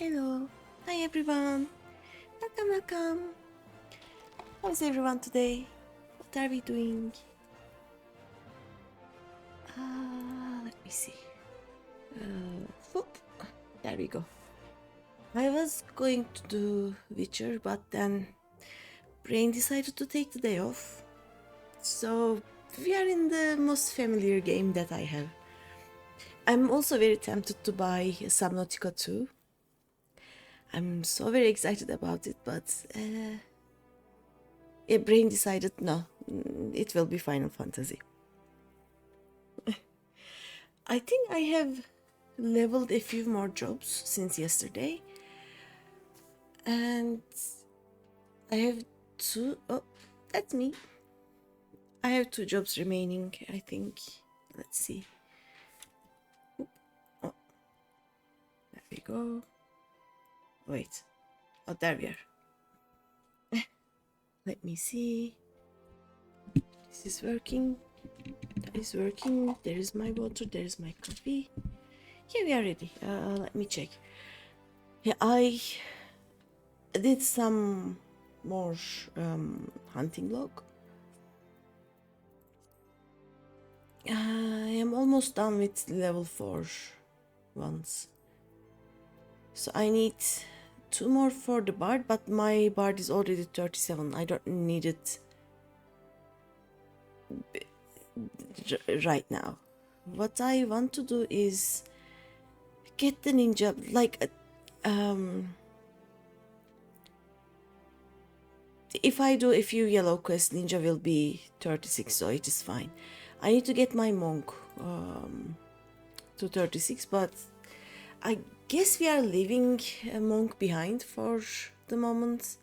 Hello. Hi everyone. Welcome. How's everyone today? What are we doing? Let me see. Whoop. There we go. I was going to do Witcher, but then Brain decided to take the day off. So we are in the most familiar game that I have. I'm also very tempted to buy Subnautica 2. I'm so very excited about it, but Brain decided no, it will be Final Fantasy. I think I have leveled a few more jobs since yesterday, and I have two. Oh, that's me. I have 2 jobs remaining, I think. Let's see. Oh, there we go. Wait. Oh, there we are. Let me see. This is working. That is working. There is my water. There is my coffee. Yeah, we are ready. Let me check. Yeah, I did some more hunting log. I am almost done with level 4 ones. So I need 2 more for the bard, but my bard is already 37. I don't need it right now. What I want to do is get the ninja, like if I do a few yellow quests, ninja will be 36, so it is fine. I need to get my monk to 36, but I guess we are leaving a monk behind for the moment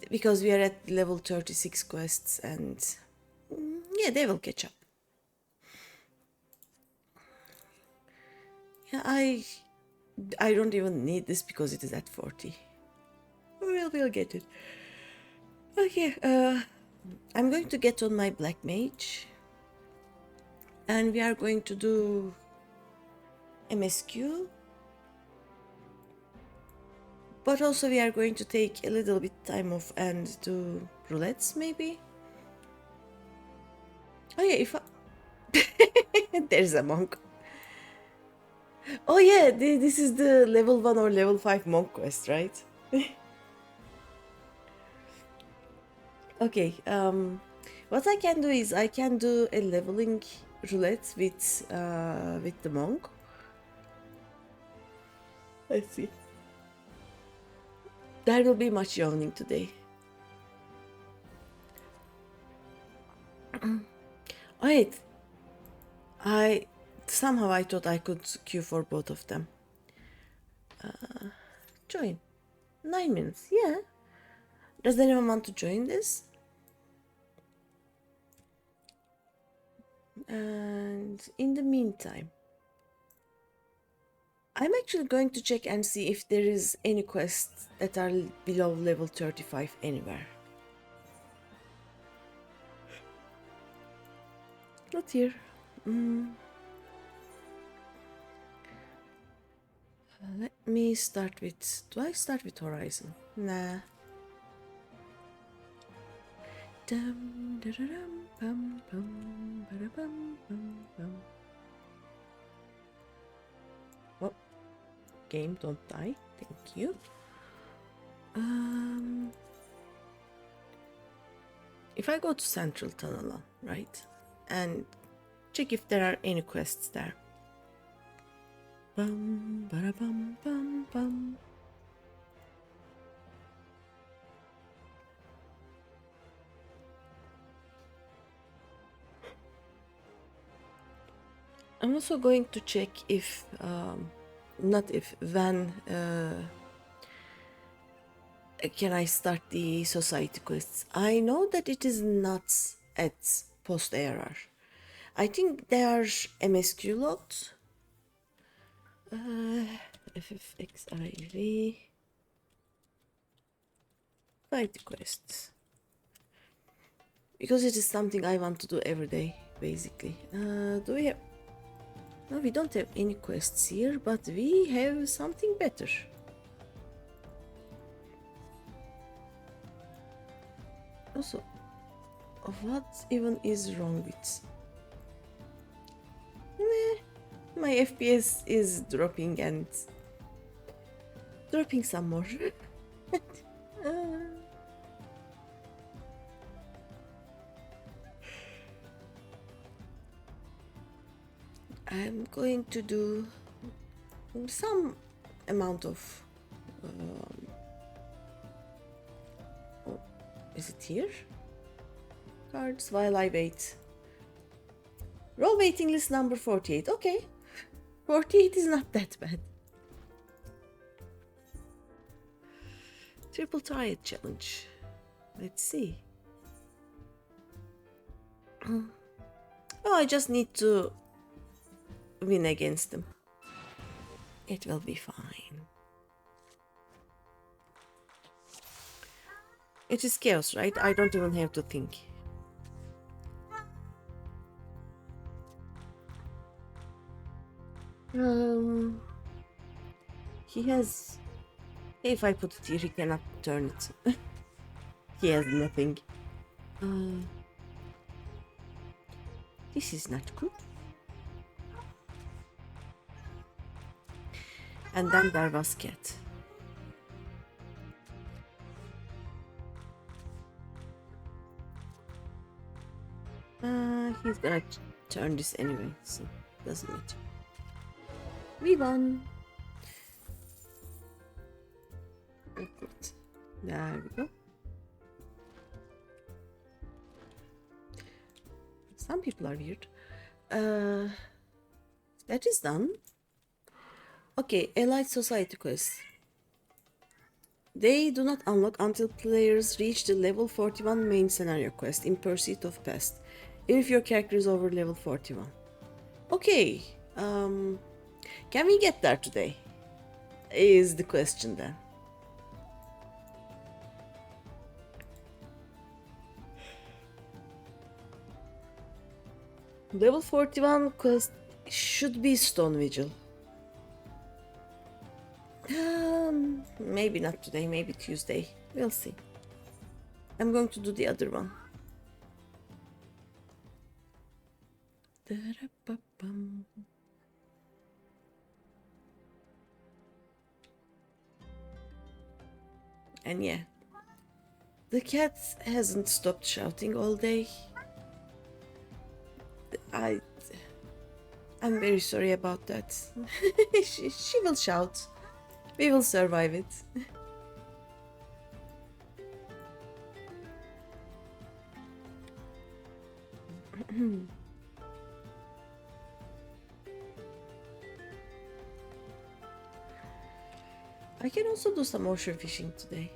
because we are at level 36 quests, and yeah, they will catch up. Yeah, I don't even need this because it is at 40. We'll get it. Okay, I'm going to get on my black mage, and we are going to do MSQ, but also we are going to take a little bit time off and do roulettes maybe. Oh yeah, if I... there's a monk. Oh yeah, this is the level 1 or level 5 monk quest, right? Okay, what I can do is I can do a leveling roulette with the monk. Let's see. There will be much yawning today. Wait, I thought I could queue for both of them. Join. 9 minutes, yeah. Does anyone want to join this? And in the meantime, I'm actually going to check and see if there is any quests that are below level 35 anywhere. Not here. Let me start with... Do I start with Horizon? Nah. Dum, da-da-dum, bum, bum, ba-da-bum, bum, bum. Oh, game, don't die. Thank you. If I go to Central Tunnel, right, and check if there are any quests there. Bum, ba-da-bum, bum, bum. I'm also going to check if, not if, when can I start the society quests. I know that it is not at post ARR. I think they are MSQ locked. FFXIV society quests. Because it is something I want to do every day, basically. Do we have... No, we don't have any quests here, but we have something better. Also, what even is wrong with... My FPS is dropping and dropping some more. I'm going to do some amount of... oh, is it here? Cards while I wait. Roll waiting list number 48. Okay. 48 is not that bad. Triple triad challenge. Let's see. Oh, I just need to win against them. It will be fine. It is chaos, right? I don't even have to think. He has... If I put it here, he cannot turn it. He has nothing. This is not good. And then there was cat. He's gonna turn this anyway, so doesn't matter. We won. There we go. Some people are weird. That is done. Okay, Allied Society quest. They do not unlock until players reach the level 41 main scenario quest in Pursuit of Past, even if your character is over level 41. Okay, can we get there today? Is the question then. Level 41 quest should be Stone Vigil. Maybe not today, maybe Tuesday. We'll see. I'm going to do the other one. And yeah, the cat hasn't stopped shouting all day. I'm very sorry about that. she will shout. We will survive it. I can also do some ocean fishing today.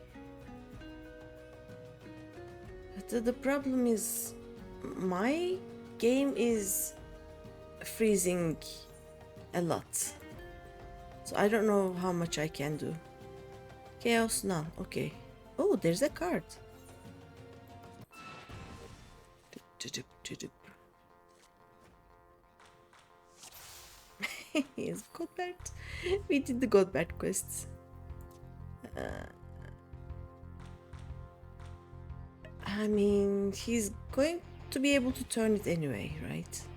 But the problem is my game is freezing a lot. So I don't know how much I can do. Chaos, none. Okay. Oh, there's a card. Yes, Godbert. We did the Godbert quests. I mean, he's going to be able to turn it anyway, right?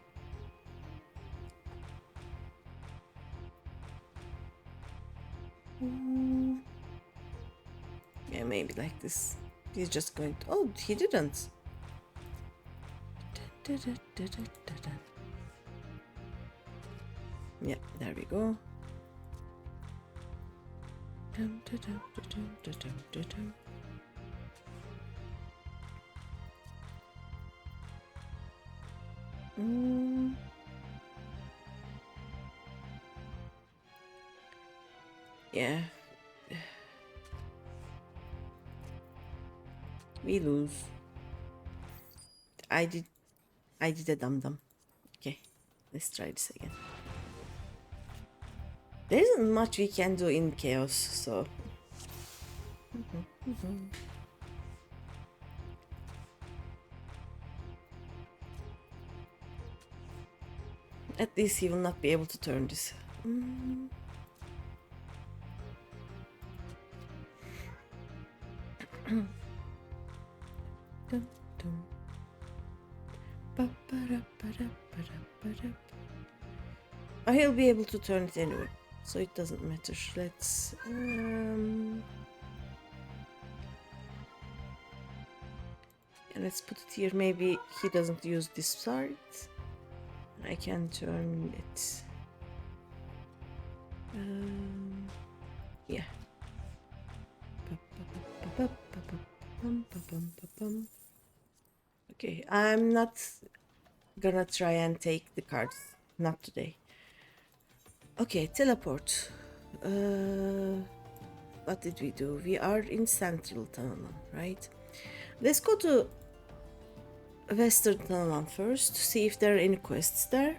Yeah, maybe like this. He's just going to... Oh, he didn't. Yeah, there we go. Yeah. We lose. I did a dum-dum. Okay, let's try this again. There isn't much we can do in chaos, so... At least he will not be able to turn this. Dum, dum. He'll be able to turn it anyway, so it doesn't matter. Let's and let's put it here. Maybe he doesn't use this side. I can turn it. Yeah. Okay, I'm not gonna try and take the cards. Not today. Okay, teleport. What did we do? We are in Central Tunnel, right? Let's go to Western Tunnel first, see if there are any quests there.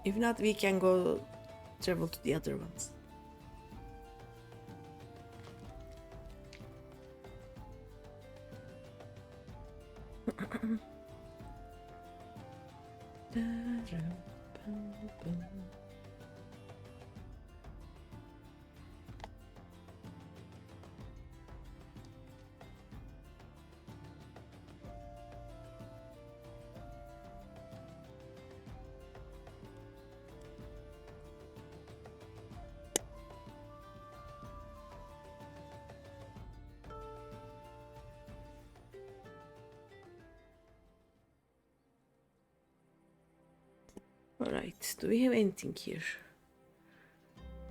If not, we can go travel to the other ones. Alright, do we have anything here?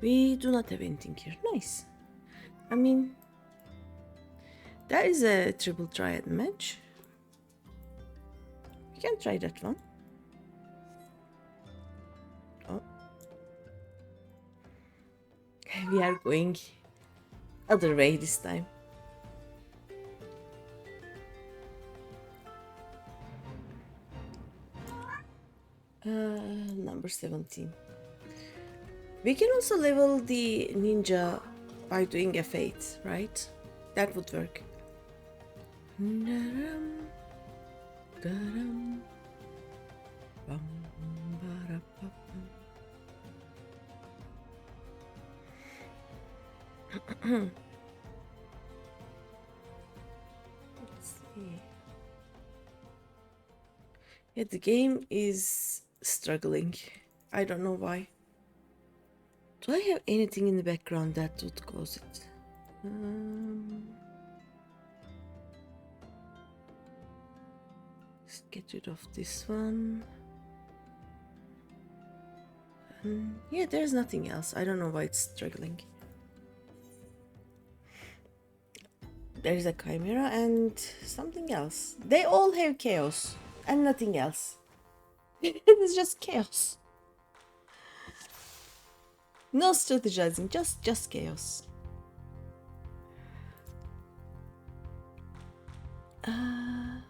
We do not have anything here. Nice. I mean, there is a triple triad match. We can try that one. Oh. We are going other way this time. Number 17. We can also level the ninja by doing F8, right? That would work. Let's see. Yeah, the game is struggling. I don't know why. Do I have anything in the background that would cause it? Let's get rid of this one. Yeah, there's nothing else. I don't know why it's struggling. There's a chimera and something else. They all have chaos and nothing else. It is just chaos. No strategizing, just chaos. Oh.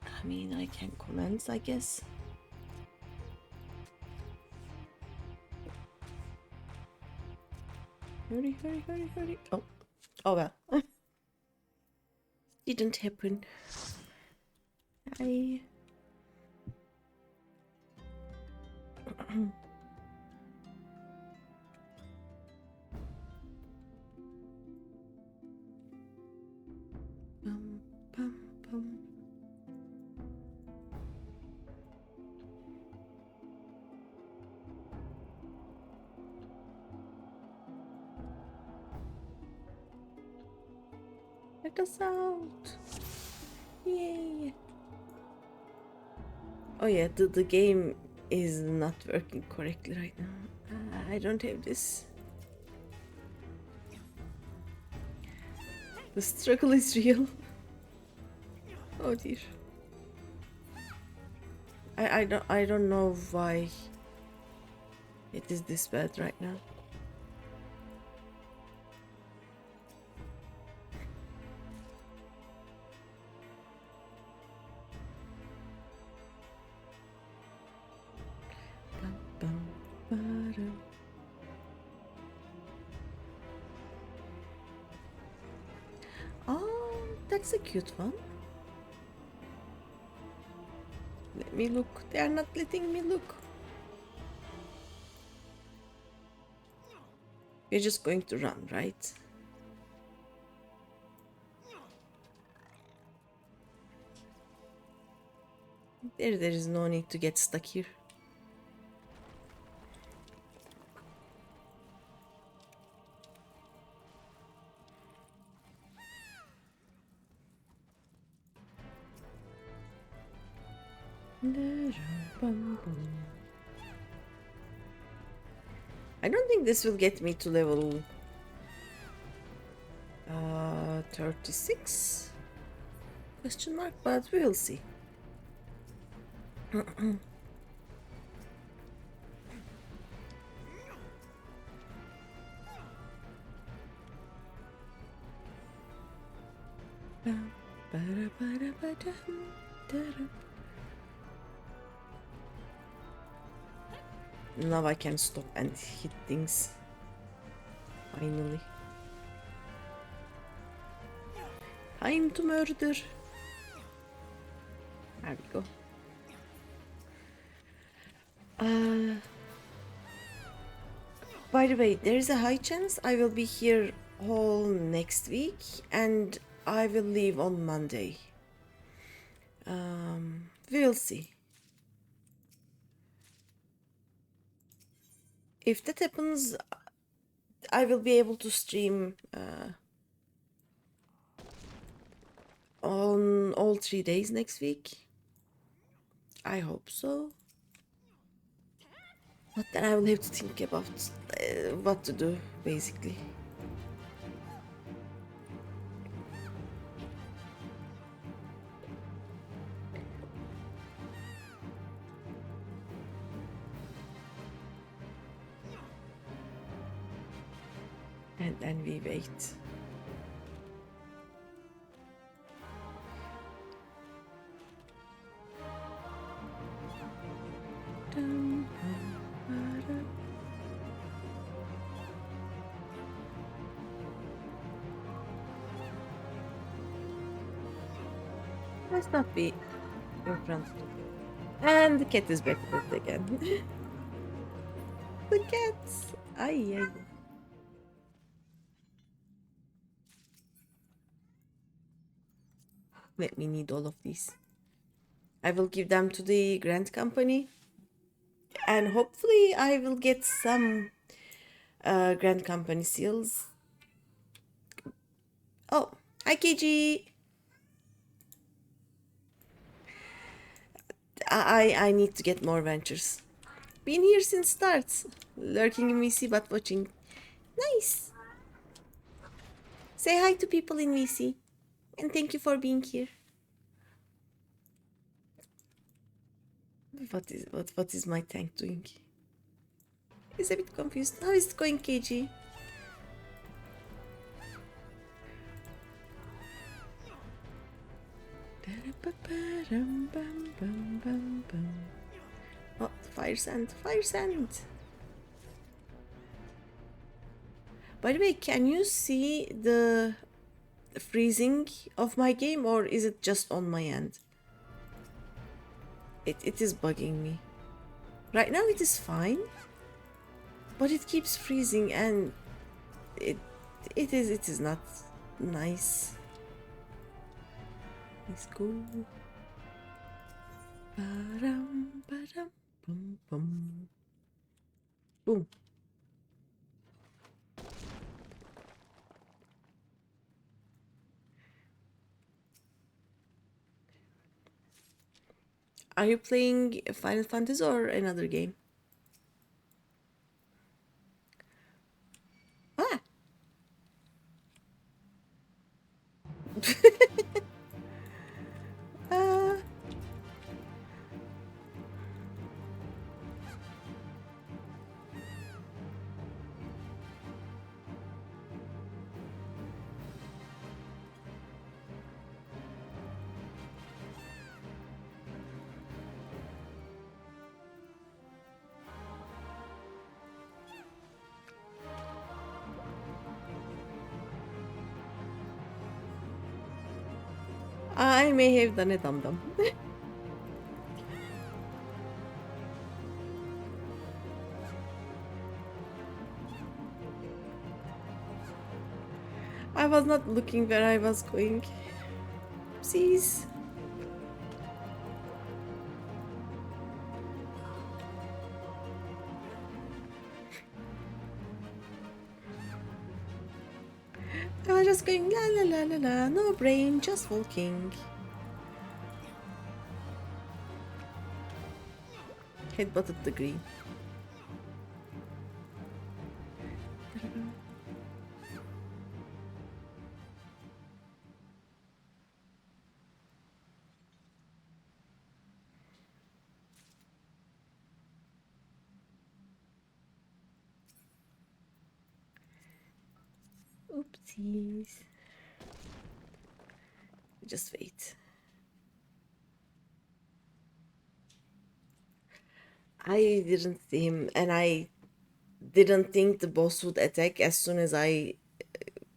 I mean, I can comment, I guess. Hurry, hurry, hurry, hurry. Oh, oh well. Didn't happen. I... Bum, bum, bum. Let us out! Yay! Oh yeah, the game is not working correctly right now. I don't have this. The struggle is real. Oh dear. I don't know why it is this bad right now. Oh, that's a cute one. Let me look. They are not letting me look. We're just going to run, right? There is no need to get stuck here. I don't think this will get me to level 36 question mark, but we'll see. Now I can stop and hit things. Finally. Time to murder. There we go. By the way, there is a high chance I will be here all next week and I will leave on Monday. We'll see. If that happens, I will be able to stream on all 3 days next week. I hope so. But then I will have to think about what to do, basically. And then we wait. Let's not be in front. And the cat is back with it again. The cats! Ay, ay. Let me need all of these. I will give them to the grant company. And hopefully I will get some grant company seals. Oh, hi KG! I need to get more ventures. Been here since starts. Lurking in VC but watching. Nice! Say hi to people in VC. And thank you for being here. What is my tank doing? He's a bit confused. How is it going, KG? Oh, fire sand, fire sand. By the way, can you see the freezing of my game or is it just on my end? It is bugging me. Right now it is fine, but it keeps freezing and it is not nice. Let's go. Ba-dum, ba-dum, boom, boom. Boom. Are you playing Final Fantasy or another game? Ah! I may have done a dum-dum. I was not looking where I was going. Oopsies. I was just going la la la la la, no brain, just walking. Headbutted the green. Oopsies. Just wait. I didn't see him, and I didn't think the boss would attack as soon as I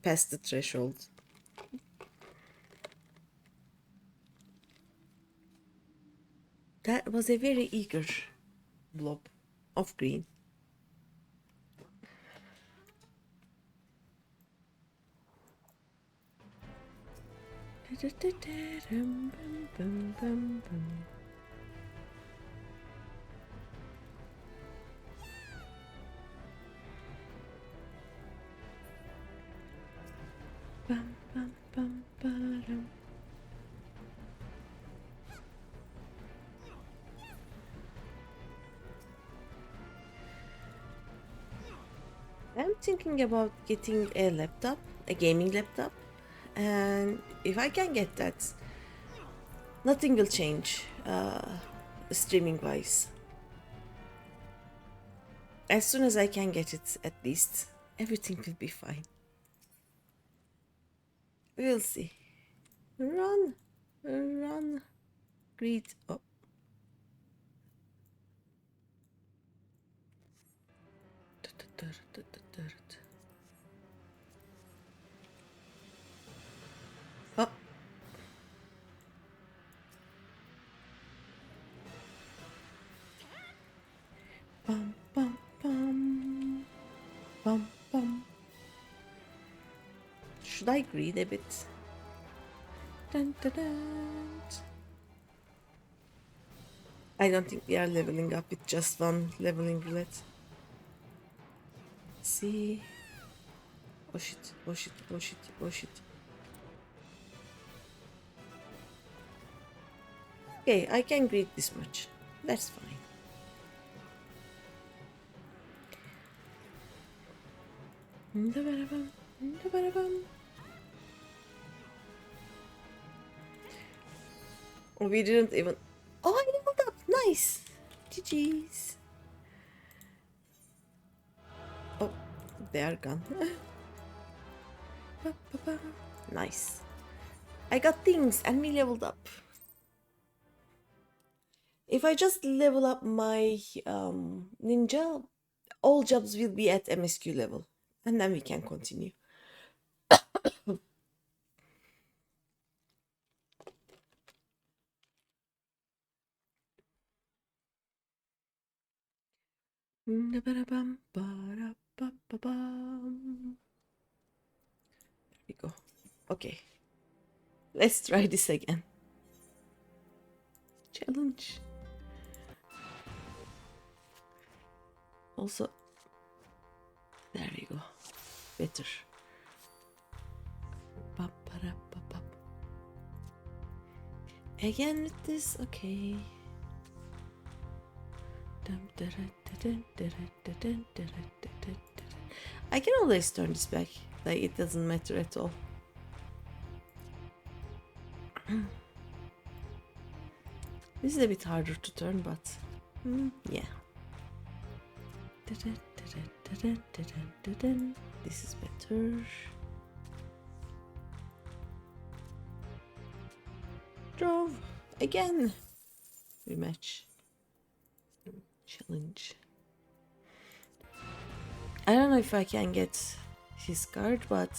passed the threshold. That was a very eager blob of green. I'm thinking about getting a laptop, a gaming laptop, and if I can get that, nothing will change streaming wise. As soon as I can get it, at least, everything will be fine. We'll see. Run, run, greed. Oh. Oh. Bum, bum, bum. Bum, bum. Should I greed a bit? Dun, dun, dun. I don't think we are leveling up with just one leveling roulette. See. Oh shit, oh shit, oh shit, oh shit. Okay, I can greed this much. That's fine. Oh, we didn't even... Oh, I leveled up! Nice! GG's. Oh, they are gone. Nice. I got things and we leveled up. If I just level up my ninja, all jobs will be at MSQ level. And then we can continue. There we go. Okay. Let's try this again. Challenge. Also, there we go. Better. Again with this, okay. I can always turn this back, like it doesn't matter at all. This is a bit harder to turn, but yeah. This is better. Drove again. Rematch. Challenge. I don't know if I can get his card, but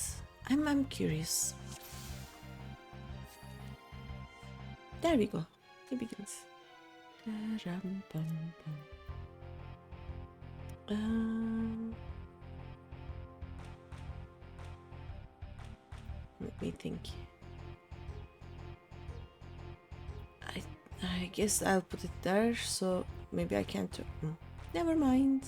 I'm curious. There we go. He begins. Let me think. I guess I'll put it there, so maybe I can't. Never mind.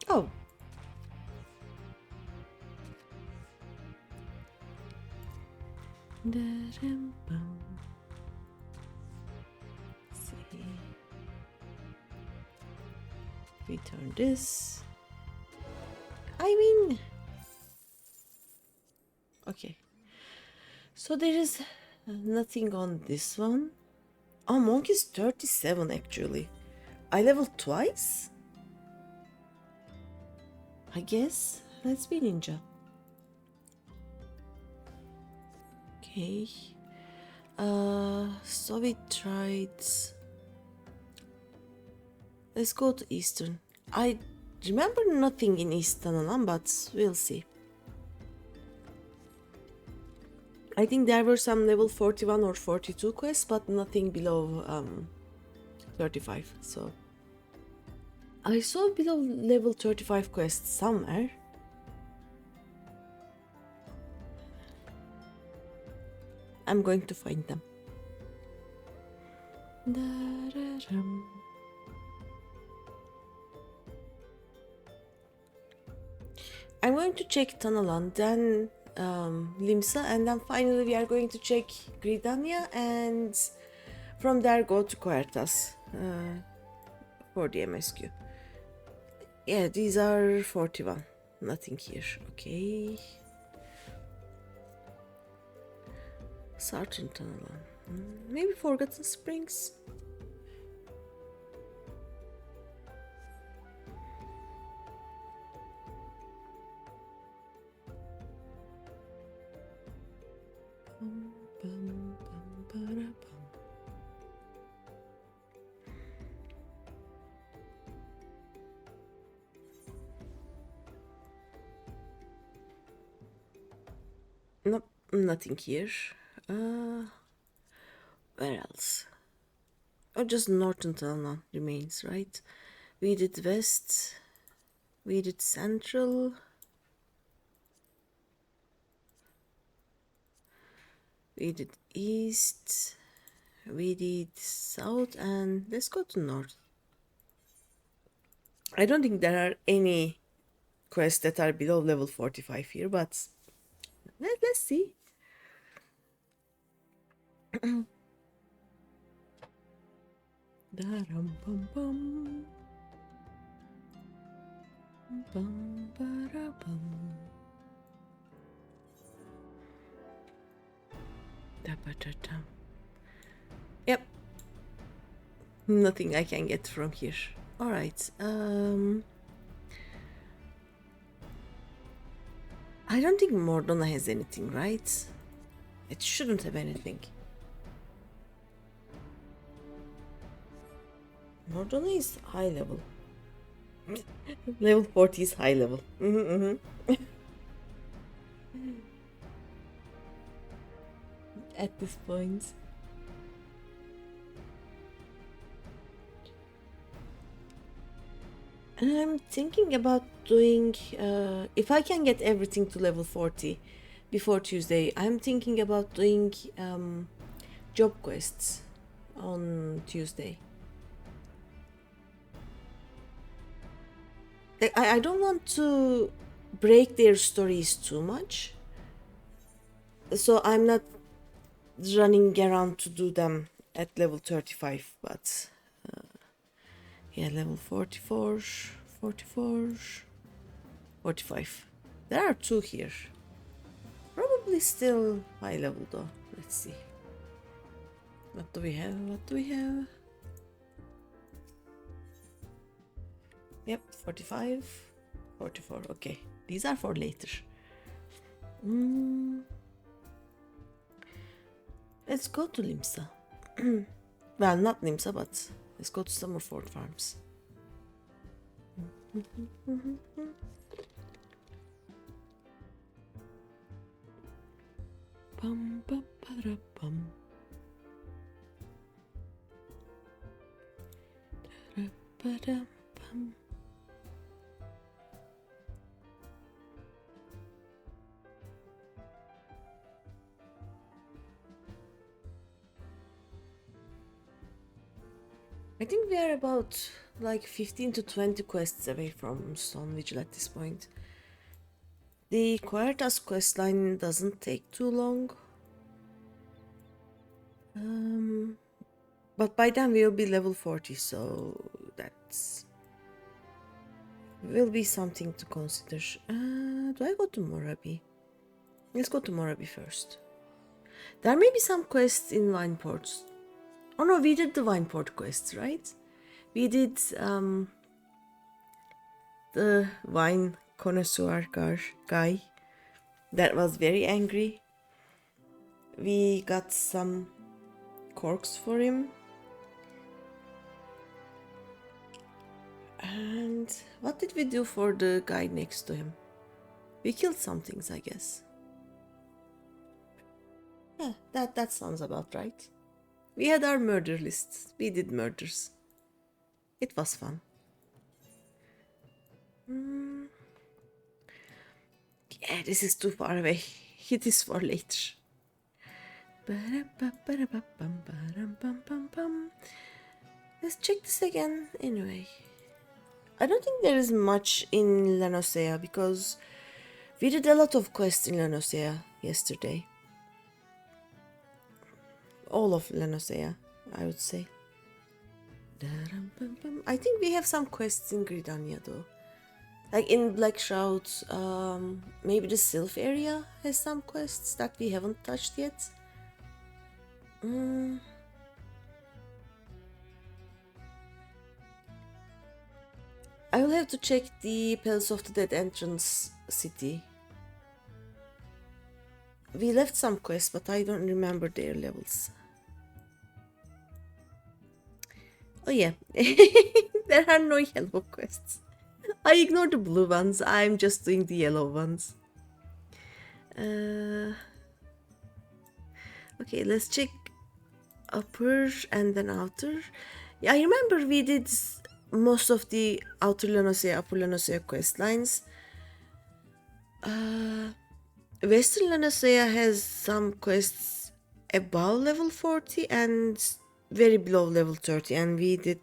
Oh. See. Return this. I mean, okay. So there is nothing on this one. Oh, monk is 37 actually. I leveled twice? I guess. Let's be ninja. Okay. So we tried. Let's go to Eastern. I remember nothing in Eastern, but we'll see. I think there were some level 41 or 42 quests, but nothing below 35. So I saw below level 35 quests somewhere. I'm going to find them. I'm going to check Tanalan, then Limsa, and then finally we are going to check Gridania, and from there go to Coerthas for the MSQ. Yeah, these are 41. Nothing here. Okay. Sergeant Tanalan. Maybe Forgotten Springs. Nope, nothing here. Where else? Oh, just Northern Talna remains, right? We did West. We did Central. We did East. We did South, and let's go to North. I don't think there are any quests that are below level 45 here, but let's see. Da-rum-bum-bum. Bum-ba-da-bum. Da-ba-da-dum. Yep. Nothing I can get from here. Alright. I don't think Mordona has anything, right? It shouldn't have anything. Mordona is high level. Level 40 is high level. At this point. And I'm thinking about doing, if I can get everything to level 40 before Tuesday, I'm thinking about doing job quests on Tuesday. I don't want to break their stories too much, so I'm not running around to do them at level 35, but yeah, level 44, 44, 45. There are two here. Probably still high level though. Let's see. What do we have? What do we have? Yep, 45, 44. Okay, these are for later. Let's go to Limsa. Well, not Limsa, but let's go to Summerford Farms. Bum, ba, ba, da, bum. Da, ba, da, bum. I think we are about like 15 to 20 quests away from Stone Vigil at this point. The Coerthas questline doesn't take too long. But by then we'll be level 40, so that's will be something to consider. Do I go to Morabi? Let's go to Morabi first. There may be some quests in Vineports. Oh no, we did the Vineport quests, right? We did the wine connoisseur guy that was very angry. We got some corks for him. And what did we do for the guy next to him? We killed some things, I guess. Yeah, that sounds about right. We had our murder lists. We did murders. It was fun. Yeah, this is too far away. It is for later. Let's check this again anyway. I don't think there is much in Lanosea because we did a lot of quests in Lanosea yesterday. All of Lanosea, I would say. I think we have some quests in Gridania though. Like in Black Shroud, maybe the Sylph area has some quests that we haven't touched yet. I will have to check the Palace of the Dead entrance city. We left some quests, but I don't remember their levels. Oh yeah, there are no yellow quests. I ignore the blue ones, I'm just doing the yellow ones. Okay, let's check upper and then outer. Yeah, I remember we did most of the outer Lanosea, upper Lanosea quest lines. Western Lanosea has some quests above level 40 and very below level 30, and we did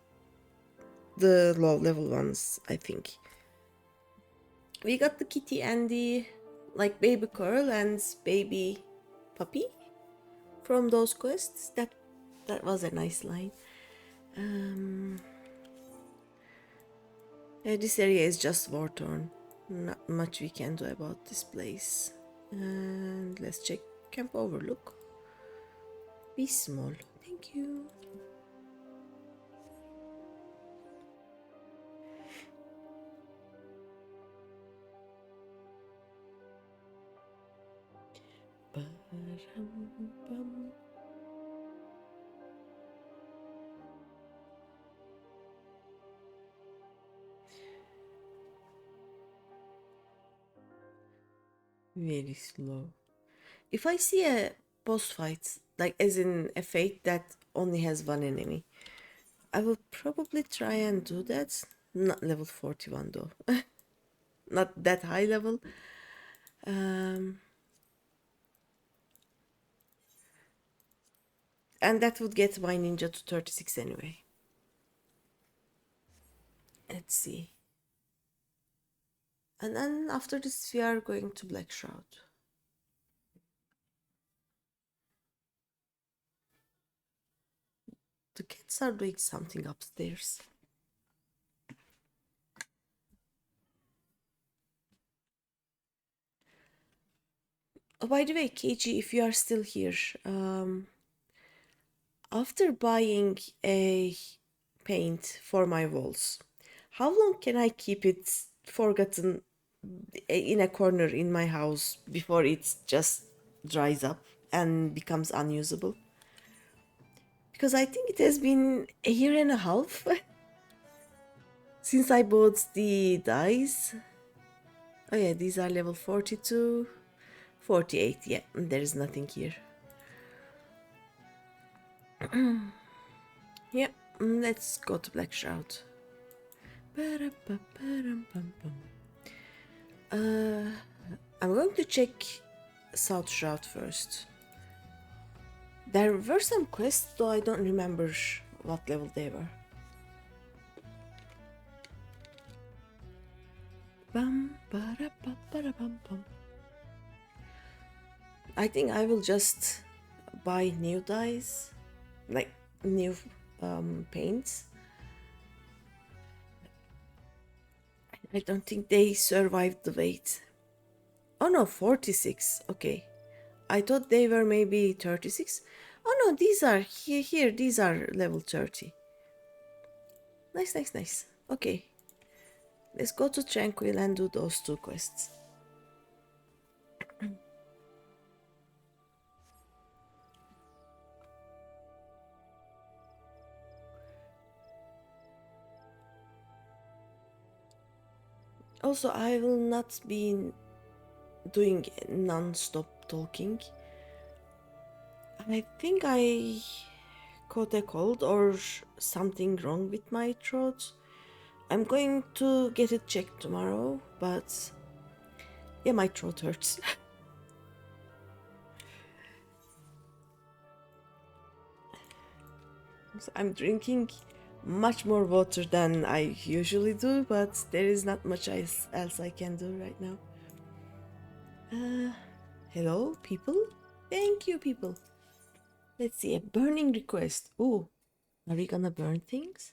the low level ones, I think. We got the kitty and the like baby Coral and baby puppy from those quests. That was a nice line. This area is just war torn. Not much we can do about this place. And let's check Camp Overlook. Be small. Thank you. Very slow. If I see a boss fight, like as in a fate that only has one enemy, I will probably try and do that. Not level 41 though. Not that high level. And that would get my ninja to 36 anyway. Let's see. And then after this we are going to Black Shroud. The cats are doing something upstairs. Oh, by the way, KG, if you are still here, after buying a paint for my walls, how long can I keep it forgotten in a corner in my house before it just dries up and becomes unusable? Because I think it has been a year and a half since I bought the dyes. Oh yeah, these are level 42, 48. Yeah, there is nothing here. Yeah, let's go to Black Shroud. I'm going to check South Shroud first. There were some quests, though I don't remember what level they were. Bum, ba-da, ba, ba-da, bum, bum. I think I will just buy new dyes, like new paints. I don't think they survived the wait. Oh no, 46. Okay. I thought they were maybe 36. Oh no, these are here, these are level 30. Nice, nice, nice. Okay. Let's go to Tranquil and do those two quests. Also, I will not be doing non-stop talking. I think I caught a cold or something wrong with my throat. I'm going to get it checked tomorrow, but yeah, my throat hurts. So I'm drinking much more water than I usually do, but there is not much else I can do right now. Hello, people? Thank you, people. Let's see, a burning request. Ooh, are we gonna burn things?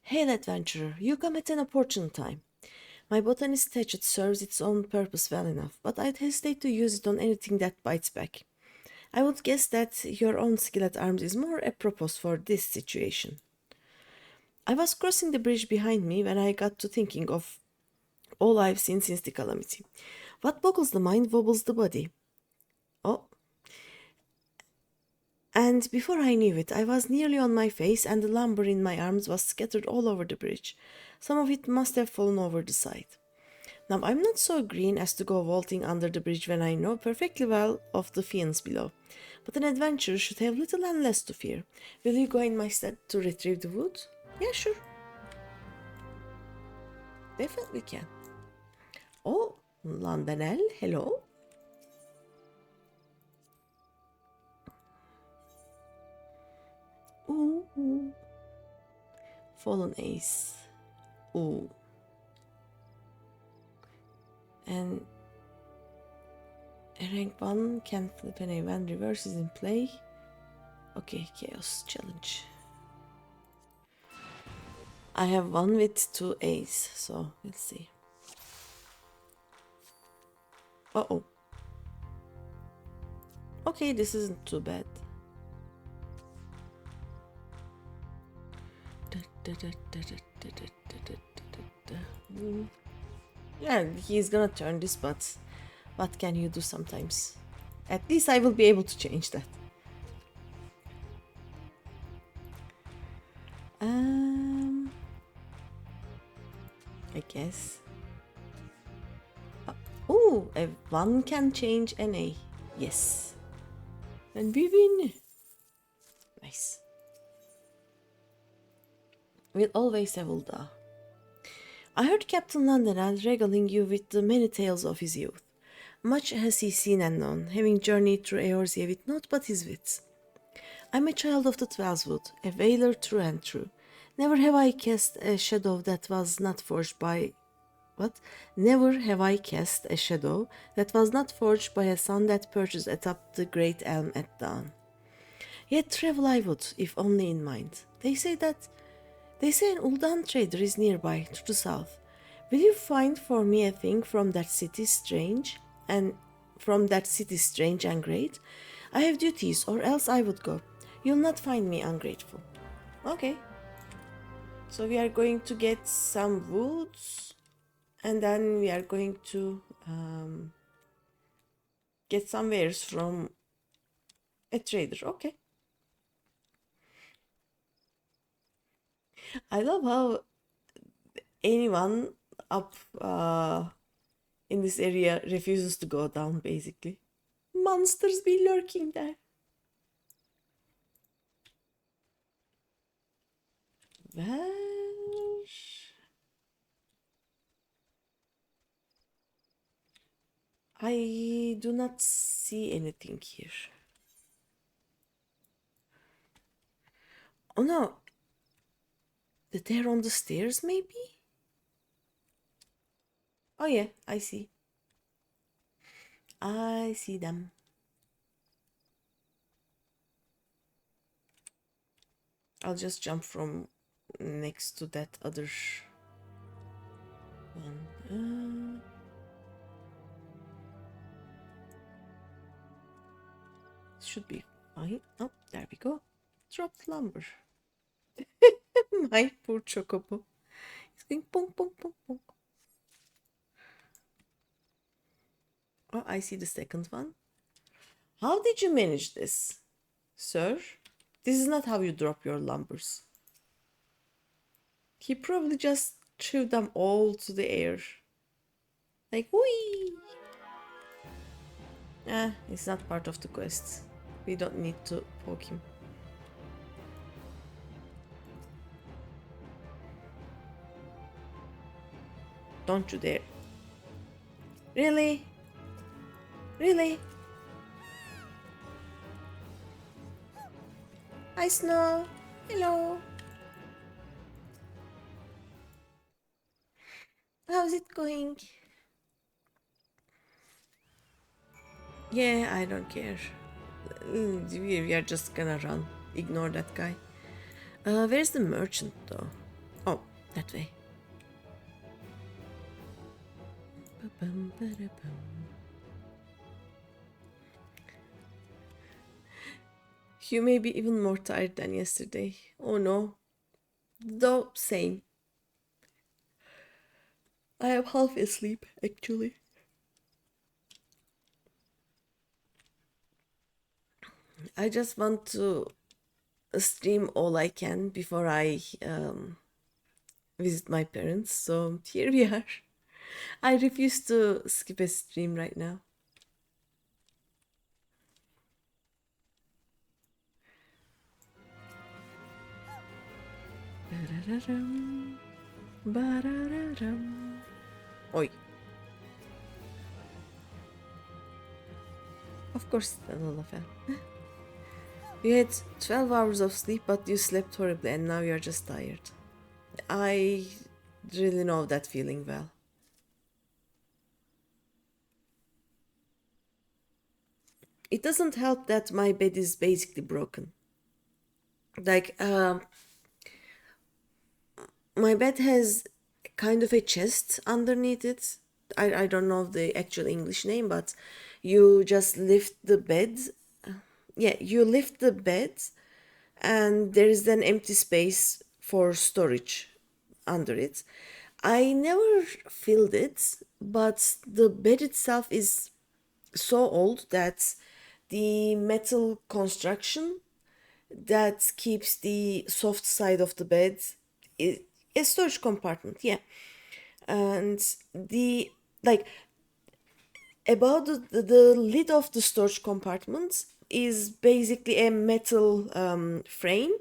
Hail, adventurer, you come at an opportune time. My botanist statue serves its own purpose well enough, but I'd hesitate to use it on anything that bites back. I would guess that your own skill at arms is more apropos for this situation. I was crossing the bridge behind me when I got to thinking of all I've seen since the calamity. What boggles the mind wobbles the body. Oh, and before I knew it, I was nearly on my face and the lumber in my arms was scattered all over the bridge. Some of it must have fallen over the side. Now, I'm not so green as to go vaulting under the bridge when I know perfectly well of the fiends below, but an adventurer should have little and less to fear. Will you go in my stead to retrieve the wood? Yeah, sure. Definitely can. Oh, Landanel, hello. Ooh. Fallen ace. Ooh. And a rank 1 can flip an when reverse is in play. Okay, chaos challenge. I have one with 2 ace, so we'll see. Uh-oh. Okay, this isn't too bad. Yeah, he's gonna turn this, but what can you do sometimes? At least I will be able to change that. I guess. Oh, a 1 can change an A. Yes. And we win. Nice. We'll always have Ulda. I heard Captain Landeral regaling you with the many tales of his youth. Much has he seen and known, having journeyed through Eorzea with naught but his wits. I'm a child of the Twelvewood, a whaler true and true. Never have I cast a shadow that was not forged by... What? Never have I cast a shadow that was not forged by a sun that perches atop the great elm at dawn. Yet travel I would, if only in mind. They say an Uldan trader is nearby, to the south. Will you find for me a thing from that city strange and great? I have duties, or else I would go. You'll not find me ungrateful. Okay. So we are going to get some woods, and then we are going to get some wares from a trader. Okay. I love how anyone up in this area refuses to go down, basically. Monsters be lurking there. Where? I do not see anything here. Oh no. They're on the stairs, maybe? Oh yeah, I see. I see them. I'll just jump from next to that other one. Should be fine. Oh, there we go. Dropped lumber. My poor chocobo. It's going pong pong pong pong. Oh, I see the second one. How did you manage this, sir? This is not how you drop your lumbers. He probably just threw them all to the air. Like, whee! It's not part of the quest. We don't need to poke him. Don't you dare. Really? Really? Hi, Snow. Hello. How's it going? Yeah, I don't care. We are just gonna run. Ignore that guy. Where's the merchant though? Oh, that way. You may be even more tired than yesterday. Oh no. Though, same. I am half asleep, actually. I just want to stream all I can before I visit my parents. So here we are. I refuse to skip a stream right now. Oi. Of course, Lalafel. You had 12 hours of sleep, but you slept horribly, and now you're just tired. I really know that feeling well. It doesn't help that my bed is basically broken. Like, my bed has kind of a chest underneath it. I don't know the actual English name, but you just lift the bed. Yeah, you lift the bed, and there is an empty space for storage under it. I never filled it, but the bed itself is so old that the metal construction that keeps the soft side of the bed is a storage compartment, yeah. And the like about the lid of the storage compartment is basically a metal frame,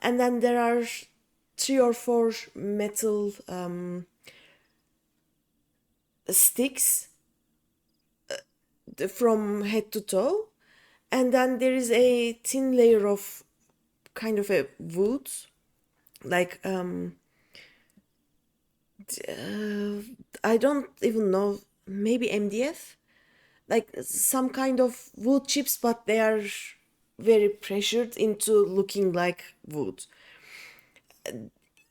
and then there are three or four metal sticks from head to toe, and then there is a thin layer of kind of a wood, like I don't even know, maybe MDF, like some kind of wood chips, but they are very pressured into looking like wood.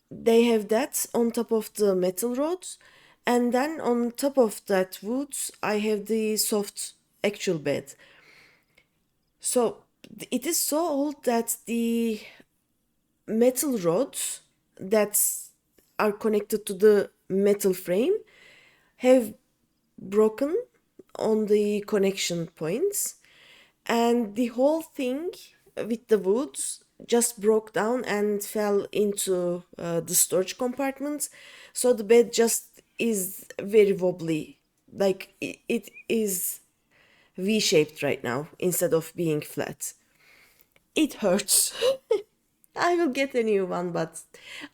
They have that on top of the metal rods, and then on top of that wood I have the soft actual bed. So it is so old that the metal rods that are connected to the metal frame have broken on the connection points, and the whole thing with the wood just broke down and fell into the storage compartment. So the bed just is very wobbly, like it is v-shaped right now instead of being flat. It hurts. I will get a new one, but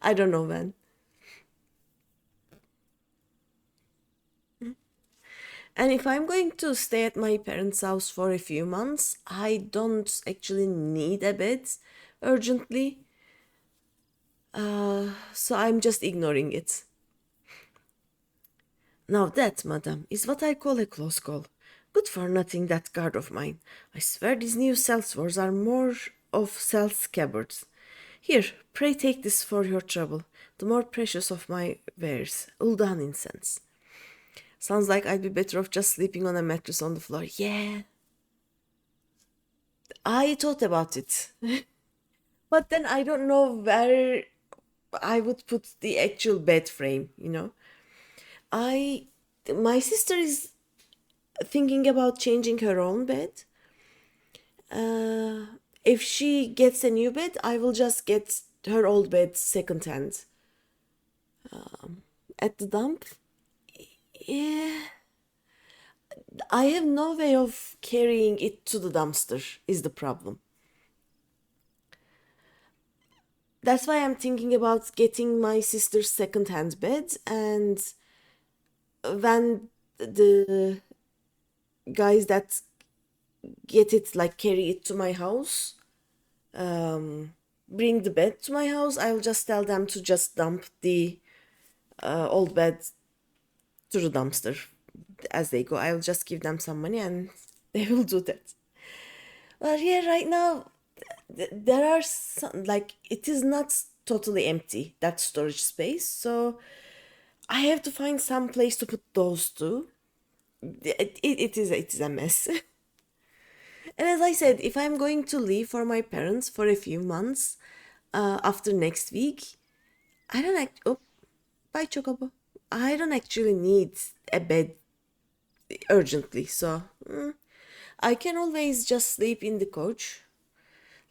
I don't know when. And if I'm going to stay at my parents' house for a few months, I don't actually need a bed urgently. So I'm just ignoring it. Now that, madam, is what I call a close call. Good for nothing, that guard of mine. I swear these new sellswords are more of cell scabbards. Here, pray take this for your trouble, the more precious of my wares, Uldan incense. Sounds like I'd be better off just sleeping on a mattress on the floor. Yeah. I thought about it. But then I don't know where I would put the actual bed frame, you know? I my sister is thinking about changing her own bed. Uh, if she gets a new bed, I will just get her old bed second hand. At the dump, yeah, I have no way of carrying it to the dumpster, is the problem. That's why I'm thinking about getting my sister's second hand bed, and when the guys that get it, like carry it to my house, bring the bed to my house, I'll just tell them to just dump the old bed to the dumpster as they go. I'll just give them some money and they will do that. Well, yeah, right now there are some, like, it is not totally empty, that storage space, so I have to find some place to put those two. It is a mess. And as I said, if I'm going to leave for my parents for a few months after next week, I don't oh, bye Chocobo. I don't actually need a bed urgently, so I can always just sleep in the coach.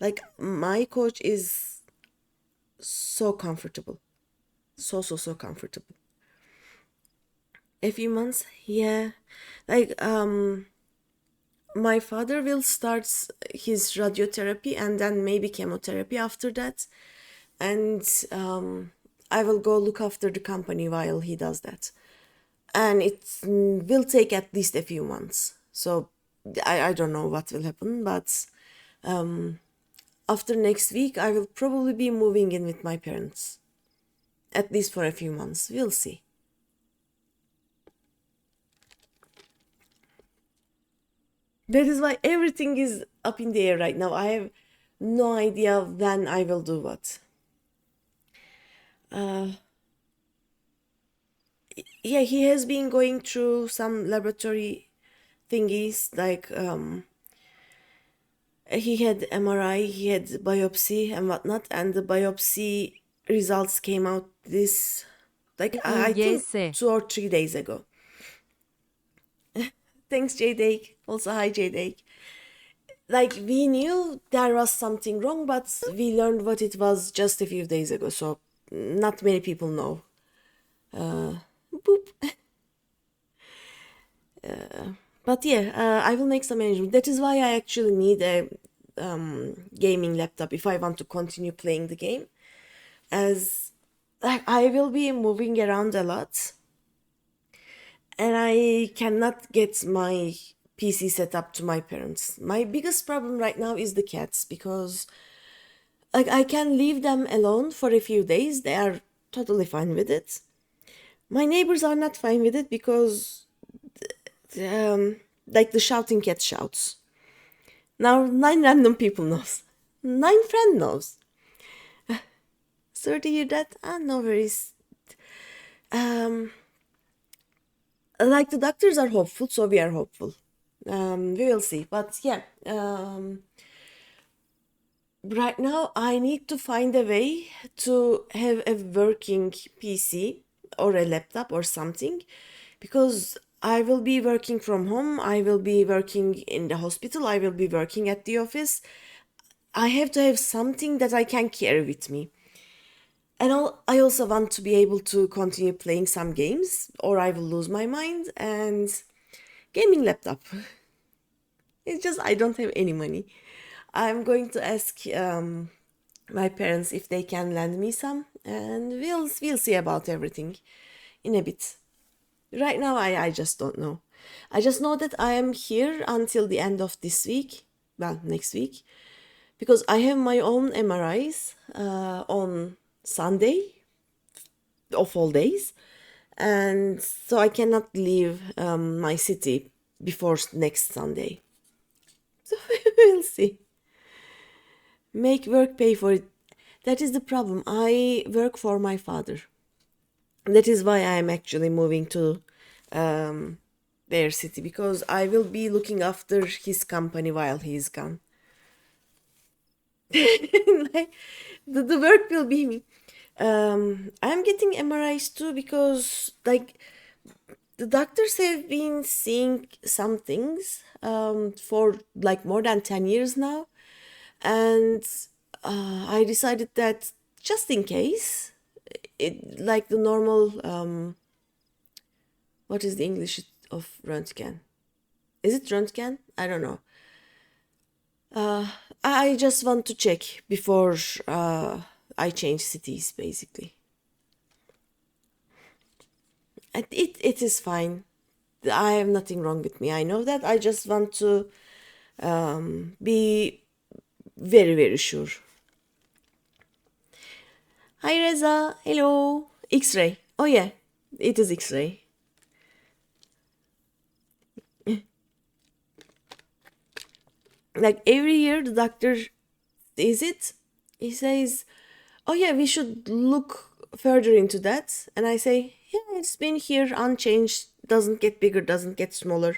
Like, my coach is so comfortable, so comfortable. A few months, yeah. Like, my father will start his radiotherapy and then maybe chemotherapy after that, and I will go look after the company while he does that, and it will take at least a few months. So I don't know what will happen, but after next week I will probably be moving in with my parents, at least for a few months. We'll see. That is why everything is up in the air right now. I have no idea when I will do what. Yeah, he has been going through some laboratory thingies, like he had MRI, he had biopsy and whatnot, and the biopsy results came out this, like, I think Yes. 2 or 3 days ago. Thanks, Jadake. Also, hi, Jadake. Like, we knew there was something wrong, but we learned what it was just a few days ago, so not many people know. Boop. But yeah, I will make some arrangement. That is why I actually need a gaming laptop if I want to continue playing the game, as I will be moving around a lot, and I cannot get my PC set up to my parents. My biggest problem right now is the cats, because like, I can leave them alone for a few days. They are totally fine with it. My neighbors are not fine with it because like, the shouting cat shouts. Now 9 random people knows. 9 friend knows. Sorry to hear that. No worries. Like, the doctors are hopeful, so we are hopeful. We will see. But yeah, right now I need to find a way to have a working PC or a laptop or something, because I will be working from home, I will be working in the hospital, I will be working at the office. I have to have something that I can carry with me. And I also want to be able to continue playing some games, or I will lose my mind. And gaming laptop. It's just I don't have any money. I'm going to ask my parents if they can lend me some, and we'll see about everything in a bit. Right now, I just don't know. I just know that I am here until the end of this week, well, next week, because I have my own MRIs on Sunday, of all days, and so I cannot leave my city before next Sunday. So we'll see. Make work pay for it. That is the problem. I work for my father. That is why I am actually moving to their city, because I will be looking after his company while he is gone. Like, the work will be me. I'm getting MRIs too because like the doctors have been seeing some things for like more than 10 years now, and I decided that just in case, it like the normal what is the English of Röntgen? Is it Röntgen? I don't know. I just want to check before I change cities, basically. And it is fine. I have nothing wrong with me. I know that. I just want to be very, very sure. Hi, Reza. Hello. X-ray. Oh, yeah. It is X-ray. Like every year, the doctor sees it. He says, oh, yeah, we should look further into that. And I say, yeah, it's been here unchanged. Doesn't get bigger, doesn't get smaller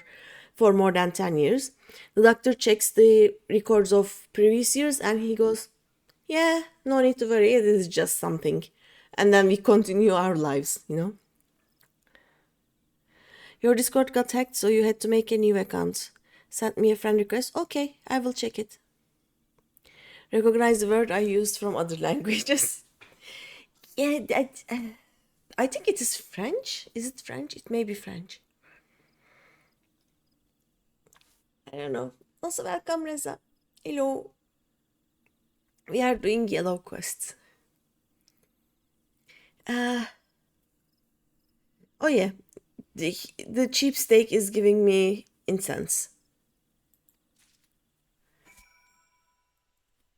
for more than 10 years. The doctor checks the records of previous years and he goes, yeah, no need to worry, it is just something. And then we continue our lives, you know. Your Discord got hacked, so you had to make a new account. Sent me a friend request. Okay, I will check it. Recognize the word I used from other languages. Yeah, I think it is French. Is it French? It may be French. I don't know. Also, welcome, Reza. Hello. We are doing yellow quests. Oh yeah, the cheap steak is giving me incense.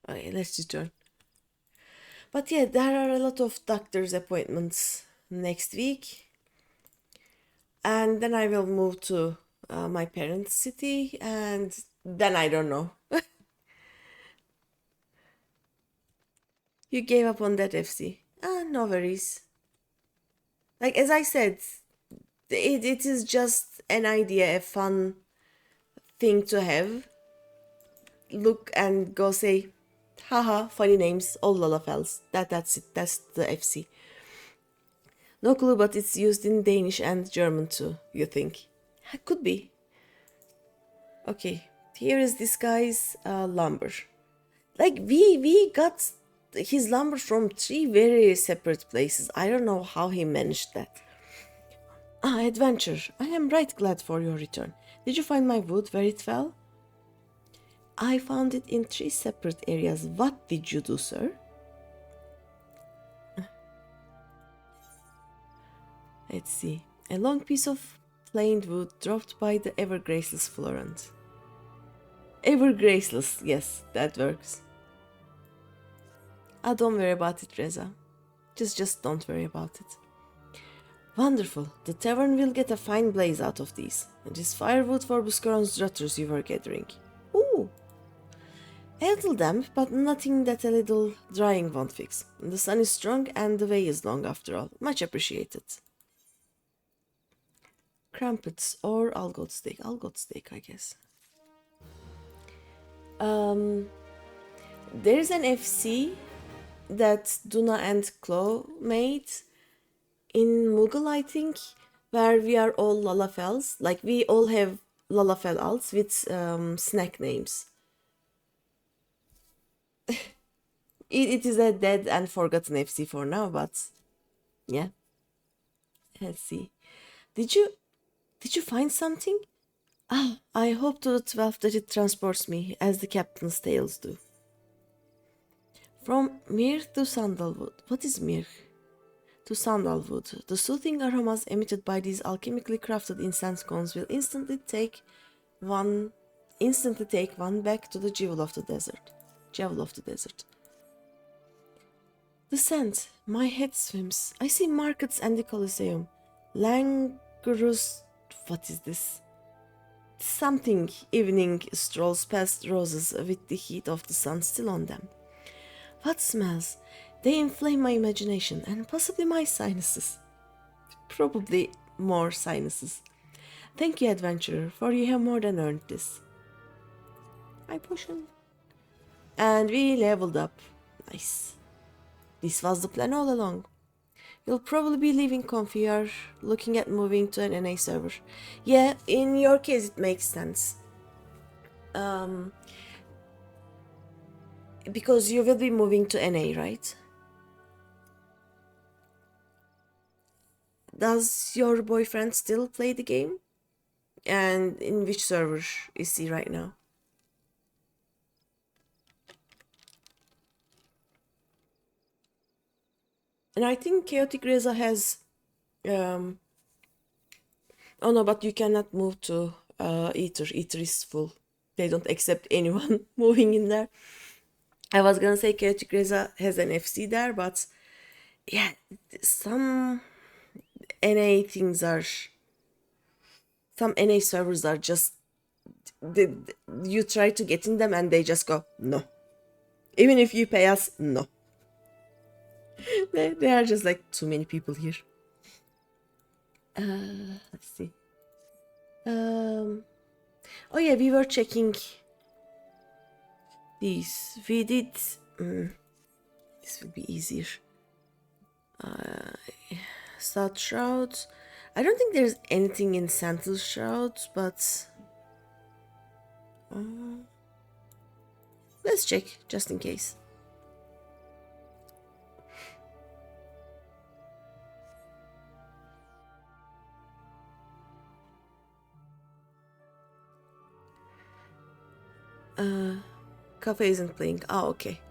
Okay, let's return. But yeah, there are a lot of doctor's appointments next week. And then I will move to my parents' city, and then I don't know. You gave up on that, FC. Ah, no worries. Like, as I said, it is just an idea, a fun thing to have. Look and go say, haha, funny names, all Lalafels. That's it, that's the FC. No clue, but it's used in Danish and German too, you think? Could be. Okay, here is this guy's lumber. Like, we got his lumber from 3 very separate places. I don't know how he managed that. Ah, adventure. I am right glad for your return. Did you find my wood where it fell? I found it in 3 separate areas. What did you do, sir? Let's see. A long piece of planed wood dropped by the ever graceless Florent. Ever graceless, yes, that works. Ah, don't worry about it, Reza. Just don't worry about it. Wonderful. The tavern will get a fine blaze out of these. It is firewood for Buscaron's drutters you were gathering. Ooh! A little damp, but nothing that a little drying won't fix. The sun is strong and the way is long after all. Much appreciated. Crumpets or Algot steak. Algot steak, I guess. There's an FC that Duna and Claw made in Mughal, I think, where we are all Lalafels. Like, we all have Lalafel alts with snack names. It is a dead and forgotten FC for now, but yeah. Let's see. Did you find something? Ah, I hope to the 12th that it transports me, as the captain's tales do. From Mirth to Sandalwood. What is Mirth? To Sandalwood. The soothing aromas emitted by these alchemically crafted incense cones will instantly take one back to the jewel of the desert. The scent. My head swims. I see markets and the Colosseum. Langrous. What is this? Something evening strolls past roses with the heat of the sun still on them. What smells? They inflame my imagination and possibly my sinuses. Probably more sinuses. Thank you, adventurer, for you have more than earned this. My potion. And we leveled up. Nice. This was the plan all along. You'll probably be leaving Comfy or looking at moving to an NA server. Yeah, in your case it makes sense. Because you will be moving to NA, right? Does your boyfriend still play the game? And in which server is he right now? And I think Chaotic Reza has... Oh no, but you cannot move to Ether. Ether is full. They don't accept anyone moving in there. I was gonna say Chaotic Reza has an FC there, but yeah, some NA things are... Some NA servers are just... you try to get in them and they just go, no. Even if you pay us, no. There are just like too many people here. Let's see. Oh yeah, we were checking these. We did... this will be easier. South Shrouds. I don't think there's anything in Central Shrouds, but... let's check, just in case. Cafe isn't playing. Oh, okay.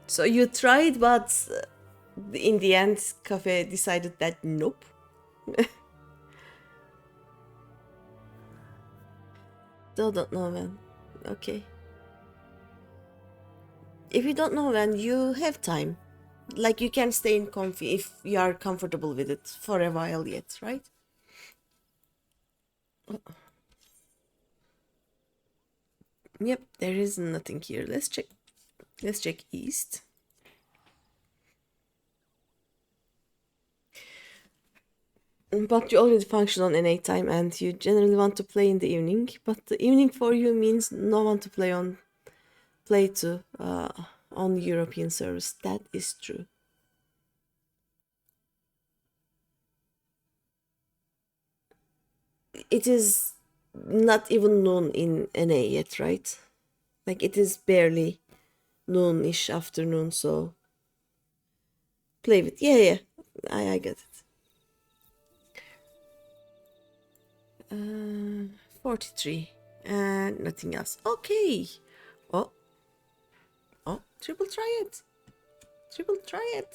So you tried, but in the end, Cafe decided that nope. Still don't know when. Okay. If you don't know when, you have time. Like, you can stay in Comfy if you are comfortable with it for a while yet, right? Yep, there is nothing here. Let's check. Let's check east. But you already function on NA time and you generally want to play in the evening. But the evening for you means no one to play to on European servers. That is true. It is not even noon in NA yet, right? Like, it is barely noon-ish afternoon, so play with... Yeah, I get it. 43 and nothing else. Okay. Oh, triple triad. Triple triad.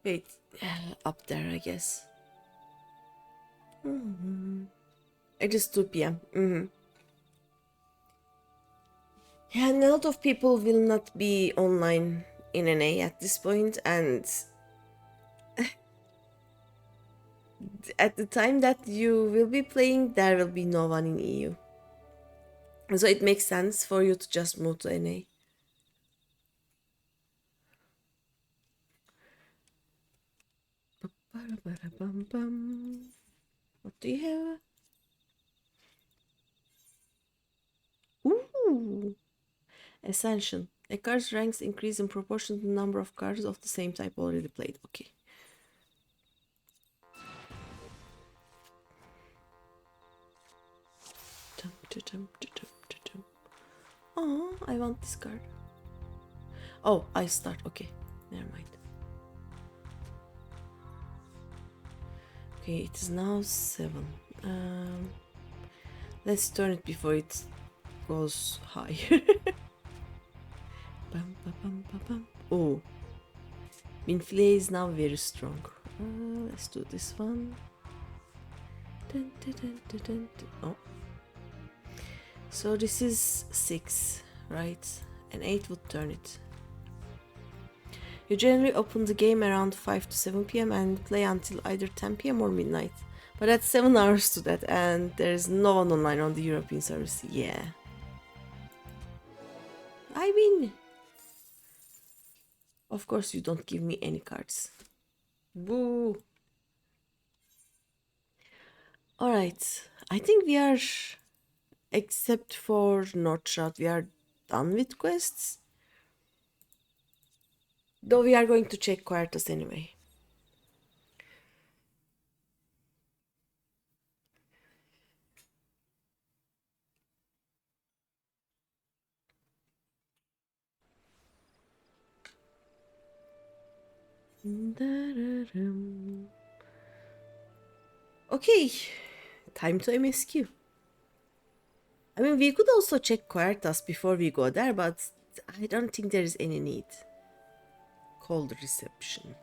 Wait, up there, I guess. It is 2 p.m. Yeah, and a lot of people will not be online in NA at this point, and at the time that you will be playing, there will be no one in EU. So it makes sense for you to just move to NA. What do you have? Ooh! Ascension. A card's ranks increase in proportion to the number of cards of the same type already played. Okay. Oh, I want this card. Oh, I start. Okay, never mind. Okay, it is now 7. Let's turn it before it goes higher. Oh, Minflay is now very strong. Let's do this one. Oh, so this is 6, right? And 8 would turn it. You generally open the game around 5 to 7 p.m. and play until either 10 p.m. or midnight. But that's 7 hours to that, and there's no one online on the European service. Yeah. I win! Of course, you don't give me any cards. Boo! Alright, I think we are, except for North Shroud, we are done with quests. Though we are going to check Coerthas anyway. Okay, time to MSQ. I mean, we could also check Coerthas before we go there, but I don't think there is any need. Cold reception.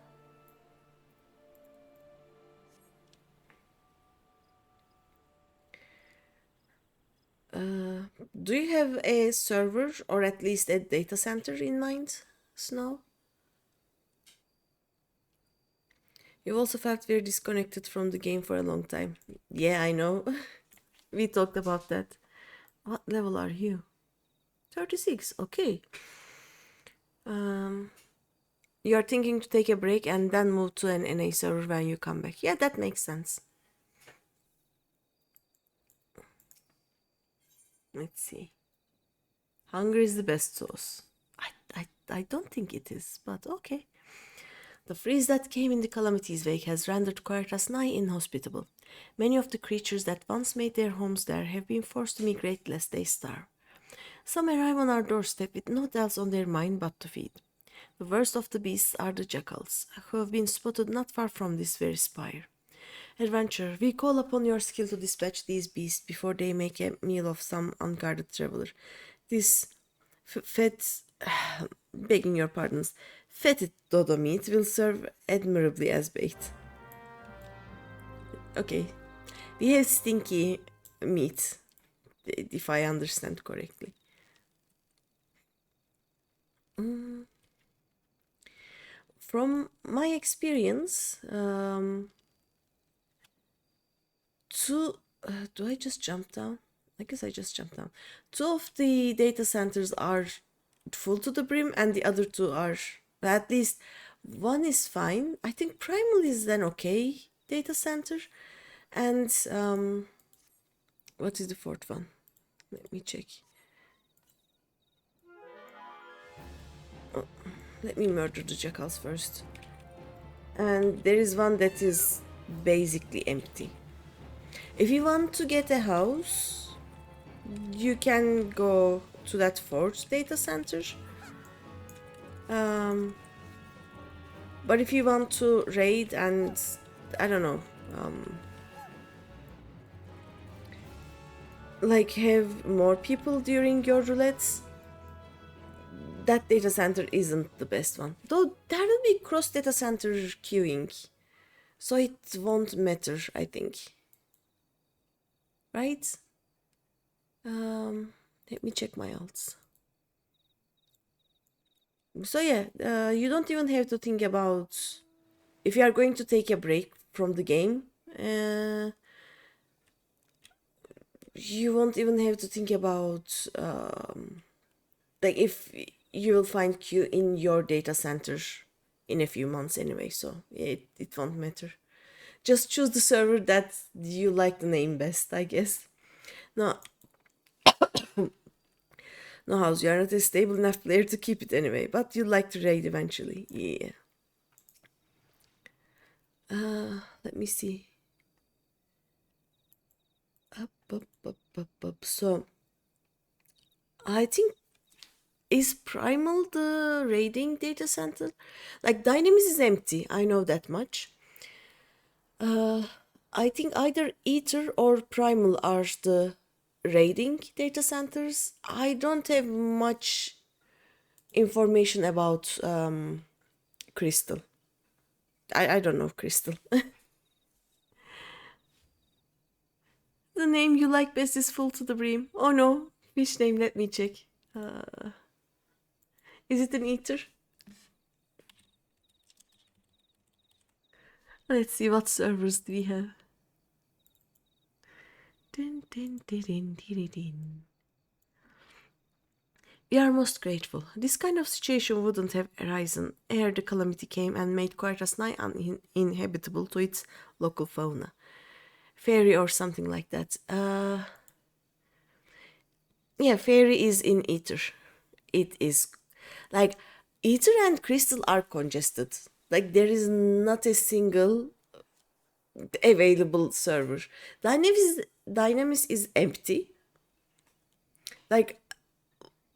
Do you have a server or at least a data center in mind, Snow? You've also felt very disconnected from the game for a long time. Yeah, I know. We talked about that. What level are you? 36, okay. You're thinking to take a break and then move to an NA server when you come back. Yeah, that makes sense. Let's see. Hunger is the best sauce. I don't think it is, but okay. The freeze that came in the Calamity's wake has rendered Coerthas nigh inhospitable. Many of the creatures that once made their homes there have been forced to migrate lest they starve. Some arrive on our doorstep with naught else on their mind but to feed. The worst of the beasts are the jackals, who have been spotted not far from this very spire. Adventurer, we call upon your skill to dispatch these beasts before they make a meal of some unguarded traveler. This begging your pardons, fetid dodo meat will serve admirably as bait. Okay, we have stinky meat, if I understand correctly. From my experience, do I just jump down? I guess I just jumped down. Two of the data centers are full to the brim, and the other two are, at least one is fine. I think Primal is an okay data center. And what is the fourth one? Let me check. Oh, let me murder the jackals first. And there is one that is basically empty. If you want to get a house, you can go to that fourth data center. But if you want to raid and, I don't know, like have more people during your roulettes, that data center isn't the best one. Though there will be cross data center queuing, so it won't matter, I think. Right? Let me check my alts. So yeah, you don't even have to think about if you are going to take a break from the game. You won't even have to think about like if you will find queue in your data center in a few months anyway, so it won't matter. Just choose the server that you like the name best, I guess. No, no, House, you are not a stable enough player to keep it anyway, but you'd like to raid eventually. Yeah. Let me see. Up. So, I think, is Primal the raiding data center? Like, Dynamis is empty, I know that much. I think either Ether or Primal are the raiding data centers. I don't have much information about Crystal. I don't know Crystal. The name you like best is full to the brim. Oh no, which name? Let me check. Is it an Ether? Let's see what servers do we have. Din, din, din, din, din, din. We are most grateful. This kind of situation wouldn't have arisen ere the calamity came and made Coerthas nigh uninhabitable to its local fauna. Fairy or something like that. Yeah, fairy is in ether. It is like ether and crystal are congested. Like there is not a single available server. Dynamis is empty. Like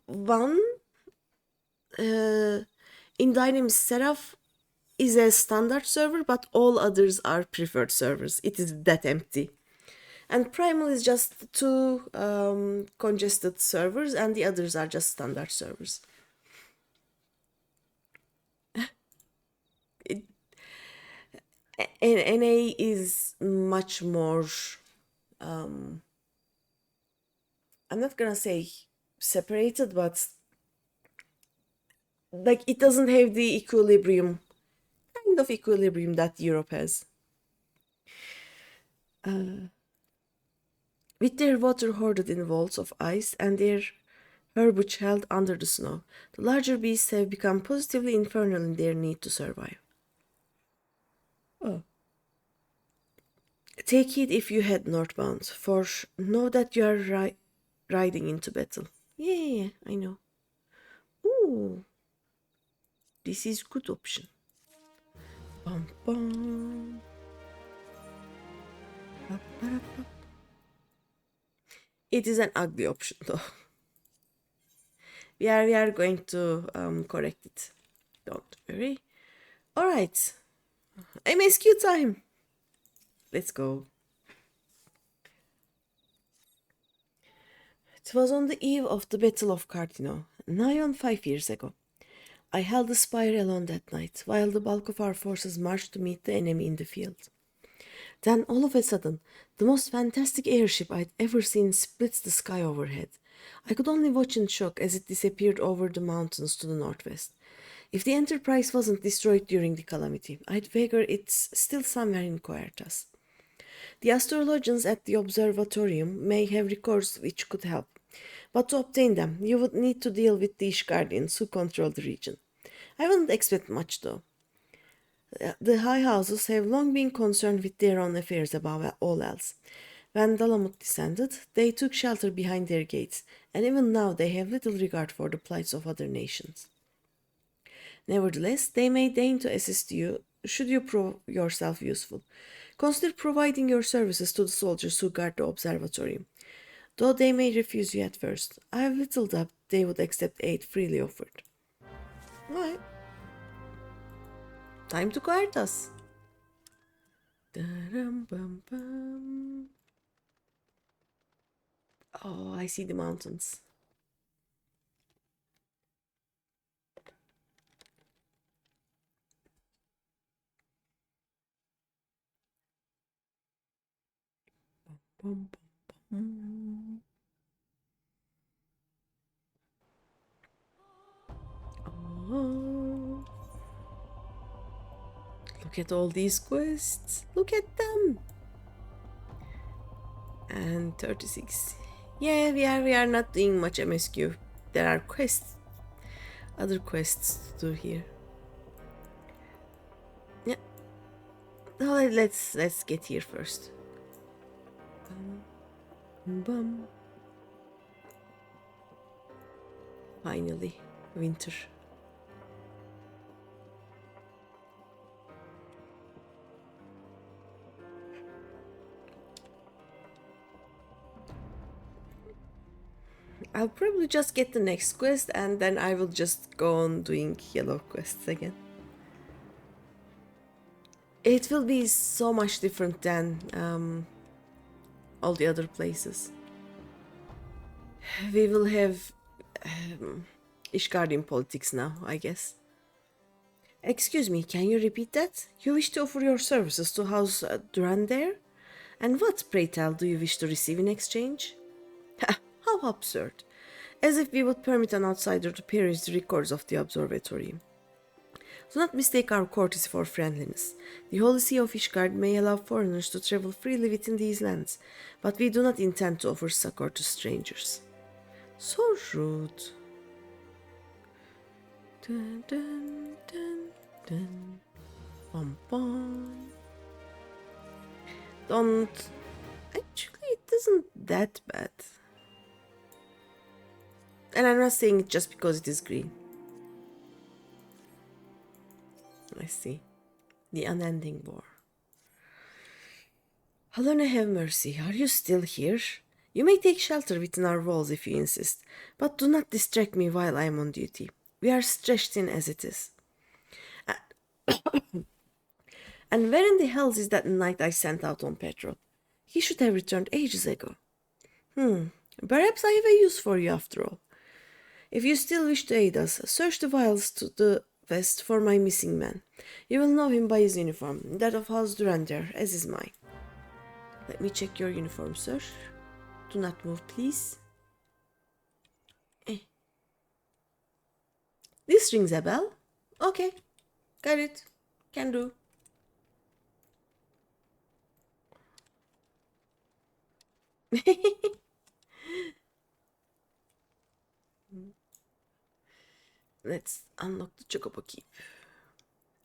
one in Dynamis Seraph is a standard server, but all others are preferred servers. It is that empty. And primal is just two congested servers, and the others are just standard servers. NA is much more. I'm not gonna say separated, but like it doesn't have the equilibrium, kind of equilibrium that Europe has. With their water hoarded in vaults of ice and their herbage held under the snow, the larger beasts have become positively infernal in their need to survive. Oh. Take heed if you head northbound, for know that you are riding into battle. Yeah, I know. Ooh, this is good option. Bum, bum. It is an ugly option though. We are going to correct it. Don't worry. All right, MSQ time. Let's go. It was on the eve of the Battle of Cartino, nigh on 5 years ago. I held the spire alone that night, while the bulk of our forces marched to meet the enemy in the field. Then, all of a sudden, the most fantastic airship I'd ever seen splits the sky overhead. I could only watch in shock as it disappeared over the mountains to the northwest. If the Enterprise wasn't destroyed during the calamity, I'd figure it's still somewhere in Coerthas. The astrologians at the observatorium may have records which could help, but to obtain them, you would need to deal with the Ishgardians who control the region. I wouldn't expect much, though. The high houses have long been concerned with their own affairs above all else. When Dalamut descended, they took shelter behind their gates, and even now they have little regard for the plights of other nations. Nevertheless, they may deign to assist you should you prove yourself useful. Consider providing your services to the soldiers who guard the observatory. Though they may refuse you at first, I have little doubt they would accept aid freely offered. Alright. Time to Coerthas. Oh, I see the mountains. Oh. Look at all these quests. Look at them. And 36. Yeah, we are not doing much MSQ. There are quests, other quests to do here. Yeah. Oh, let's get here first. Bum. Finally, winter. I'll probably just get the next quest and then I will just go on doing yellow quests again. It will be so much different than all the other places. We will have Ishgardian politics now, I guess. Excuse me, can you repeat that? You wish to offer your services to House Durandare? And what, pray tell, do you wish to receive in exchange? How absurd. As if we would permit an outsider to peruse the records of the observatory. Do not mistake our courtesy for friendliness. The Holy See of Ishgard may allow foreigners to travel freely within these lands, but we do not intend to offer succor to strangers. So rude. Dun, dun, dun, dun. Bum, bum. Don't... Actually, it isn't that bad. And I'm not saying it just because it is green. I see. The unending war. Halone, have mercy. Are you still here? You may take shelter within our walls if you insist, but do not distract me while I am on duty. We are stretched thin as it is. And where in the hells is that knight I sent out on patrol? He should have returned ages ago. Perhaps I have a use for you after all. If you still wish to aid us, search the wilds to the west for my missing man. You will know him by his uniform, that of House Durandar, as is mine. Let me check your uniform, sir. Do not move, please. This rings a bell. Okay, got it. Can do. Let's unlock the Chocobo Keep.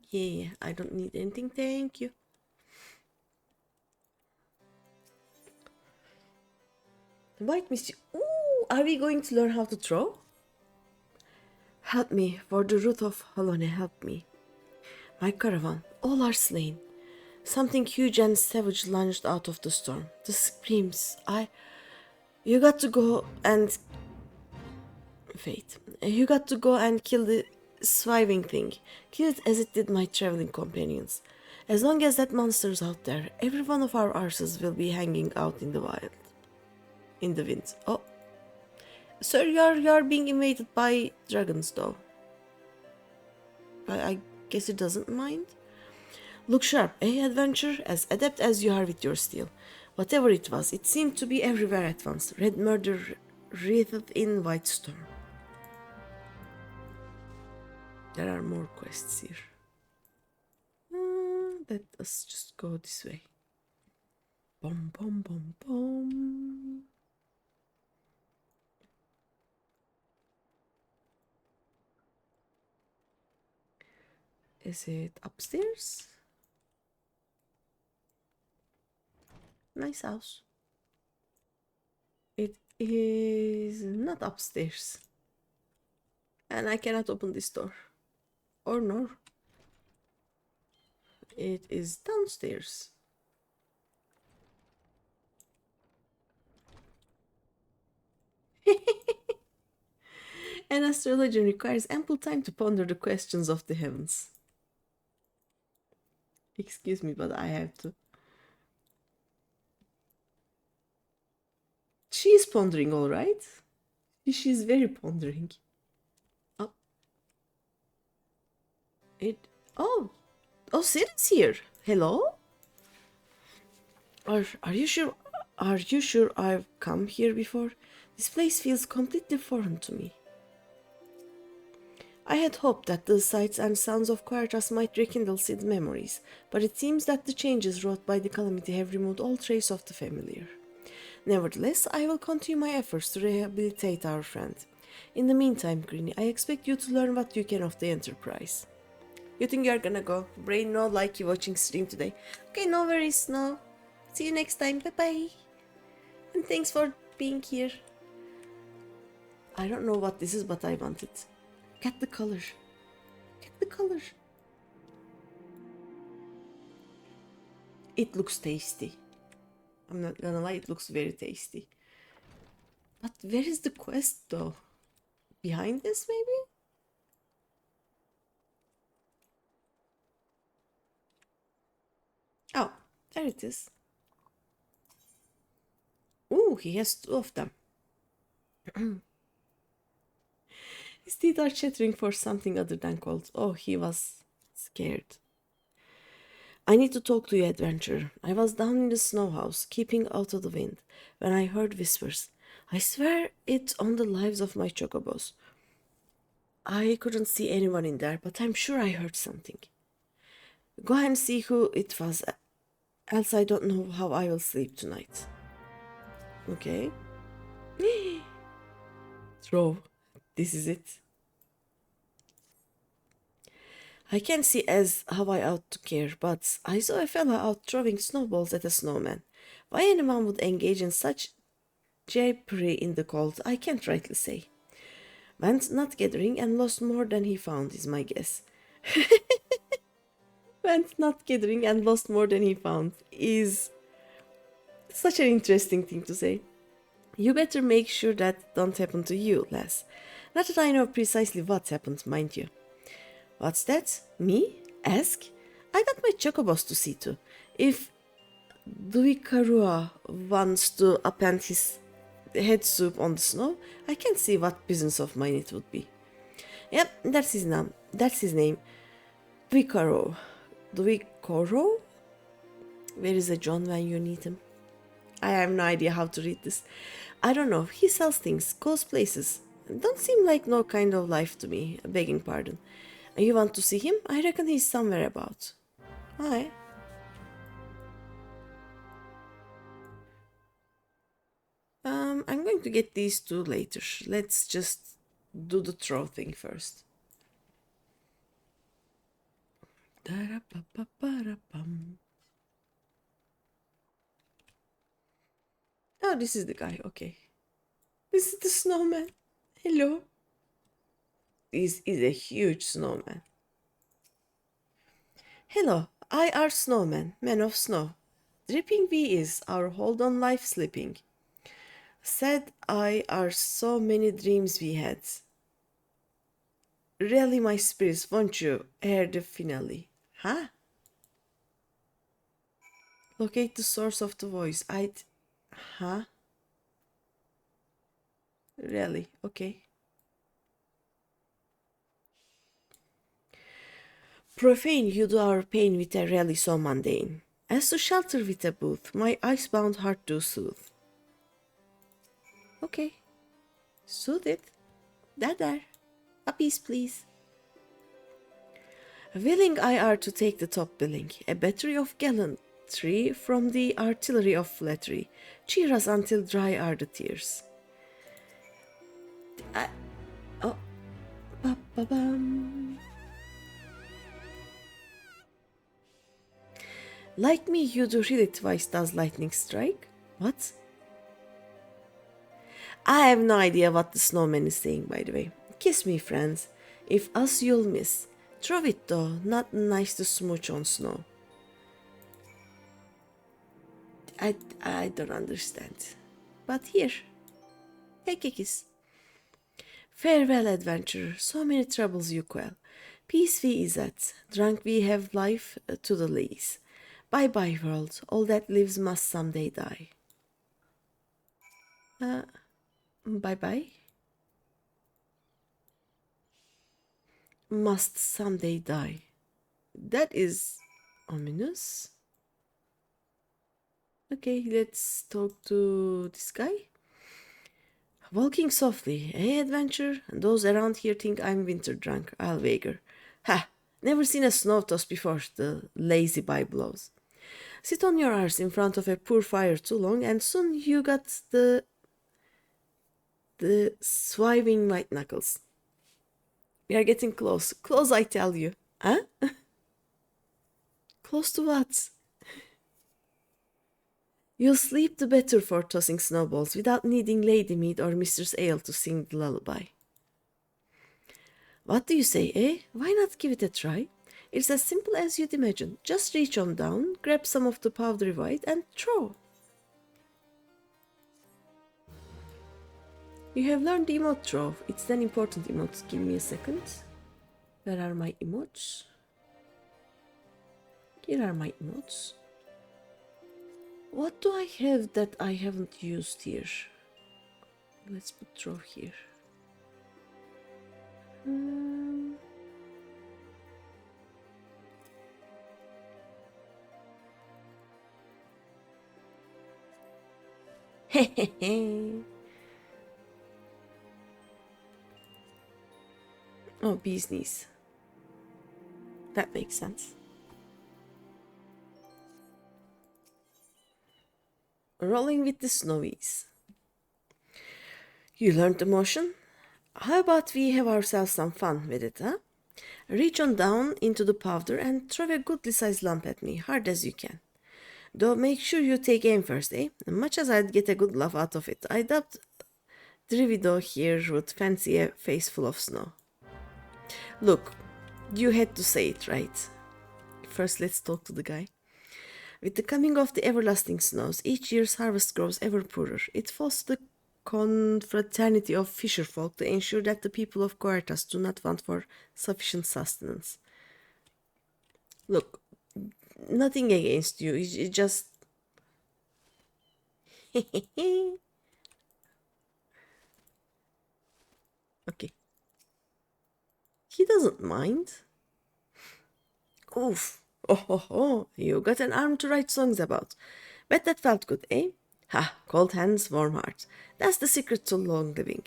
Yeah, I don't need anything, thank you. White Misty. Ooh, are we going to learn how to throw? Help me, for the root of Halone, help me. My caravan, all are slain. Something huge and savage lunged out of the storm. The screams, You got to go and... Fate. You got to go and kill the swiving thing. Kill it as it did my traveling companions. As long as that monster's out there, every one of our arses will be hanging out in the wild. In the wind. Oh. Sir, you're being invaded by dragons, though. I guess it doesn't mind. Look sharp, eh, adventure? As adept as you are with your steel. Whatever it was, it seemed to be everywhere at once. Red murder wreathed in white storm. There are more quests here. Let us just go this way. Bom, bom, bom, bom. Is it upstairs? Nice house. It is not upstairs. And I cannot open this door. Or no. It is downstairs. An astrologer requires ample time to ponder the questions of the heavens. Excuse me, but I have to. She is pondering, all right. She's very pondering. Oh. Oh, Sid's here. Hello? Are you sure? Are you sure I've come here before? This place feels completely foreign to me. I had hoped that the sights and sounds of Coerthas might rekindle Sid's memories, but it seems that the changes wrought by the calamity have removed all trace of the familiar. Nevertheless, I will continue my efforts to rehabilitate our friend. In the meantime, Greeny, I expect you to learn what you can of the Enterprise. You think you're gonna go? Brain no like you watching stream today. Okay, no worries, no. See you next time, bye-bye. And thanks for being here. I don't know what this is, but I want it. Get the color. Get the color. It looks tasty. I'm not gonna lie, it looks very tasty. But where is the quest though? Behind this maybe? Oh, there it is. Ooh, he has two of them. His teeth are chattering for something other than cold. Oh, he was scared. I need to talk to you, adventurer. I was down in the snow house, keeping out of the wind, when I heard whispers. I swear it's on the lives of my chocobos. I couldn't see anyone in there, but I'm sure I heard something. Go and see who it was, else I don't know how I will sleep tonight. Okay. Throw. This is it. I can't see as how I ought to care, but I saw a fella out throwing snowballs at a snowman. Why anyone would engage in such japery in the cold, I can't rightly say. Went nut gathering and lost more than he found, is my guess. Went nut gathering and lost more than he found is such an interesting thing to say. You better make sure that don't happen to you, lass. Not that I know precisely what happened, mind you. What's that? Me? Ask? I got my chocobos to see to. If Duikarua wants to append his head soup on the snow, I can't see what business of mine it would be. Yep, that's his name. That's his name. Duikaro. Duikoro? Where is a John when you need him? I have no idea how to read this. I don't know. He sells things, goes places. Don't seem like no kind of life to me, begging pardon. You want to see him? I reckon he's somewhere about. Hi. I'm going to get these two later. Let's just do the throw thing first. Oh, this is the guy. Okay. This is the snowman. Hello. This is a huge snowman. Hello, I are snowman, man of snow. Dripping we is our hold on life slipping. Said I are so many dreams we had. Really, my spirits, won't you hear the finale? Huh? Locate the source of the voice. Huh? Really? Okay. Profane you do our pain with a rally so mundane. As to shelter with a booth, my icebound heart do soothe. Okay. Soothe it. There. A piece, please. Willing I are to take the top billing, a battery of gallantry from the artillery of flattery. Cheer us until dry are the tears. Oh, ba-ba-bum. Like me, you do really twice does lightning strike? What? I have no idea what the snowman is saying, by the way. Kiss me, friends. If us you'll miss. Throw it though, not nice to smooch on snow. I don't understand. But here, take a kiss. Farewell, adventurer, so many troubles you quell. Peace we is at, drunk we have life to the lees. Bye-bye, world, all that lives must someday die. Bye-bye. Must someday die. That is ominous. Okay, let's talk to this guy. Walking softly, hey adventure? Those around here think I'm winter drunk, I'll wager. Ha! Never seen a snow toss before, the lazy by blows. Sit on your arse in front of a poor fire too long, and soon you got the swiving white knuckles. We are getting close. Close, I tell you. Huh? Close to what? You'll sleep the better for tossing snowballs without needing Lady Mead or Mistress Ale to sing the lullaby. What do you say, eh? Why not give it a try? It's as simple as you'd imagine. Just reach on down, grab some of the powdery white, and throw. You have learned the emote throw. It's an important emote. Give me a second. Where are my emotes? Here are my emotes. What do I have that I haven't used here? Let's put throw here. Hehehe. Oh, bee's knees. That makes sense. Rolling with the snowies. You learned the motion? How about we have ourselves some fun with it, huh? Reach on down into the powder and throw a goodly sized lump at me, hard as you can. Though make sure you take aim first, eh? Much as I'd get a good laugh out of it, I doubt Drivido here would fancy a face full of snow. Look, you had to say it right. First, let's talk to the guy. With the coming of the everlasting snows, each year's harvest grows ever poorer. It falls to the confraternity of fisherfolk to ensure that the people of Coerthas do not want for sufficient sustenance. Look, nothing against you, it just... Okay. He doesn't mind. Oof. Oh, you got an arm to write songs about. Bet that felt good, eh? Ha, cold hands, warm heart. That's the secret to long living.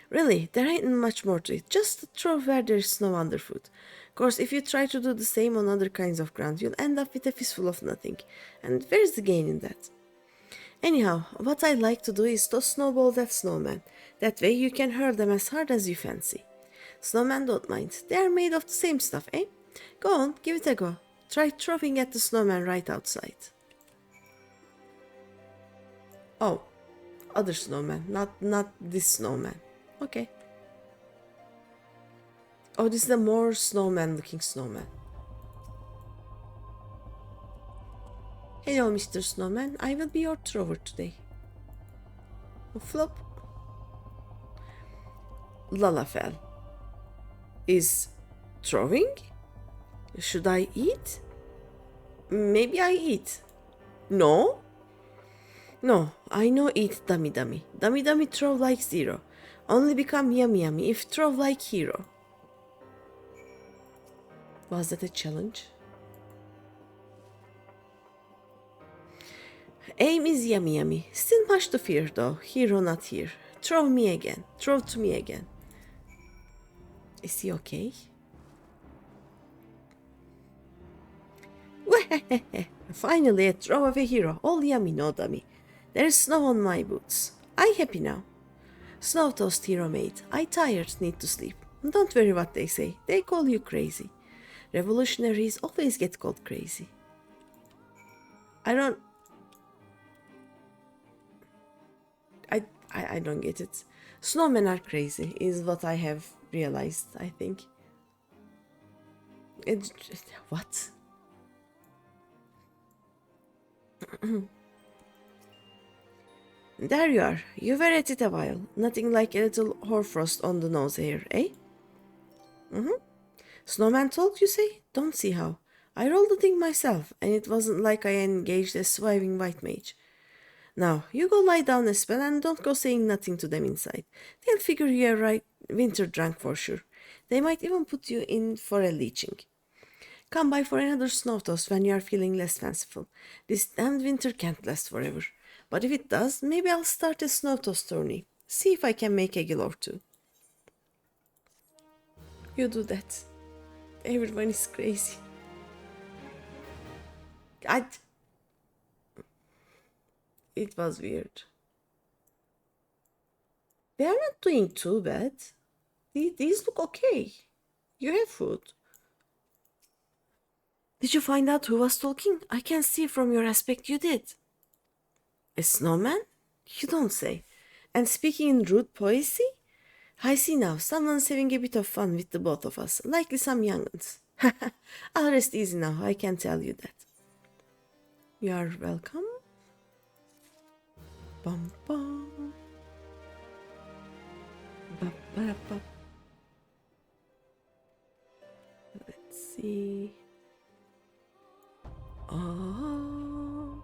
Really, there ain't much more to it. Just throw where there's snow underfoot. Course, if you try to do the same on other kinds of ground, you'll end up with a fistful of nothing. And where's the gain in that? Anyhow, what I like to do is toss snowballs at snowmen. That way you can hurl them as hard as you fancy. Snowmen don't mind. They are made of the same stuff, eh? Go on, give it a go. Try throwing at the snowman right outside. Oh, other snowman, not this snowman. Okay. Oh, this is a more snowman-looking snowman. Hello, Mr. Snowman. I will be your thrower today. Flop. Lalafell. Is throwing? Should I eat? Maybe I eat. No? No, I know eat dummy dummy. Dummy dummy throw like zero. Only become yummy yummy if throw like hero. Was that a challenge? Aim is yummy yummy. Still much to fear though. Hero not here. Throw me again. Throw to me again. Is he okay? Finally a throw of a hero. All yummy, no dummy. There's snow on my boots. I happy now. Snow toast hero mate. I tired, need to sleep. Don't worry what they say. They call you crazy. Revolutionaries always get called crazy. I don't get it. Snowmen are crazy, is what I have realized, I think. What? There you are. You were at it a while. Nothing like a little hoarfrost on the nose here, eh? Snowman talk, you say? Don't see how. I rolled the thing myself, and it wasn't like I engaged a surviving white mage. Now, you go lie down a spell and don't go saying nothing to them inside. They'll figure you're right winter drunk for sure. They might even put you in for a leeching. Come by for another snow toast when you are feeling less fanciful. This damned winter can't last forever. But if it does, maybe I'll start a snow toast tourney. See if I can make a gill or two. You do that. Everyone is crazy. It was weird. They are not doing too bad. These look okay. You have food. Did you find out who was talking? I can see from your aspect you did. A snowman? You don't say. And speaking in rude poesy? I see now, someone's having a bit of fun with the both of us. Likely some young'uns. I'll rest easy now, I can tell you that. You are welcome. Bum bum. Ba, ba, ba. Let's see. Oh.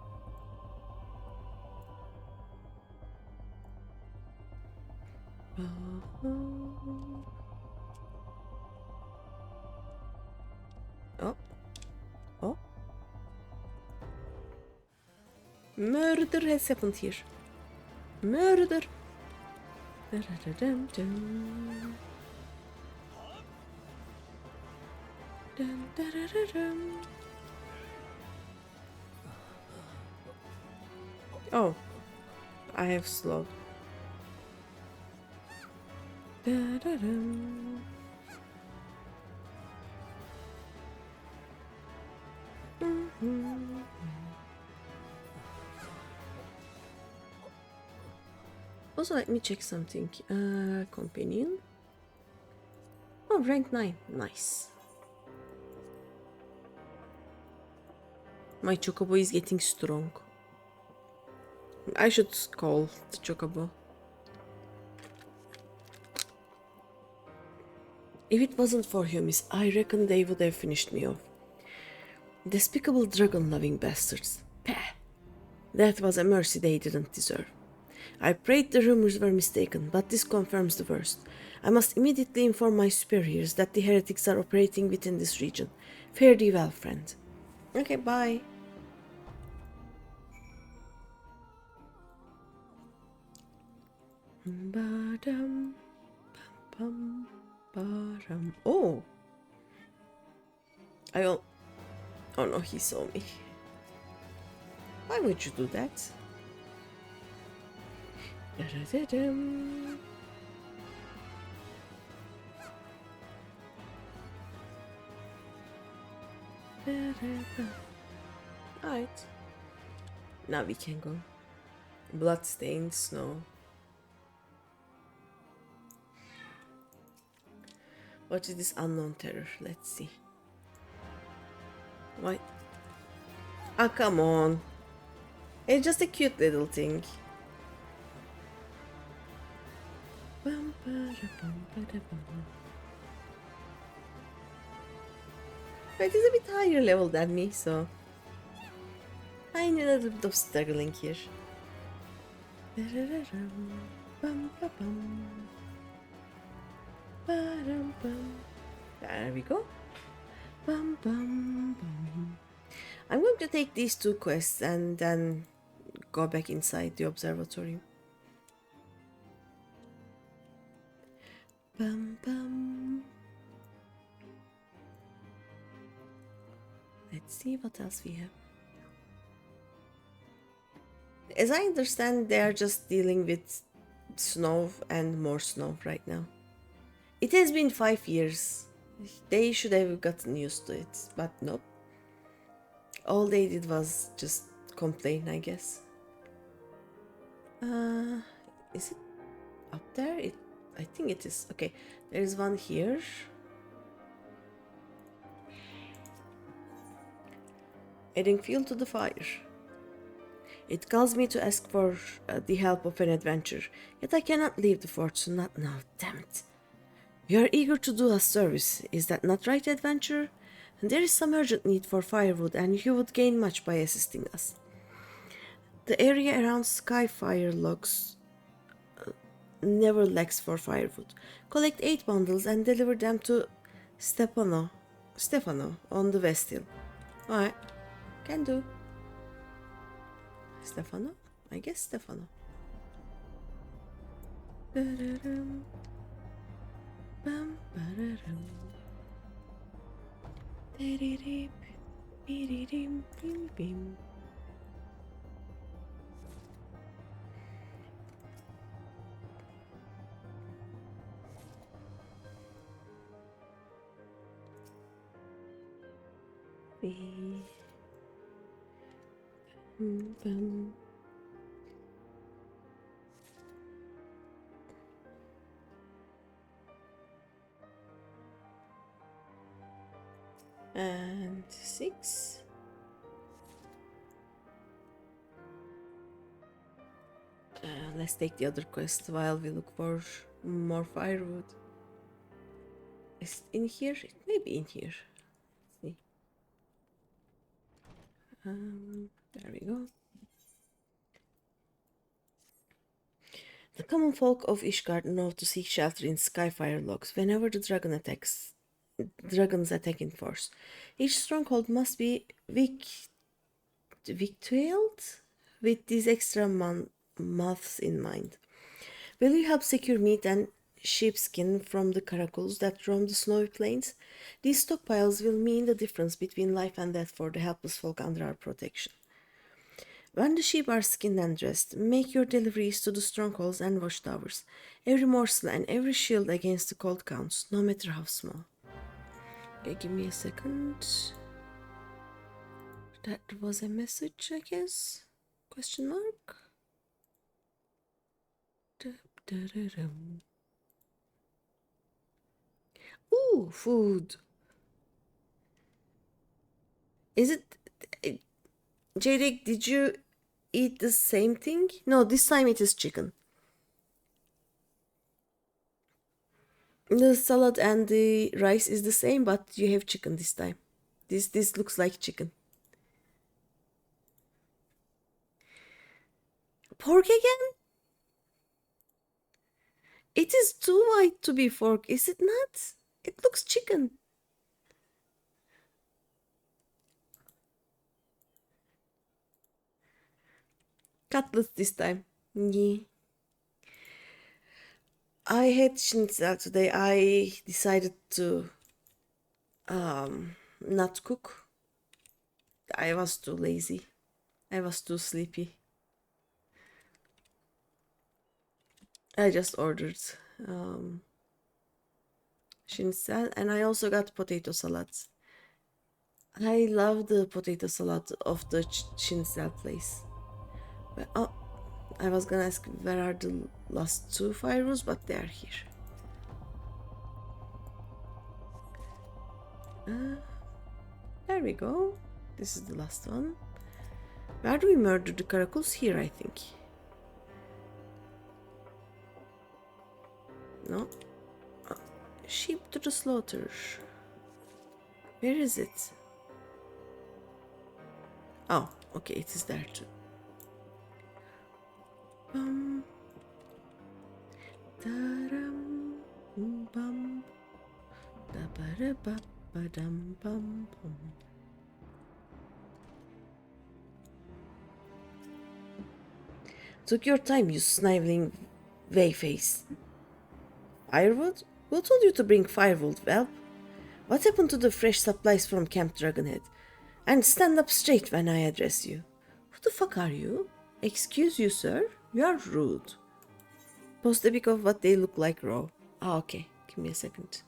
Oh. Oh. Murder has happened here. Murder. Dun, dun, dun, dun, dun. Oh, I have slowed. Dun, dun, dun. Also, let me check something. Companion. Oh, rank 9. Nice. My chocobo is getting strong. I should call the chocobo. If it wasn't for humans, I reckon they would have finished me off. Despicable dragon-loving bastards. Pah! That was a mercy they didn't deserve. I prayed the rumors were mistaken, but this confirms the worst. I must immediately inform my superiors that the heretics are operating within this region. Fare thee well, friend. Okay, bye. Ba-dum, bum, ba-dum. Oh! Oh no, he saw me. Why would you do that? Da-da-da-dum. Alright. Now we can go. Bloodstained snow. What is this unknown terror? Let's see. Why? Ah, come on. It's just a cute little thing. But it is a bit higher level than me, so I need a little bit of struggling here. There we go. I'm going to take these two quests and then go back inside the observatory. Let's see what else we have. As I understand, they are just dealing with snow and more snow right now. It has been 5 years. They should have gotten used to it, but nope. All they did was just complain, I guess. Is it up there? I think it is. Okay, there is one here. Adding fuel to the fire. It calls me to ask for the help of an adventurer, yet I cannot leave the fort, so not now, damn it. You are eager to do us service, is that not right, adventurer? And there is some urgent need for firewood, and you would gain much by assisting us. The area around Skyfire logs never lacks for firewood. Collect 8 bundles and deliver them to Stefano on the West Hill. Alright, can do. Stefano? I guess Stefano. And 6. Let's take the other quest while we look for more firewood. Is it in here? It may be in here. Let's see. There we go. The common folk of Ishgard know to seek shelter in Skyfire logs whenever the dragons attack in force. Each stronghold must be victualed with these extra months in mind. Will you help secure meat and sheepskin from the caracoles that roam the snowy plains. These stockpiles will mean the difference between life and death for the helpless folk under our protection. When the sheep are skinned and dressed, make your deliveries to the strongholds and watchtowers. Every morsel and every shield against the cold counts, no matter how small. Okay, give me a second. That was a message, I guess? Question mark? Ooh, food. Is it... Jadek, did you eat the same thing? No, this time it is chicken. The salad and the rice is the same, but you have chicken this time. This looks like chicken. Pork again? It is too white to be pork, is it not? It looks chicken. Cutlet this time. Yeah. I had schnitzel today. I decided to not cook. I was too lazy. I was too sleepy. I just ordered schnitzel and I also got potato salads. I love the potato salad of the schnitzel place. But, oh, I was gonna ask where are the last two fireworks, but they are here. There we go. This is the last one. Where do we murder the caracoles? Here, I think. No. Oh, sheep to the slaughter. Where is it? Oh, okay, it is there too. Bum. Da-dum, bum. Da-ba-da-ba-ba-dum, bum, bum. Took your time, you sniveling wayface. Firewood? Who told you to bring firewood, whelp? What happened to the fresh supplies from Camp Dragonhead? And stand up straight when I address you. Who the fuck are you? Excuse you, sir. You are rude. Post a pic of what they look like raw. Ah, okay. Give me a second.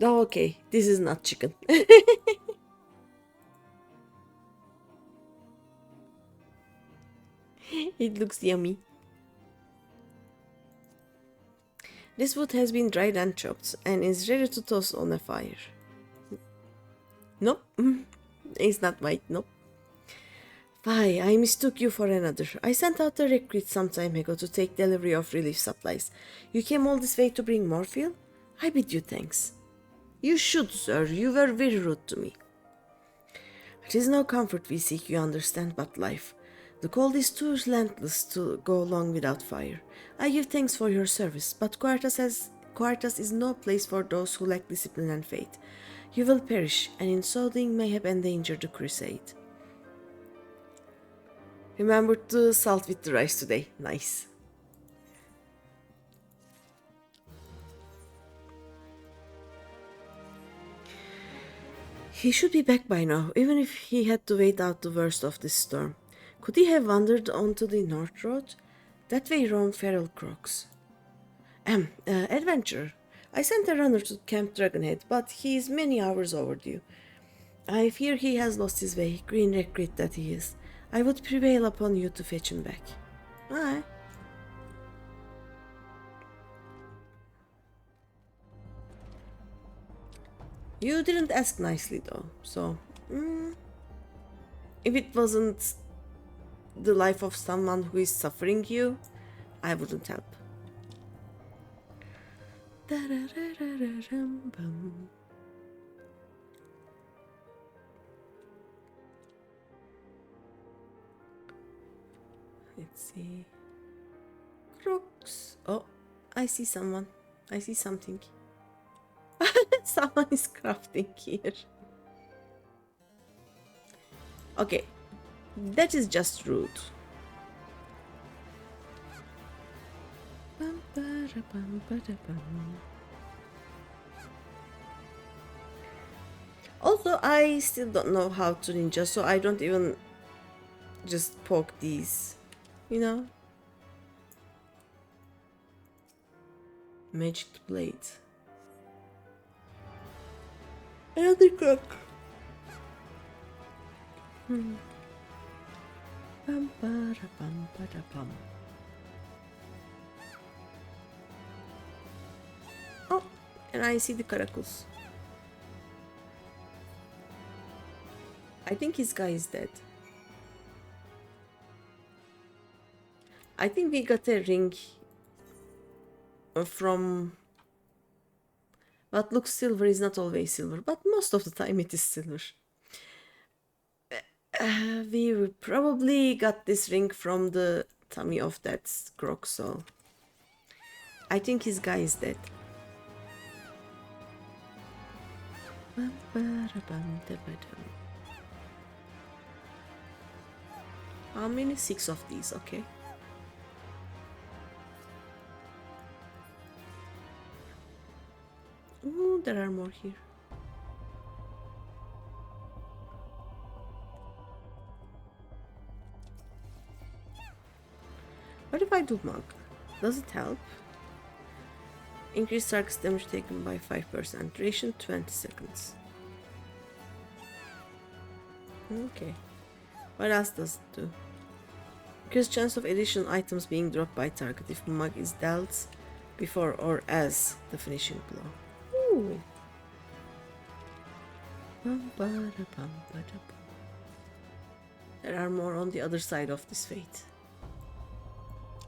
Oh, okay. This is not chicken. It looks yummy. This wood has been dried and chopped and is ready to toss on a fire. Nope. It's not white, nope. Why, I mistook you for another. I sent out a recruit some time ago to take delivery of relief supplies. You came all this way to bring more fuel? I bid you thanks. You should, sir. You were very rude to me. It is no comfort we seek, you understand, but life. The cold is too relentless to go long without fire. I give thanks for your service, but Coerthas is no place for those who lack discipline and faith. You will perish, and in so doing may have endangered the crusade. Remember to salt with the rice today. Nice. He should be back by now, even if he had to wait out the worst of this storm. Could he have wandered onto the North Road? That way roam feral crocs. Adventurer. I sent a runner to Camp Dragonhead, but he is many hours overdue. I fear he has lost his way, green recruit that he is. I would prevail upon you to fetch him back. Aye. You didn't ask nicely though, so... if it wasn't the life of someone who is suffering you, I wouldn't help. Let's see. Crocs. Oh, I see someone. I see something. Someone is crafting here. Okay. That is just rude. Also, I still don't know how to ninja, so I don't even just poke these, you know? Magic blade. Another cook. Pam, para, pam, para, pam. Oh, and I see the caracals. I think his guy is dead. I think we got a ring from what looks silver is not always silver, but most of the time it is silver. We probably got this ring from the tummy of that croc, so I think his guy is dead. How many? 6 of these, okay. Oh, there are more here. What if I do monk? Does it help? Increase target's damage taken by 5%. Duration 20 seconds. Okay. What else does it do? Increase chance of additional items being dropped by target if monk is dealt before or as the finishing blow. Ooh. There are more on the other side of this fate.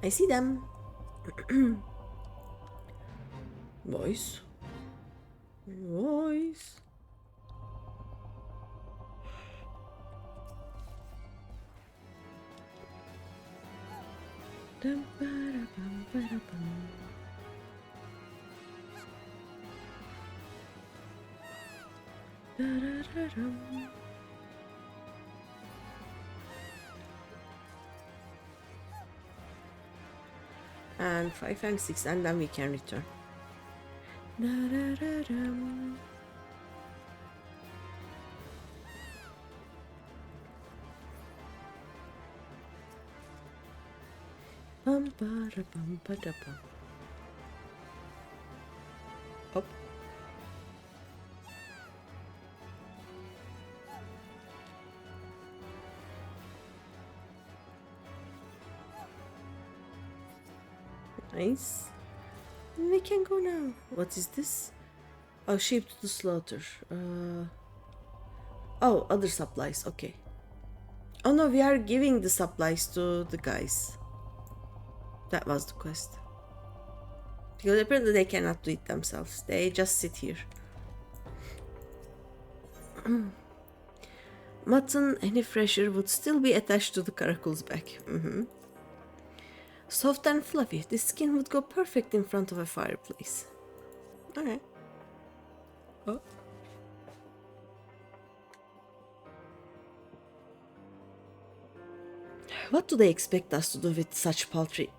I see them. Boys. Boys. And 5 and 6, and then we can return. Hop. Nice. We can go now. What is this? Oh, sheep to the slaughter. Oh, other supplies. Okay. Oh no, we are giving the supplies to the guys. That was the quest. Because apparently they cannot do it themselves. They just sit here. Mutton, any fresher, would still be attached to the caracol's back. Soft and fluffy. This skin would go perfect in front of a fireplace. Okay. Oh. What do they expect us to do with such paltry?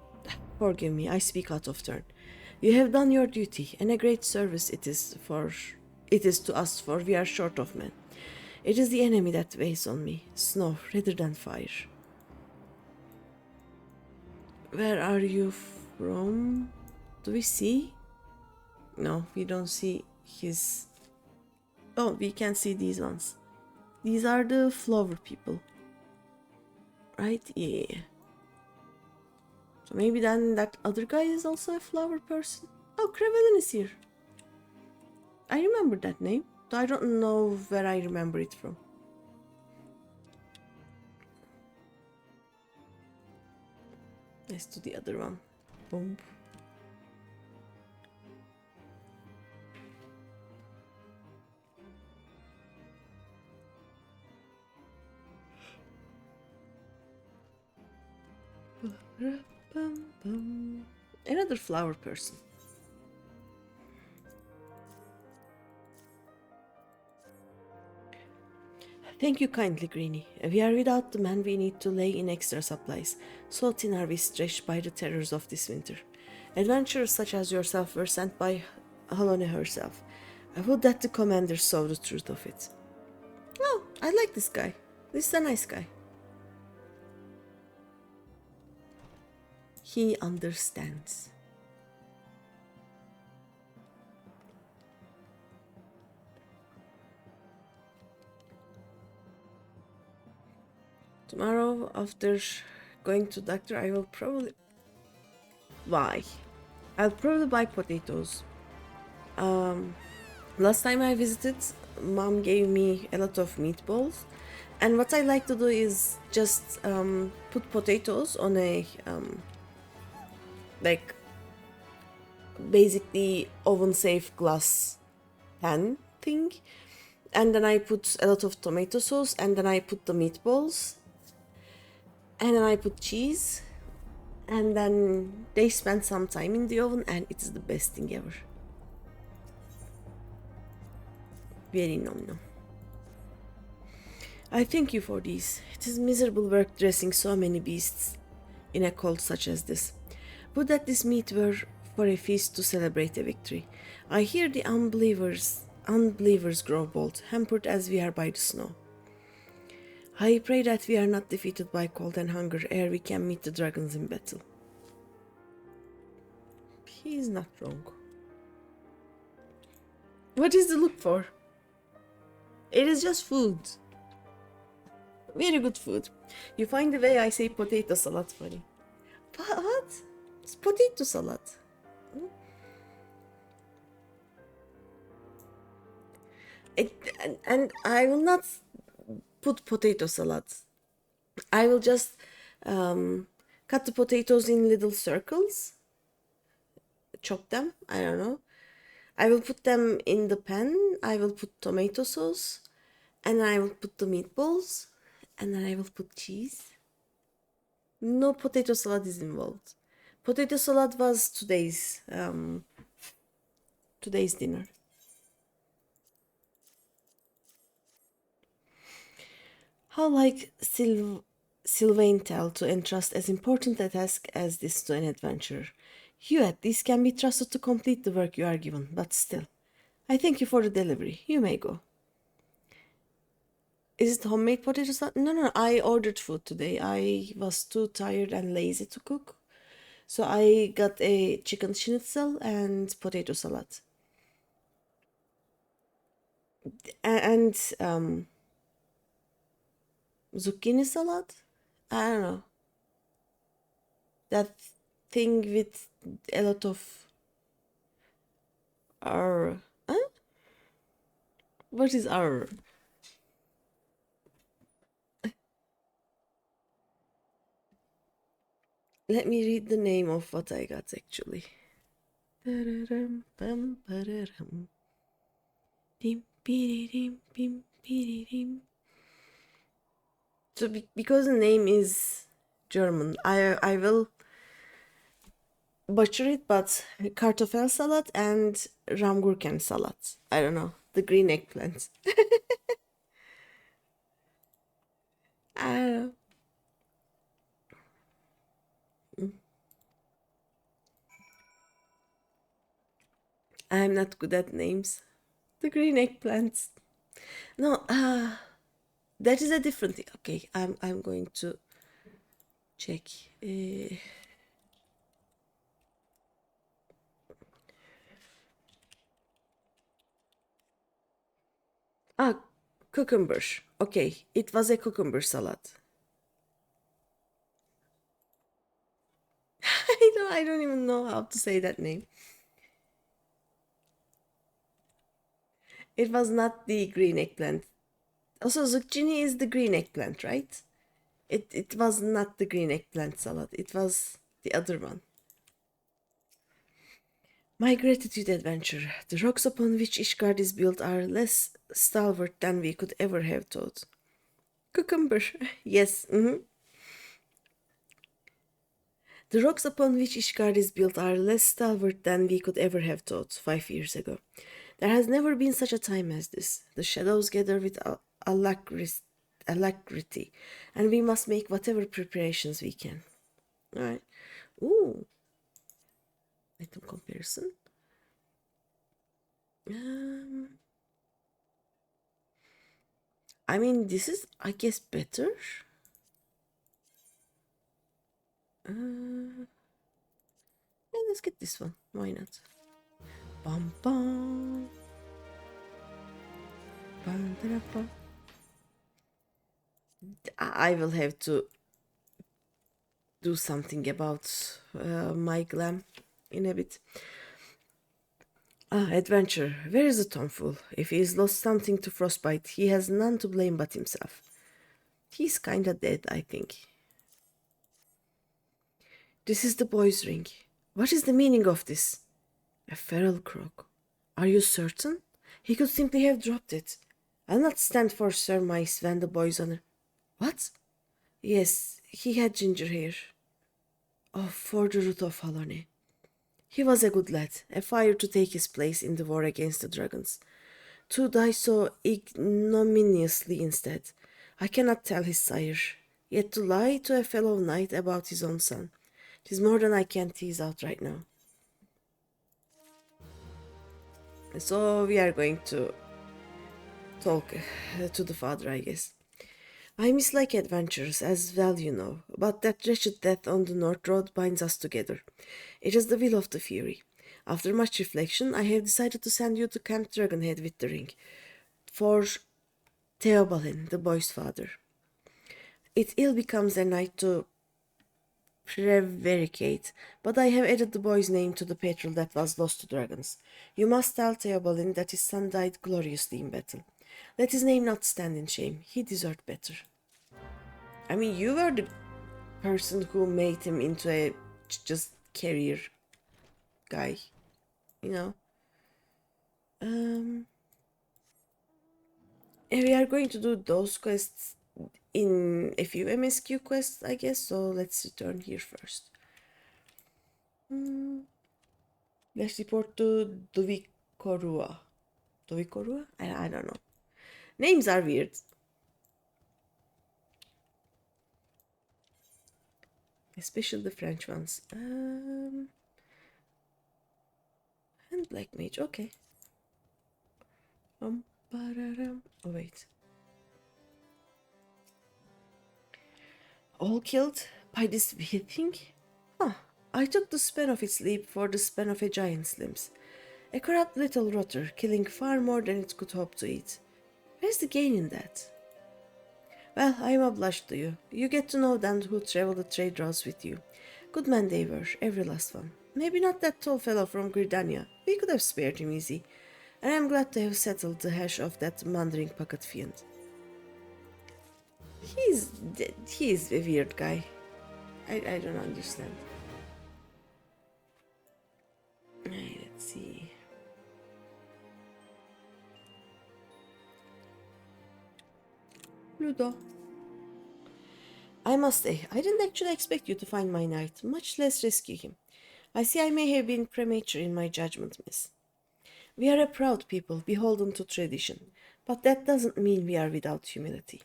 Forgive me, I speak out of turn. You have done your duty, and a great service it is to us, for we are short of men. It is the enemy that weighs on me, snow rather than fire. Where are you from? Do we see? No, we don't see his... Oh, we can see these ones. These are the flower people. Right? Yeah. So maybe then that other guy is also a flower person. Oh, Crevelin is here. I remember that name, though I don't know where I remember it from. Let's do the other one. Boom. Another flower person. Thank you kindly, Greeny. We are without the men we need to lay in extra supplies. So thin are we stretched by the terrors of this winter. Adventurers such as yourself were sent by Halone herself. I would that the commander saw the truth of it. Oh, I like this guy. This is a nice guy. He understands. Tomorrow, after going to doctor, I will probably... Why? I'll probably buy potatoes. Last time I visited, Mom gave me a lot of meatballs. And what I like to do is just put potatoes on a like basically oven safe glass pan thing, and then I put a lot of tomato sauce, and then I put the meatballs, and then I put cheese, and then they spend some time in the oven, and it's the best thing ever. Very nom nom. I thank you for these. It is miserable work dressing so many beasts in a cold such as this. Would that this meat were for a feast to celebrate a victory. I hear the unbelievers grow bold, hampered as we are by the snow. I pray that we are not defeated by cold and hunger ere we can meet the dragons in battle. He is not wrong. What is the look for? It is just food. Very good food. You find the way I say potato salad funny. What? It's potato salad. And I will not put potato salad. I will just cut the potatoes in little circles. Chop them. I don't know. I will put them in the pan. I will put tomato sauce. And I will put the meatballs. And then I will put cheese. No potato salad is involved. Potato salad was today's dinner. How like Sylvain tell to entrust as important a task as this to an adventurer. You at least can be trusted to complete the work you are given, but still. I thank you for the delivery. You may go. Is it homemade potato salad? No, I ordered food today. I was too tired and lazy to cook. So I got a chicken schnitzel and potato salad. And zucchini salad? I don't know. That thing with a lot of R. Huh? What is R? Let me read the name of what I got actually. So because the name is German, I will butcher it, but kartoffel salad and ramgurken salad. I don't know, the green eggplant. I don't know. I'm not good at names. The green eggplants. No, that is a different thing. Okay, I'm going to check. Ah, cucumber. Okay, it was a cucumber salad. I don't even know how to say that name. It was not the green eggplant. Also, zucchini is the green eggplant, right? It was not the green eggplant salad. It was the other one. My gratitude, adventure. The rocks upon which Ishgard is built are less stalwart than we could ever have thought. Cucumber. Yes. The rocks upon which Ishgard is built are less stalwart than we could ever have thought 5 years ago. There has never been such a time as this. The shadows gather with alacrity, and we must make whatever preparations we can. All right. Ooh. Item comparison. I mean, this is, I guess, better. Yeah, let's get this one. Why not? Bum bum. Bum, da, bum. I will have to do something about my glam in a bit. Ah, adventure. Where is the tomfool? If he's lost something to frostbite, he has none to blame but himself. He's kinda dead, I think. This is the boy's ring. What is the meaning of this? A feral croak. Are you certain? He could simply have dropped it. I'll not stand for surmise when the boy's honor. What? Yes, he had ginger hair. Oh, for the root of Halone. He was a good lad, a fire to take his place in the war against the dragons. To die so ignominiously instead. I cannot tell his sire. Yet to lie to a fellow knight about his own son. 'Tis more than I can tease out right now. So we are going to talk to the father, I guess. I mislike adventures, as well you know, but that wretched death on the North Road binds us together. It is the will of the Fury. After much reflection, I have decided to send you to Camp Dragonhead with the ring. For Theobalin, the boy's father. It ill becomes a knight to prevaricate, but I have added the boy's name to the patrol that was lost to dragons. You must tell Theobalin that his son died gloriously in battle. Let his name not stand in shame. He deserved better. I mean, you were the person who made him into a just carrier guy, you know. And we are going to do those quests in a few MSQ quests, I guess. So let's return here first. Let's report to Dovikorua. Dovikorua? I don't know. Names are weird. Especially the French ones. And Black Mage, okay. Oh, wait. All killed by this weird thing? Huh. I took the span of its leap for the span of a giant's limbs. A corrupt little rotter, killing far more than it could hope to eat. Where's the gain in that? Well, I am obliged to you. You get to know them who travel the trade routes with you. Good men they were, every last one. Maybe not that tall fellow from Gridania. We could have spared him easy. And I am glad to have settled the hash of that mandering pocket fiend. He's a weird guy. I don't understand. Let's see. Ludo. I must say, I didn't actually expect you to find my knight, much less rescue him. I see I may have been premature in my judgment, miss. We are a proud people, beholden to tradition, but that doesn't mean we are without humility.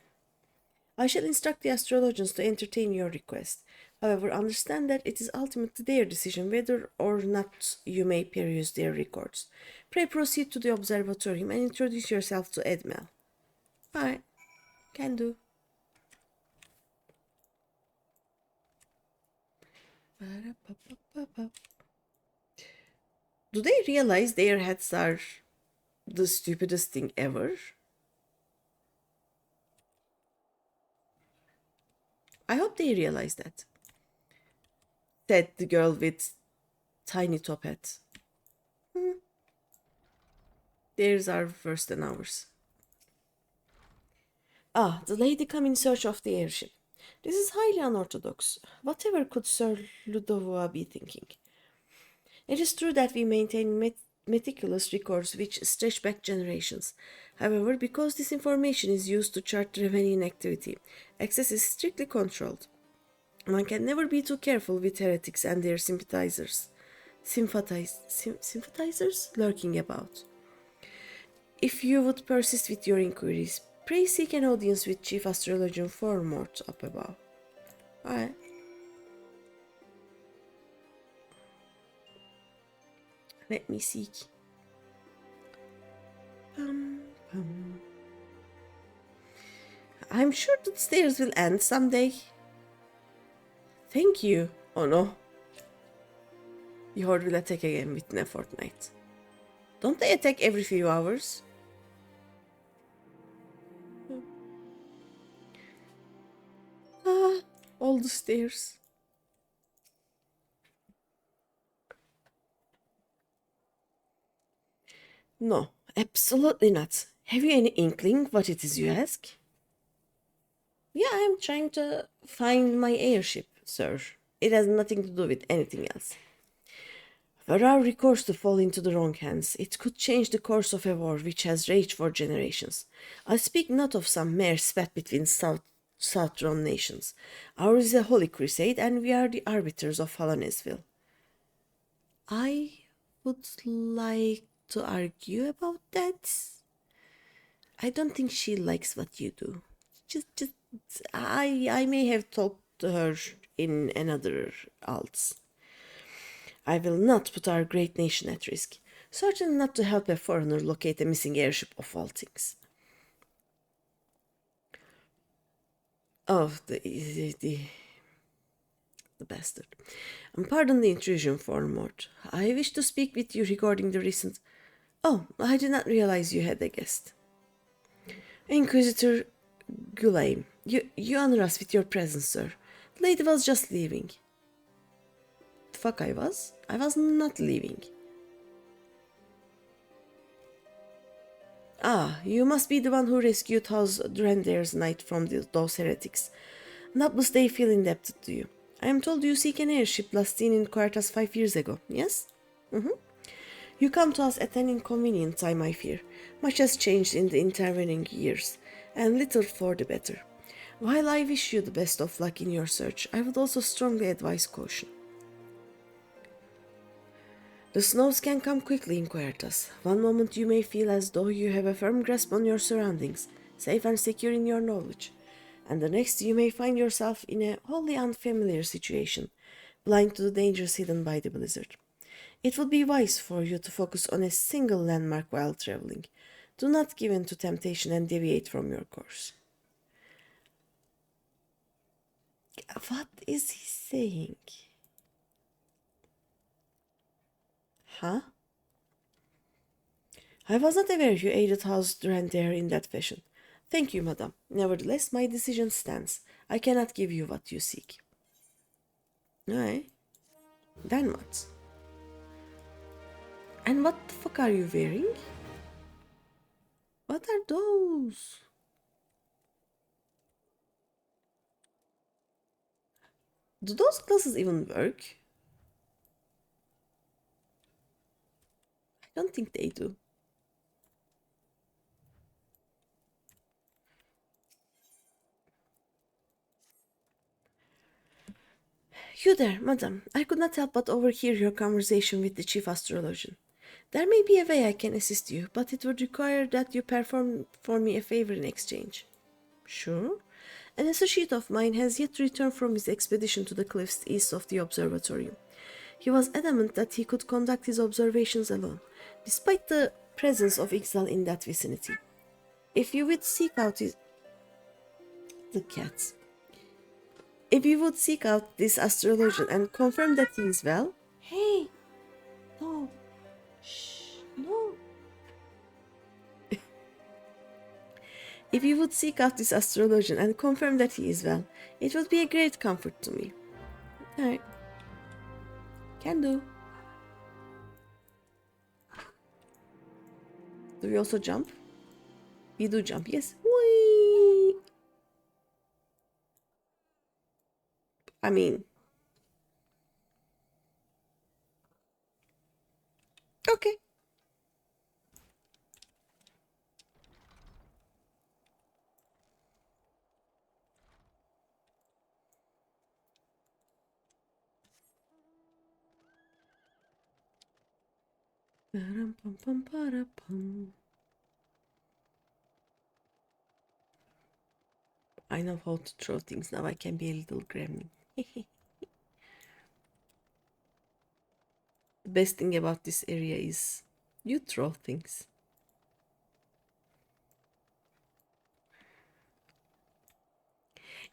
I shall instruct the astrologians to entertain your request. However, understand that it is ultimately their decision whether or not you may peruse their records. Pray proceed to the observatorium and introduce yourself to Edmel. Alright, can do. Do they realize their heads are the stupidest thing ever? I hope they realize that. Said the girl with tiny top hat. Theirs are worse than ours. Ah, the lady come in search of the airship. This is highly unorthodox. Whatever could Sir Ludovoa be thinking? It is true that we maintain meticulous records which stretch back generations. However, because this information is used to chart Revenian activity, access is strictly controlled. One can never be too careful with heretics and their sympathizers. Sympathizers lurking about. If you would persist with your inquiries, pray seek an audience with Chief Astrologian Formort up above. Alright. Let me see. Pum, pum. I'm sure the stairs will end someday. Thank you. Oh no. The Horde will attack again within a fortnight. Don't they attack every few hours? Ah, all the stairs. No, absolutely not. Have you any inkling what it is you ask? Yeah, I'm trying to find my airship, sir. It has nothing to do with anything else. Were our recourse to fall into the wrong hands, it could change the course of a war which has raged for generations. I speak not of some mere spat between Southron nations. Ours is a holy crusade, and we are the arbiters of Halanesville. I would like to argue about that. I don't think she likes what you do. Just, I may have talked to her in another alts. I will not put our great nation at risk. Certainly not to help a foreigner locate a missing airship of all things. Oh, the bastard. Pardon the intrusion, Formord. I wish to speak with you regarding the recent... Oh, I did not realize you had a guest. Inquisitor Gulaim, you honor us with your presence, sir. The lady was just leaving. The fuck I was? I was not leaving. Ah, you must be the one who rescued House Drendair's knight from those heretics. Doubtless they feel indebted to you. I am told you seek an airship last seen in Coerthas 5 years ago, yes? You come to us at an inconvenient time, I fear. Much has changed in the intervening years, and little for the better. While I wish you the best of luck in your search, I would also strongly advise caution. The snows can come quickly in Coerthas. One moment you may feel as though you have a firm grasp on your surroundings, safe and secure in your knowledge, and the next you may find yourself in a wholly unfamiliar situation, blind to the dangers hidden by the blizzard. It would be wise for you to focus on a single landmark while traveling. Do not give in to temptation and deviate from your course. What is he saying? Huh? I was not aware you aided House Durandair in that fashion. Thank you, madam. Nevertheless, my decision stands. I cannot give you what you seek. Aye. Then what? And what the fuck are you wearing? What are those? Do those glasses even work? I don't think they do. You there, madam. I could not help but overhear your conversation with the chief astrologian. There may be a way I can assist you, but it would require that you perform for me a favor in exchange. Sure. An associate of mine has yet to return from his expedition to the cliffs east of the observatorium. He was adamant that he could conduct his observations alone, despite the presence of Ixal in that vicinity. If you would seek out his... The cats. If you would seek out this astrologian and confirm that he is well... Hey! No. Shh. No. If you would seek out this astrologian and confirm that he is well, it would be a great comfort to me. Alright. Can do. Do we also jump? We do jump, yes. Whee! I mean... Okay. I know how to throw things now. I can be a little gremlin. best thing about this area is you throw things.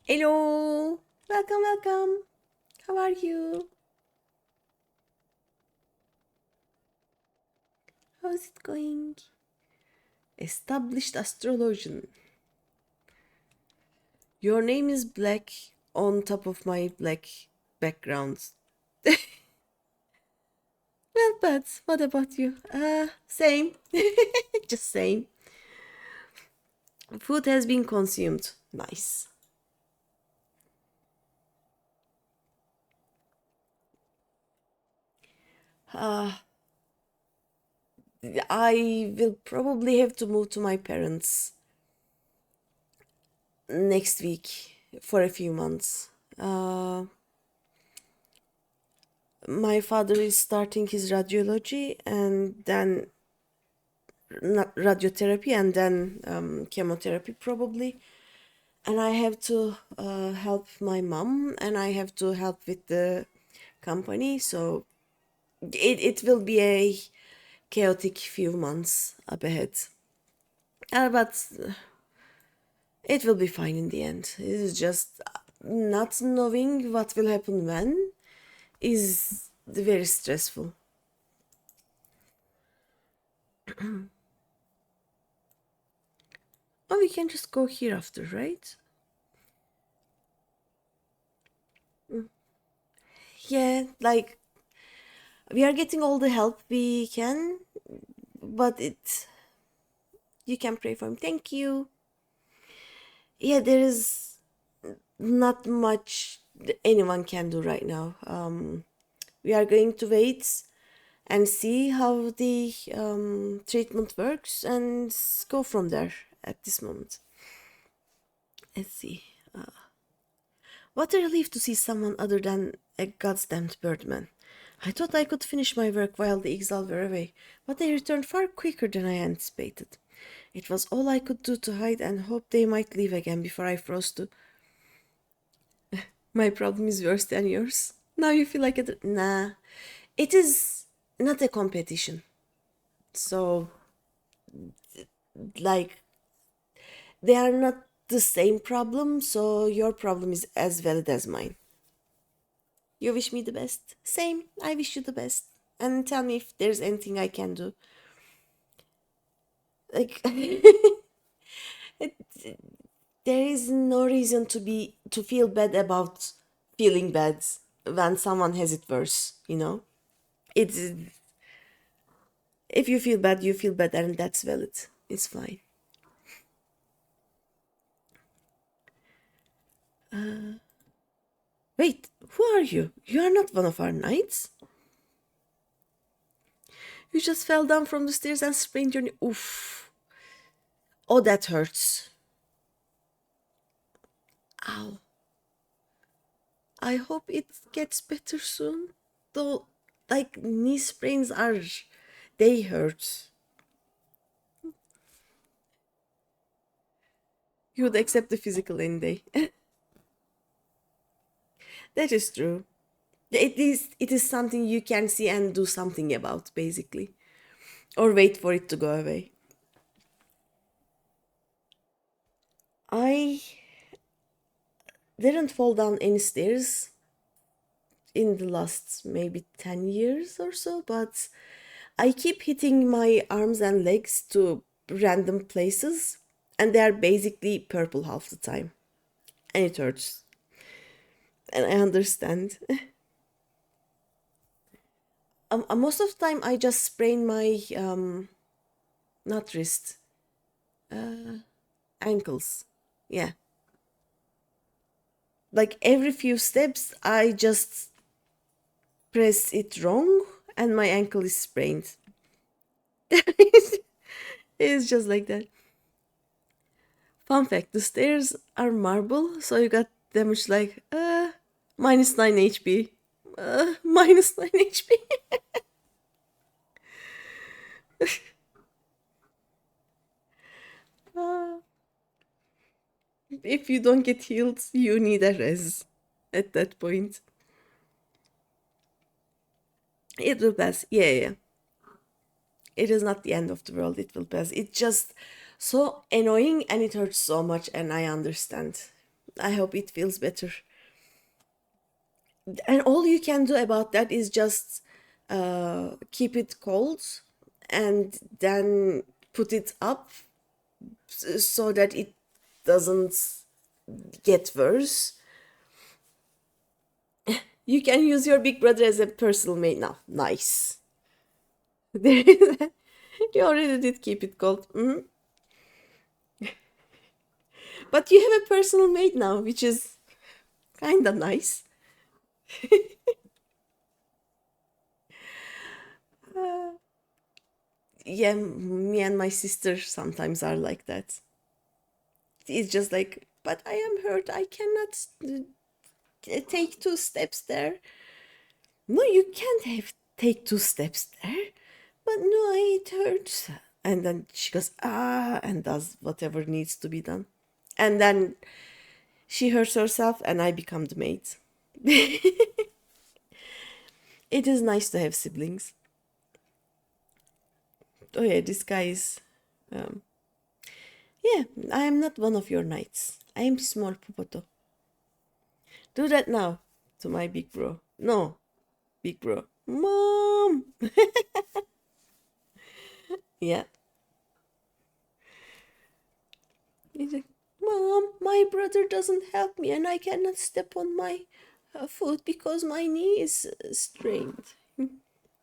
Hello! Welcome, welcome! How are you? How's it going? Established astrologian. Your name is black on top of my black background. Well, but what about you? Same. Just same. Food has been consumed. Nice. Uh, I will probably have to move to my parents next week for a few months. My father is starting his radiology and then not radiotherapy and then chemotherapy probably. And I have to help my mom and I have to help with the company. So it will be a chaotic few months up ahead. But it will be fine in the end. It is just not knowing what will happen when is very stressful. Oh, we can just go here after, right? Yeah, like we are getting all the help we can, but it you can pray for him. Thank you. Yeah, there is not much anyone can do right now. We are going to wait and see how the treatment works and go from there at this moment. Let's see. What a relief to see someone other than a goddamned birdman. I thought I could finish my work while the exile were away, but they returned far quicker than I anticipated. It was all I could do to hide and hope they might leave again before I froze to. My problem is worse than yours. Now you feel like it. Nah, it is not a competition. So, like, they are not the same problem, so your problem is as valid as mine. You wish me the best. Same, I wish you the best. And tell me if there's anything I can do. Like, it, there is no reason to feel bad about feeling bad when someone has it worse, you know? It's if you feel bad and that's valid. It's fine. Wait, who are you? You are not one of our knights? You just fell down from the stairs and sprained your knee. Oof. Oh, that hurts. Ow. I hope it gets better soon. Though, like, knee sprains are. They hurt. You would accept the physical any day. That is true. It is something you can see and do something about, basically. Or wait for it to go away. I didn't fall down any stairs in the last maybe 10 years or so, but I keep hitting my arms and legs to random places, and they are basically purple half the time. And it hurts. And I understand. Most of the time, I just sprain my, not wrist, ankles. Yeah. Like every few steps, I just press it wrong and my ankle is sprained. It's just like that. Fun fact, the stairs are marble, so you got damage like minus 9 HP. Minus 9 HP. Uh, if you don't get healed, you need a res at that point. It will pass. Yeah, yeah. Yeah. It is not the end of the world. It will pass. It's just so annoying and it hurts so much, and I understand. I hope it feels better. And all you can do about that is just keep it cold and then put it up so that it doesn't get worse. You can use your big brother as a personal maid now. Nice. There is you already did keep it cold. Mhm. But you have a personal maid now, which is kind of nice. Yeah, me and my sister sometimes are like that. It's just like, but I am hurt. I cannot take two steps there. No, you can't have take two steps there. But no, it hurts. And then she goes, ah, and does whatever needs to be done. And then she hurts herself, and I become the maid. It is nice to have siblings. Oh yeah, this guy is. Um, yeah, I am not one of your knights. I am small Popoto. Do that now to my big bro. No, big bro. Mom! Yeah. He's like, Mom, my brother doesn't help me and I cannot step on my foot because my knee is strained.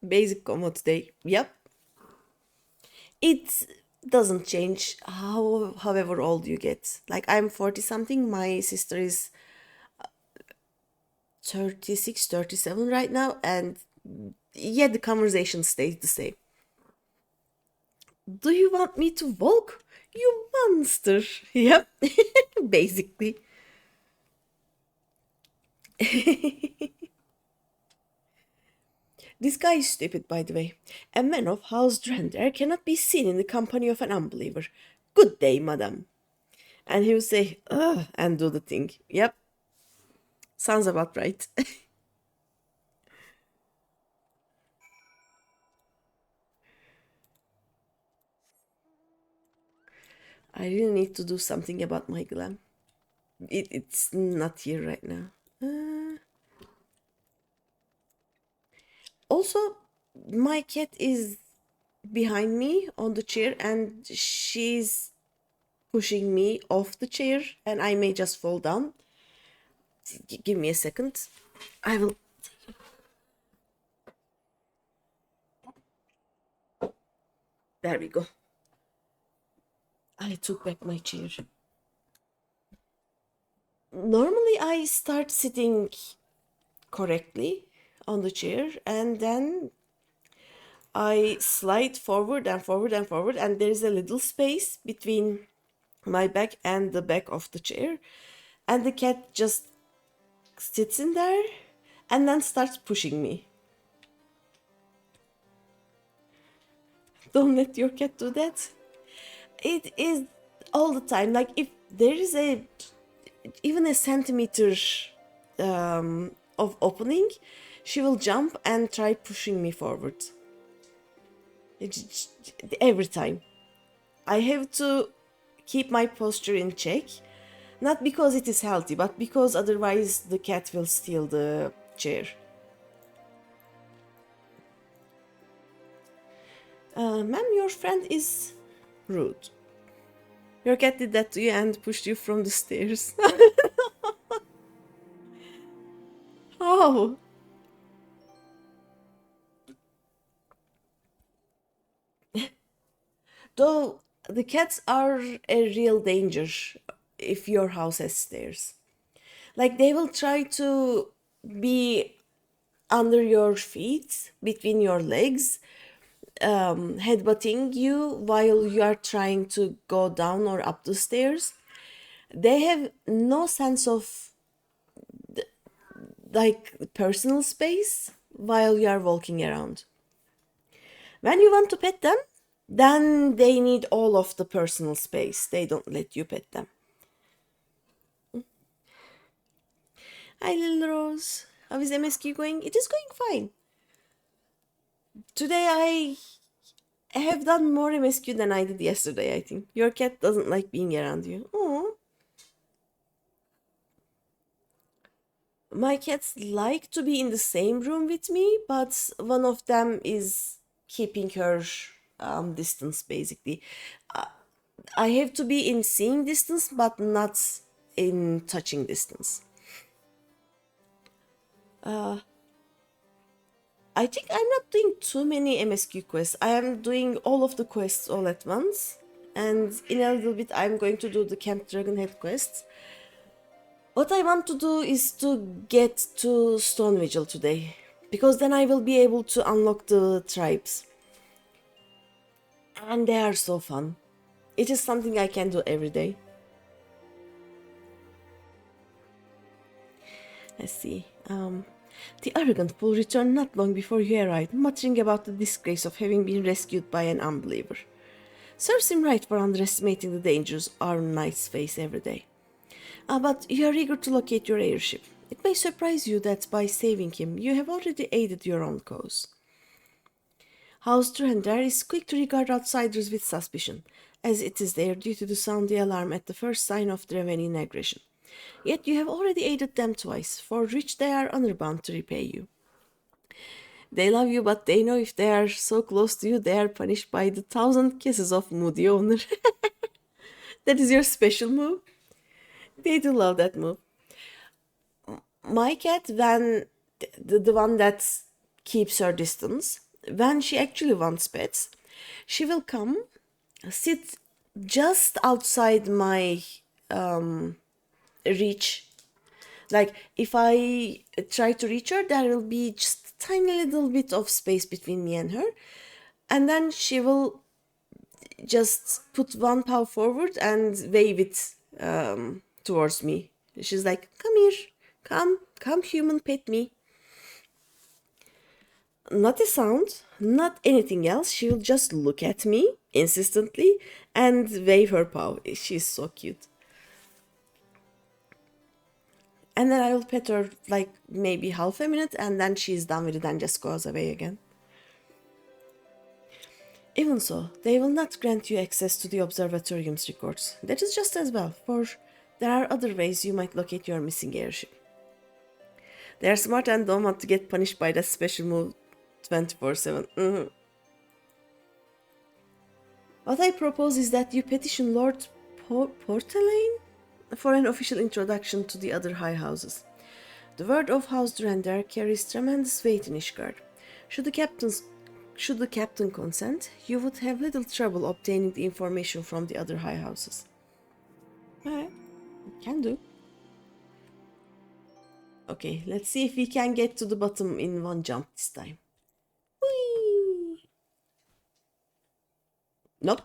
Basic common today. Yep. It doesn't change however old you get. Like I'm 40 something, my sister is 36, 37 right now, and yeah, the conversation stays the same. Do you want me to walk? You monster. Yep. Basically. This guy is stupid, by the way. A man of house Drander cannot be seen in the company of an unbeliever. Good day, madam. And he will say, ugh, and do the thing. Yep, sounds about right. I really need to do something about my glam. It's not here right now. Uh, Also, my cat is behind me on the chair and she's pushing me off the chair and I may just fall down. Give me a second. I will. There we go. I took back my chair. Normally, I start sitting correctly on the chair and then I slide forward and forward and forward, and there's a little space between my back and the back of the chair, and the cat just sits in there and then starts pushing me. Don't let your cat do that. It is all the time. Like if there is a even a centimeter of opening, she will jump and try pushing me forward. Every time. I have to keep my posture in check, not because it is healthy, but because otherwise the cat will steal the chair. Ma'am, your friend is rude. Your cat did that to you and pushed you from the stairs. Oh, though the cats are a real danger if your house has stairs. Like they will try to be under your feet, between your legs, headbutting you while you are trying to go down or up the stairs. They have no sense of like personal space while you are walking around. When you want to pet them, then they need all of the personal space. They don't let you pet them. Hi, little Rose. How is MSQ going? It is going fine. Today I have done more MSQ than I did yesterday, I think. Your cat doesn't like being around you. Oh, my cats like to be in the same room with me, but one of them is keeping her distance basically. I have to be in seeing distance, but not in touching distance. I think I'm not doing too many MSQ quests. I am doing all of the quests all at once. And in a little bit, I'm going to do the Camp Dragonhead quests. What I want to do is to get to Stone Vigil today. Because then I will be able to unlock the tribes. And they are so fun. It is something I can do every day. Let's see. The arrogant fool returned not long before you arrived, muttering about the disgrace of having been rescued by an unbeliever. Serves him right for underestimating the dangers our knights face every day. But you are eager to locate your airship. It may surprise you that by saving him, you have already aided your own cause. House Durandar is quick to regard outsiders with suspicion, as it is their duty to sound the alarm at the first sign of Dravenine aggression. Yet you have already aided them twice, for which they are honor-bound to repay you. They love you, but they know if they are so close to you, they are punished by the 1,000 kisses of Moody Owner. That is your special move. They do love that move. My cat, when the one that keeps her distance, when she actually wants pets, she will come, sit just outside my reach. Like if I try to reach her, there will be just a tiny little bit of space between me and her, and then she will just put one paw forward and wave it towards me. She's like, "Come here, come, human, pet me." Not a sound, not anything else. She will just look at me insistently and wave her paw. She's so cute. And then I will pet her like maybe half a minute, and then she's done with it and just goes away again. Even so, they will not grant you access to the observatorium's records. That is just as well, for there are other ways you might locate your missing airship. They are smart and don't want to get punished by that special move 24/7. What I propose is that you petition Lord Portelaine for an official introduction to the other high houses. The word of House Durandar carries tremendous weight in Ishgard. Should the captain consent, you would have little trouble obtaining the information from the other high houses. Alright, can do. Okay, let's see if we can get to the bottom in one jump this time. Whee! Nope.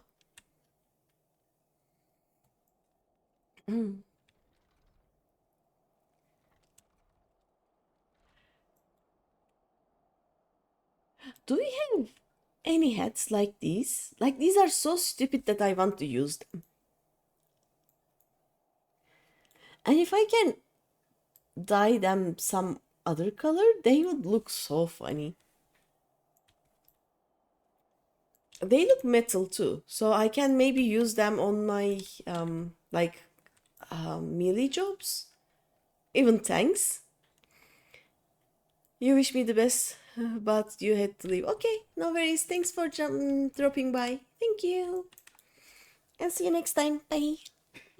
Do we have any hats like these? Like, these are so stupid that I want to use them. And if I can dye them some other color, they would look so funny. They look metal too, so I can maybe use them on my melee jobs, even tanks. You wish me the best, but you had to leave. Okay, no worries. Thanks for dropping by. Thank you, and see you next time. Bye.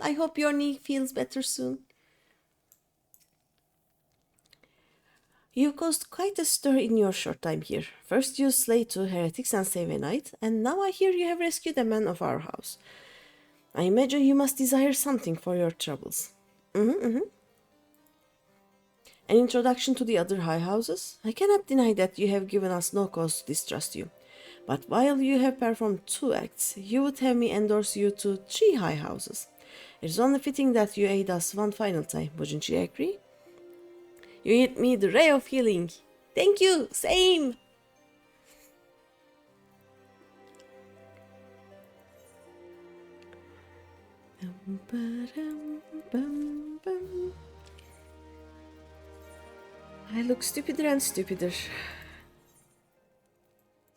I hope your knee feels better soon. You caused quite a stir in your short time here. First you slay 2 heretics and save a knight, and now I hear you have rescued a man of our house. I imagine you must desire something for your troubles. An introduction to the other high houses? I cannot deny that you have given us no cause to distrust you. But while you have performed 2 acts, you would have me endorse you to 3 high houses. It is only fitting that you aid us one final time, wouldn't you agree? You hit me the ray of healing. Thank you, same! I look stupider and stupider.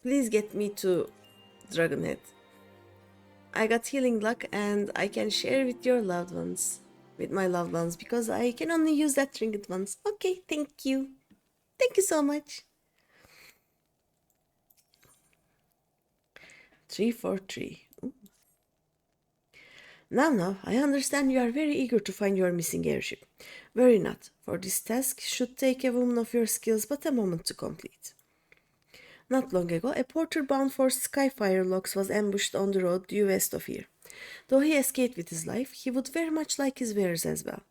Please get me to Dragonhead. I got healing luck and I can share with your loved ones. With my loved ones because I can only use that trinket once. Okay, thank you. Thank you so much. 343. Now, I understand you are very eager to find your missing airship. Worry not, for this task should take a woman of your skills but a moment to complete. Not long ago, a porter bound for Skyfire Locks was ambushed on the road due west of here. Though he escaped with his life, he would very much like his wares as well.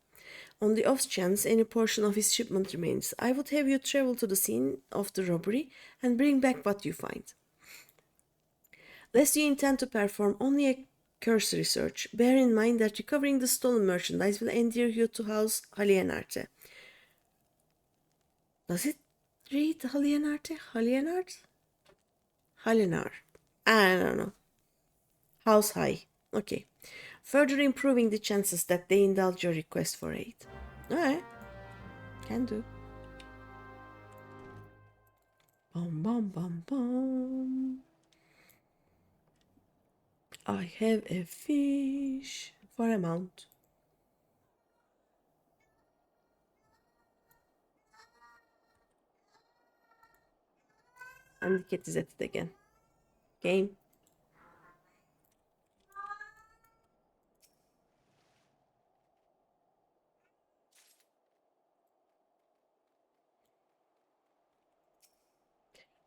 On the off chance any portion of his shipment remains, I would have you travel to the scene of the robbery and bring back what you find. Lest you intend to perform only a cursory search, bear in mind that recovering the stolen merchandise will endear you to House Halienarte. Does it read Halienarte? Halienart? Halinar. I don't know. House High. Okay. Further improving the chances that they indulge your request for aid. Alright. Can do. Bum bum bum bum. I have a fish for a mount. And the cat is at it again. Game.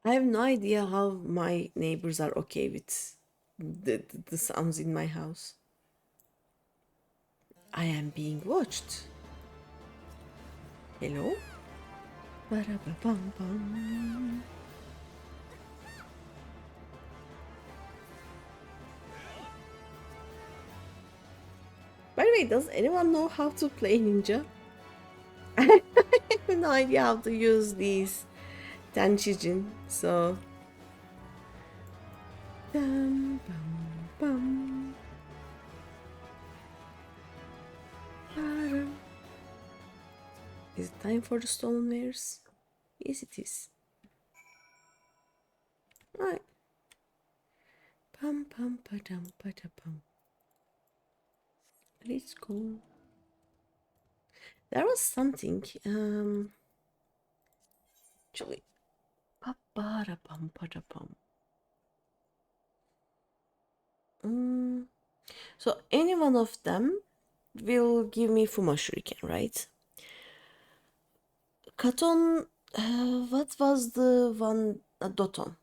I have no idea how my neighbors are okay with the sounds in my house. I am being watched. Hello? Ba-da-ba-bum-bum. By the way, does anyone know how to play Ninja? I have no idea how to use these Tanchijin, so... Bum, bum, bum. Is it time for the stolen wares? Yes, it is. Right. Pum pum pa-dum pa-da-pum. Let's go. There was something. Actually, pa-pa-da-pum pa-da-pum. So any one of them will give me Fuma Shuriken, right? Katon, what was the one? Doton.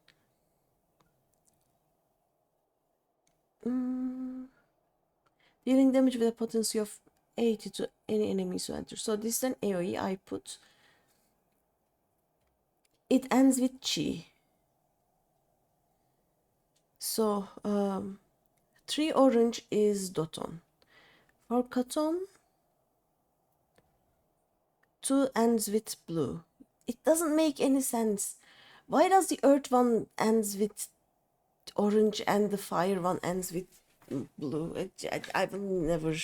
Dealing damage with a potency of 80 to any enemies who enter. So this is an AoE I put. It ends with Chi. So 3 orange is Doton. For Katon, 2 ends with blue. It doesn't make any sense. Why does the earth one ends with orange and the fire one ends with blue? I will never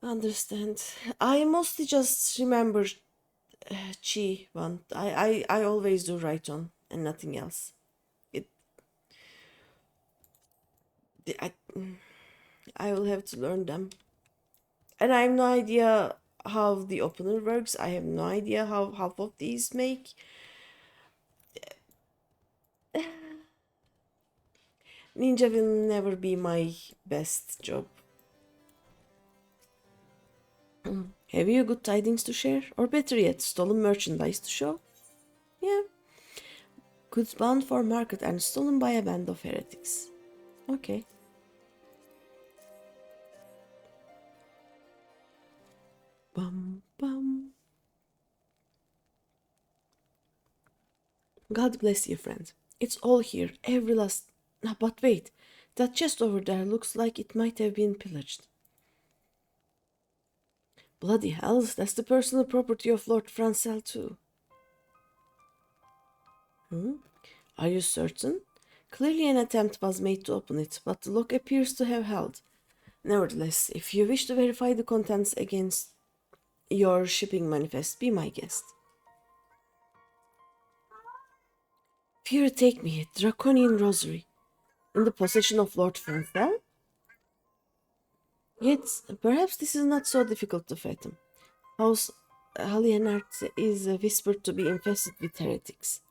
understand. I mostly just remember Chi one. I always do right on and nothing else. I will have to learn them. And I have no idea how the opener works. I have no idea how half of these make. Ninja will never be my best job. Have you good tidings to share? Or better yet, stolen merchandise to show? Yeah. Goods bound for market and stolen by a band of heretics. Okay. Bum bum. God bless you, friend. It's all here, every last... Ah, but wait, that chest over there looks like it might have been pillaged. Bloody hells, that's the personal property of Lord Francel too. Are you certain? Clearly an attempt was made to open it, but the lock appears to have held. Nevertheless, if you wish to verify the contents against your shipping manifest, be my guest. Here, take me, a draconian rosary, in the possession of Lord Francel. Yet, perhaps this is not so difficult to fathom. House Halienart is whispered to be infested with heretics.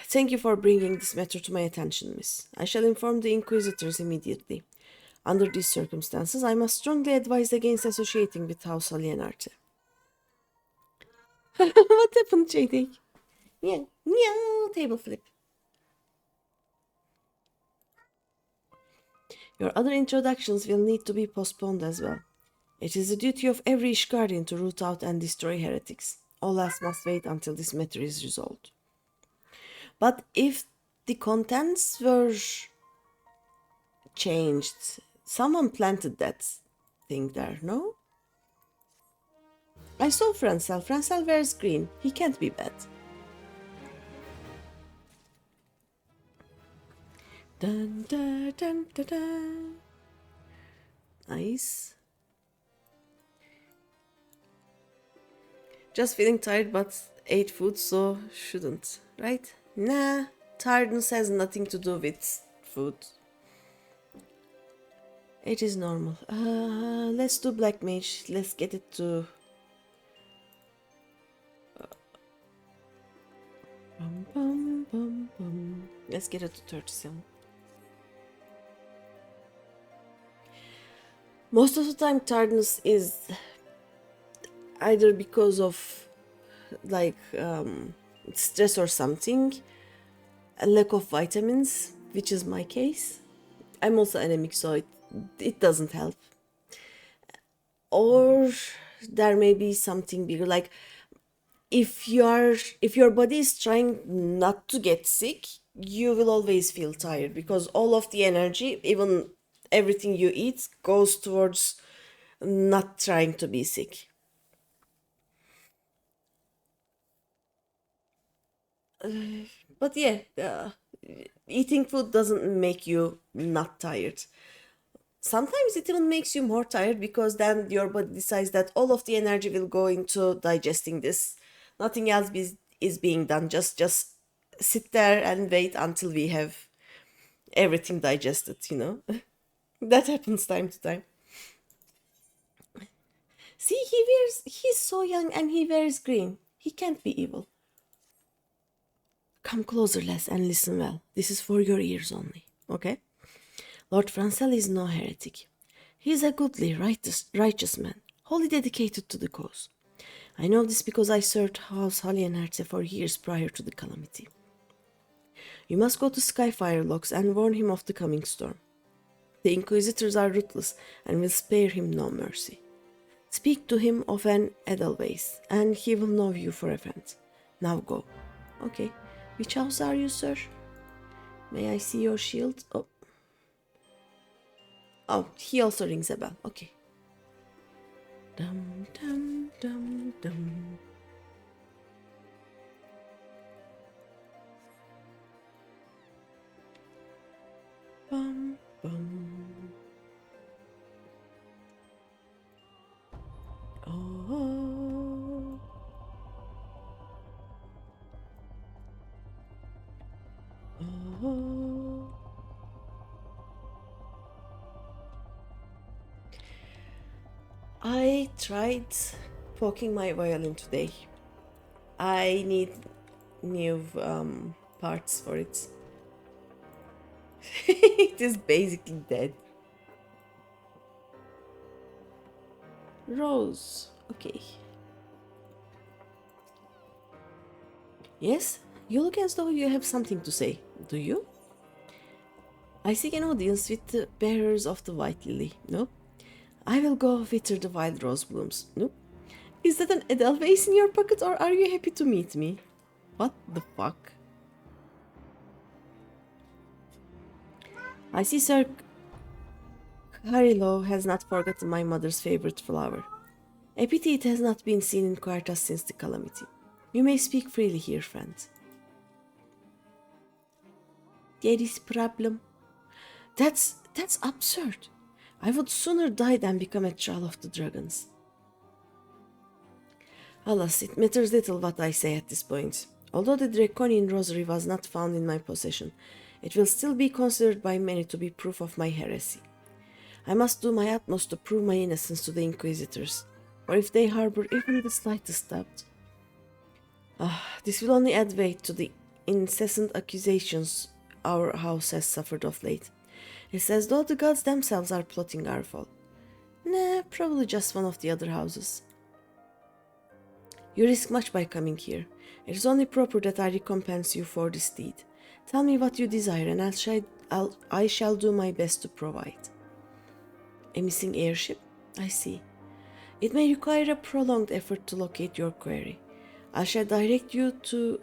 Thank you for bringing this matter to my attention, miss. I shall inform the inquisitors immediately. Under these circumstances, I must strongly advise against associating with House Alienarte. What happened, JD? Yeah, table flip. Your other introductions will need to be postponed as well. It is the duty of every Ishgarian to root out and destroy heretics. All else must wait until this matter is resolved. But if the contents were changed, someone planted that thing there, no? I saw Francel. Francel wears green. He can't be bad. Dun, dun, dun, dun, dun. Nice. Just feeling tired but ate food, so shouldn't, right? Nah, tiredness has nothing to do with food. It is normal. Let's do Black Mage. Let's get it to... Let's get it to 37. Most of the time tiredness is either because of like stress or something, a lack of vitamins, which is my case. I'm also anemic, so it doesn't help. Or there may be something bigger, like if your body is trying not to get sick, you will always feel tired because all of the energy, even everything you eat, goes towards not trying to be sick. But yeah, eating food doesn't make you not tired. Sometimes it even makes you more tired because then your body decides that all of the energy will go into digesting this. Nothing else is being done. Just sit there and wait until we have everything digested, you know? That happens time to time. See, he's so young and he wears green. He can't be evil. Come closer, lass, and listen well. This is for your ears only, okay? Lord Francel is no heretic. He is a goodly, righteous man, wholly dedicated to the cause. I know this because I served House Halienarte for years prior to the calamity. You must go to Skyfire Locks and warn him of the coming storm. The Inquisitors are ruthless and will spare him no mercy. Speak to him of an Edelweiss, and he will know you for a friend. Now go. Okay. Which house are you, sir? May I see your shield? Oh, he also rings a bell. Okay. Dum dum dum dum. Bum bum. Oh. Oh. I tried poking my violin today. I need new parts for it. It is basically dead. Rose. Okay. Yes? You look as though you have something to say. Do you? I seek an audience with the bearers of the white lily. No? I will go wither the wild rose blooms. No? Is that an Edelweiss in your pocket, or are you happy to meet me? What the fuck? I see Sir Carilo has not forgotten my mother's favorite flower. A pity it has not been seen in Coerthas since the calamity. You may speak freely here, friend. There is problem. That's absurd. I would sooner die than become a thrall of the dragons. Alas, it matters little what I say at this point. Although the draconian rosary was not found in my possession, it will still be considered by many to be proof of my heresy. I must do my utmost to prove my innocence to the Inquisitors, or if they harbor even the slightest doubt. This will only add weight to the incessant accusations our house has suffered of late. It's as though the gods themselves are plotting our fall. Nah, probably just one of the other houses. You risk much by coming here. It is only proper that I recompense you for this deed. Tell me what you desire, and I shall do my best to provide. A missing airship? I see. It may require a prolonged effort to locate your quarry. I shall direct you to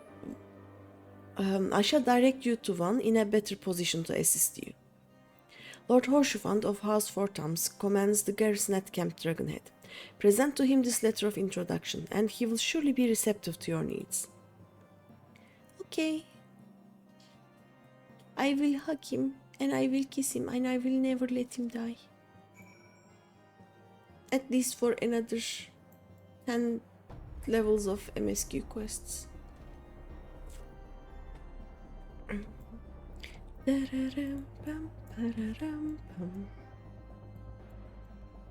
one in a better position to assist you. Lord Horsefund of House Fortams commands the garrison at Camp Dragonhead. Present to him this letter of introduction, and he will surely be receptive to your needs. Okay. I will hug him, and I will kiss him, and I will never let him die. At least for another 10 levels of MSQ quests.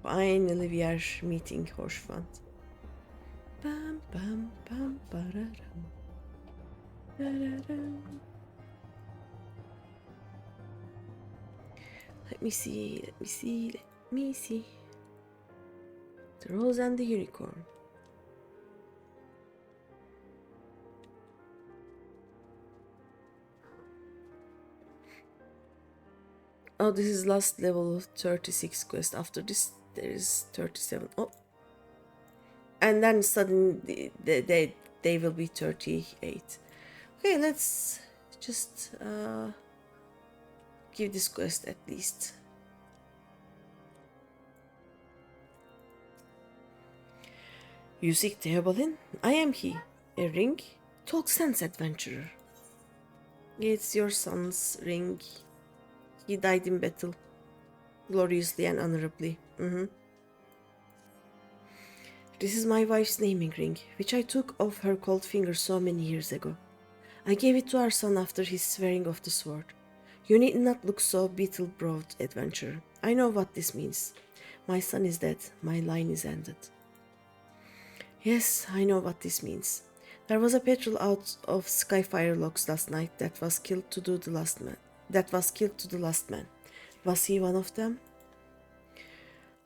Finally we are meeting Horsefund. Let me see. The Rose and the Unicorn. Oh, this is last level of 36 quest. After this, there is 37. Oh. And then suddenly they will be 38. Okay, let's just give this quest at least. You seek Theobalin? I am he. A ring? Talk sense, adventurer. It's your son's ring. He died in battle, gloriously and honorably. This is my wife's naming ring, which I took off her cold finger so many years ago. I gave it to our son after his swearing of the sword. You need not look so beetle-browed, adventurer. I know what this means. My son is dead. My line is ended. Yes, I know what this means. There was a patrol out of Skyfire Locks last night that was killed to the last man. Was he one of them?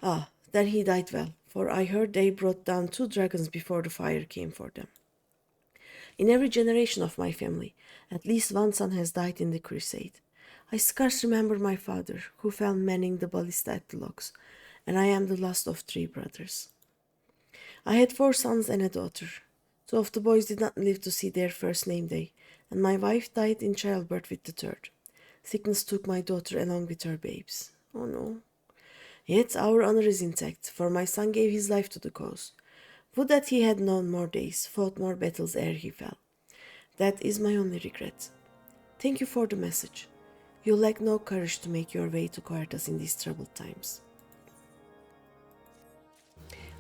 Ah, then he died well, for I heard they brought down 2 dragons before the fire came for them. In every generation of my family, at least one son has died in the crusade. I scarce remember my father, who fell manning the ballista at the locks, and I am the last of 3 brothers. I had 4 sons and a daughter. 2 of the boys did not live to see their first name day, and my wife died in childbirth with the 3rd. Sickness took my daughter along with her babes. Oh no. Yet our honor is intact, for my son gave his life to the cause. Would that he had known more days, fought more battles ere he fell. That is my only regret. Thank you for the message. You lack no courage to make your way to Coerthas in these troubled times.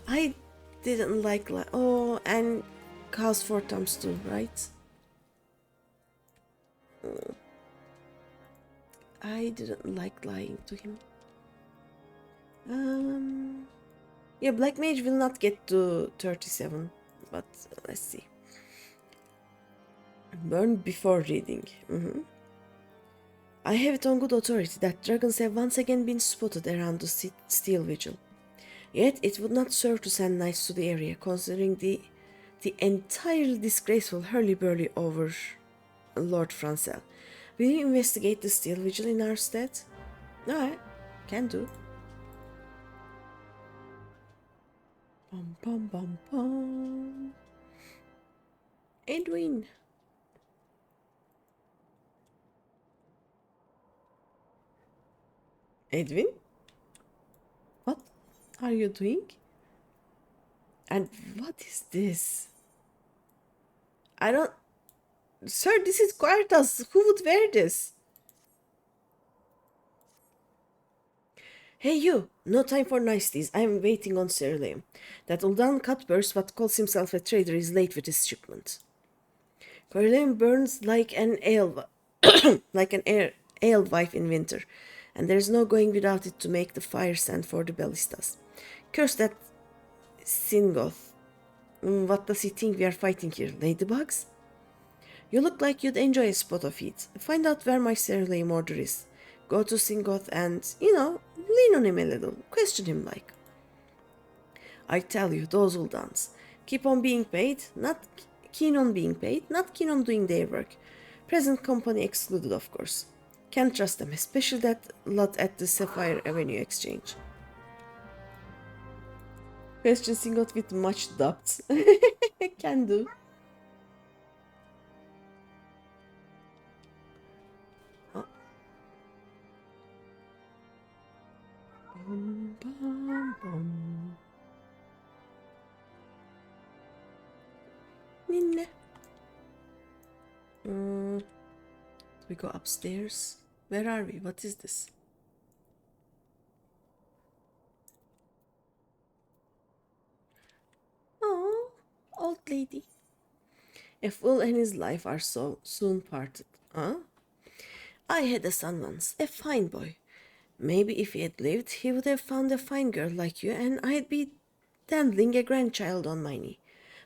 I didn't like... Oh, and House Fortams too, right? I didn't like lying to him. Yeah, Black Mage will not get to 37, but let's see. Burn before reading. I have it on good authority that dragons have once again been spotted around the Steel Vigil. Yet it would not serve to send knights to the area, considering the entirely disgraceful hurly-burly over Lord Francel. Will you investigate the Steel Vigil in our stead? Alright, can do. Bum bum bum bum. Edwin. Edwin? What are you doing? And what is this? I don't... Sir, this is Coerthas. Who would wear this? Hey you, no time for niceties. I am waiting on Sir Liam. That Uldan cutpurse what calls himself a trader is late with his shipment. Berlin burns like an like an alewife in winter, and there's no going without it to make the fire send for the ballistas. Curse that Singoth. What does he think we are fighting here? Ladybugs? You look like you'd enjoy a spot of heat. Find out where my Serlame order is. Go to Singoth and, lean on him a little. Question him like. I tell you, those will dance. Keep on being paid, not keen on being paid, not keen on doing their work. Present company excluded, of course. Can't trust them, especially that lot at the Sapphire Avenue Exchange. Question Singoth with much doubt. Can do. Bum, bum, bum. Ninne. We go upstairs. Where are we? What is this? Oh, old lady. A fool and his life are so soon parted, huh? I had a son once, a fine boy. Maybe if he had lived, he would have found a fine girl like you, and I'd be dandling a grandchild on my knee.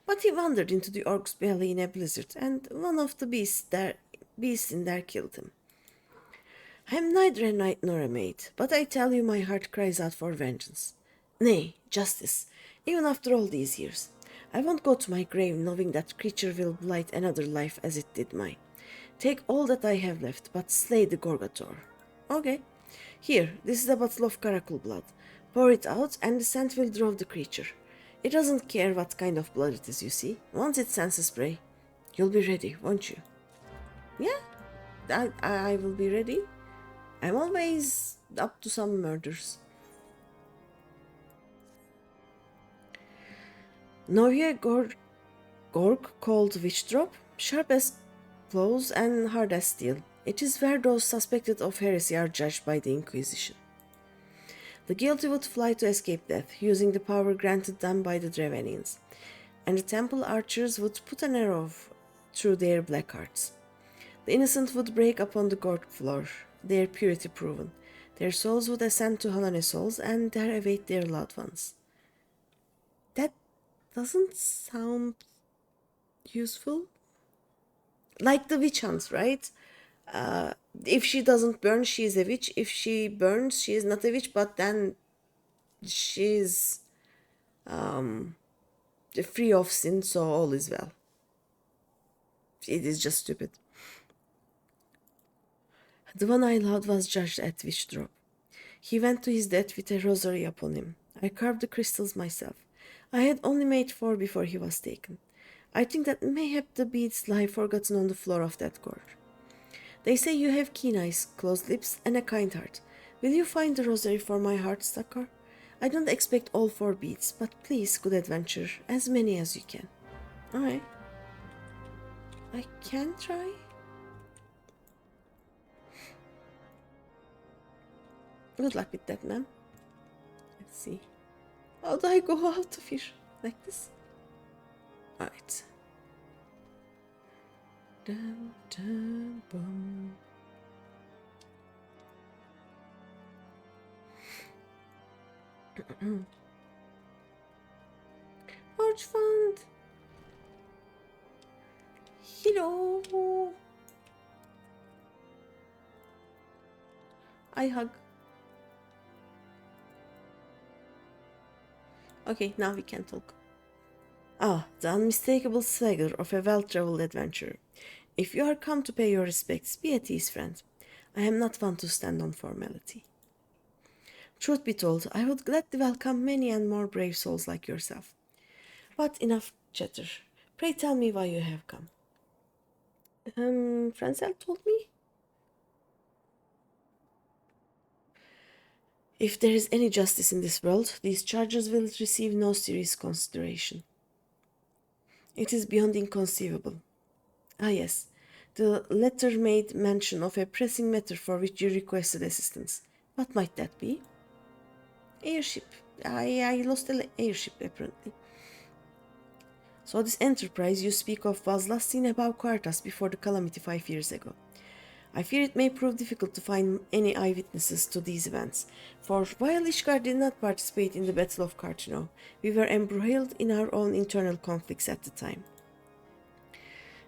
But he wandered into the orc's belly in a blizzard, and one of the beasts in there killed him. I'm neither a knight nor a maid, but I tell you my heart cries out for vengeance. Nay, justice, even after all these years. I won't go to my grave knowing that creature will blight another life as it did mine. Take all that I have left, but slay the Gorgator. Okay. Here, this is a bottle of caracal blood. Pour it out, and the scent will draw the creature. It doesn't care what kind of blood it is, you see. Once it senses prey, you'll be ready, won't you? Yeah, I will be ready. I'm always up to some murders. Novia Gorg called Witch Drop, sharp as claws and hard as steel. It is where those suspected of heresy are judged by the Inquisition. The guilty would fly to escape death, using the power granted them by the Dravenians, and the temple archers would put an arrow through their black hearts. The innocent would break upon the gorge floor, their purity proven. Their souls would ascend to Halane souls, and there await their loved ones. That doesn't sound useful. Like the witch hunts, right? If she doesn't burn, she is a witch. If she burns, she is not a witch, but then she's free of sin, so all is well. It is just stupid. The one I loved was judged at Witch Drop. He went to his death with a rosary upon him. I carved the crystals myself. I had only made 4 before he was taken. I think that mayhap the beads lie forgotten on the floor of that gorge. They say you have keen eyes, closed lips, and a kind heart. Will you find the rosary for my heart, Sakar? I don't expect all 4 beads, but please, good adventure, as many as you can. Alright. I can try. Good luck with that, ma'am. Let's see. How do I go out of here? Like this? Alright. Dun, dun, bum. Forge fund. Hello. I hug. Okay, now we can talk. Ah, the unmistakable swagger of a well-traveled adventurer. If you are come to pay your respects, be at ease, friend. I am not one to stand on formality. Truth be told, I would gladly welcome many and more brave souls like yourself. But enough chatter. Pray tell me why you have come. Francel told me? If there is any justice in this world, these charges will receive no serious consideration. It is beyond inconceivable. Ah, yes. The letter made mention of a pressing matter for which you requested assistance. What might that be? Airship. I lost an airship, apparently. So this enterprise you speak of was last seen above Coerthas before the calamity 5 years ago. I fear it may prove difficult to find any eyewitnesses to these events, for while Ishgard did not participate in the Battle of Carthino, we were embroiled in our own internal conflicts at the time.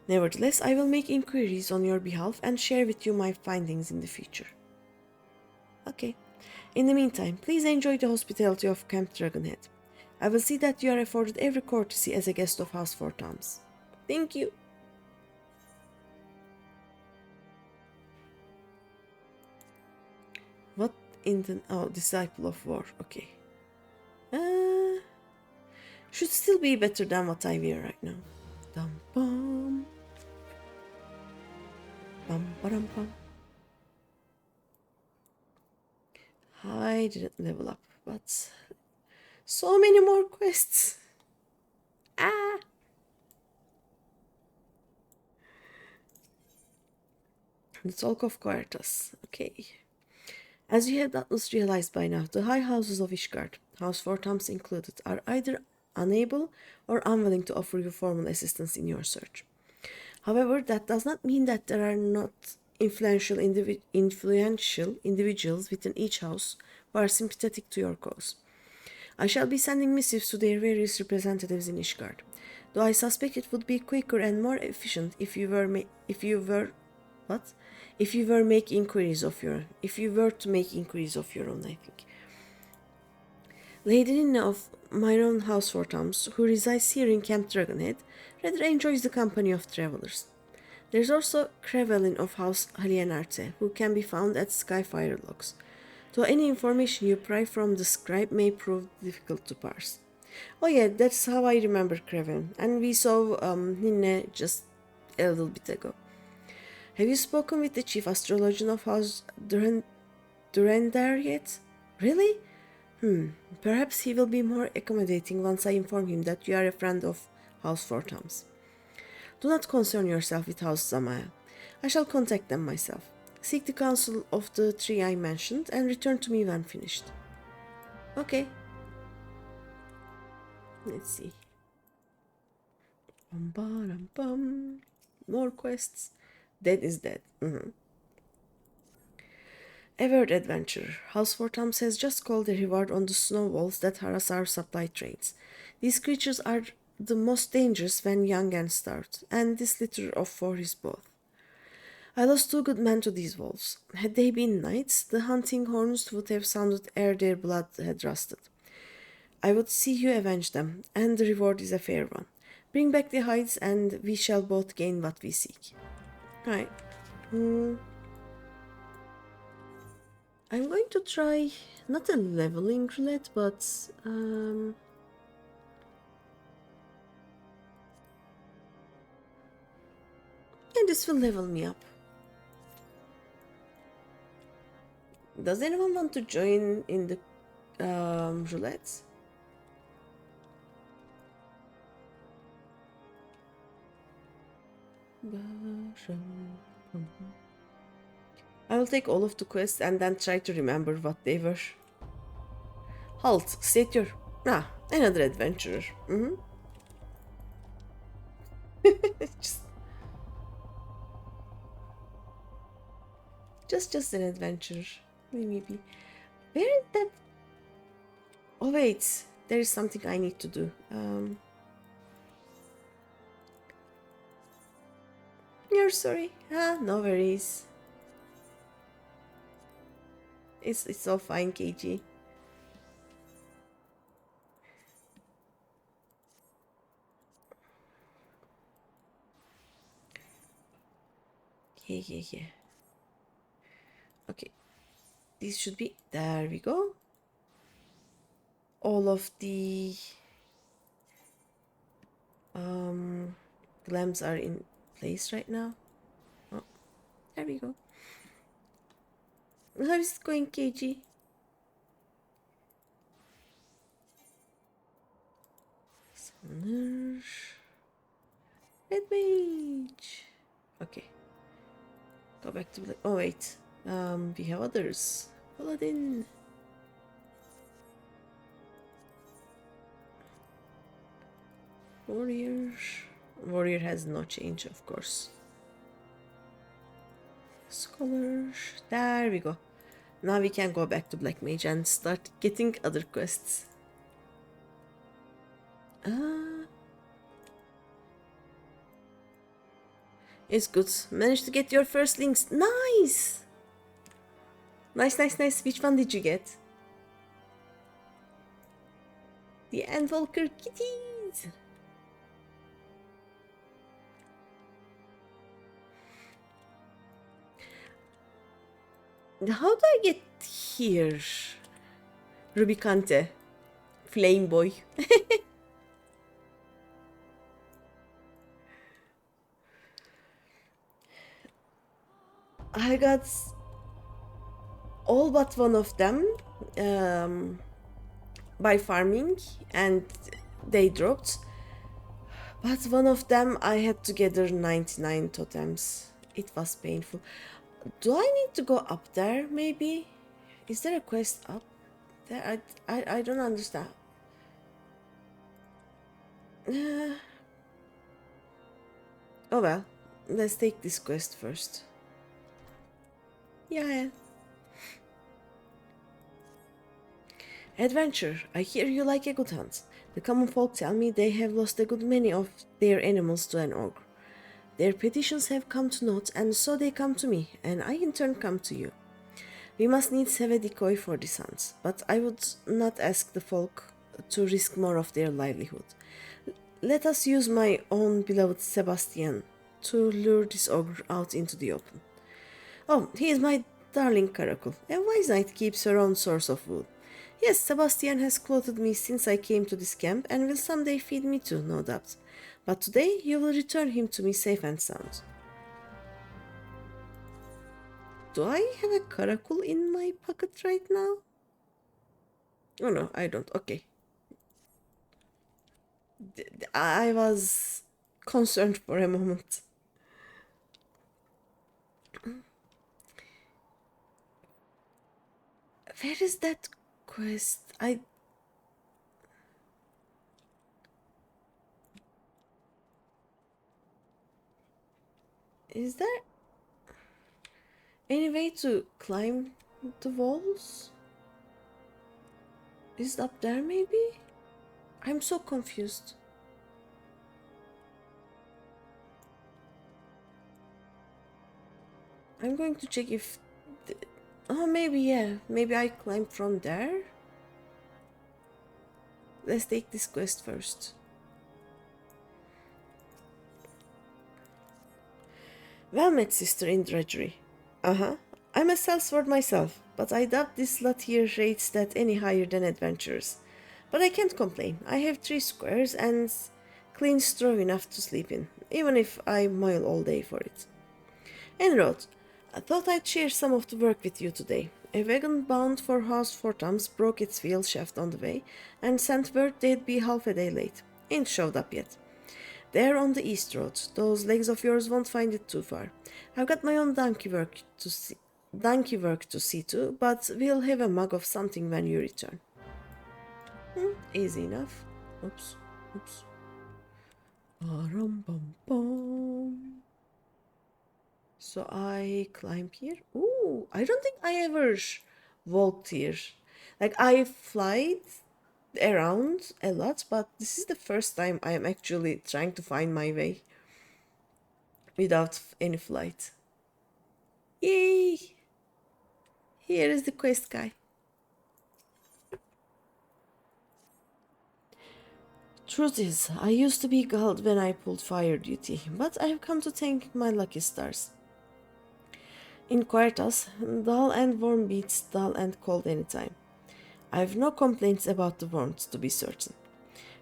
Nevertheless, I will make inquiries on your behalf and share with you my findings in the future. Okay. In the meantime, please enjoy the hospitality of Camp Dragonhead. I will see that you are afforded every courtesy as a guest of House Four Toms. Thank you. What in the... Oh, Disciple of War. Okay. Should still be better than what I wear right now. Dum bum. Bum ba-dum bum. I didn't level up, but... So many more quests. Ah! The Talk of Coerthas. Okay. As you have doubtless realized by now, the high houses of Ishgard, House Four Toms included, are either unable or unwilling to offer you formal assistance in your search. However, that does not mean that there are not influential individuals within each house who are sympathetic to your cause. I shall be sending missives to their various representatives in Ishgard, though I suspect it would be quicker and more efficient if you were to make inquiries of your own, I think. Lady Nina of my own house for Toms, who resides here in Camp Dragonhead, rather enjoys the company of travelers. There's also Crevelin of House Halienarte, who can be found at Skyfire logs, though any information you pry from the scribe may prove difficult to parse. Oh yeah, that's how I remember Crevelin, and we saw Nina just a little bit ago. Have you spoken with the chief astrologian of House Durandar yet? Really? Perhaps he will be more accommodating once I inform him that you are a friend of House Four Toms. Do not concern yourself with House Zamael. I shall contact them myself. Seek the counsel of the three I mentioned and return to me when finished. Okay. Let's see. More quests. Dead is dead. Avert Adventure. House Four Toms has just called a reward on the snow walls that harass our supply trains. These creatures are the most dangerous when young and starved, and this litter of four is both. I lost 2 good men to these wolves. Had they been knights, the hunting horns would have sounded ere their blood had rusted. I would see you avenge them, and the reward is a fair one. Bring back the hides, and we shall both gain what we seek. Right. I'm going to try not a leveling roulette, but and this will level me up. Does anyone want to join in the roulette? I will take all of the quests and then try to remember what they were. Halt, state your... another adventurer. just an adventurer. Maybe. Where is that? Oh wait, there is something I need to do. You're sorry. No worries. It's all fine, KG. Yeah. Okay. These should be... There we go. All of the... glams are in place right now. Oh, there we go. How is it going, KG? Summoner. Red Mage. Okay. Go back to... Oh, wait. We have others. Paladin. Warrior. Warrior has no change, of course. Scholar. There we go. Now we can go back to Black Mage and start getting other quests. It's good. Managed to get your first links. Nice! Nice, nice, nice. Which one did you get? The Endwalker kitties! How do I get here? Rubicante. Flame boy. I got all but one of them by farming and they dropped. But one of them I had to gather 99 totems. It was painful. Do I need to go up there maybe? Is there a quest up there? I don't understand. Oh well, let's take this quest first. Yeah. Adventure, I hear you like a good hunt. The common folk tell me they have lost a good many of their animals to an ogre. Their petitions have come to naught, and so they come to me, and I in turn come to you. We must needs have a decoy for this hunt, but I would not ask the folk to risk more of their livelihood. Let us use my own beloved Sebastian to lure this ogre out into the open. Oh, he is my darling Caracal. A wise knight keeps her own source of wood. Yes, Sebastian has clothed me since I came to this camp and will someday feed me too, no doubt. But today you will return him to me safe and sound. Do I have a Caracal in my pocket right now? Oh no, I don't. Okay. I was concerned for a moment. Where is that quest? Is there any way to climb the walls? Is it up there maybe? I'm so confused. I'm going to check if... Oh, maybe, yeah. Maybe I climbed from there? Let's take this quest first. Well met, sister in drudgery. Uh-huh. I'm a sellsword myself, but I doubt this lot here rates that any higher than adventurers. But I can't complain. I have 3 squares and clean straw enough to sleep in, even if I moil all day for it. En road, I thought I'd share some of the work with you today. A wagon bound for House Fortams broke its wheel shaft on the way and sent word they'd be half a day late. Ain't showed up yet. They're on the east road. Those legs of yours won't find it too far. I've got my own donkey work to see to, but we'll have a mug of something when you return. Easy enough. Oops. So I climb here. Ooh, I don't think I ever walked here. Like I flied around a lot, but this is the first time I am actually trying to find my way without any flight. Yay! Here is the quest guy. Truth is, I used to be gulled when I pulled fire duty, but I have come to thank my lucky stars. In Coerthas, dull and warm beats dull and cold anytime. I have no complaints about the warmth, to be certain.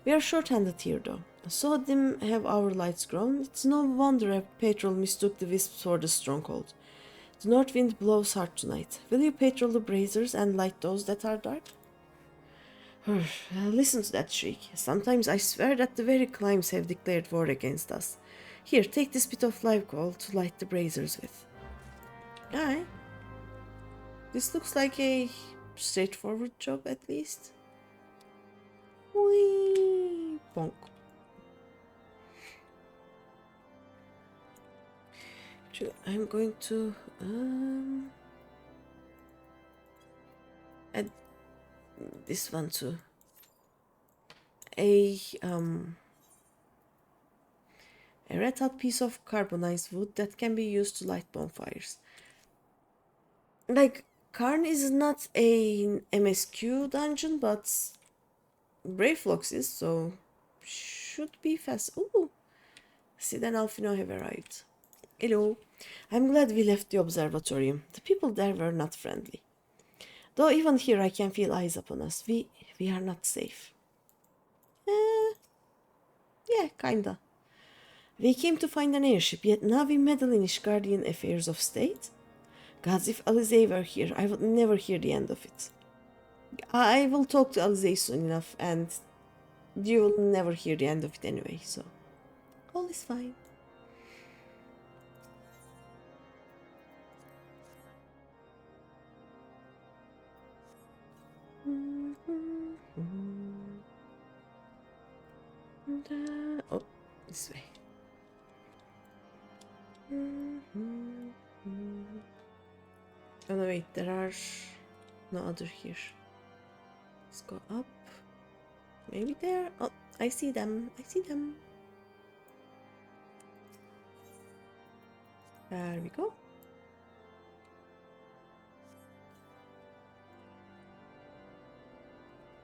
We are short-handed here, though. So dim have our lights grown, it's no wonder a patrol mistook the wisps for the stronghold. The north wind blows hard tonight. Will you patrol the braziers and light those that are dark? Listen to that shriek. Sometimes I swear that the very climes have declared war against us. Here, take this bit of live coal to light the braziers with. Aye. This looks like a straightforward job, at least. Whee! Bonk. I'm going to add this one too. A red hot piece of carbonized wood that can be used to light bonfires. Like, Karn is not an MSQ dungeon, but Brave Fox is, so should be fast. Ooh, Sid and Alfino have arrived. Hello. I'm glad we left the observatorium. The people there were not friendly. Though even here I can feel eyes upon us. We are not safe. Yeah, kinda. We came to find an airship, yet now we meddle in Ishgardian affairs of state? Gods, if Alizé were here, I would never hear the end of it. I will talk to Alizé soon enough, and you will never hear the end of it anyway, so all is fine. Oh, this way. Oh no, wait, there are no other here. Let's go up. Maybe there. Oh, I see them. I see them. There we go.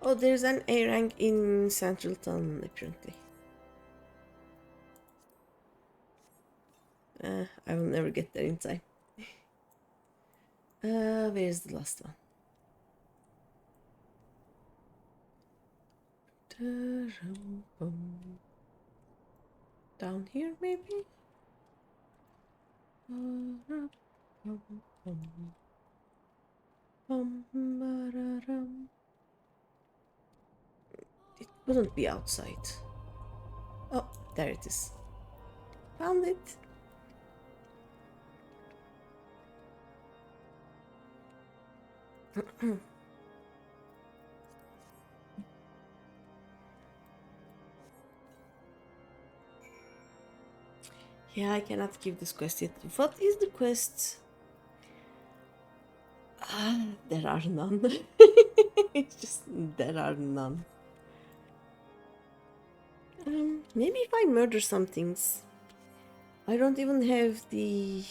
Oh, there's an A rank in Central Town, apparently. I will never get there in time. Where's the last one? Down here, maybe? It wouldn't be outside. Oh, there it is. Found it. Yeah, I cannot give this quest yet. What is the quest? There are none. It's just, there are none. Maybe if I murder some things. I don't even have the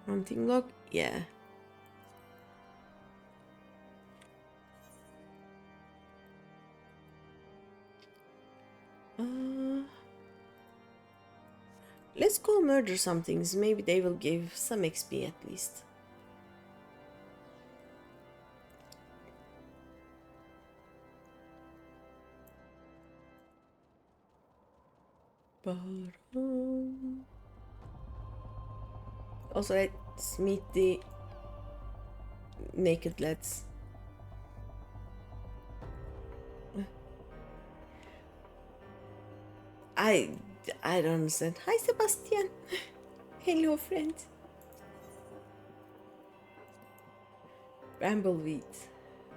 hunting log. Yeah. Let's go murder some things. Maybe they will give some XP at least. Also, let's meet the naked lads. I don't understand. Hi, Sebastian. Hello, friend. Brambleweed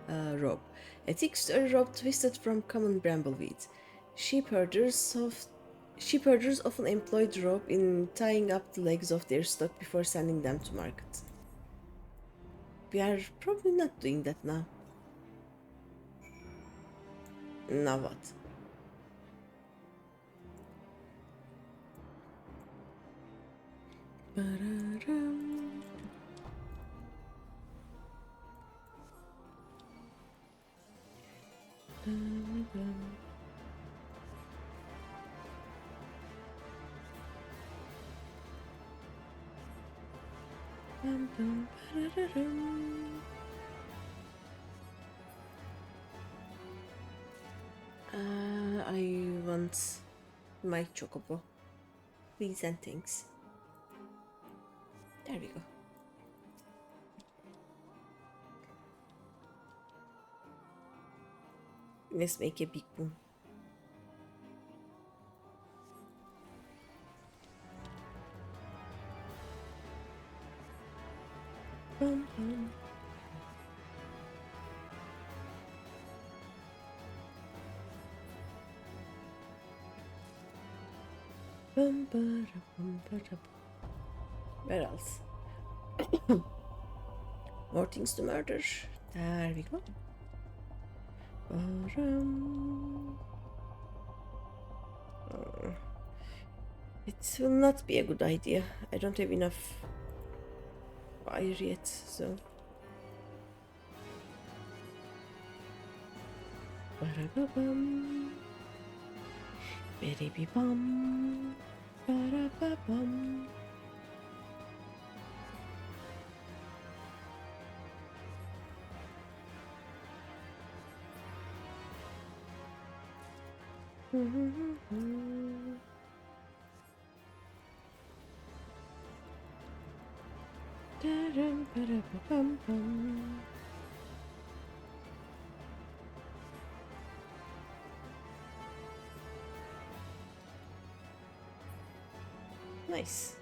rope. A thick sturdy rope twisted from common brambleweed. Sheep herders often employ the rope in tying up the legs of their stock before sending them to market. We are probably not doing that now. Now what? I want my chocobo. Please and thanks. There we go. Let's make a big boom. Bum, bum. Bum, ba, da, bum, ba, da, bum. Where else? More things to murder. There we go. It will not be a good idea. I don't have enough fire yet, so. Ba-da-ba-bum. Ba-da-be-bum. Ba-da-ba-bum. Nice.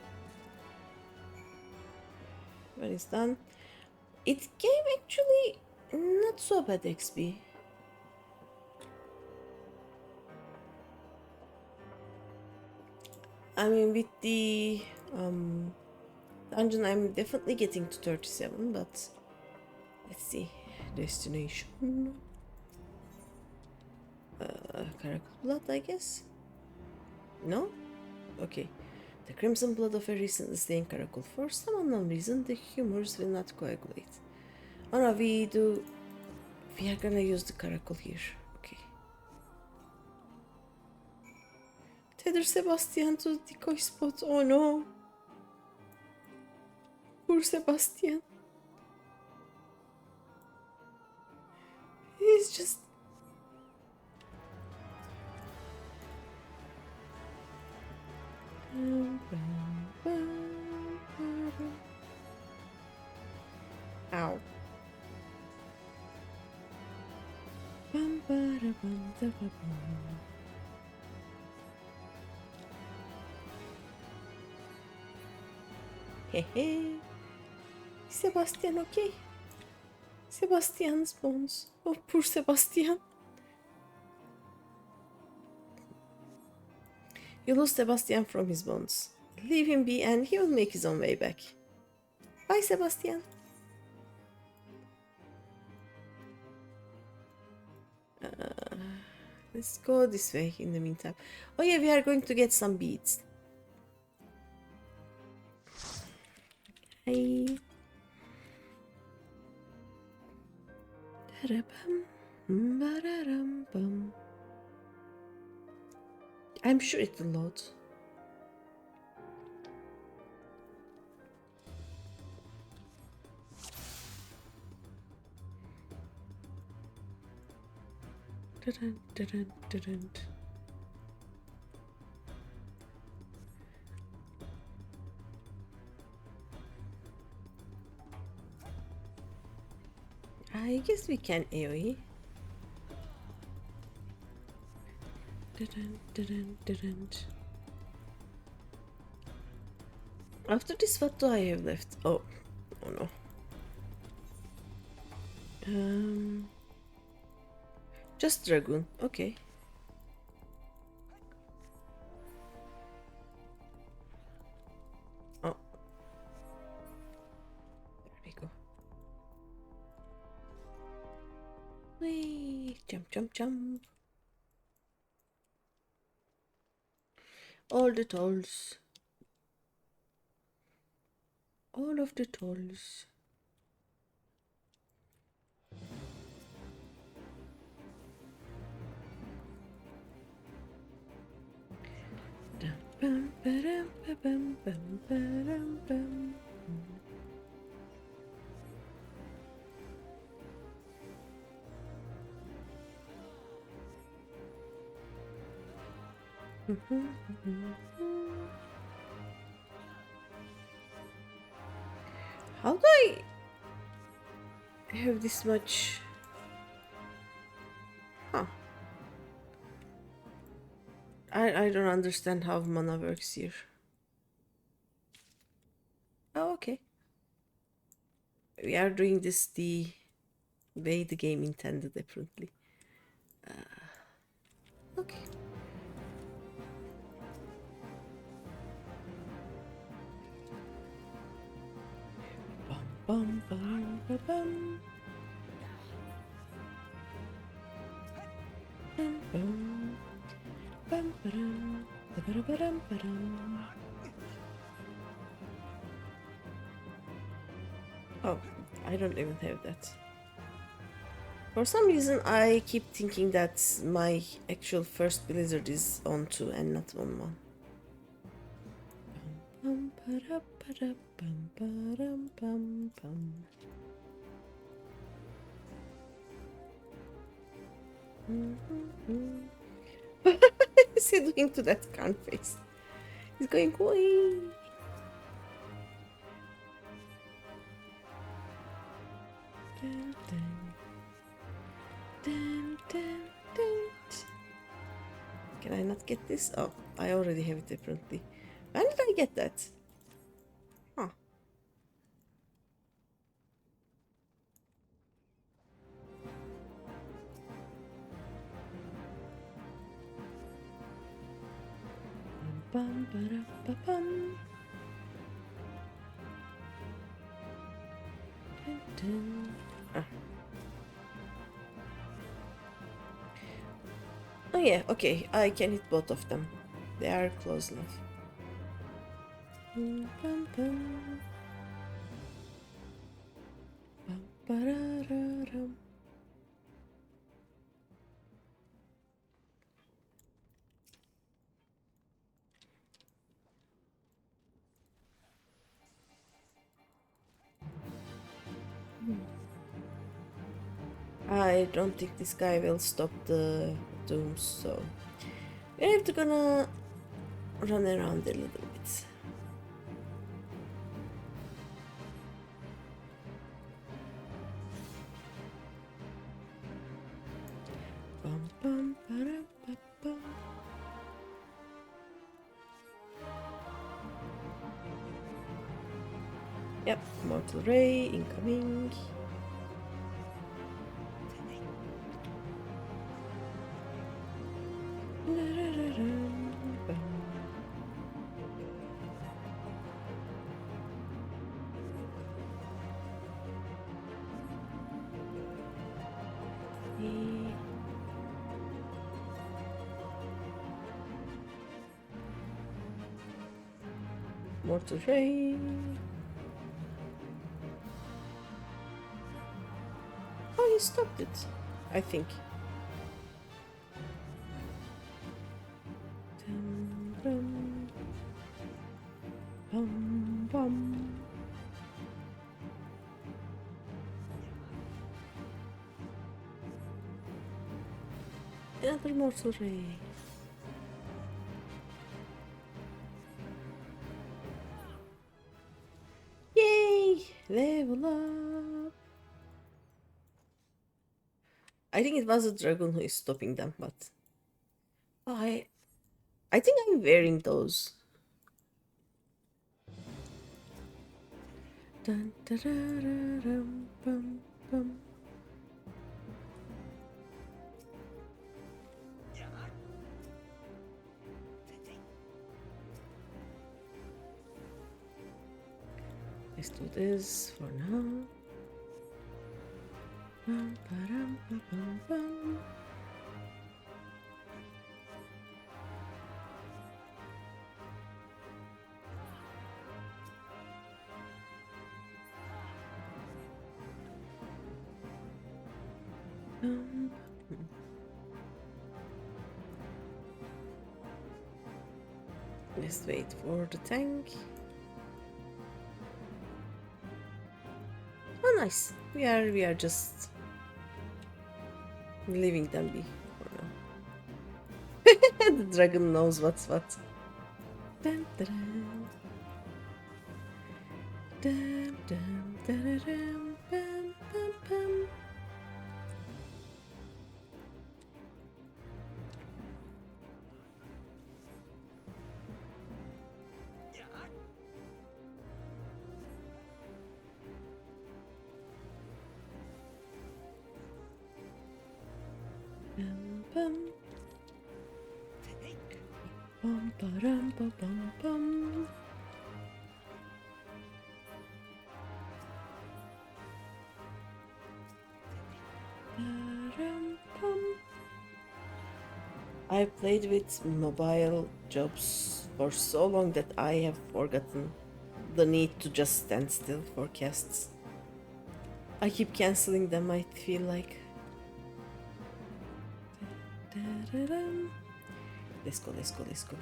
When it's done, it gave actually not so bad XP. I mean, with the dungeon, I'm definitely getting to 37, but let's see. Destination. Caracal blood, I guess? No? Okay. The crimson blood of a recently slain caracal. For some unknown reason, the humors will not coagulate. Oh no, we are gonna use the caracal here. Okay. Tether Sebastian to the decoy spot. Oh no. Poor Sebastian. He's just... Ow. Hehe. Sebastian, okay? Sebastian's bones. Oh, poor Sebastian. You lose Sebastian from his bones. Leave him be and he will make his own way back. Bye, Sebastian. Let's go this way in the meantime. Oh yeah, we are going to get some beads. Hey. I'm sure it will load. I guess we can AoE. After this, what do I have left? Oh no. Just Dragoon, okay. Oh. There we go. Whee! Jump, jump, jump. All the tolls. All of the tolls. How do I have this much? Huh. I don't understand how mana works here. Oh, okay. We are doing this the way the game intended, apparently. Okay. Bum, bum, bum, bum. Bum, bum. Bum, ba-dum. Ba-ba-da-ba-dum, ba-dum. Oh, I don't even have that. For some reason, I keep thinking that my actual first blizzard is on 2 and not on 1. Bum, ba-da, bum, ba-dum, bum, bum. What's he doing to that carn face? He's going, wee. Dun, dun. Dun, dun, dun. Can I not get this? Oh, I already have it differently. When did I get that? Huh. Bum, ba-da-ba-bum. Dun, dun. Ah. Oh yeah, okay, I can hit both of them. They are close enough. Bum, bum, bum. Bum, ba-da-da-dum. I don't think this guy will stop the dooms, so we have to gonna run around a little bit. Bum, bum, ba-da-ba-bum. Yep, mortal ray incoming. Mortal ray. Oh, he stopped it, I think. Dum, dum. Bum, bum. Another mortal ray. Yay! Level up! I think it was the dragon who is stopping them, but... Oh, I think I'm wearing those. Dun, da, da, da, dum, bum, bum. Let's do this for now. Bum, ba-dum, ba-bum, bum. Bum, bum. Let's wait for the tank. Oh, nice. We are just leaving them be for now. The dragon knows what's what. Dun, dun, dun. Dun, dun, dun, dun, dun, bum, bum, bum. Bum, bum. Bum, ba-dum, ba-bum, bum. I played with mobile jobs for so long that I have forgotten the need to just stand still for quests. I keep canceling them, I feel like. Let's go, let's go, let's go.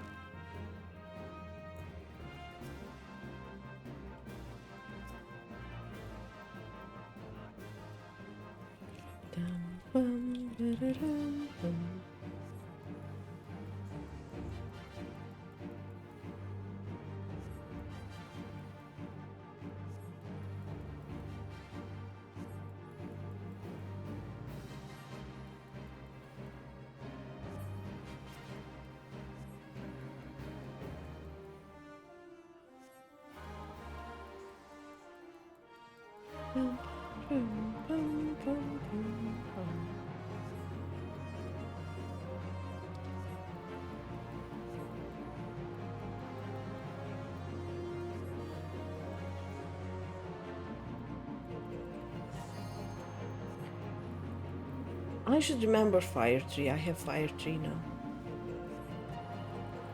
I should remember fire tree. I have fire tree now.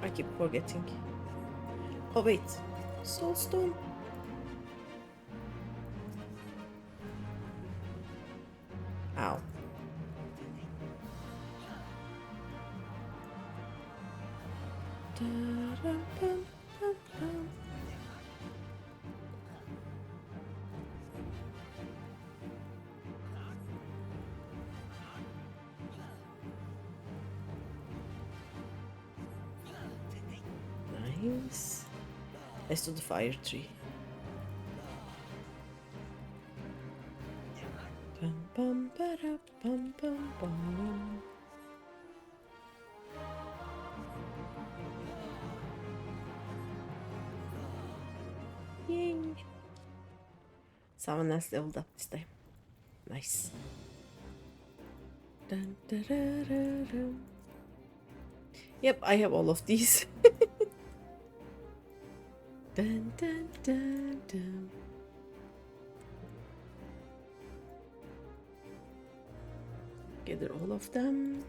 I keep forgetting. Oh wait, soulstone. Ow. Nice. Let's do the fire tree. Bum, bum, ba-da, bum, bum, bum. Yay. Someone else leveled up this time. Nice. Dun, da, da, da, da. Yep, I have all of these. Dun, dun, dun, dun. Gather all of them.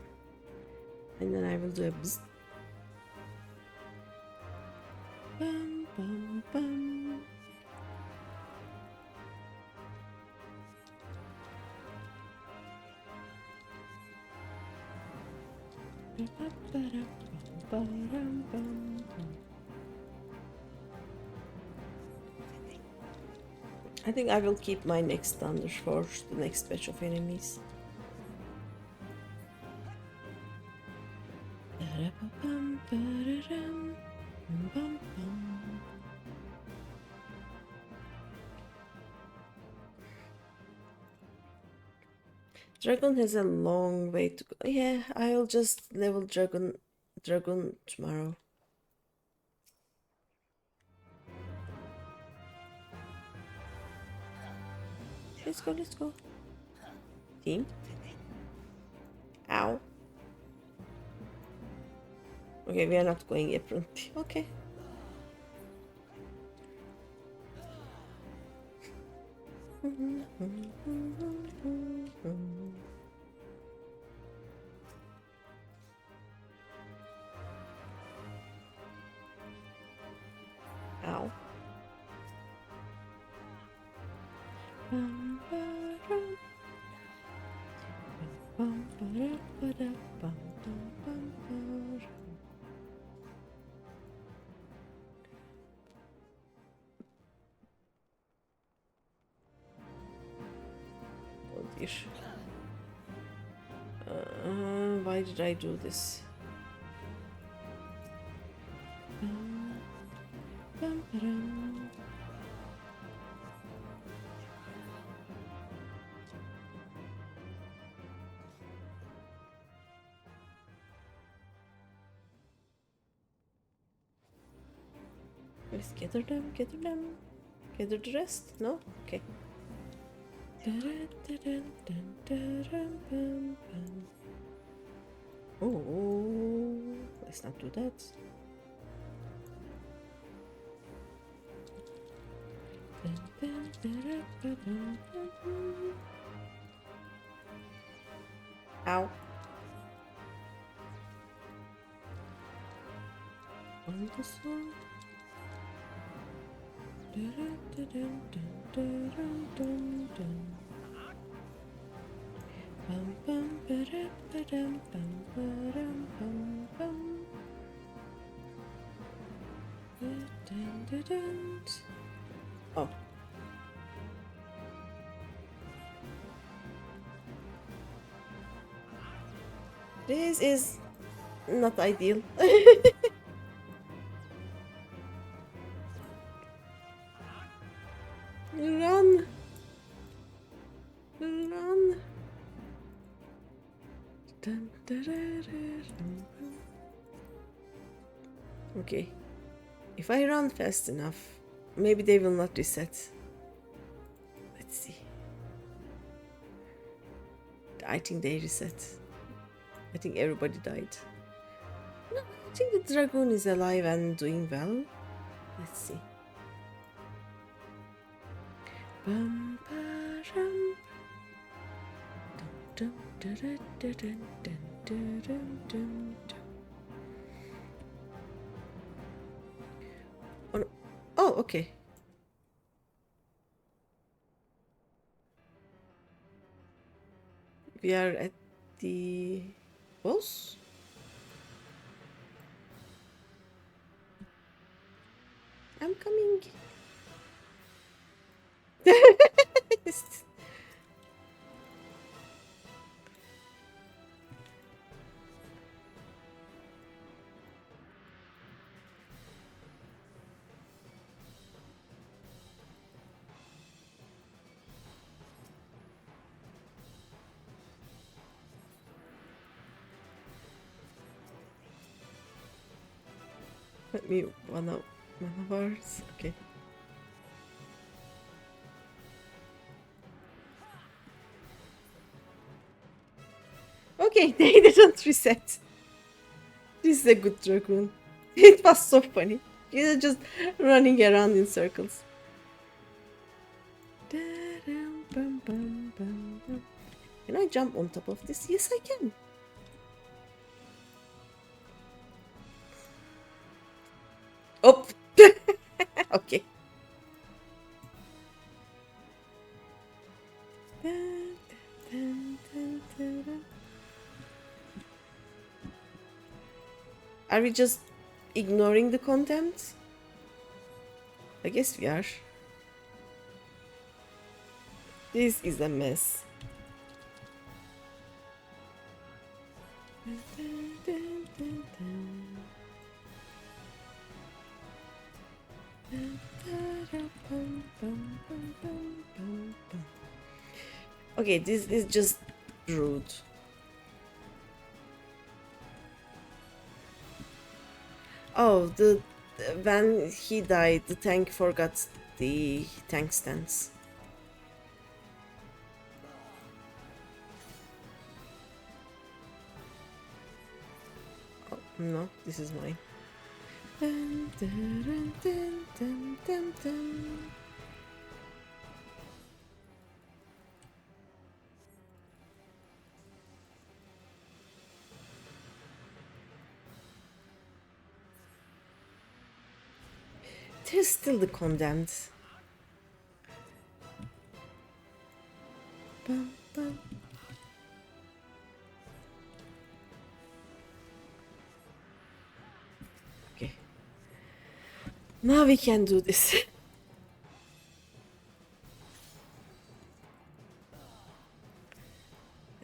And then I will do a bzz. Bum, bum, bum. I think I will keep my next thunder for the next batch of enemies. Dragon has a long way to go. Yeah, I'll just level dragon tomorrow. Let's go, let's go. Team. Ow. Okay, we are not going apparently. Okay. Ow. Oh dear. Why did I do this? Let's gather them, gather the rest? No? Okay. Oh, let's not do that. Ow. on the sword. Oh. This is not ideal. Run! Run! Okay. If I run fast enough, maybe they will not reset. Let's see. I think they reset. I think everybody died. No, I think the dragoon is alive and doing well. Let's see. Bum, ba-rum. Dum, dum, dum, dum, dum, dum, dum, dum, dum. Oh, no. Oh, okay. We are at the boss. I'm coming. Let me one of ours. Okay. Okay, they didn't reset. This is a good dragoon. It was so funny. He's just running around in circles. Can I jump on top of this? Yes, I can. Oh. Okay. Are we just ignoring the content? I guess we are. This is a mess. Okay, this is just rude. Oh, when he died, the tank forgot the tank stance. Oh, no, this is mine. Dun, dun, dun, dun, dun, dun. There's still the condemned. Bum, bum. Okay. Now we can do this.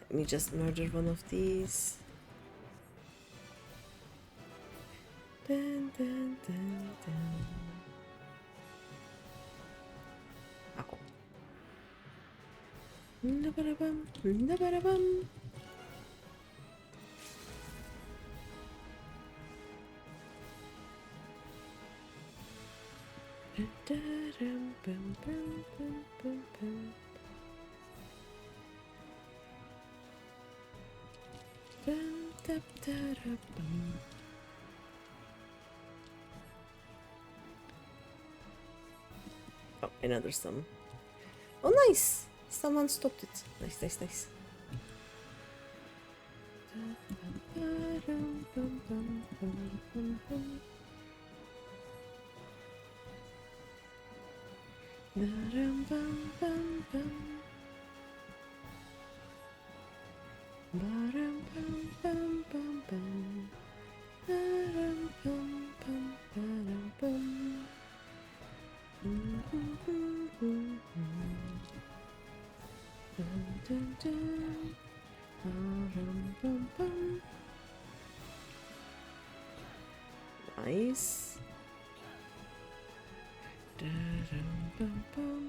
Let me just murder one of these. Dun, dun, dun, dun. Ow. Nabarabam, nabarabam. Da-da-dum, bum, bum, bum, bum, bum. Dum, da-da-da-bum. Oh, another summon. Oh, nice! Someone stopped it. Nice, nice, nice. Ba-dum, bum, bum, bum. Ba-dum, bum, bum, bum, bum. Ba-dum, bum, bum, ba-dum, bum. Dun, dun, dun. Ba-dum, bum, bum. Nice. Da-dum, bum, bum.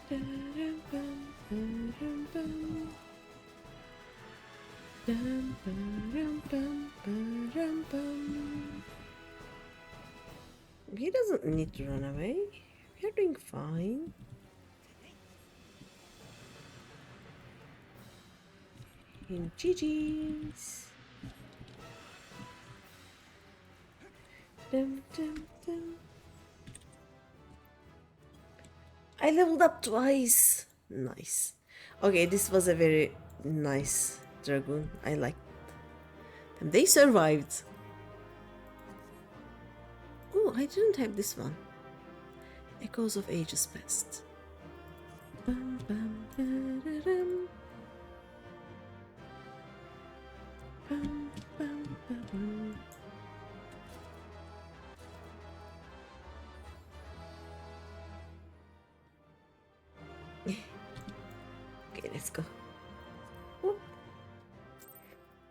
Da-dum, bum, ba-dum, bum. Dum, ba-dum, bum, ba-dum, bum. He doesn't need to run away. We're doing fine. In GG's. Dum, dum, dum. I leveled up twice. Nice. Okay, this was a very nice dragoon. I liked them. They survived. Oh, I didn't have this one. Echoes of Ages Past. Bum, bum, ba-da-dum. Bum, bum, ba-bum. Okay, let's go. Whoop.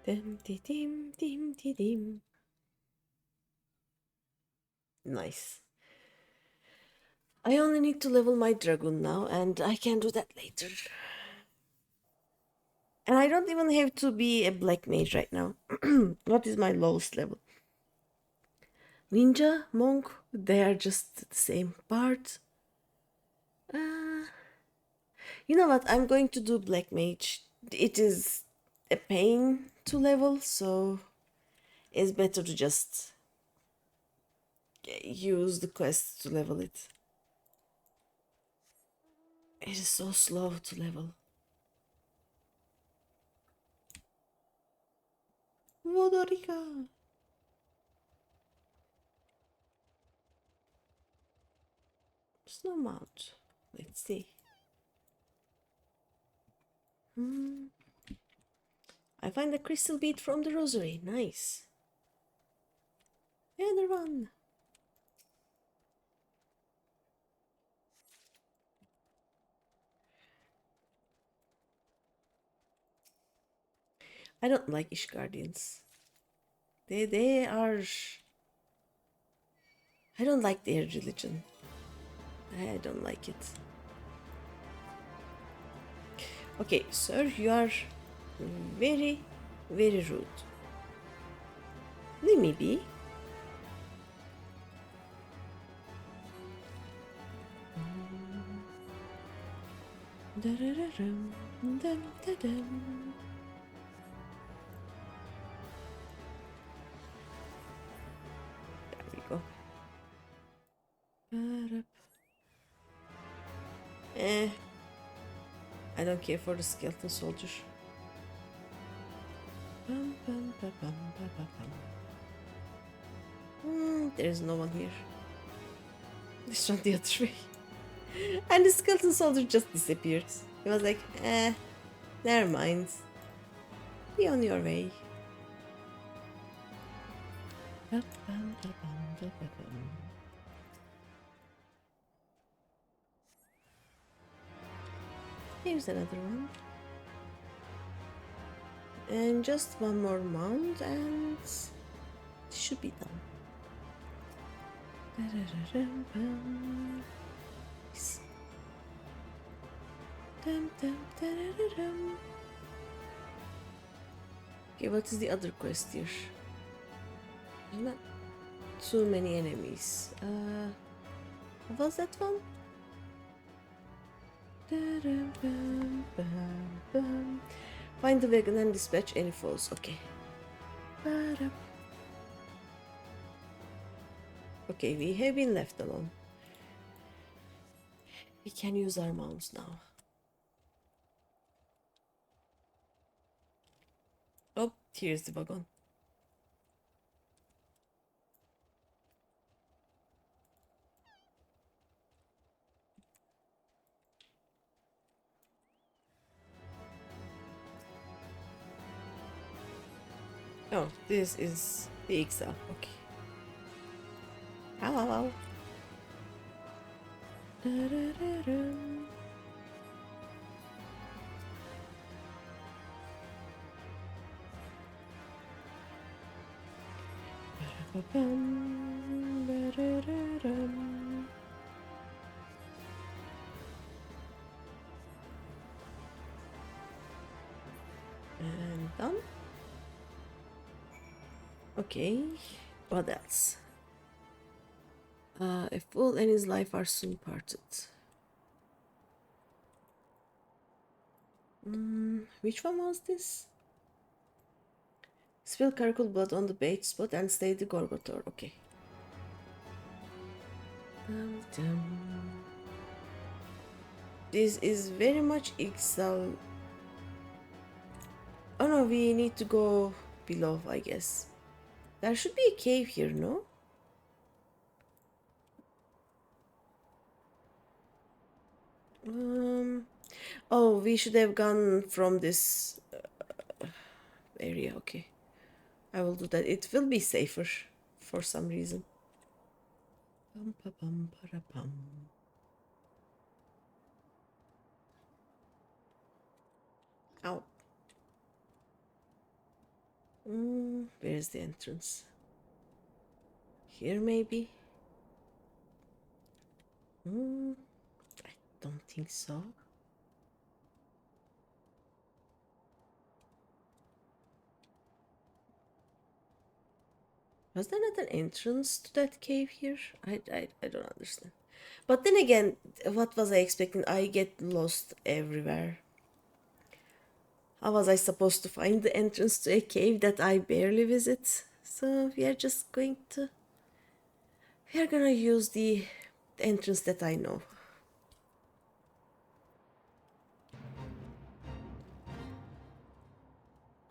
Dim, di, dim, dim, di, dim. Nice. I only need to level my dragoon now, and I can do that later. And I don't even have to be a black mage right now. What is my lowest level? Ninja, monk, they are just the same part. You know what? I'm going to do black mage. It is a pain to level, so it's better to just use the quest to level it. It is so slow to level. Vodorica. Snow Mount. Let's see. I find a crystal bead from the rosary. Nice. Another one. I don't like Ish Guardians. They are. I don't like their religion. I don't like it. Okay, sir, you are very, very rude. Leave me be. Da-da-da-dum, dum-da-dum. There we go. I don't care for the skeleton soldier. There's no one here. Let's run the other way. And the skeleton soldier just disappears. He was like, never mind. Be on your way. Here's another one. And just one more mount and it should be done. Okay, what is the other quest here? Not too many enemies. What was that one? Find the wagon and dispatch any foes. Okay. Okay, we have been left alone. We can use our mounts now. Oh, here's the wagon. Oh, this is the Excel. Okay. Ow, ow, ow. Da-da-da-dum. Ba-da-ba-bum, ba-da-da-dum. And done. Okay, what else? A fool and his life are soon parted. Which one was this? Spill charcoal blood on the bait spot and stay the Gorgotor. Okay. Dum. This is very much Excel. Oh no, we need to go below, I guess. There should be a cave here, no? Oh, we should have gone from this area. Okay, I will do that. It will be safer for some reason. Bum, pa, bum, para, bum. Ow. Where's the entrance? Here, maybe? I don't think so. Was there not an entrance to that cave here? I don't understand. But then again, what was I expecting? I get lost everywhere. How was I supposed to find the entrance to a cave that I barely visit? So we are just going to... We are gonna use the entrance that I know.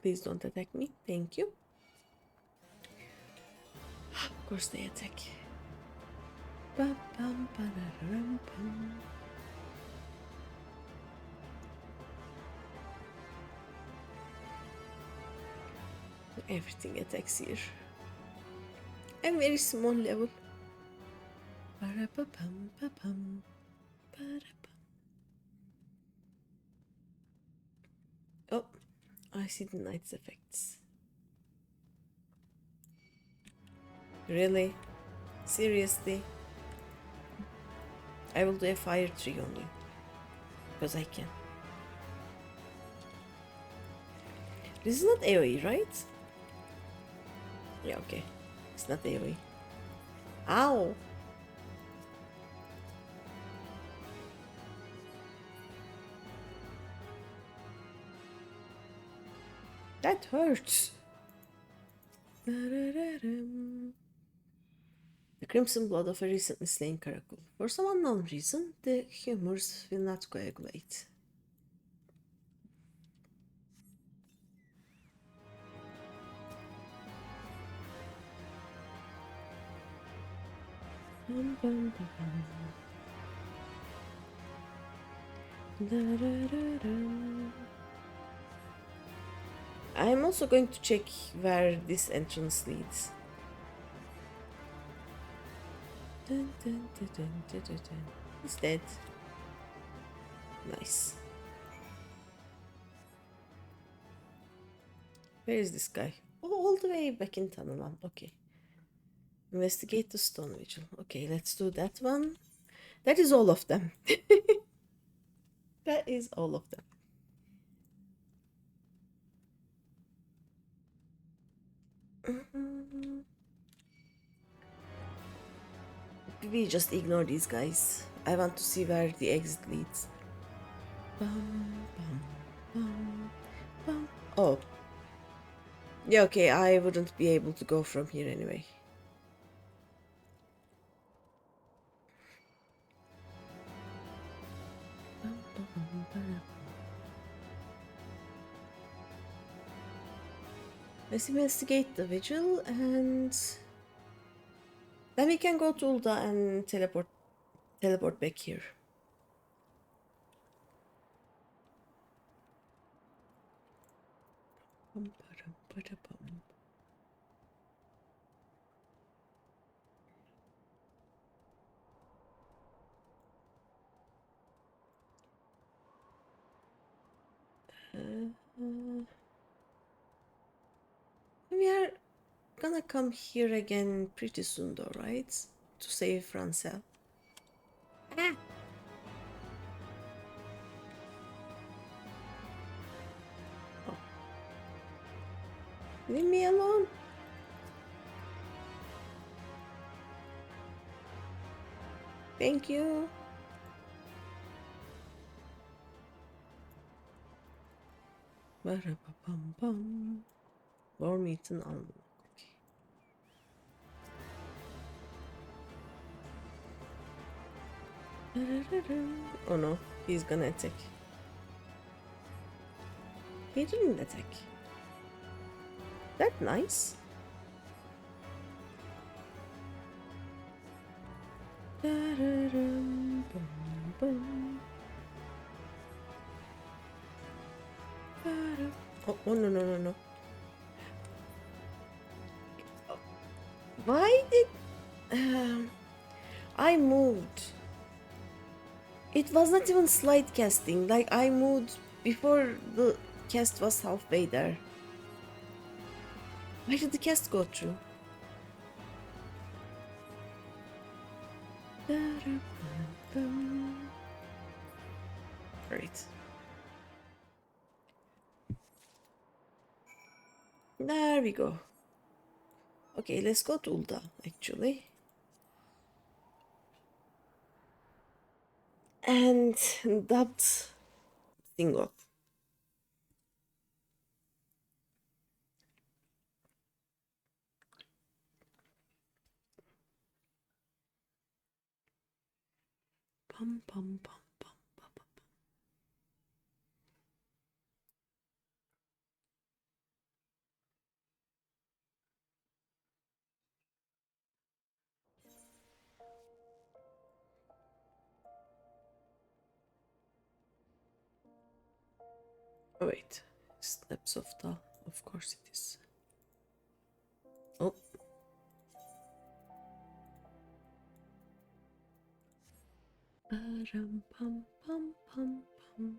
Please don't attack me. Thank you. Of course they attack. Everything attacks here. I'm very small level. Oh, I see the knight's effects. Really? Seriously? I will do a fire tree only. Because I can. This is not AoE, right? Yeah, okay. It's not AoE. Ow! That hurts! The crimson blood of a recently slain caracal. For some unknown reason, the humors will not coagulate. I'm also going to check where this entrance leads. He's dead. Nice. Where is this guy? Oh, all the way back in Tanalan. Okay. Investigate the stone vigil. Okay, let's do that one. That is all of them. That is all of them. We just ignore these guys. I want to see where the exit leads. Oh. Yeah, okay, I wouldn't be able to go from here anyway. Let's investigate the vigil and then we can go to Ulda and teleport back here. We are gonna come here again pretty soon though, right? To save Francel. Ah! Oh. Leave me alone. Thank you. Ba-ra-ba-bum-bum. Warm eaten almond. Oh no, he's gonna attack. He didn't attack. That's nice. Oh no no no no. Why did I moved? It was not even slide casting. Like I moved before the cast was halfway there. Why did the cast go through? Right. There we go. Okay, let's go to Ulda actually. And dubbed Singok. Pum pum pum pum pum pum. Oh wait, steps of the. Of course it is. Oh. Pum pum pum pum pum.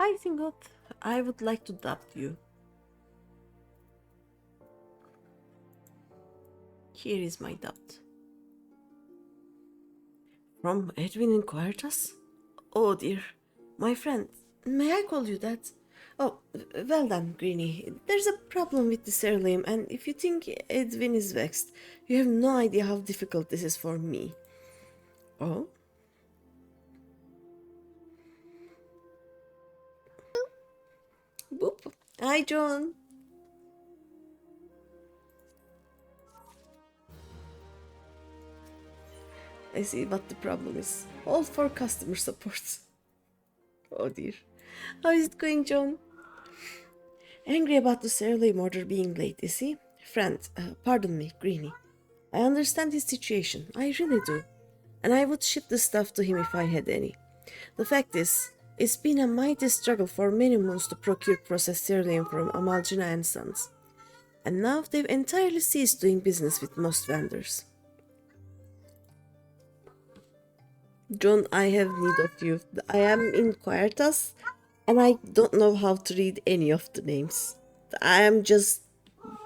Hi Singok, I would like to dub you. Here is my doubt. From Edwin and Coerthas? Oh dear. My friend, may I call you that? Oh, well done, Greeny. There's a problem with the surname, and if you think Edwin is vexed, you have no idea how difficult this is for me. Oh? Boop. Hi, John. I see what the problem is. All for customer support. Oh dear. How is it going, John? Angry about the surname order being late, is he? Friend, pardon me, Greeny. I understand his situation. I really do. And I would ship the stuff to him if I had any. The fact is, it's been a mighty struggle for many moons to procure processed cerealium from Amalgina and Sons. And now they've entirely ceased doing business with most vendors. John, I have need of you. I am in Coerthas, and I don't know how to read any of the names. I am just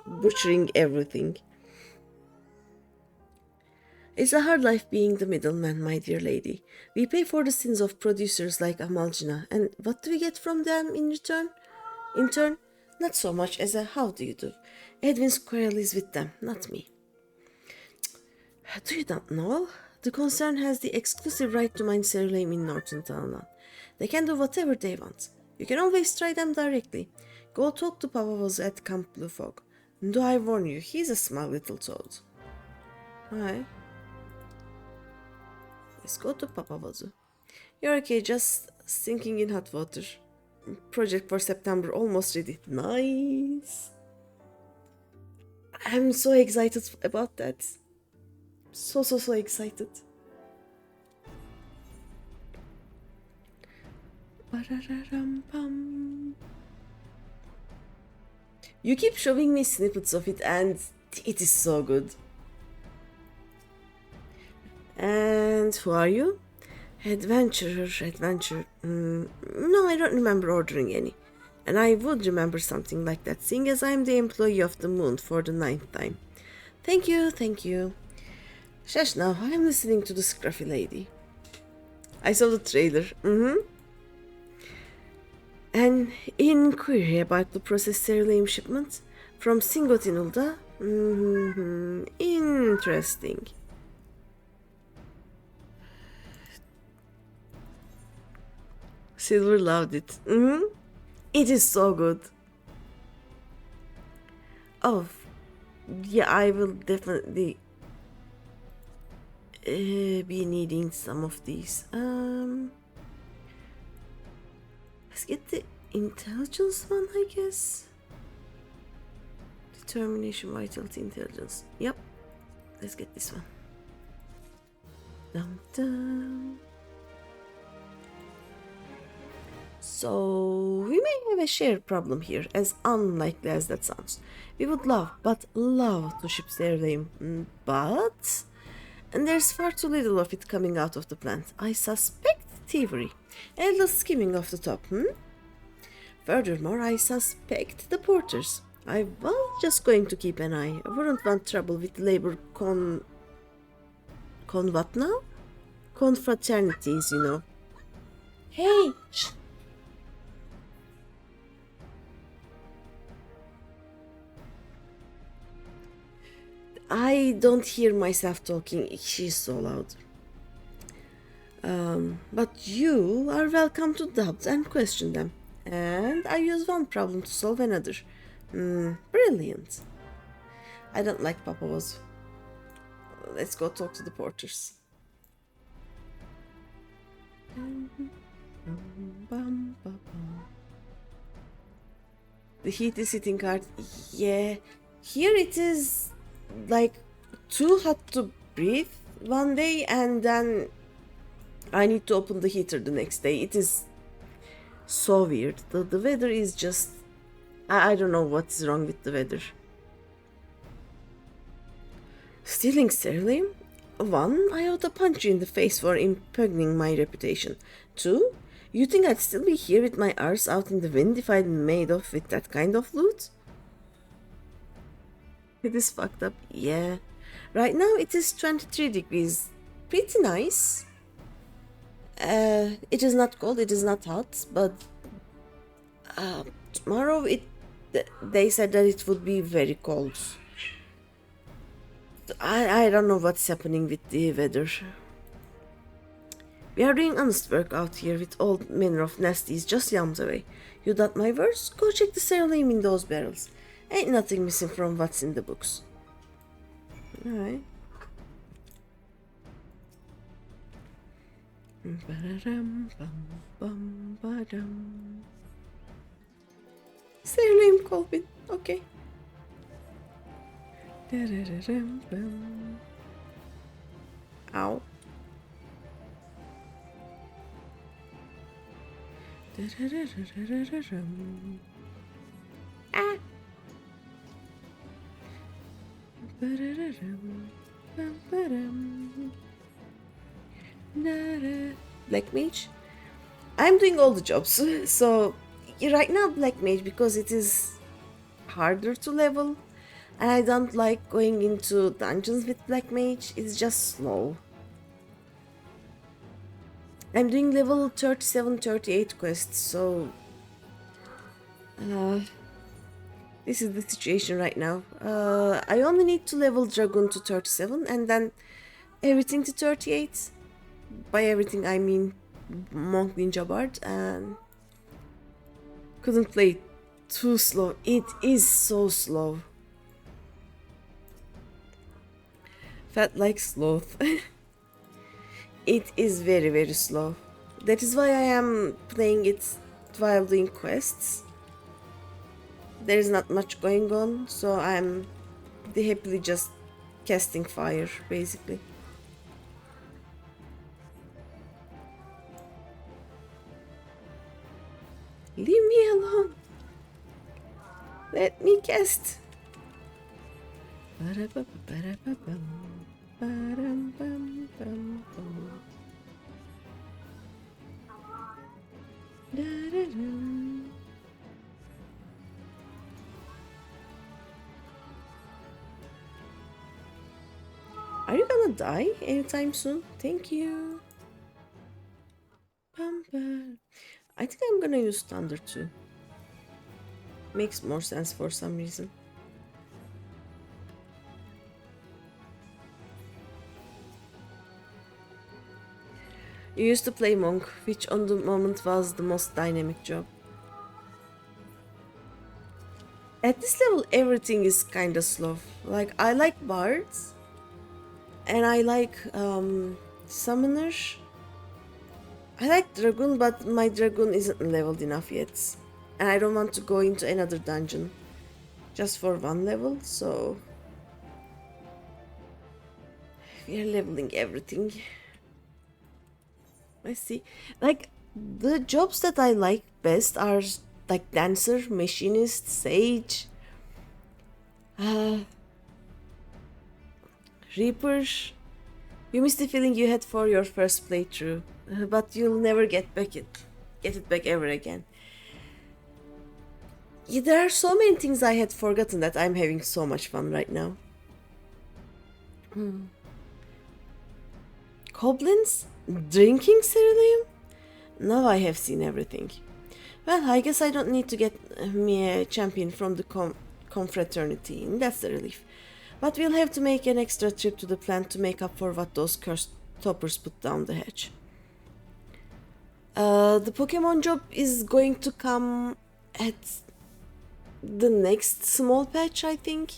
butchering everything. It's a hard life being the middleman, my dear lady. We pay for the sins of producers like Amalgina, and what do we get from them in return? In turn, not so much as a how do you do. Edwin's quarrel is with them, not me. Do you not know? The concern has the exclusive right to mine ceruleum in Northern Townland. They can do whatever they want. You can always try them directly. Go talk to Pavavos at Camp Blue Fog. Do I warn you, he's a smug little toad. Hi. Let's go to Papavazu. You're okay, just sinking in hot water. Project for September almost ready. Nice. I'm so excited about that. So excited. You keep showing me snippets of it and it is so good. And who are you? Adventurer. No, I don't remember ordering any. And I would remember something like that, seeing as I'm the employee of the moon for the 9th time. Thank you. Shush now, I'm listening to the scruffy lady. I saw the trailer. An inquiry about the processed cerealium shipment from Singotinulda. Interesting. Silver loved it. It is so good. Oh, yeah, I will definitely be needing some of these. Let's get the intelligence one, I guess. Determination, vitality, intelligence. Yep. Let's get this one. Dum dum. So, we may have a shared problem here, as unlikely as that sounds. We would love to ship cerealium, but... And there's far too little of it coming out of the plant. I suspect thievery. A little skimming off the top, Furthermore, I suspect the porters. I was just going to keep an eye. I wouldn't want trouble with labor Con what now? Confraternities, you know. Hey! Shh. I don't hear myself talking. She's so loud. But you are welcome to doubt and question them. And I use one problem to solve another. Brilliant. I don't like Papa's. Let's go talk to the porters. The heat is hitting hard. Yeah. Here it is like too hot to breathe one day and then I need to open the heater the next day. It is so weird. The weather is just... I don't know what's wrong with the weather. Stealing cerealium? 1. I ought to punch you in the face for impugning my reputation. 2. You think I'd still be here with my arse out in the wind if I'd made off with that kind of loot? It is fucked up, yeah. Right now it is 23 degrees. Pretty nice. It is not cold, it is not hot, but tomorrow they said that it would be very cold. I don't know what's happening with the weather. We are doing honest work out here with all manner of nasties just yams away. You doubt my words? Go check the cerealium in those barrels. Ain't nothing missing from what's in the books. Alright. Cerealium Colvin. Okay. Ow. Ah. Black Mage? I'm doing all the jobs, so right now Black Mage because it is harder to level and I don't like going into dungeons with Black Mage, it's just slow. I'm doing level 37-38 quests, so this is the situation right now. I only need to level Dragoon to 37 and then everything to 38. By everything I mean Monk Ninja Bard, and couldn't play it too slow. It is so slow. Felt like sloth. It is very, very slow. That is why I am playing it while doing quests. There is not much going on, so I'm happily just casting fire, basically. Leave me alone. Let me cast. Are you gonna die anytime soon? Thank you. I think I'm gonna use Thunder too. Makes more sense for some reason. You used to play Monk, which on the moment was the most dynamic job. At this level, everything is kinda slow. Like, I like bards, and I like summoner. I like dragoon, but my dragoon isn't leveled enough yet. And I don't want to go into another dungeon just for one level, so we are leveling everything. I see. Like, the jobs that I like best are like dancer, machinist, sage, reaper. You miss the feeling you had for your first playthrough, but you'll never get it back ever again. Yeah, there are so many things I had forgotten that I'm having so much fun right now. Goblins? Drinking ceruleum? Now I have seen everything. Well, I guess I don't need to get me a champion from the confraternity. That's a relief. But we'll have to make an extra trip to the plant to make up for what those cursed toppers put down the hatch. The Pokemon job is going to come at the next small patch, I think.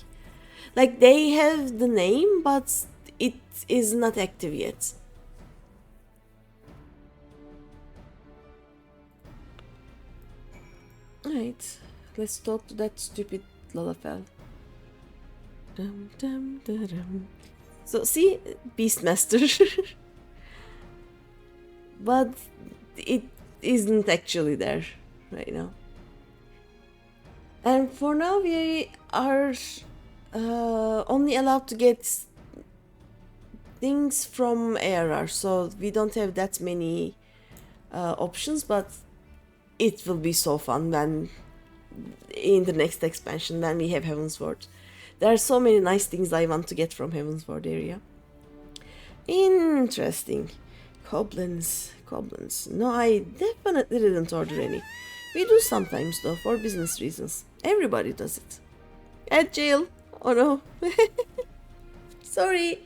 Like, they have the name, but it is not active yet. Alright, let's talk to that stupid Lalafell. Dum, dum, dum, dum. So, see, Beastmaster. But it isn't actually there right now. And for now, we are only allowed to get things from ARR, so we don't have that many options, but it will be so fun when in the next expansion when we have Heavensward. There are so many nice things I want to get from Heavensward area. Interesting. Goblins. No, I definitely didn't order any. We do sometimes though, for business reasons. Everybody does it. At jail. Oh no. Sorry.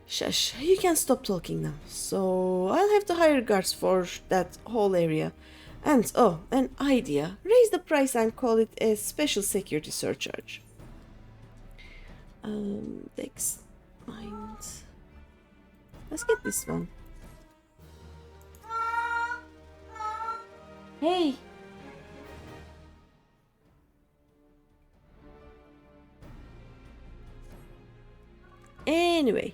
Shush, you can stop talking now. So, I'll have to hire guards for that whole area. And, oh, an idea. Raise the price and call it a special security surcharge. Dex. Mind. Let's get this one. Hey! Anyway,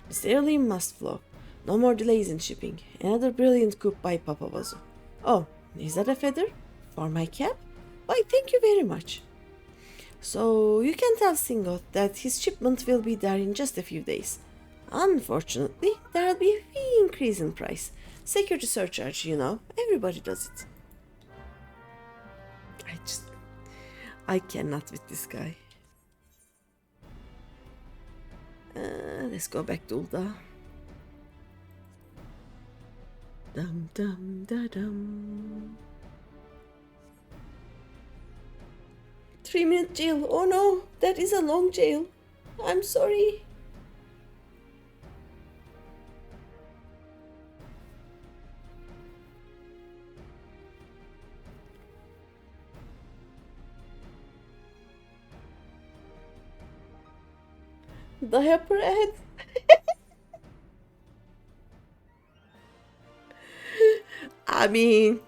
the ceruleum must flow. No more delays in shipping. Another brilliant coup by Papa Vazu. Oh, is that a feather? For my cap? Why, thank you very much. So, you can tell Singot that his shipment will be there in just a few days. Unfortunately, there will be a wee increase in price. Security surcharge, you know. Everybody does it. I cannot with this guy. Let's go back to Ulda. Dum dum da dum. 3-minute jail. Oh no, that is a long jail. I'm sorry. Diaper ad. I mean,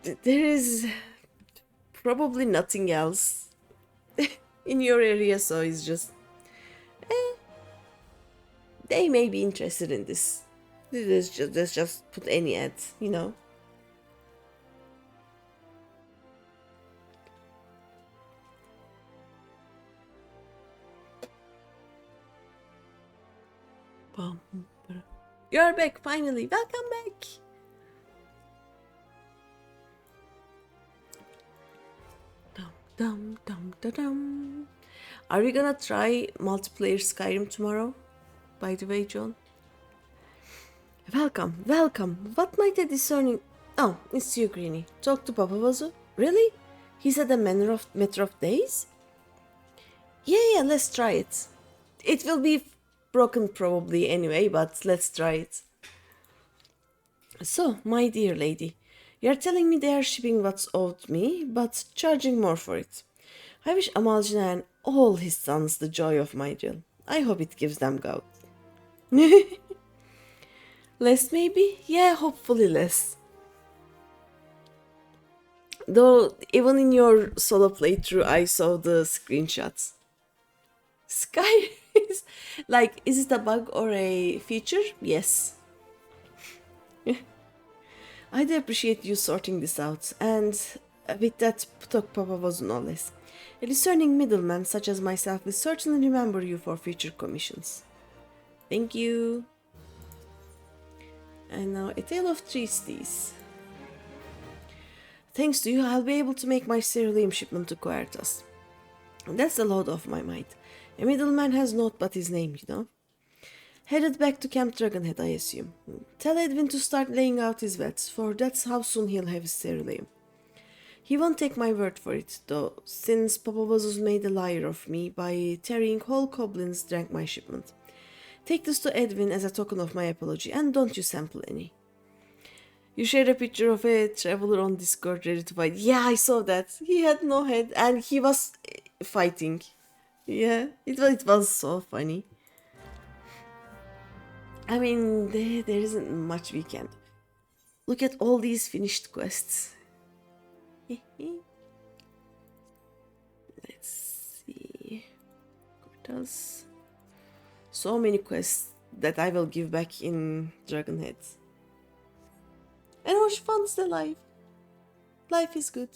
There is probably nothing else in your area, so it's just they may be interested in this. Let's just put any ads, you know. You're back finally. Welcome back. Dum dum dum dum. Are we gonna try multiplayer Skyrim tomorrow? By the way, John. Welcome, welcome. What might a discerning... Oh, it's you, Greeny. Talk to Papa Vazu? Really? He's at a matter of days? Yeah, let's try it. It will be broken probably anyway, but let's try it. So, my dear lady, you're telling me they are shipping what's owed me, but charging more for it. I wish Amalcina and all his sons the joy of my deal. I hope it gives them gout. Less maybe? Yeah, hopefully less. Though, even in your solo playthrough, I saw the screenshots. Sky is... Like, is it a bug or a feature? Yes. I do appreciate you sorting this out, and with that, Putok Papa was no less. A discerning middleman such as myself will certainly remember you for future commissions. Thank you. And now a tale of three stees. Thanks to you, I'll be able to make my ceruleum shipment to Coerthas. That's a load off my mind. A middleman has naught but his name, you know. Headed back to Camp Dragonhead, I assume. Tell Edwin to start laying out his vets, for that's how soon he'll have his ceruleum. He won't take my word for it, though, since Papa Vazus made a liar of me by tarrying whole goblins drank my shipment. Take this to Edwin as a token of my apology, and don't you sample any. You shared a picture of a traveler on Discord ready to fight. Yeah, I saw that. He had no head, and he was fighting. Yeah, it was so funny. I mean, there isn't much we can do. Look at all these finished quests. Let's see. Coerthas. So many quests that I will give back in Dragonhead. And how much fun's the life? Life is good.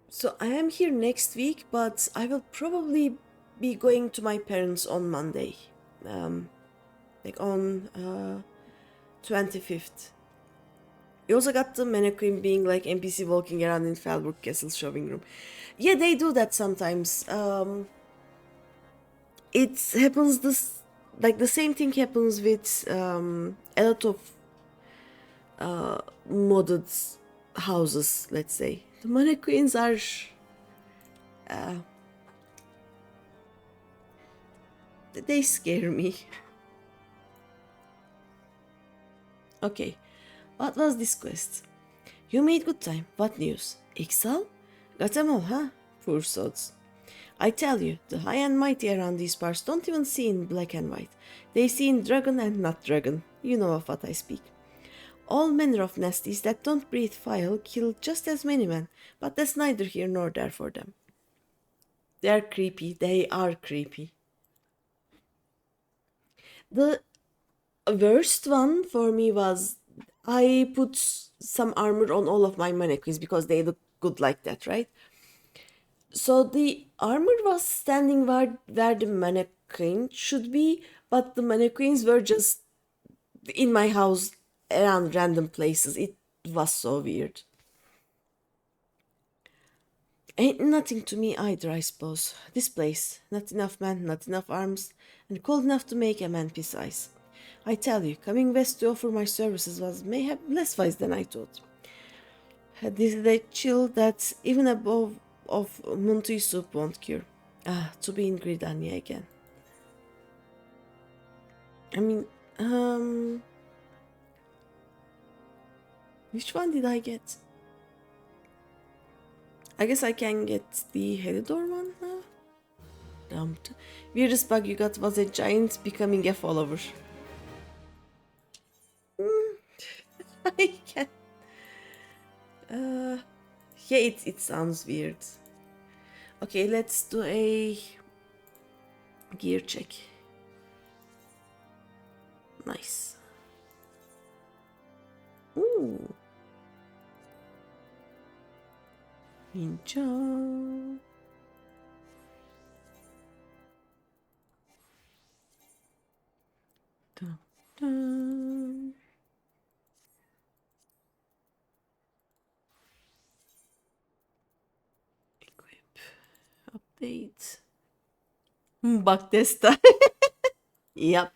So I am here next week, but I will probably be going to my parents on Monday. Like on 25th. You also got the mannequin being like NPC walking around in Falbrook Castle showing room. Yeah, they do that sometimes. It happens this... Like the same thing happens with a lot of modded houses, let's say. The mannequins are they scare me. Okay, what was this quest? You made good time. What news? Ixal? Got them all, huh? Poor sods. I tell you, the high and mighty around these parts don't even see in black and white. They see in dragon and not dragon. You know of what I speak. All manner of nasties that don't breathe fire kill just as many men, but that's neither here nor there for them. They're creepy. They are creepy. The worst one for me was I put some armor on all of my mannequins because they look good like that, right? So the armor was standing where the mannequin should be, but the mannequins were just in my house around random places. It was so weird. Ain't nothing to me either, I suppose. This place, not enough men, not enough arms, and cold enough to make a man precise. I tell you, coming west to offer my services was mayhap less wise than I thought. This is a chill that even above of Muntui soup won't cure. Ah, to be in Gridania again. I mean, which one did I get? I guess I can get the Helidor one now. Dumped. Weirdest bug you got was a giant becoming a follower. I can. Yeah, it sounds weird. Okay, let's do a gear check. Nice. Ooh. Ninja. Dun, dun. Equip. Update. Bak testa. Yep.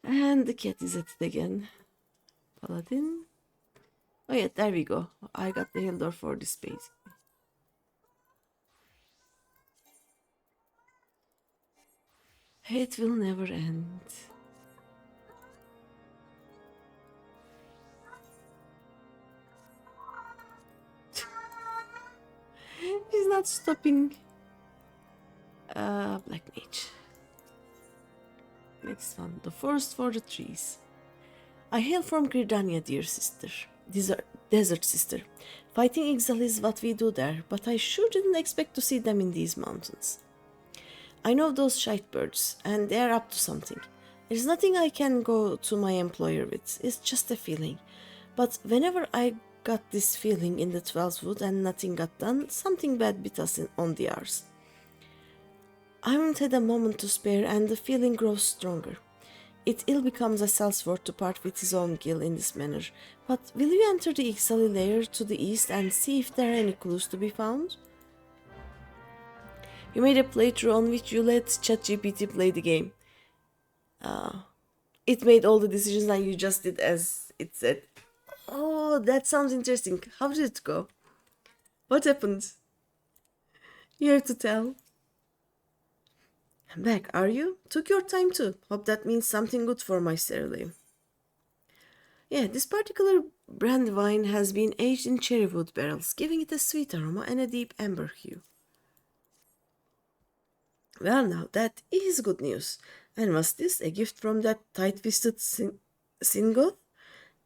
And the cat is at it again. Paladin. Oh yeah, there we go. I got the Hildor for this space. It will never end. He's not stopping. Black Mage. Next one. The forest for the trees. I hail from Gridania, dear sister. Desert sister. Fighting exile is what we do there, but I sure didn't expect to see them in these mountains. I know those shite birds, and they're up to something. There's nothing I can go to my employer with, it's just a feeling. But whenever I got this feeling in the 12th wood and nothing got done, something bad bit us on the arse. I haven't had a moment to spare, and the feeling grows stronger. It ill becomes a Salsworth to part with his own gill in this manner, but will you enter the Ixali layer to the east and see if there are any clues to be found? You made a playthrough on which you let ChatGPT play the game. It made all the decisions and you just did as it said. Oh, that sounds interesting. How did it go? What happened? You have to tell. I'm back, are you? Took your time too. Hope that means something good for my Cerealia. Yeah, this particular brand wine has been aged in cherrywood barrels, giving it a sweet aroma and a deep amber hue. Well, now that is good news. And was this a gift from that tight-fisted Singoth?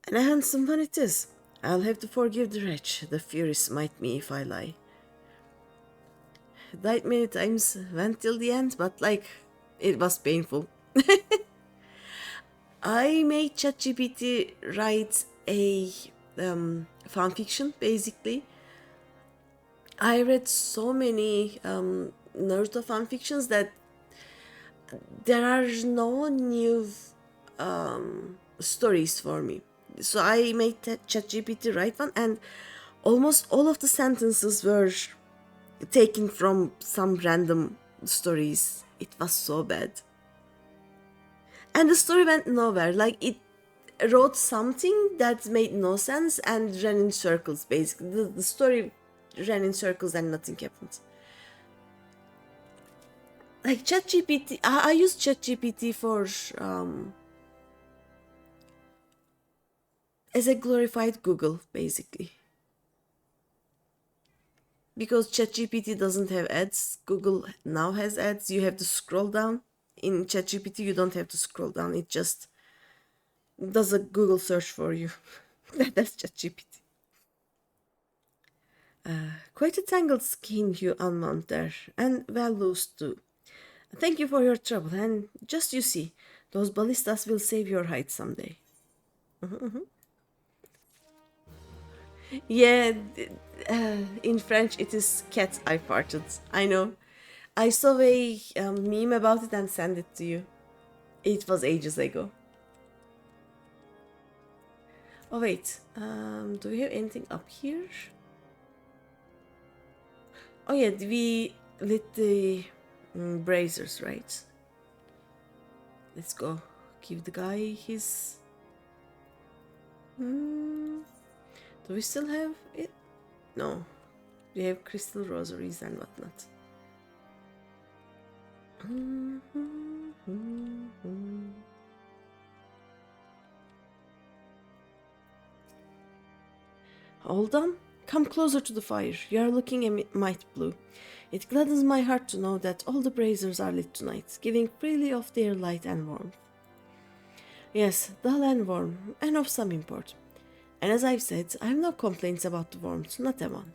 And a handsome one it is. I'll have to forgive the wretch. The fury smite me if I lie. Died many times, went till the end, but it was painful. I made ChatGPT write a fanfiction, basically. I read so many Naruto fanfictions that there are no new stories for me. So I made ChatGPT write one, and almost all of the sentences were taken from some random stories. It was so bad. And the story went nowhere. It wrote something that made no sense and ran in circles, basically. The story ran in circles and nothing happened. ChatGPT, I use ChatGPT for as a glorified Google, basically. Because ChatGPT doesn't have ads, Google now has ads. You have to scroll down. In ChatGPT, you don't have to scroll down. It just does a Google search for you. That's ChatGPT. Quite a tangled skein you unmount there, and well loose too. Thank you for your trouble, and just you see, those ballistas will save your hide someday. Yeah, in French it is cat I farted. I know. I saw a meme about it and sent it to you. It was ages ago. Oh wait, do we have anything up here? Oh yeah, we lit the braziers, right? Let's go. Give the guy his... Do we still have it? No. We have crystal rosaries and whatnot. Hold on. Come closer to the fire. You are looking a mite blue. It gladdens my heart to know that all the braziers are lit tonight, giving freely of their light and warmth. Yes, dull and warm, and of some import. And as I've said, I have no complaints about the warmth, not a one.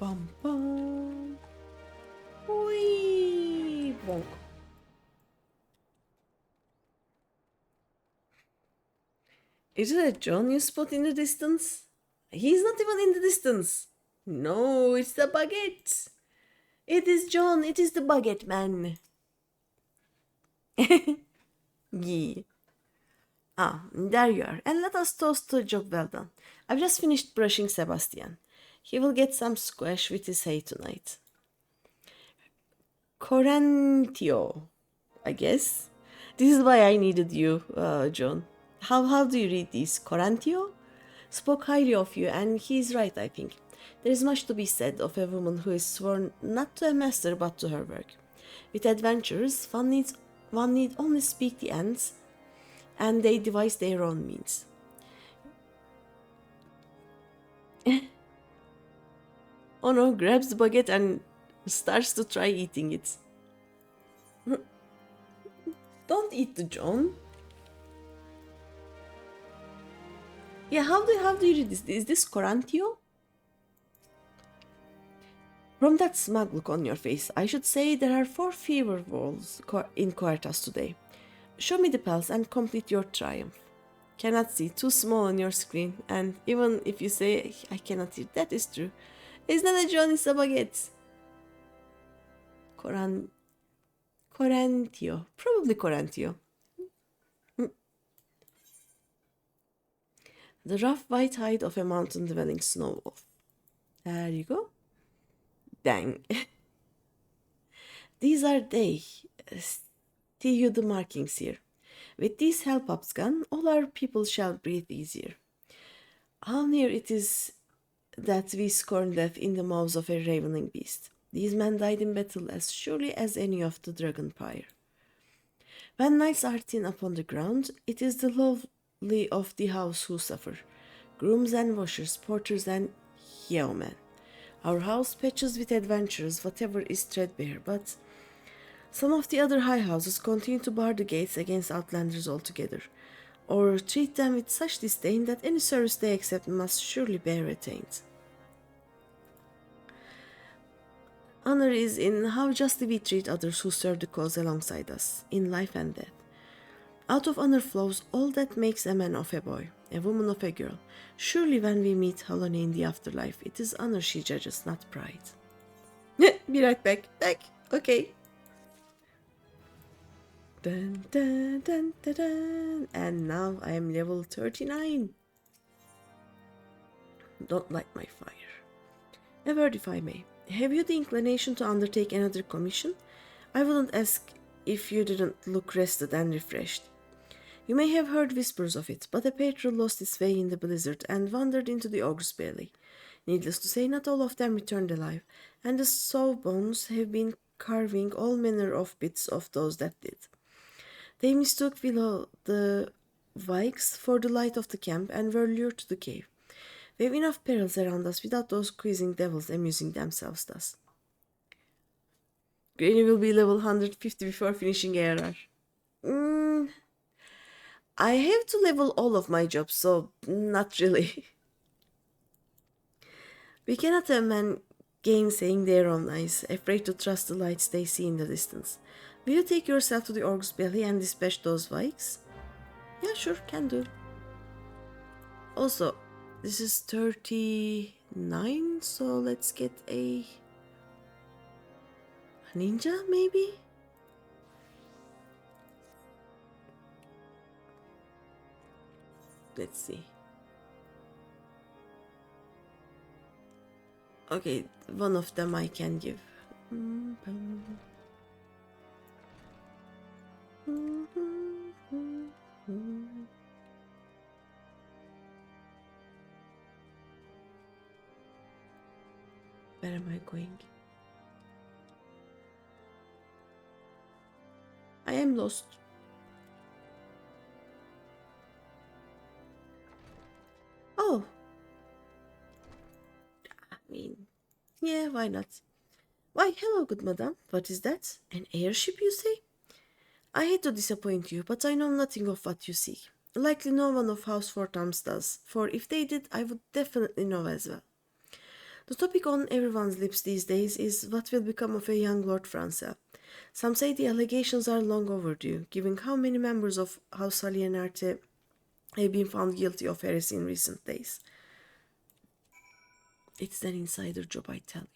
Bum bum. Whee! Bonk. Is it a John you spot in the distance? He's not even in the distance. No, it's the baguette. It is John, it is the baguette man. Yee. Ah, there you are, and let us toast to a job well done. I've just finished brushing Sebastian. He will get some squash with his hay tonight. Corantio, I guess. This is why I needed you, John. How do you read this? Corantio? Spoke highly of you, and he's right, I think. There is much to be said of a woman who is sworn not to a master but to her work. With adventurers, one need only speak the ends, and they devise their own means. Ono grabs the baguette and starts to try eating it. Don't eat the John. Yeah, how do you read this? Is this Corantio? From that smug look on your face, I should say there are 4 fewer wolves in Coerthas today. Show me the pals and complete your triumph. Cannot see, too small on your screen, and even if you say I cannot see, that is true. It's not a Johnny Sabaget. Corantio. Probably Corantio. The rough white hide of a mountain-dwelling snow wolf. There you go. Dang. These are they. See the markings here. With these help-ups gone, all our people shall breathe easier. How near it is that we scorn death in the mouths of a ravening beast. These men died in battle as surely as any of the dragon pyre. When knights are thin upon the ground, it is the lowly of the house who suffer. Grooms and washers, porters and yeomen. Our house patches with adventurers whatever is threadbare, but some of the other high houses continue to bar the gates against outlanders altogether, or treat them with such disdain that any service they accept must surely bear a taint. Honor is in how justly we treat others who serve the cause alongside us, in life and death. Out of honor flows all that makes a man of a boy, a woman of a girl. Surely when we meet Helena in the afterlife, it is honor she judges, not pride. Be right back. Okay. Dun, dun, dun, dun, dun. And now I am level 39. Don't light my fire. A word if I may. Have you the inclination to undertake another commission? I wouldn't ask if you didn't look rested and refreshed. You may have heard whispers of it, but a patrol lost its way in the blizzard and wandered into the ogre's belly. Needless to say, not all of them returned alive, and the sawbones have been carving all manner of bits of those that did. They mistook below the vikes for the light of the camp and were lured to the cave. We have enough perils around us without those quizzing devils amusing themselves thus. Greeny will be level 150 before finishing ARR. I have to level all of my jobs, so not really. We cannot have men gainsaying their own eyes, afraid to trust the lights they see in the distance. Will you take yourself to the orc's belly and dispatch those vikes? Yeah, sure, can do. Also, this is 39, so let's get a ninja, maybe? Let's see. Okay, one of them I can give. Where am I going? I am lost. Oh. I mean, Yeah, why not? Why, hello, good madam. What is that? An airship, you say? I hate to disappoint you, but I know nothing of what you seek. Likely no one of House Fortams does, for if they did, I would definitely know as well. The topic on everyone's lips these days is what will become of a young Lord Francel. Some say the allegations are long overdue, given how many members of House Alienarte have been found guilty of heresy in recent days. It's an insider job, I tell you.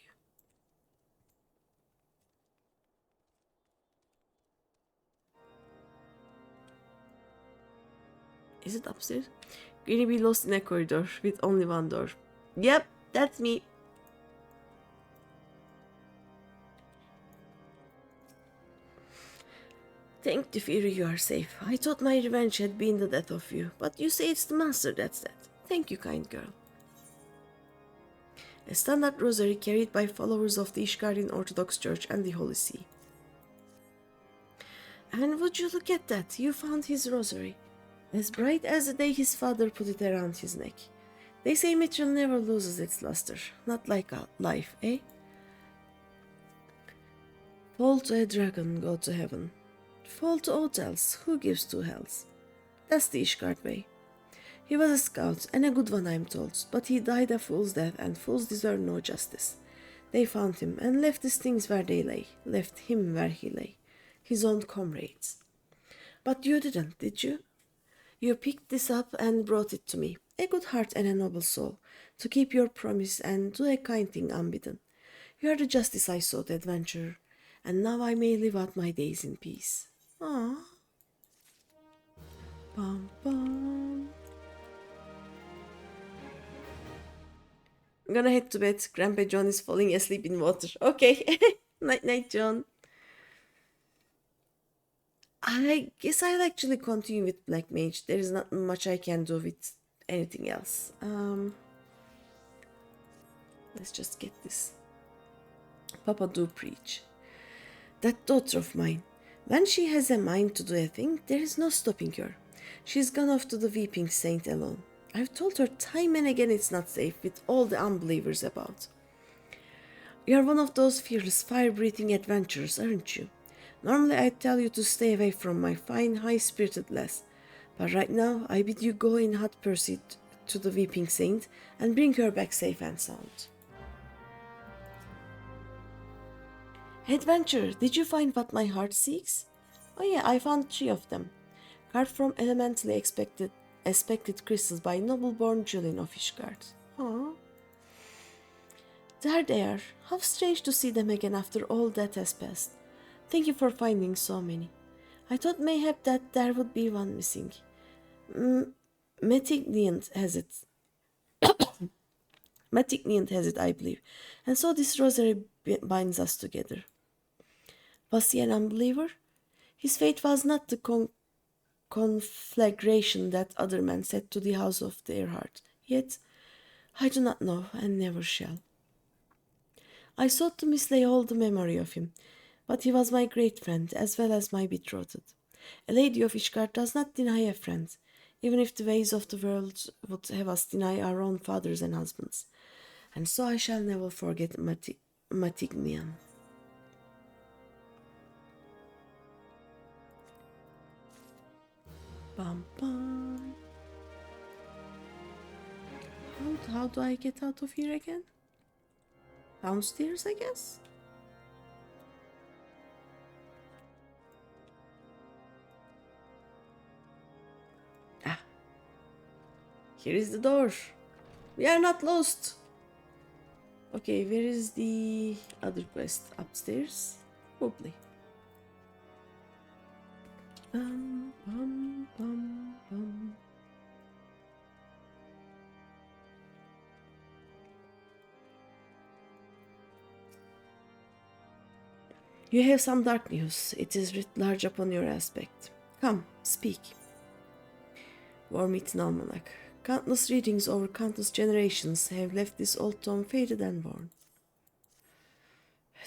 Is it upstairs? Greeny be lost in a corridor with only one door. Yep, that's me. Thank the Fury you are safe. I thought my revenge had been the death of you, but you say it's the monster that's dead. Thank you, kind girl. A standard rosary carried by followers of the Ishgardin Orthodox Church and the Holy See. And would you look at that, you found his rosary. As bright as the day his father put it around his neck. They say Mitchell never loses its luster, not like life, eh? Fall to a dragon, go to heaven. Fall to aught else, who gives two hells? That's the Ishgard way. He was a scout, and a good one I'm told, but he died a fool's death, and fools deserve no justice. They found him, and left his things where they lay, left him where he lay, his own comrades. But you didn't, did you? You picked this up and brought it to me, a good heart and a noble soul, to keep your promise and do a kind thing unbidden. You are the justice I sought, adventurer, and now I may live out my days in peace. Ah. Bum bum. I'm gonna head to bed. Grandpa John is falling asleep in water. Okay. Night night, John. I guess I'll actually continue with Black Mage. There is not much I can do with anything else. Let's just get this. Papa do preach. That daughter of mine, when she has a mind to do a thing, there is no stopping her. She's gone off to the Weeping Saint alone. I've told her time and again it's not safe with all the unbelievers about. You're one of those fearless, fire-breathing adventurers, aren't you? Normally I'd tell you to stay away from my fine, high-spirited lass, but right now I bid you go in hot pursuit to the Weeping Saint and bring her back safe and sound. Adventurer, did you find what my heart seeks? Oh yeah, I found 3 of them. Carved from elementally expected crystals by noble-born Julian of Ishgard. Aww. There they are. How strange to see them again after all that has passed. Thank you for finding so many. I thought mayhap that there would be one missing. Metignant has it. Metignant has it, I believe. And so this rosary binds us together. Was he an unbeliever? His fate was not the conflagration that other men set to the house of their heart. Yet, I do not know, and never shall. I sought to mislay all the memory of him, but he was my great friend, as well as my betrothed. A lady of Ishgard does not deny a friend, even if the ways of the world would have us deny our own fathers and husbands. And so I shall never forget Matignian. Bum bum. How do I get out of here again? Downstairs, I guess? Ah. Here is the door. We are not lost. Okay, where is the other quest? Upstairs? Probably. Bum, bum, bum, bum. You have some dark news. It is writ large upon your aspect. Come, speak. Worm-eaten almanac. Countless readings over countless generations have left this old tome faded and worn.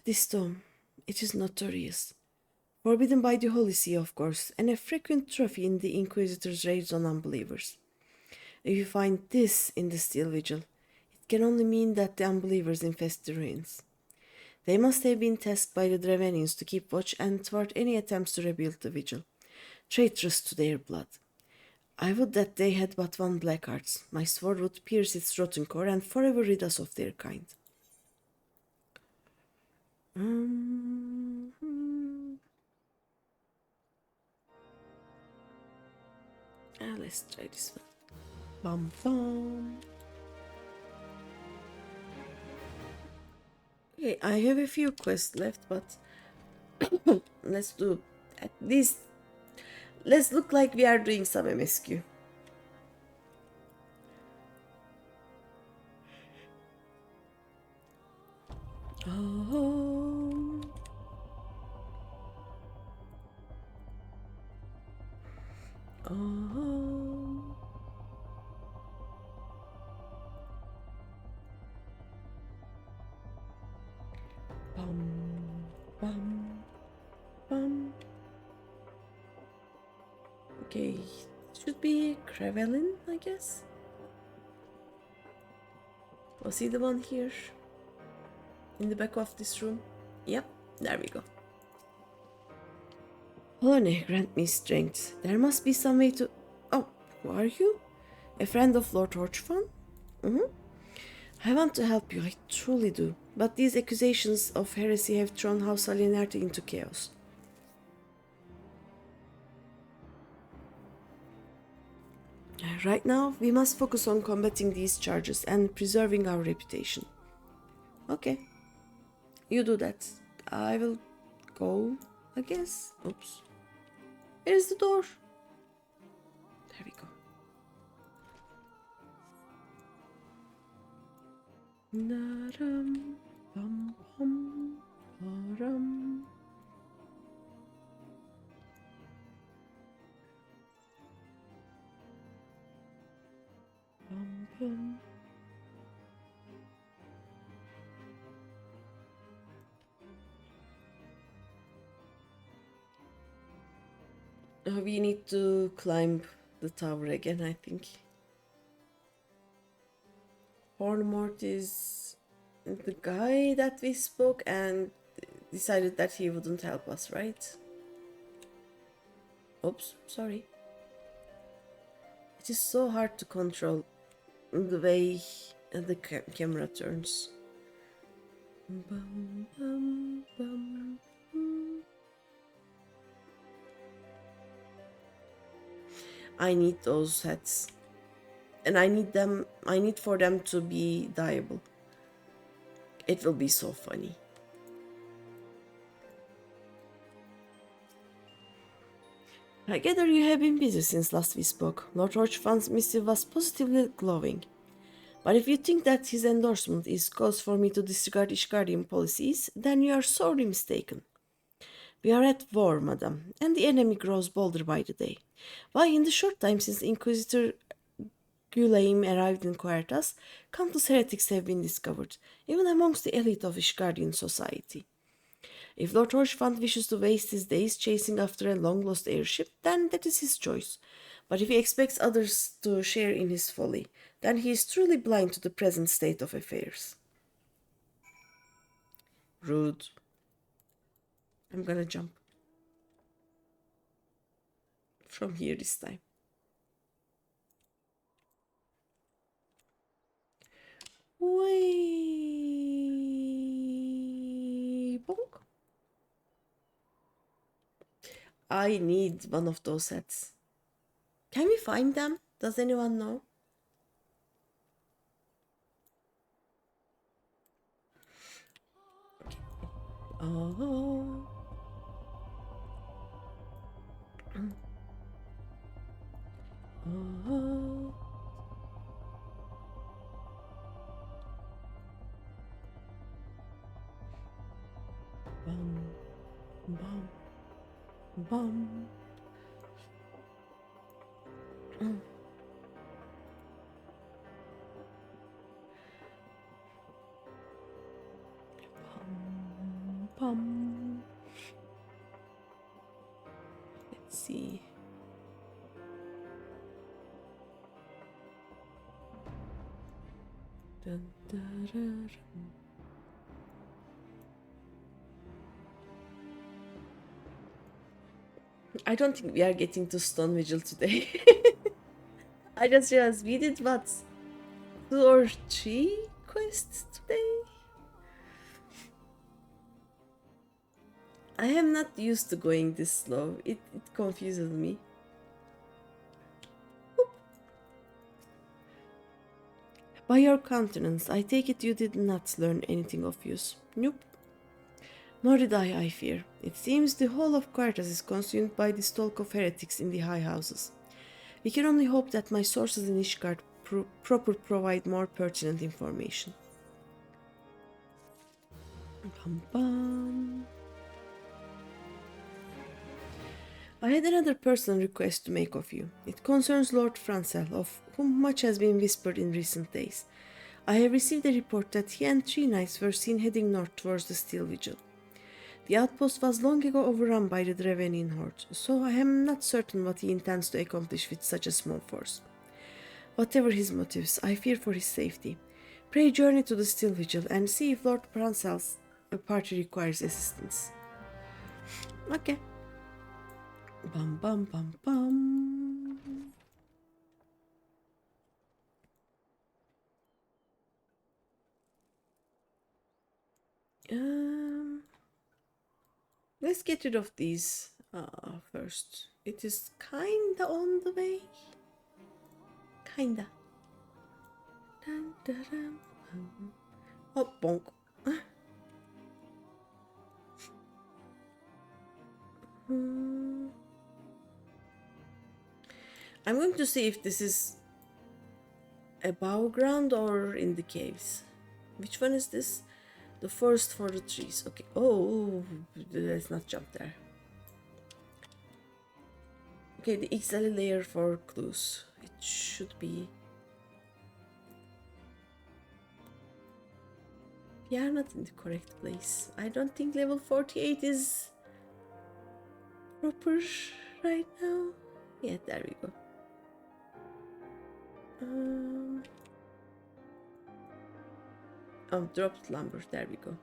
This tome, it is notorious. Forbidden by the Holy See, of course, and a frequent trophy in the Inquisitor's raids on unbelievers. If you find this in the Steel Vigil, it can only mean that the unbelievers infest the ruins. They must have been tasked by the Dravenians to keep watch and thwart any attempts to rebuild the vigil, traitorous to their blood. I would that they had but one black heart. My sword would pierce its rotten core and forever rid us of their kind. Let's try this one. Bum bum. Okay, I have a few quests left, but let's do at least. Let's look like we are doing some MSQ. Oh. Oh. Bum, bum, bum. Okay, should be Crevelin, I guess. Was he the one here? In the back of this room? Yep, there we go. Lorne, grant me strength. There must be some way to... Oh, who are you? A friend of Lord Torchfan? I want to help you, I truly do. But these accusations of heresy have thrown House Alienarte into chaos. Right now, we must focus on combating these charges and preserving our reputation. Okay. You do that. I will go, I guess. Oops. Here's the door. There we go. Naram, bum, bum, naram. Bum, bum. We need to climb the tower again, I think. Hornmort is the guy that we spoke and decided that he wouldn't help us, right? Oops, sorry. It is so hard to control the way the camera turns. Bum, bum, bum, bum. I need those hats. And I need for them to be dyeable. It will be so funny. I gather you have been busy since last we spoke. Lord Torchfan's missive was positively glowing. But if you think that his endorsement is cause for me to disregard Ishgardian policies, then you are sorely mistaken. We are at war, madam, and the enemy grows bolder by the day. Why, in the short time since Inquisitor Gulaim arrived in Coerthas, countless heretics have been discovered, even amongst the elite of Ishgardian society. If Lord Torchfand wishes to waste his days chasing after a long-lost airship, then that is his choice. But if he expects others to share in his folly, then he is truly blind to the present state of affairs. Rude. I'm gonna jump. From here this time. Way bonk. I need one of those sets. Can we find them? Does anyone know? Okay. Oh. Oh. Bum, bum, bum. Bum. Let's see. Dun, dun, dun, I don't think we are getting to Stone Vigil today. I just realized we did what? 2 or 3 quests today? I am not used to going this slow. It confuses me. Oop. By your countenance, I take it you did not learn anything of use. Nope. Nor did I fear. It seems the whole of Coerthas is consumed by this talk of heretics in the high houses. We can only hope that my sources in Ishgard provide more pertinent information. Bum, bum. I had another personal request to make of you. It concerns Lord Francel, of whom much has been whispered in recent days. I have received a report that he and 3 knights were seen heading north towards the Steel Vigil. The outpost was long ago overrun by the Drevenian horde, so I am not certain what he intends to accomplish with such a small force. Whatever his motives, I fear for his safety. Pray journey to the Steel Vigil and see if Lord Francel's party requires assistance. Okay. Bum bum bum bum. Let's get rid of these first. It is kinda on the way. Kinda. Dun, dun, dun, dun. Oh, bonk. I'm going to see if this is above ground or in the caves. Which one is this? The forest for the trees. Okay. Oh, let's not jump there. Okay, the XL layer for clues. It should be. We are not in the correct place. I don't think level 48 is proper right now. Yeah, there we go. Oh, dropped lumber. There we go.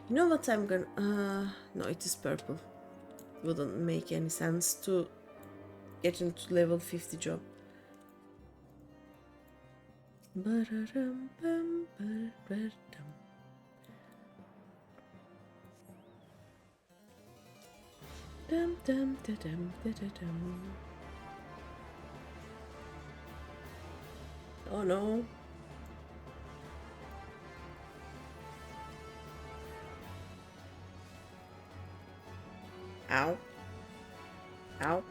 You know what I'm gonna... no, it is purple. Wouldn't make any sense to get into level 50 job. Oh no. Ow. Ow.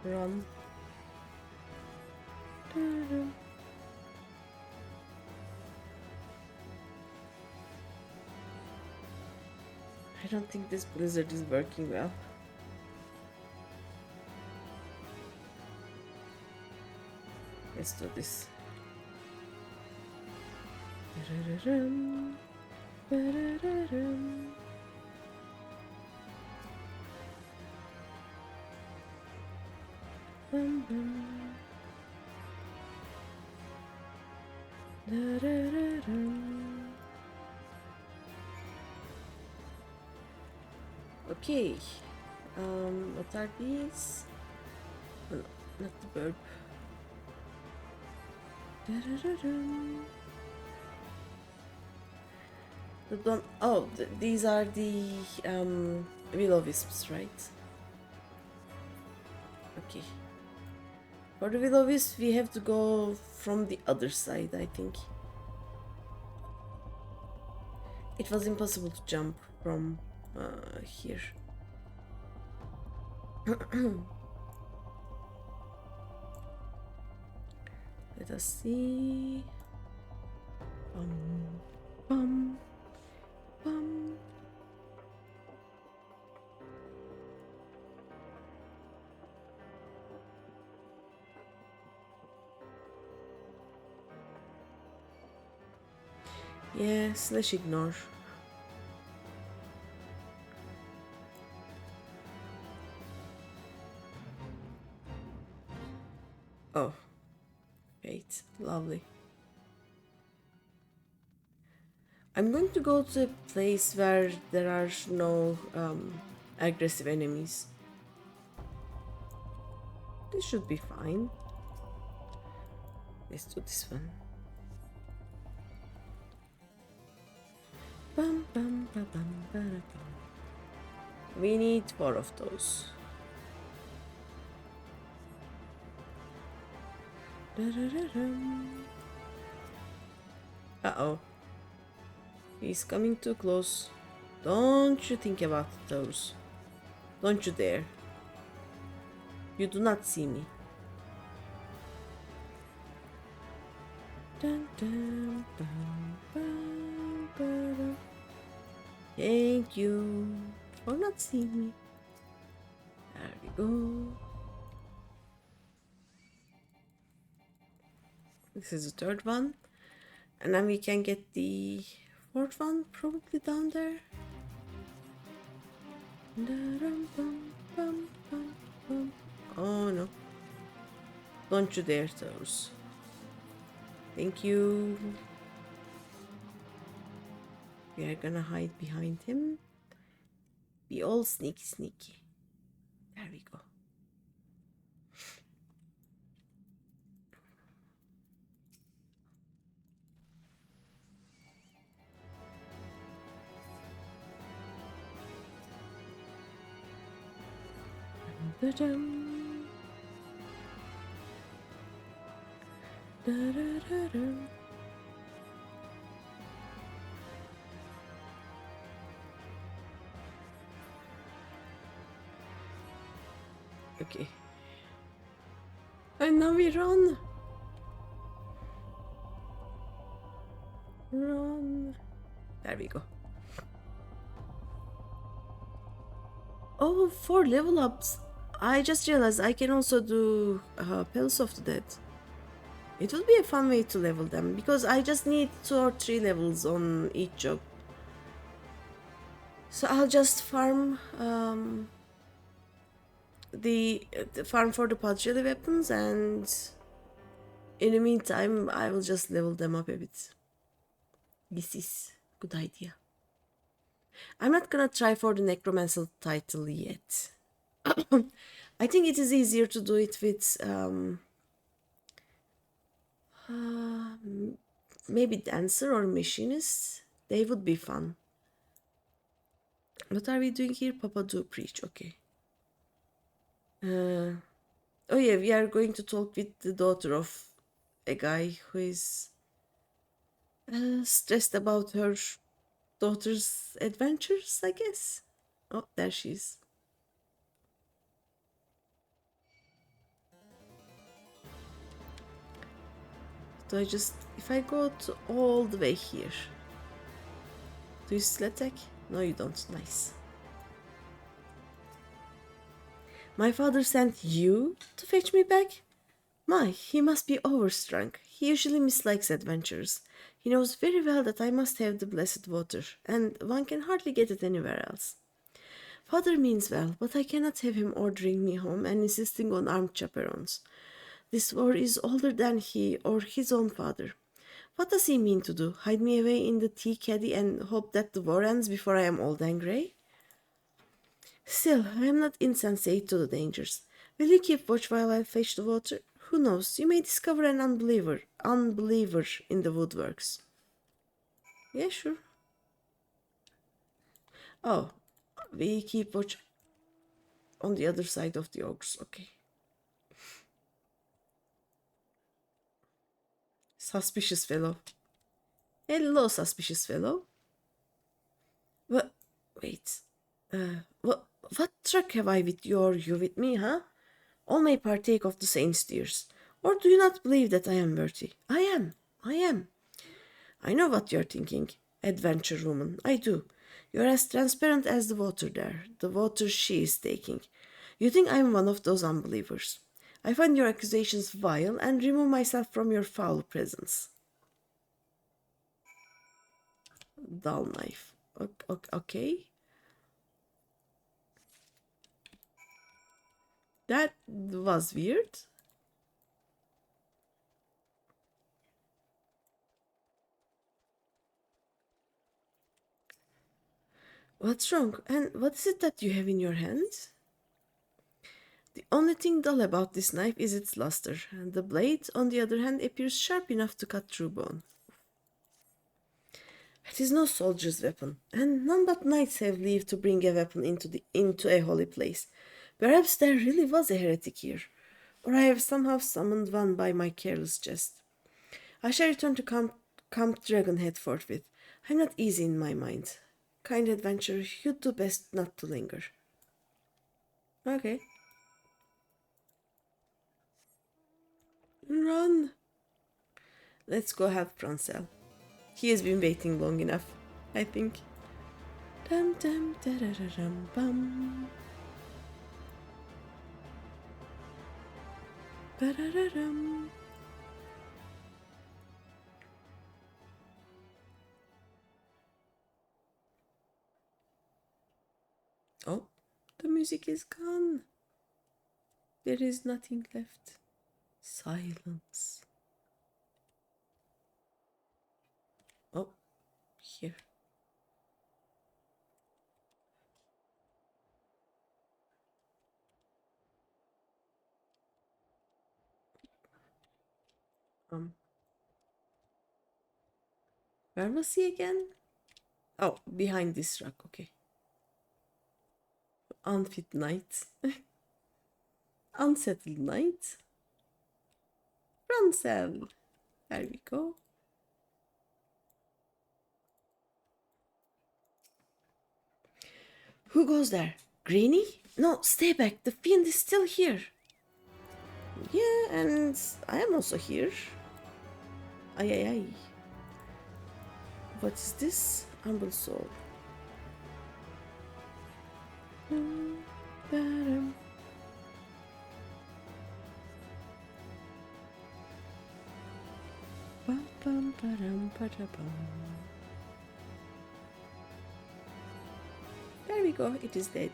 Run. I don't think this blizzard is working well. Let's do this. Okay, what are these? Oh, no, not the bird. These are the will-o-wisps, right? Okay. For the will-o-wisp, we have to go from the other side, I think. It was impossible to jump from here. Let us see. Bum, bum. Yeah, slash ignore. Oh, great. Lovely. I'm going to go to a place where there are no aggressive enemies. This should be fine. Let's do this one. Bum, bum, ba, bum, ba, da, bum. We need 4 of those. Uh-oh. He's coming too close. Don't you think about those. Don't you dare. You do not see me. Dun, dun, bum, bum, ba, thank you for not seeing me. There we go. This is the third one. And then we can get the fourth one probably down there. Oh no. Don't you dare those. Thank you. We are gonna hide behind him. Be all sneaky sneaky. There we go. Da-dum. Da-da-da-dum. Okay. And now we run. Run. There we go. Oh, 4 level ups. I just realized I can also do Palace of the Dead. It would be a fun way to level them because I just need 2 or 3 levels on each job. So I'll just farm the farm for the Padjali weapons, and in the meantime I will just level them up a bit. This is a good idea. I'm not gonna try for the Necromancer title yet. I think it is easier to do it with maybe Dancer or Machinist. They would be fun. What are we doing here? Papa do preach. Okay. Oh yeah, we are going to talk with the daughter of a guy who is stressed about her daughter's adventures, I guess. Oh, there she is. So if I go to all the way here, do you still attack? No, you don't. Nice. My father sent you to fetch me back? My, he must be overstrung. He usually mislikes adventures. He knows very well that I must have the blessed water, and one can hardly get it anywhere else. Father means well, but I cannot have him ordering me home and insisting on armed chaperons. This war is older than he or his own father. What does he mean to do? Hide me away in the tea caddy and hope that the war ends before I am old and grey? Still, I am not insensate to the dangers. Will you keep watch while I fetch the water? Who knows, you may discover an unbeliever in the woodworks. Yeah, sure. Oh, we keep watch on the other side of the ogres, okay. Suspicious fellow. Hello, suspicious fellow. What? Wait. What truck have I with you with me, huh? All may partake of the saint's tears. Or do you not believe that I am worthy? I am. I know what you're thinking, adventure woman. I do. You're as transparent as the water there, the water she is taking. You think I'm one of those unbelievers. I find your accusations vile and remove myself from your foul presence. Dull knife. Okay. That was weird. What's wrong? And what is it that you have in your hand? The only thing dull about this knife is its luster, and the blade, on the other hand, appears sharp enough to cut through bone. It is no soldier's weapon, and none but knights have leave to bring a weapon into a holy place. Perhaps there really was a heretic here, or I have somehow summoned one by my careless jest. I shall return to Camp Dragonhead forthwith. I'm not easy in my mind. Kind adventurer, you'd do best not to linger. Okay. Run! Let's go help Francel. He has been waiting long enough, I think. Dum dum da da da dum bum. Ba da da dum. Oh, the music is gone. There is nothing left. Silence. Oh, here. Um, where was he again? Oh, behind this rock, okay. Unfit knight. Unsettled knight. Ransel. There we go. Who goes there? Greeny? No, stay back. The fiend is still here. Yeah, and I am also here. Ay ay ay. What is this? Humble soul. There we go, it is dead.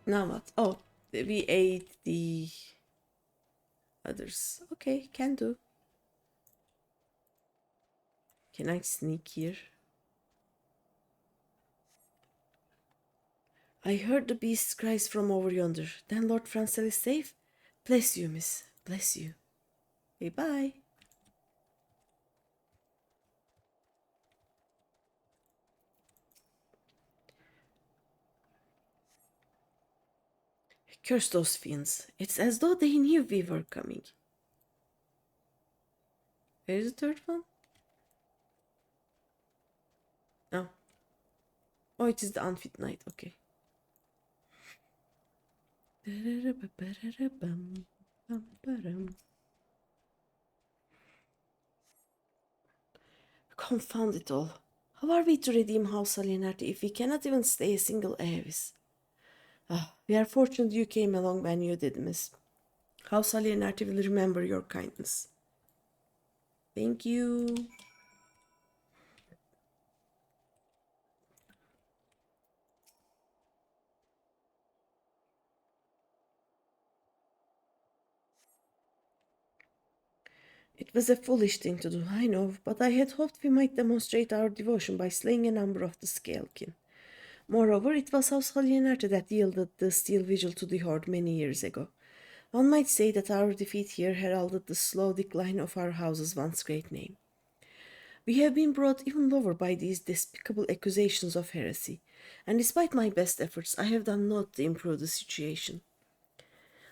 Now what? Oh, we ate the others. Okay, can do. Can I sneak here? I heard the beast's cries from over yonder. Then Lord Francel is safe? Bless you, miss. Bless you. Bye-bye. Curse those fiends. It's as though they knew we were coming. Where is the third one? Oh. Oh, it is the unfit knight. Okay. Confound it all. How are we to redeem House Alienati if we cannot even stay a single Avis? Ah, we are fortunate you came along when you did, miss. House Alienati will remember your kindness. Thank you. It was a foolish thing to do, I know, but I had hoped we might demonstrate our devotion by slaying a number of the Scalekin. Moreover, it was House Alienati that yielded the steel vigil to the Horde many years ago. One might say that our defeat here heralded the slow decline of our house's once great name. We have been brought even lower by these despicable accusations of heresy, and despite my best efforts, I have done naught to improve the situation.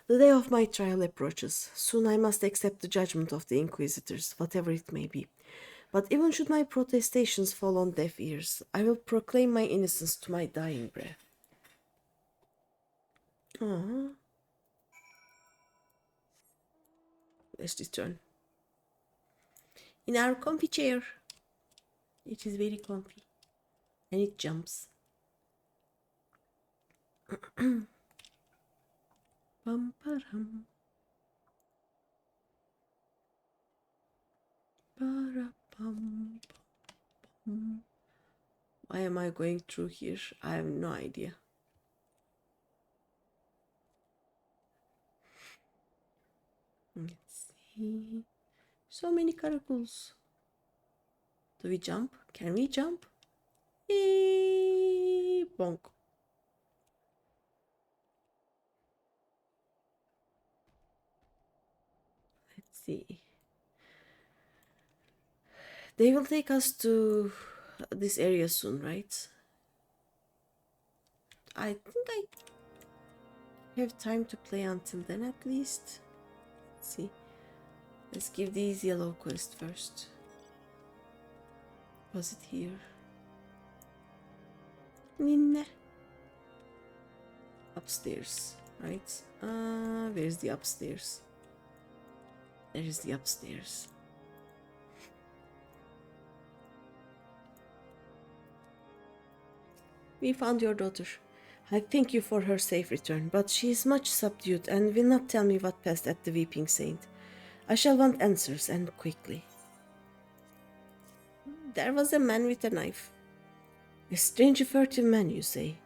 The day of my trial approaches. Soon I must accept the judgment of the Inquisitors, whatever it may be. But even should my protestations fall on deaf ears, I will proclaim my innocence to my dying breath. Aww. Let's return. In our comfy chair. It is very comfy. And it jumps. Bum ba-dum. Ba-da-bum. Why am I going through here? I have no idea. Let's see. So many caracoles. Do we jump? Can we jump? Bonk. Let's see. They will take us to this area soon, right? I think I have time to play until then at least. Let's see. Let's give these yellow quest first. Was it here? Ninne. Upstairs, right? Where's the upstairs? There is the upstairs. We found your daughter. I thank you for her safe return, but she is much subdued and will not tell me what passed at the Weeping Saint. I shall want answers, and quickly. There was a man with a knife. A strange furtive man, you say,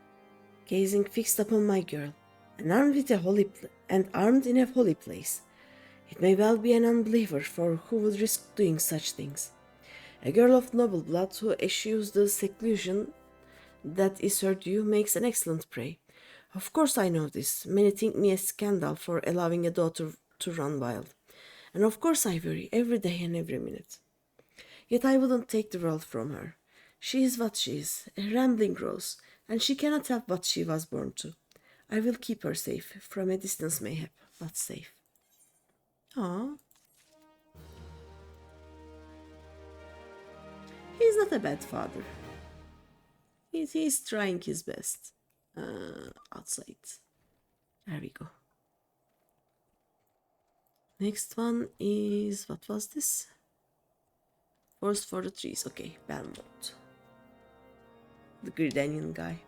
gazing fixed upon my girl, and armed in a holy place. It may well be an unbeliever, for who would risk doing such things? A girl of noble blood who eschews the seclusion that is her due makes an excellent prey. Of course I know this. Many think me a scandal for allowing a daughter to run wild. And of course I worry every day and every minute. Yet I wouldn't take the world from her. She is what she is, a rambling rose, and she cannot help what she was born to. I will keep her safe, from a distance mayhap, but safe. Ah, he's not a bad father. He's trying his best. Outside. There we go. Next one is, what was this? Forest for the trees. Okay, Belmont. The Gridanian guy.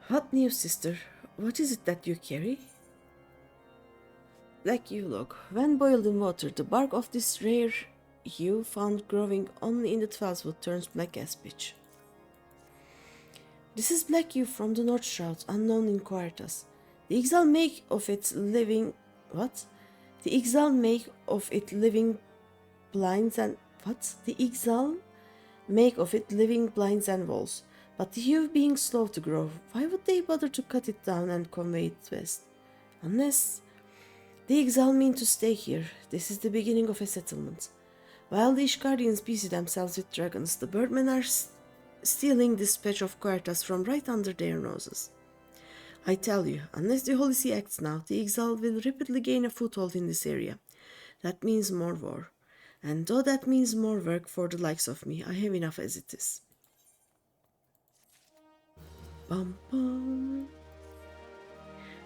What news, sister? What is it that you carry? Black yew log. When boiled in water, the bark of this rare yew found growing only in the Twelvewood turns black as pitch. This is black yew from the North Shroud, unknown in Coerthas. The exile make of it living... What? The exile make of it living blinds and... What? The exile make of it living blinds and walls. But the yew being slow to grow, why would they bother to cut it down and convey it west? Unless... The exile mean to stay here. This is the beginning of a settlement. While the Ishgardians busy themselves with dragons, the birdmen are stealing this patch of Coerthas from right under their noses. I tell you, unless the Holy See acts now, the exile will rapidly gain a foothold in this area. That means more war. And though that means more work for the likes of me, I have enough as it is. Bum bum.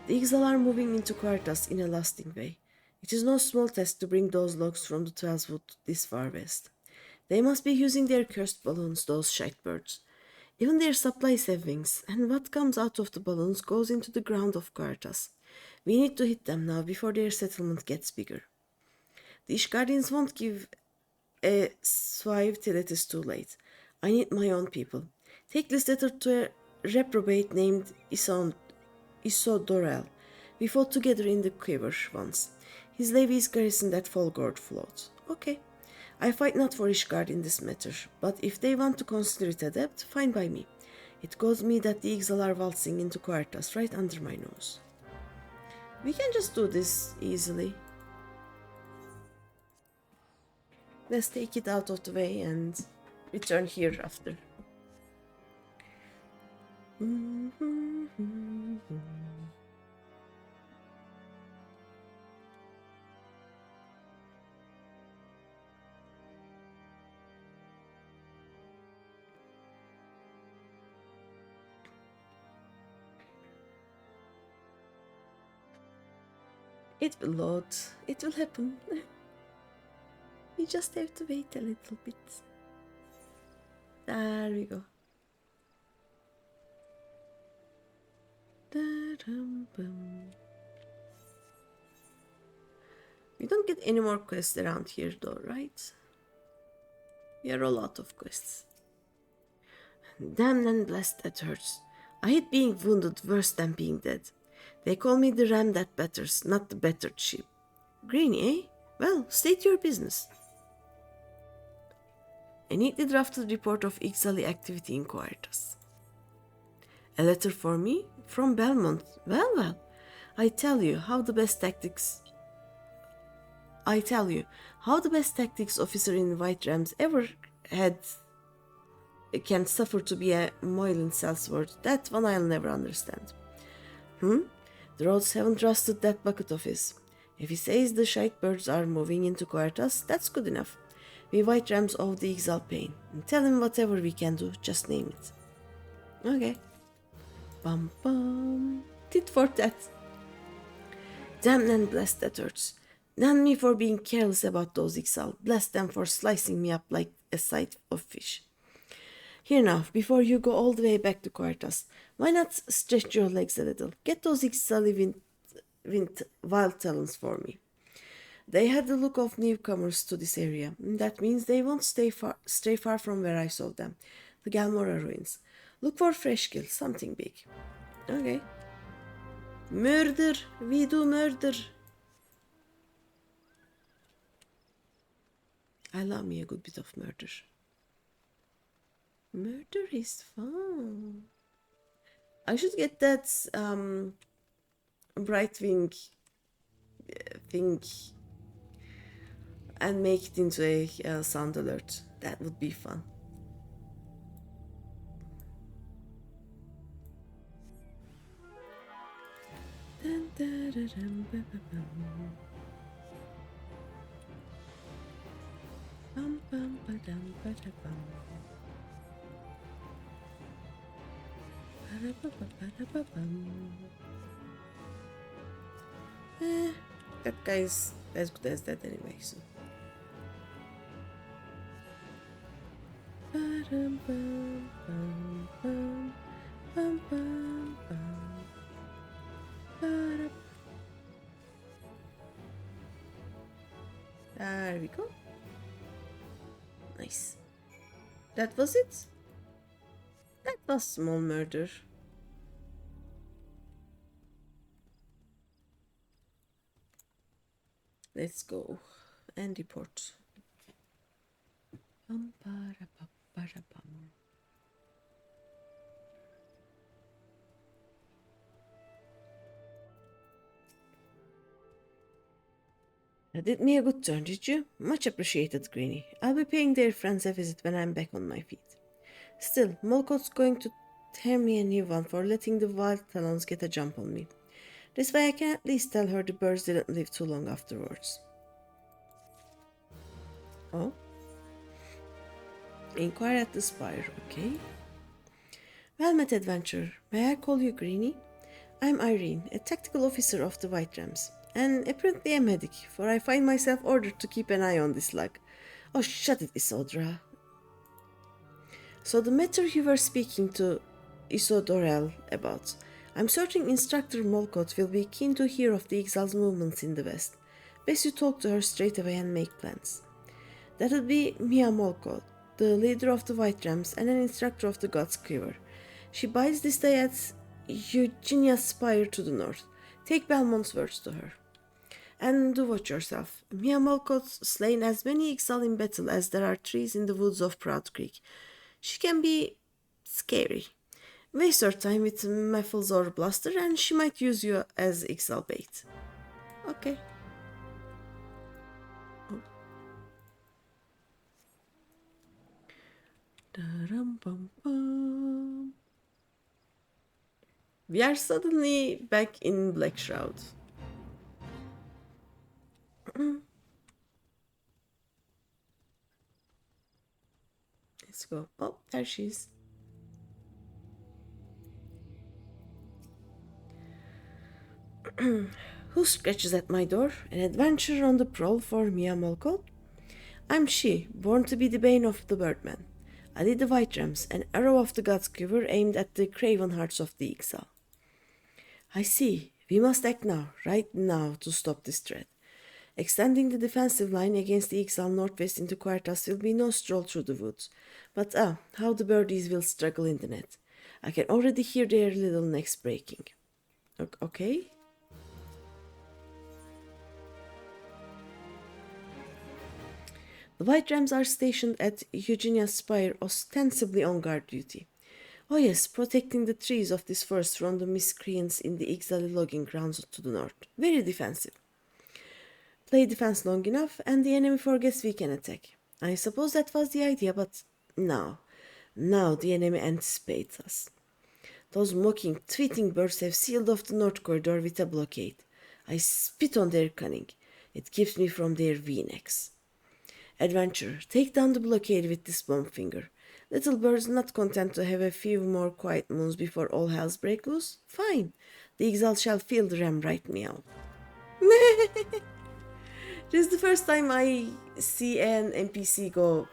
The exile are moving into Coerthas in a lasting way. It is no small task to bring those logs from the Twelvewood this far west. They must be using their cursed balloons, those shite birds. Even their supplies have wings, and what comes out of the balloons goes into the ground of Coerthas. We need to hit them now before their settlement gets bigger. The Ishgardians won't give a swive till it is too late. I need my own people. Take this letter to a reprobate named Isodorel. We fought together in the quiver once. His levy is garrisoned at Folgord float. Okay. I fight not for Ishgard in this matter, but if they want to consider it a debt, fine by me. It goes me that the exile are waltzing into Coerthas right under my nose. We can just do this easily. Let's take it out of the way and return here after. It will load. It will happen. We just have to wait a little bit. There we go. We don't get any more quests around here though, right? We are all out of quests. Damned and blessed, that hurts. I hate being wounded worse than being dead. They call me the ram that batters, not the battered sheep. Greeny, eh? Well, state your business. A neatly drafted report of Ixali activity in Coerthas. A letter for me? From Belmont. Well. I tell you how the best tactics officer in White Rams ever had can suffer to be a Moylan sellsword. That one I'll never understand. The roads haven't trusted that bucket of his. If he says the shite birds are moving into Coerthas, that's good enough. We White Rams owe the Exile pain. And tell him whatever we can do, just name it. Okay. Bum bum. Tit for tat. Damn and blast that hurts. Damn me for being careless about those Exile. Bless them for slicing me up like a side of fish. Here now, before you go all the way back to Coerthas, why not stretch your legs a little? Get those Ixali wild talons for me. They had the look of newcomers to this area. That means they won't stray far from where I saw them, the Galmora ruins. Look for fresh kills, something big. Okay. Murder! We do murder! I love me a good bit of murder. Murder is fun. I should get that Brightwing thing and make it into a sound alert. That would be fun. That guy's as good as that anyway, so. There we go. Nice. That was it? That was small murder. Let's go and report. Did me a good turn, did you? Much appreciated, Greeny. I'll be paying their friends a visit when I'm back on my feet. Still, Molko's going to tear me a new one for letting the wild talons get a jump on me. This way I can at least tell her the birds didn't live too long afterwards. Oh? Inquire at the spire, okay? Well met, adventurer. May I call you Greeny? I'm Irene, a tactical officer of the White Rams, and apparently a medic, for I find myself ordered to keep an eye on this lug. Oh, shut it, Isodra. So the matter you were speaking to Isodorel about. I'm certain Instructor Molkot will be keen to hear of the Exile's movements in the west. Best you talk to her straight away and make plans. That would be Mia Molkot, the leader of the White Rams and an instructor of the God's Quiver. She bides this day at Eugenia's Spire to the north. Take Belmont's words to her. And do watch yourself. Mia Molkot's slain as many Exile in battle as there are trees in the woods of Proud Creek. She can be scary. Waste her time with Muffles or Bluster and she might use you as Exile bait. Okay. We are suddenly back in Black Shroud. Let's go. Oh, there she is. Who scratches at my door? An adventurer on the prowl for Mia Molkot? I'm she, born to be the bane of the Birdman. I lead the White Rams, an arrow of the God's Quiver aimed at the craven hearts of the Exile. I see. We must act now, right now, to stop this threat. Extending the defensive line against the Exile northwest into Coerthas will be no stroll through the woods. But how the birdies will struggle in the net. I can already hear their little necks breaking. Okay? The White Rams are stationed at Eugenia's Spire, ostensibly on guard duty. Oh yes, protecting the trees of this forest from the miscreants in the Ixali logging grounds to the north. Very defensive. Play defense long enough and the enemy forgets we can attack. I suppose that was the idea, but now the enemy anticipates us. Those mocking, tweeting birds have sealed off the north corridor with a blockade. I spit on their cunning. It keeps me from their V-necks. Adventurer, take down the blockade with this bomb finger. Little bird's not content to have a few more quiet moons before all hells break loose? Fine. The exalt shall feel the ram right meow. This is the first time I see an NPC go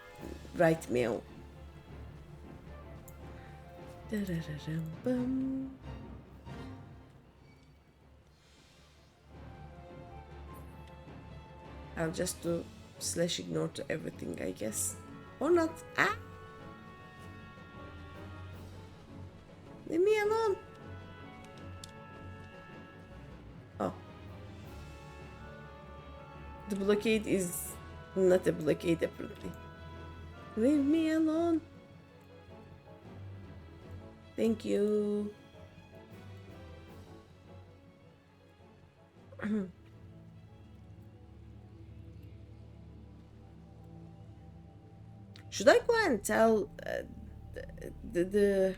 right meow. I'll just do /ignore to everything, I guess. Or not. Ah! Leave me alone. Oh. The blockade is not a blockade, apparently. Leave me alone. Thank you. Should I go and tell the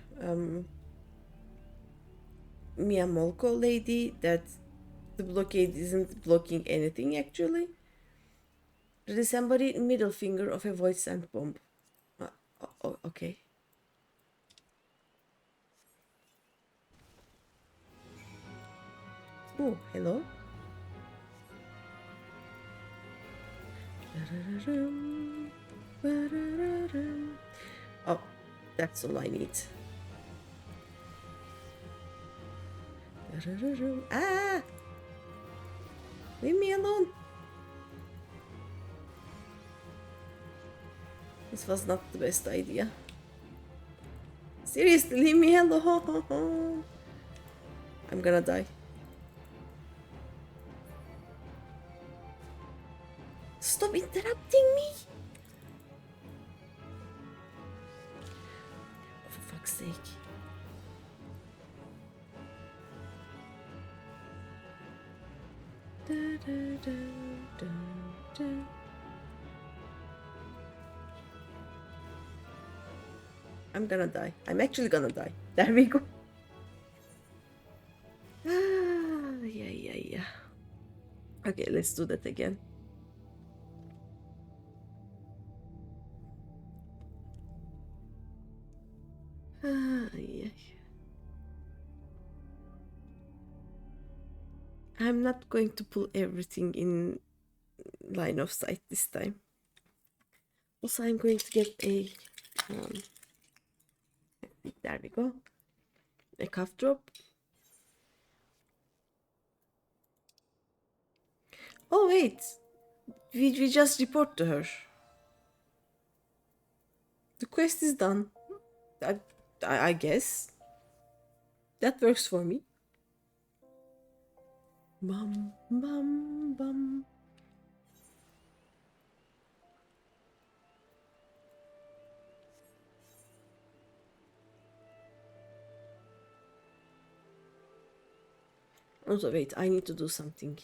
Miyamolko lady that the blockade isn't blocking anything actually? There is somebody middle finger of a void sand bomb. Okay. Oh, hello. Oh, that's all I need. Ah! Leave me alone. This was not the best idea. Seriously, leave me alone. I'm gonna die. Stop interrupting me. For fuck's sake. I'm gonna die. I'm actually gonna die. There we go. Yeah. Okay, let's do that again. Yeah. I'm not going to pull everything in line of sight this time. Also, I'm going to get a there we go. A cough drop. Oh wait, we just report to her. The quest is done. I guess that works for me. Bum bum bum. Also, wait, I need to do something.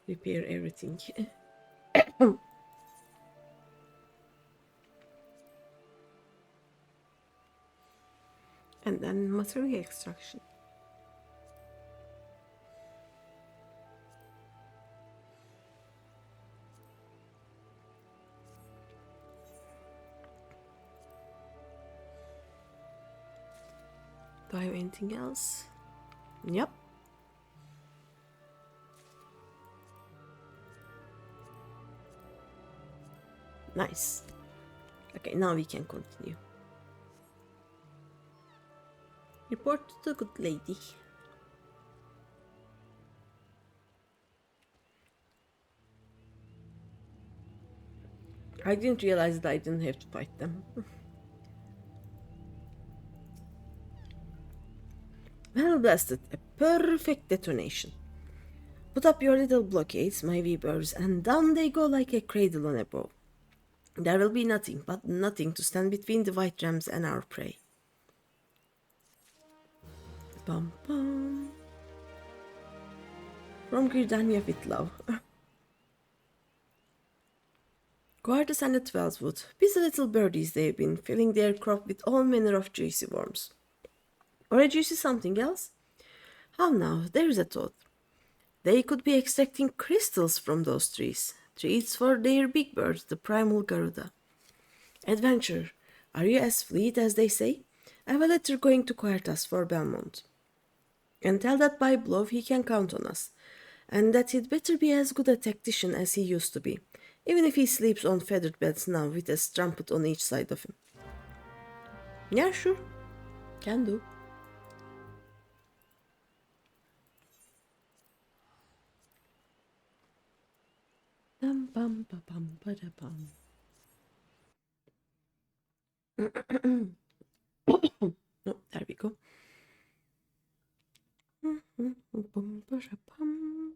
Repair everything. And then material extraction. Do I have anything else? Yep. Nice. Okay, now we can continue. Report to the good lady. I didn't realize that I didn't have to fight them. Well blasted, a perfect detonation. Put up your little blockades, my wee birds, and down they go like a cradle on a bow. There will be nothing but nothing to stand between the white rams and our prey. Bum bum. From Gridania with love. Coerthas and the 12 wood, busy little birdies they've been, filling their crop with all manner of juicy worms. Or a juicy something else? How now, there's a thought. They could be extracting crystals from those trees. Treats for their big birds, the primal Garuda. Adventurer, are you as fleet as they say? I have a letter going to Coerthas for Belmont. And tell that by Blove he can count on us, and that he'd better be as good a tactician as he used to be, even if he sleeps on feathered beds now with a strumpet on each side of him. Yeah, sure. Can do. Bum bum ba bum ba da bum. Oh, there we go. Bum ba da bum.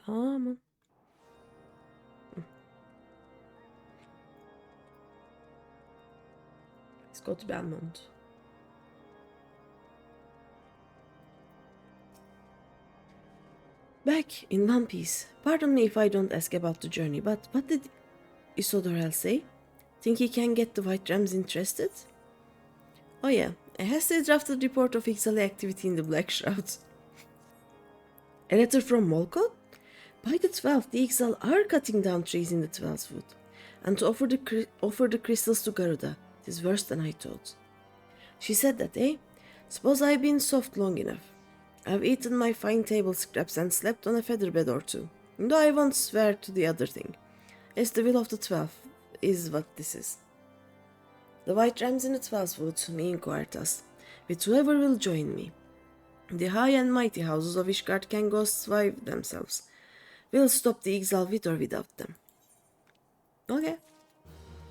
Come on. Let's go to Belmont. Back in one piece. Pardon me if I don't ask about the journey, but what did Isodorel say? Think he can get the White Rams interested? Oh yeah, a hastily drafted report of Ixali activity in the Black Shrouds. A letter from Molko? By the 12th, the Ixal are cutting down trees in the 12th wood, and to offer the crystals to Garuda. It is worse than I thought. She said that, eh? Suppose I've been soft long enough. I've eaten my fine table scraps and slept on a feather bed or two, though I won't swear to the other thing. It's the will of the 12th, is what this is. The White Rams in the 12th wood, me in Coerthas, with whoever will join me. The high and mighty houses of Ishgard can go swive themselves. We'll stop the Ixal with or without them. Okay.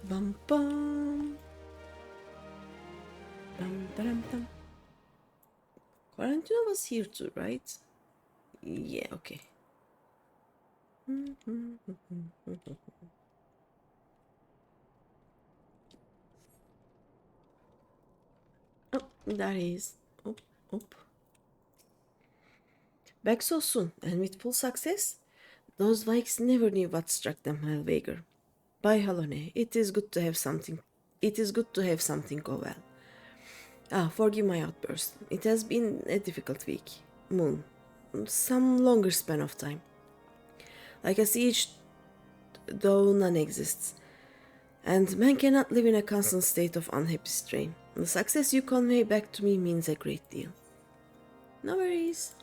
Bum bum. Bum bum bum. Quarantino was here too, right? Yeah, okay. Oh, there he is. Oh, oh. Back so soon, and with full success? Those Vikes never knew what struck them, Helveger. By Halone, it is good to have something. It is good to have something go well. Ah, forgive my outburst. It has been a difficult week. Moon. Some longer span of time. Like a siege, though none exists. And man cannot live in a constant state of unhappy strain. The success you convey back to me means a great deal. No worries.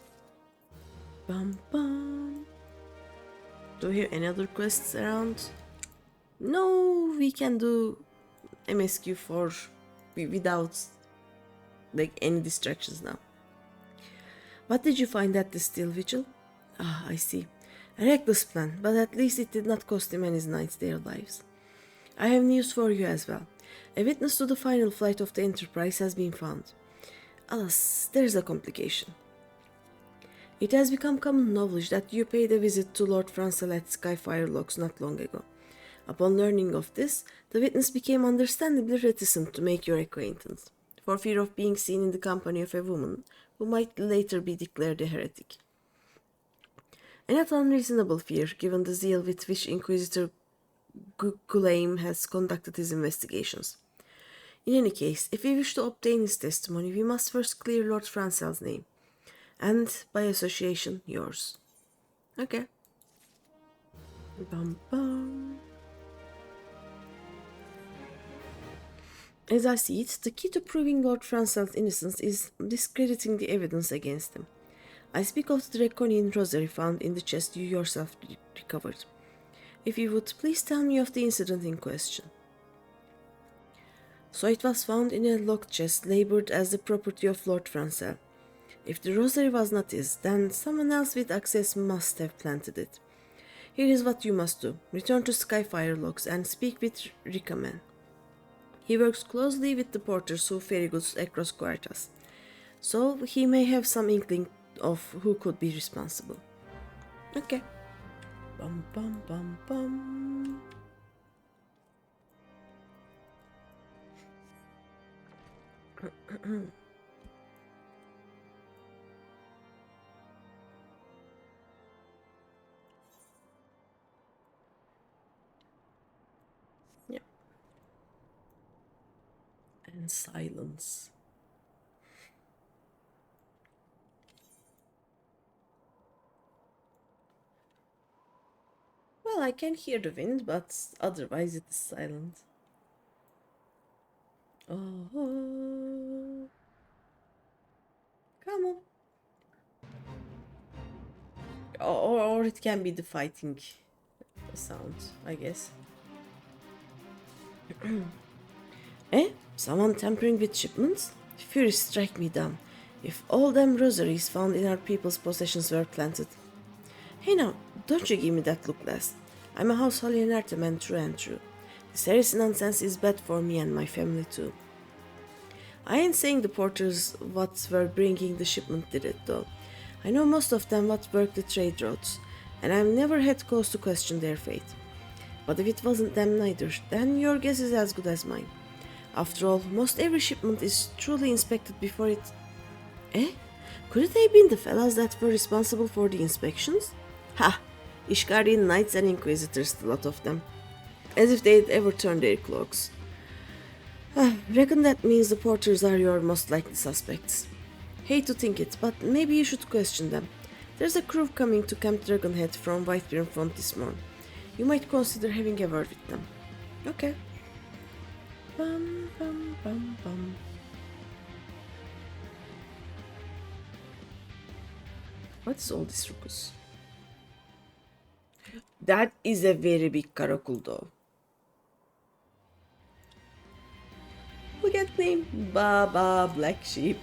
Bum bum. Do you hear any other quests around? No, we can do MSQ 4 without like any distractions now. What did you find at the steel vigil? Ah, I see. A reckless plan, but at least it did not cost him and his knights their lives. I have news for you as well. A witness to the final flight of the Enterprise has been found. Alas, there's a complication. It has become common knowledge that you paid a visit to Lord Francel at Skyfire Locks not long ago. Upon learning of this, the witness became understandably reticent to make your acquaintance, for fear of being seen in the company of a woman who might later be declared a heretic. A not unreasonable fear, given the zeal with which Inquisitor Gulaim has conducted his investigations. In any case, if we wish to obtain his testimony, we must first clear Lord Francel's name, and, by association, yours. Okay. Bum bum. As I see it, the key to proving Lord Francel's innocence is discrediting the evidence against him. I speak of the draconian rosary found in the chest you yourself recovered. If you would please tell me of the incident in question. So it was found in a locked chest labeled as the property of Lord Francel. If the rosary was not his, then someone else with access must have planted it. Here is what you must do. Return to Skyfire Locks and speak with Rikaman. He works closely with the porters who ferry goods across Coerthas, so he may have some inkling of who could be responsible. Okay. Bum bum bum bum. Yeah. And silence. Well, I can hear the wind, but otherwise it is silent. Oh, come on. Or it can be the fighting sound, I guess. Eh? Someone tampering with shipments? Fury strike me down. If all them rosaries found in our people's possessions were planted. Hey now, don't you give me that look, lass. I'm a house Hollyanarta man through and through. This heresy nonsense is bad for me and my family too. I ain't saying the porters what were bringing the shipment did it though. I know most of them what work the trade routes, and I've never had cause to question their fate. But if it wasn't them neither, then your guess is as good as mine. After all, most every shipment is truly inspected before it... Eh? Could it have been the fellas that were responsible for the inspections? Ha! Ishgarian knights and inquisitors, the lot of them. As if they'd ever turn their cloaks. Reckon that means the porters are your most likely suspects. Hate to think it, but maybe you should question them. There's a crew coming to Camp Dragonhead from Whitebeard Front this morning. You might consider having a word with them. Okay. Bum bum bum bum. What's all this ruckus? That is a very big karakul though. Look at name. Baba Black Sheep.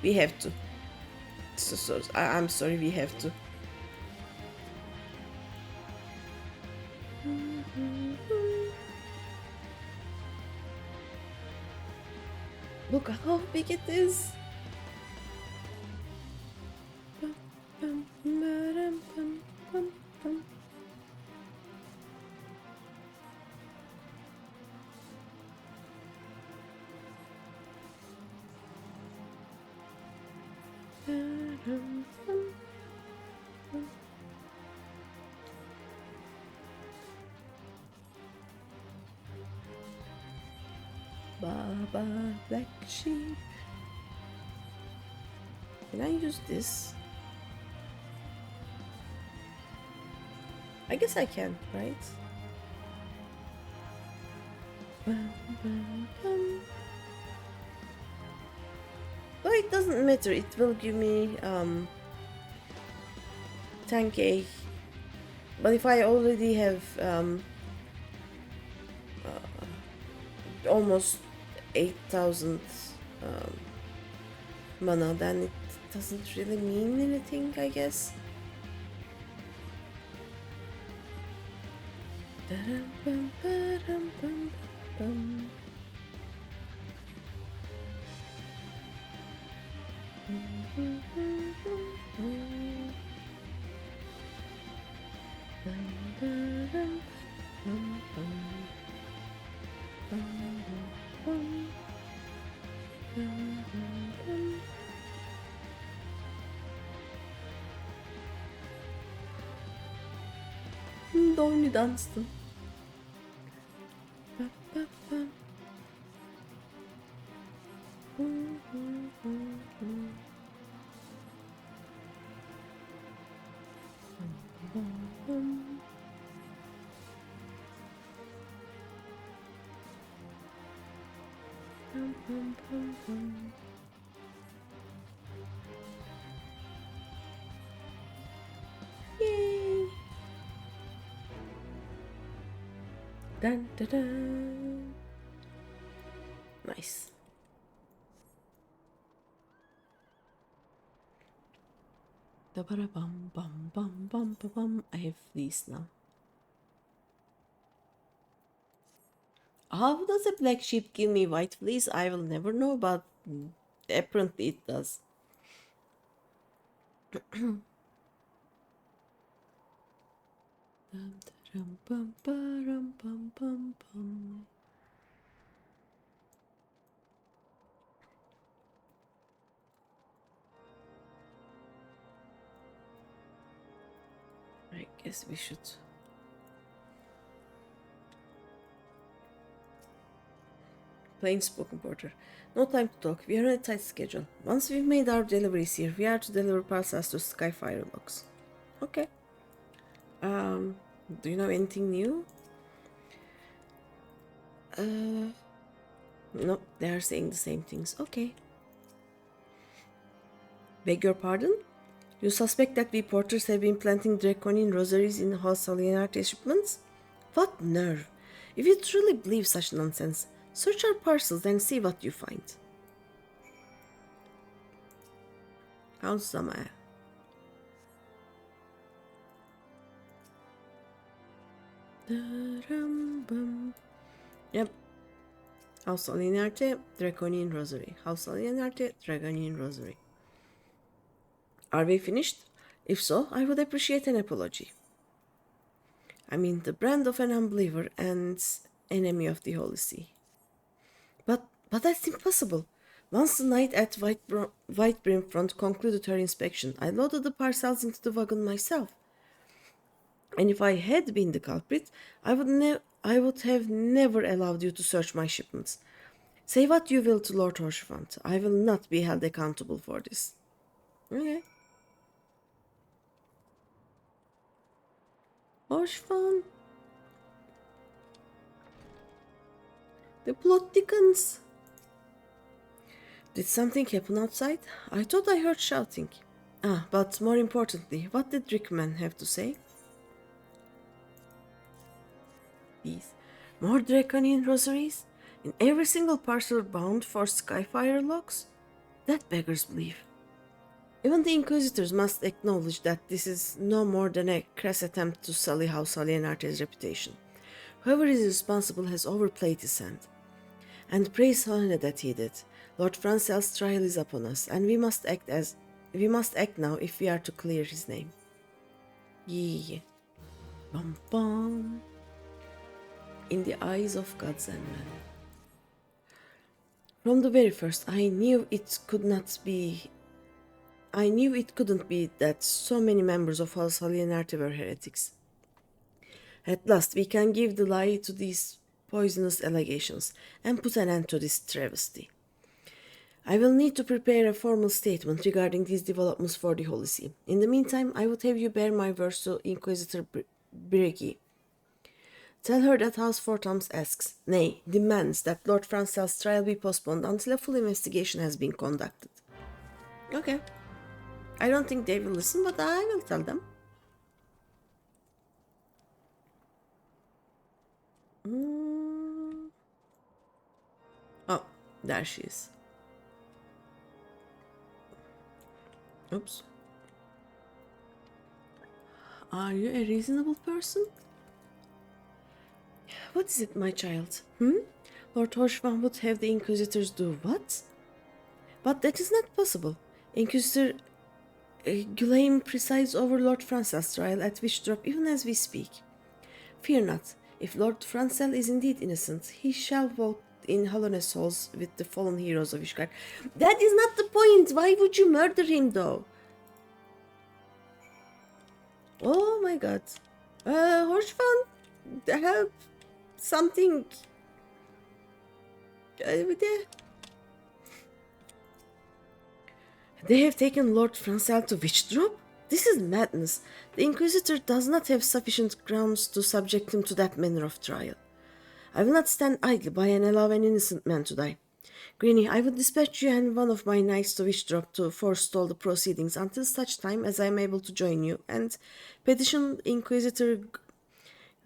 We have to. I'm sorry, we have to. Look how big it is. Baba Black Sheep. Can I use this? I guess I can, right? Though it doesn't matter, it will give me 10k. But if I already have almost 8,000 mana, then it doesn't really mean anything, I guess. Donny Dunstan. Yay! Dun, dun, dun. Nice. Da-ba-da-bum, bum, bum, bum, bum, bum. I have these now. How does a black sheep give me white fleece? I will never know, but apparently it does. I guess we should. Plain spoken porter. No time to talk. We are on a tight schedule. Once we've made our deliveries here, we are to deliver parcels to Skyfire Locks. Okay. Do you know anything new? No, they are saying the same things. Okay. Beg your pardon? You suspect that we porters have been planting draconian rosaries in House Alienate shipments? What nerve! If you truly believe such nonsense, search our parcels and see what you find. House Zamaya. Yep. House Alienate, Draconian Rosary. House Alienate, Draconian Rosary. Are we finished? If so, I would appreciate an apology. I mean, the brand of an unbeliever and enemy of the Holy See. But that's impossible. Once the knight at White Brimfront concluded her inspection, I loaded the parcels into the wagon myself. And if I had been the culprit, I would have never allowed you to search my shipments. Say what you will to Lord Horshfant. I will not be held accountable for this. Okay. Horshfant. The plot thickens. Did something happen outside? I thought I heard shouting. But more importantly, what did Rickman have to say? These more draconian rosaries? In every single parcel bound for Skyfire Locks? That beggars belief. Even the Inquisitors must acknowledge that this is no more than a crass attempt to sully House Alienarte's reputation. Whoever is responsible has overplayed his hand. And praise Hohenna that he did. Lord Francel's trial is upon us, and we must act now if we are to clear his name. Yee. Bum bum. In the eyes of gods and men. From the very first, I knew it couldn't be that so many members of House Alienarte were heretics. At last, we can give the lie to these poisonous allegations and put an end to this travesty. I will need to prepare a formal statement regarding these developments for the Holy See. In the meantime, I would have you bear my words to Inquisitor Briggy. Tell her that House Fortams asks, nay, demands that Lord Francel's trial be postponed until a full investigation has been conducted. Okay. I don't think they will listen, but I will tell them. Oh, there she is. Oops. Are you a reasonable person? What is it, my child? Lord Horshman would have the Inquisitors do what? But that is not possible. Inquisitor Gulaim presides over Lord Francel's trial at Witchdrop even as we speak. Fear not. If Lord Francel is indeed innocent, he shall walk in Hallownest halls with the fallen heroes of Ishgard. That is not the point. Why would you murder him, though? Oh my god. Horshvan, help. Something. They have taken Lord Francel to Witchdrop? This is madness. The Inquisitor does not have sufficient grounds to subject him to that manner of trial. I will not stand idly by and allow an innocent man to die. Greeny, I will dispatch you and one of my knights to Witchdrop to forestall the proceedings until such time as I am able to join you and petition Inquisitor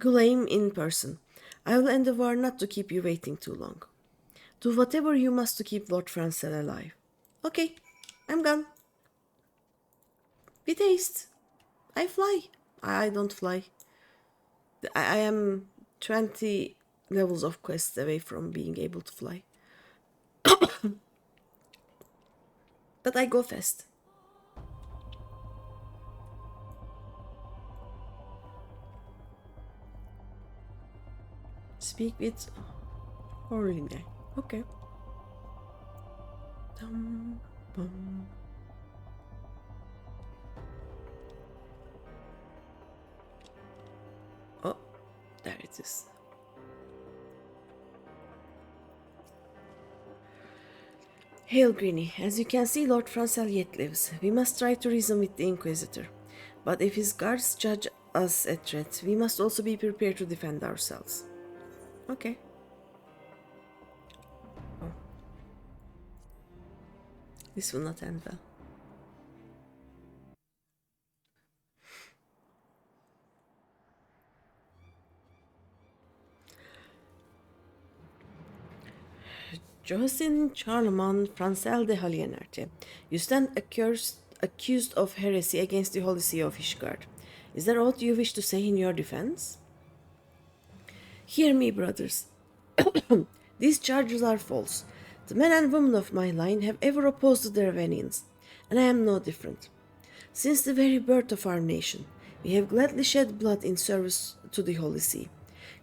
Gulaim in person. I will endeavour not to keep you waiting too long. Do whatever you must to keep Lord Francel alive. Okay, I'm gone. With haste. I fly. I don't fly. I am 20 levels of quests away from being able to fly. But I go fast. Speak with Orline. Okay. Dum, bum. Oh, there it is. Hail, Greeny. As you can see, Lord Francel yet lives. We must try to reason with the Inquisitor. But if his guards judge us a threat, we must also be prepared to defend ourselves. Okay. Oh. This will not end well. Jocelyn Charlemagne Francel de Halienarte, you stand accused of heresy against the Holy See of Ishgard. Is there aught you wish to say in your defense? Hear me, brothers. These charges are false. The men and women of my line have ever opposed the Dravenians, and I am no different. Since the very birth of our nation, we have gladly shed blood in service to the Holy See.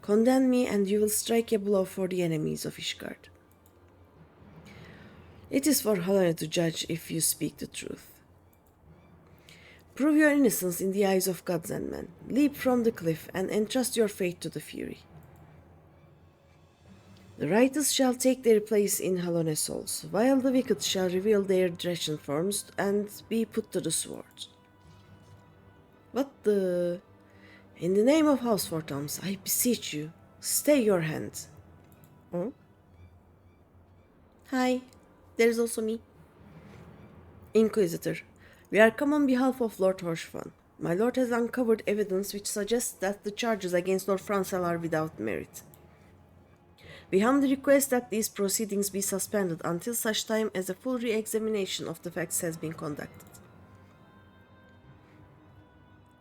Condemn me, and you will strike a blow for the enemies of Ishgard. It is for Halloran to judge if you speak the truth. Prove your innocence in the eyes of gods and men. Leap from the cliff and entrust your fate to the Fury. The righteous shall take their place in Halloran's souls, while the wicked shall reveal their Dresden forms and be put to the sword. What the... In the name of House Fortams, I beseech you, stay your hand. Oh? Hi. There is also me. Inquisitor, we are come on behalf of Lord Horshvan. My lord has uncovered evidence which suggests that the charges against Lord Francel are without merit. We humbly request that these proceedings be suspended until such time as a full re-examination of the facts has been conducted.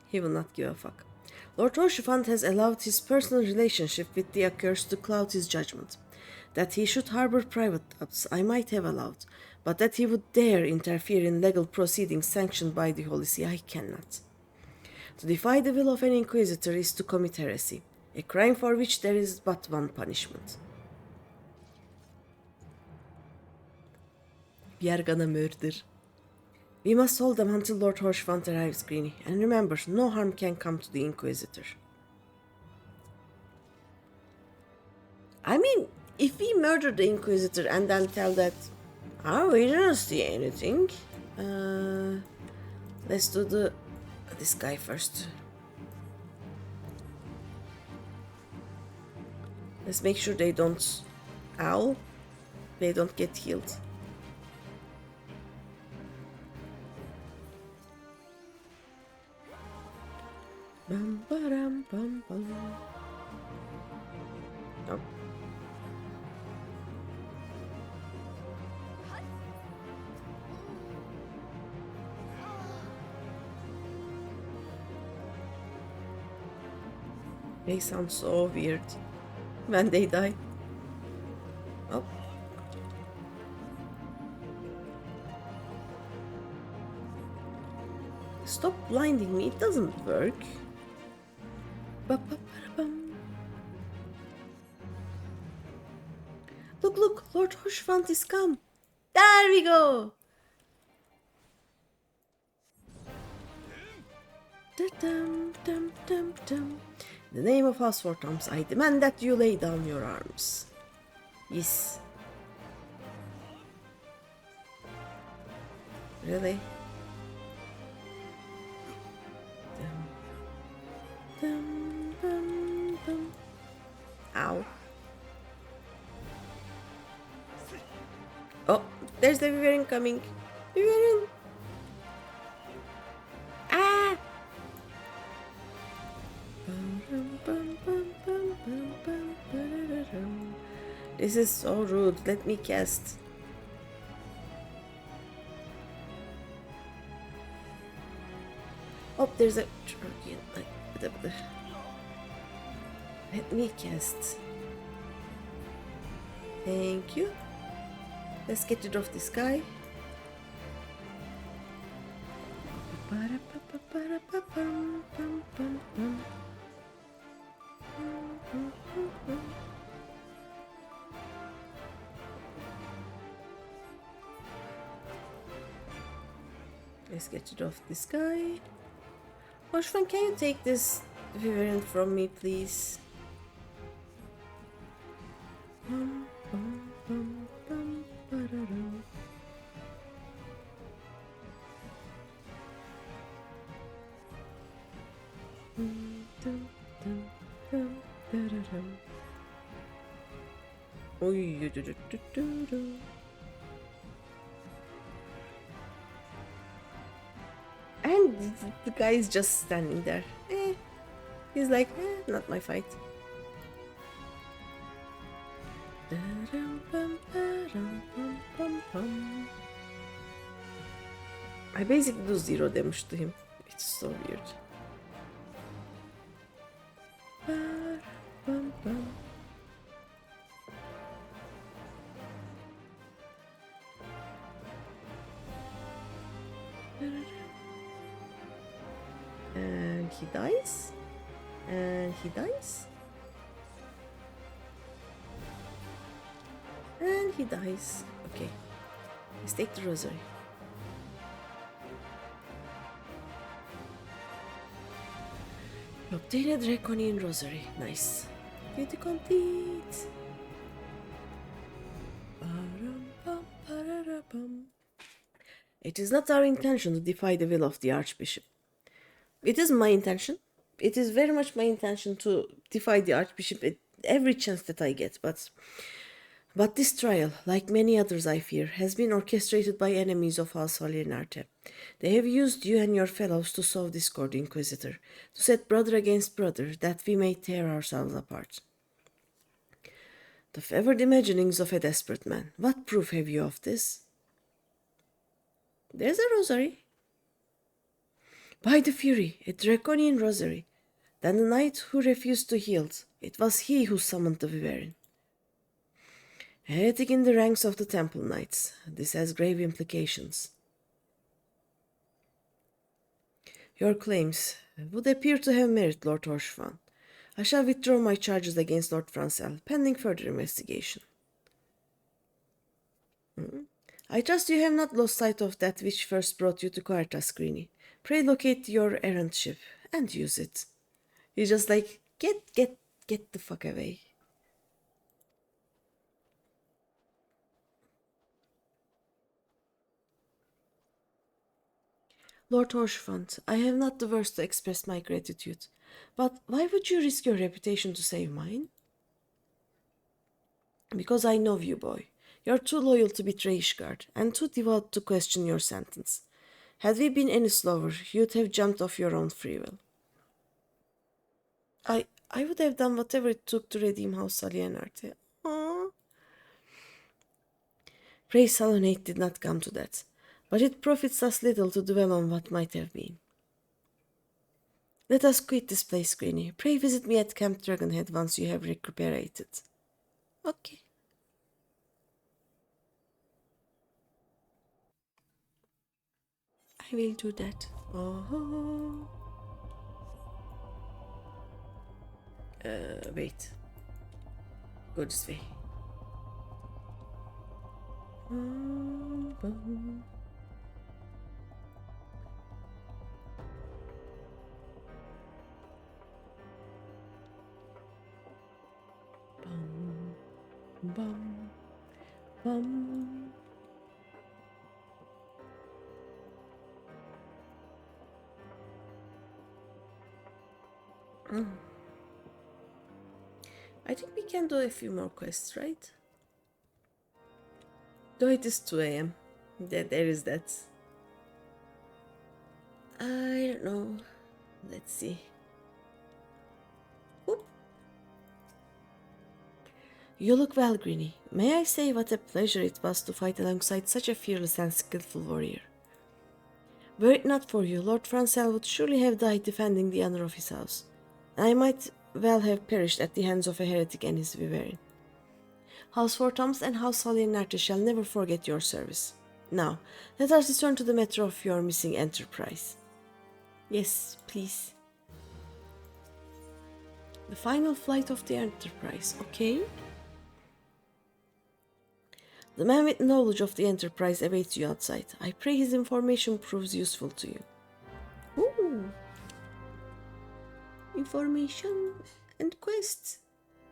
He will not give a fuck. Lord Horshvan has allowed his personal relationship with the accursed to cloud his judgment. That he should harbor private doubts I might have allowed, but that he would dare interfere in legal proceedings sanctioned by the Holy See, I cannot. To defy the will of an inquisitor is to commit heresy, a crime for which there is but one punishment. We are gonna murder. We must hold them until Lord Horshvan arrives, Greeny, and remember, no harm can come to the Inquisitor. I mean, if we murder the Inquisitor and then tell that, oh, we didn't see anything. Let's do this guy first. Let's make sure they don't... Ow. They don't get healed. Bum, ba-dum, bum, bum. Nope. They sound so weird when they die. Oh. Stop blinding me, it doesn't work. Look, look, Lord Horshvan is come. There we go. Dum, dum, dum, dum. In the name of House Fortams, I demand that you lay down your arms. Yes. Really? Dum, dum, dum, dum. Ow. Oh, there's the Wyvern coming. Wyvern! Ah! This is so rude. Let me cast. there's a... Let me cast. Thank you. Let's get rid of this guy. Let's get rid of this guy. Hoshfan, can you take this Viverant from me, please? And the guy is just standing there. He's like, not my fight. I basically do 0 damage to him. It's so weird. And he dies. And he dies. And he dies. Okay. Let's take the rosary. Obtain a draconian rosary. Nice. Duty complete. It is not our intention to defy the will of the Archbishop. It is my intention. It is very much my intention to defy the Archbishop at every chance that I get, but this trial, like many others I fear, has been orchestrated by enemies of House Alienarte. They have used you and your fellows to sow discord, Inquisitor, to set brother against brother, that we may tear ourselves apart. The fevered imaginings of a desperate man. What proof have you of this? There's a rosary. By the Fury, a draconian rosary. Then the knight who refused to yield, it was he who summoned the Viverine. A heretic in the ranks of the Temple Knights. This has grave implications. Your claims would appear to have merit, Lord Hoshfan. I shall withdraw my charges against Lord Francel, pending further investigation. I trust you have not lost sight of that which first brought you to Coerthas, Greeny. Pray locate your errant ship and use it. He's just like, get the fuck away. Lord Horshfant, I have not the words to express my gratitude, but why would you risk your reputation to save mine? Because I know you, boy. You're too loyal to betray Ishgard, and too devout to question your sentence. Had we been any slower, you'd have jumped off your own free will. I would have done whatever it took to redeem House Alienarte. Aww. Pray Salonate did not come to that, but it profits us little to dwell on what might have been. Let us quit this place, Greeny. Pray visit me at Camp Dragonhead once you have recuperated. Okay. I will do that. Oh. Wait. Go this way. I think we can do a few more quests, right? Though it is 2 a.m. There is that. I don't know. Let's see. Oop. You look well, Greeny. May I say what a pleasure it was to fight alongside such a fearless and skillful warrior? Were it not for you, Lord Francel would surely have died defending the honor of his house. I might well have perished at the hands of a heretic and his vivarian. House Fortams and House Alienarte shall never forget your service. Now, let us return to the matter of your missing enterprise. Yes, please. The final flight of the Enterprise, okay? The man with knowledge of the Enterprise awaits you outside. I pray his information proves useful to you. Ooh. Information and quests.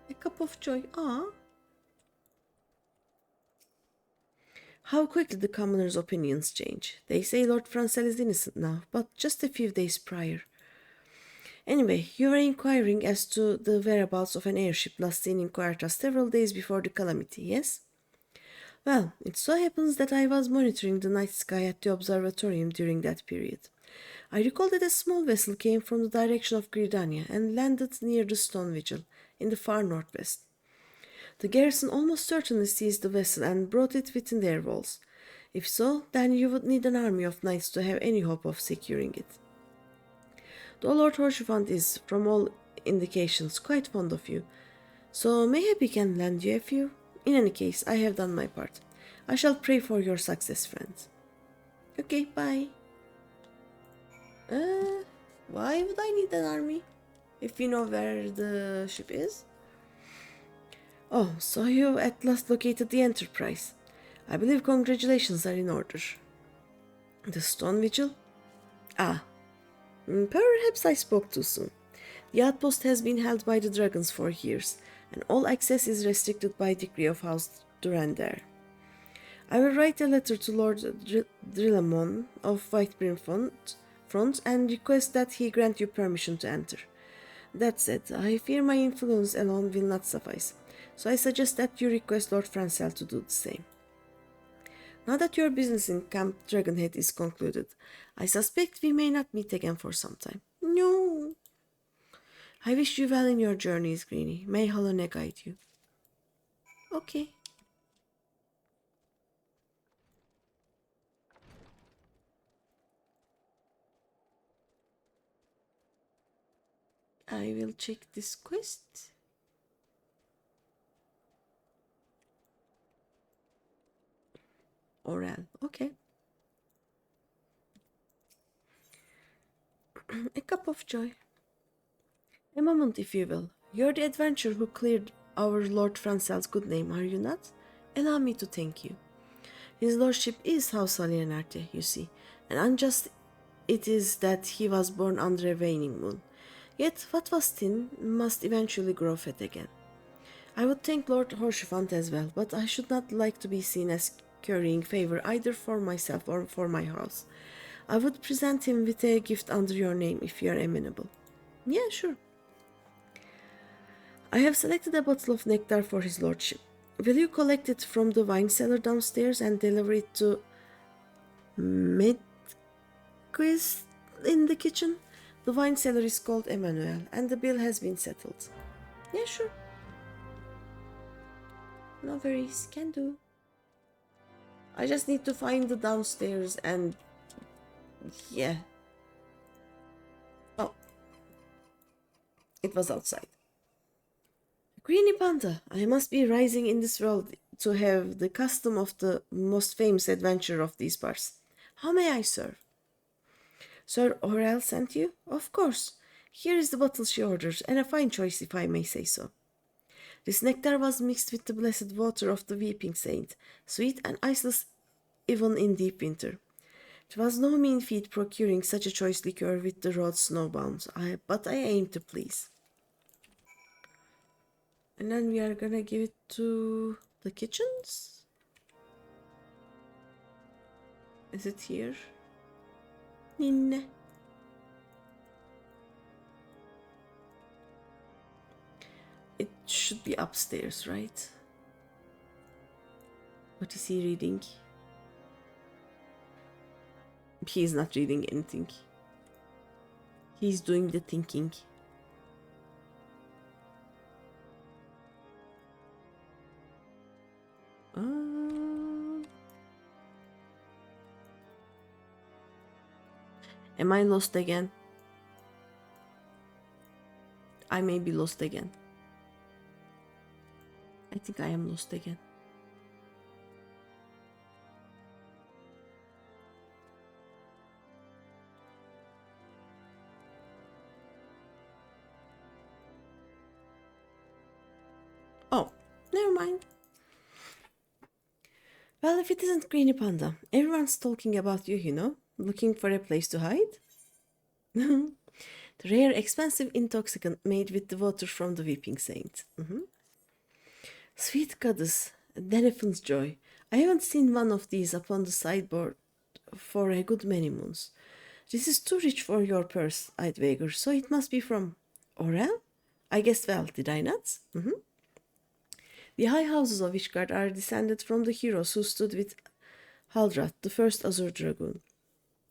A cup of joy. Ah. How quickly the commoners' opinions change. They say Lord Francel is innocent now, but just a few days prior. Anyway, you were inquiring as to the whereabouts of an airship last seen in Coerthas several days before the calamity, yes? Well, it so happens that I was monitoring the night sky at the observatorium during that period. I recall that a small vessel came from the direction of Gridania and landed near the stone vigil in the far northwest. The garrison almost certainly seized the vessel and brought it within their walls. If so, then you would need an army of knights to have any hope of securing it. Though Lord Horshivant is, from all indications, quite fond of you, so mayhap he can lend you a few. In any case, I have done my part. I shall pray for your success, friend. Okay, bye. Why would I need an army? If you know where the ship is? Oh, so you at last located the Enterprise. I believe congratulations are in order. The Stone Vigil? Ah, perhaps I spoke too soon. The outpost has been held by the dragons for years, and all access is restricted by decree of House Durandar. I will write a letter to Lord Drillamon of Whitebrim Front and request that he grant you permission to enter. That said, I fear my influence alone will not suffice, so I suggest that you request Lord Francel to do the same. Now that your business in Camp Dragonhead is concluded, I suspect we may not meet again for some time. No. I wish you well in your journeys, Greeny. May Halone guide you. Okay. I will check this quest. Oral. Okay. A cup of joy. A moment, if you will. You're the adventurer who cleared our Lord Francel's good name, are you not? Allow me to thank you. His lordship is House Alienarte, you see, and unjust it is that he was born under a waning moon. Yet what was thin must eventually grow fat again. I would thank Lord Horshifant as well, but I should not like to be seen as currying favor either for myself or for my house. I would present him with a gift under your name if you are amenable. Yeah, sure. I have selected a bottle of nectar for his lordship. Will you collect it from the wine cellar downstairs and deliver it to Medquist in the kitchen? The wine cellar is called Emmanuel, and the bill has been settled. Yeah, sure. No worries, can do. I just need to find the downstairs and... yeah. Oh. It was outside. GreenyThePanda, I must be rising in this world to have the custom of the most famous adventurer of these parts. How may I serve? Sir Aurel sent you? Of course. Here is the bottle she orders, and a fine choice if I may say so. This nectar was mixed with the blessed water of the weeping saint, sweet and iceless even in deep winter. It was no mean feat procuring such a choice liquor with the road snowbound, but I aim to please. And then we are gonna give it to the kitchens? Is it here? Ninne. It should be upstairs, right? What is he reading? He is not reading anything. He's doing the thinking. Am I lost again? I may be lost again. I think I am lost again. Oh, never mind. Well, if it isn't GreenyThePanda, everyone's talking about you, you know, looking for a place to hide. The rare, expensive intoxicant made with the water from the weeping saint. Sweet goddess, Denethon's joy. I haven't seen one of these upon the sideboard for a good many moons. This is too rich for your purse, I'd wager, so it must be from Orel? I guessed well, did I not? The high houses of Ishgard are descended from the heroes who stood with Haldrath, the first Azure Dragoon.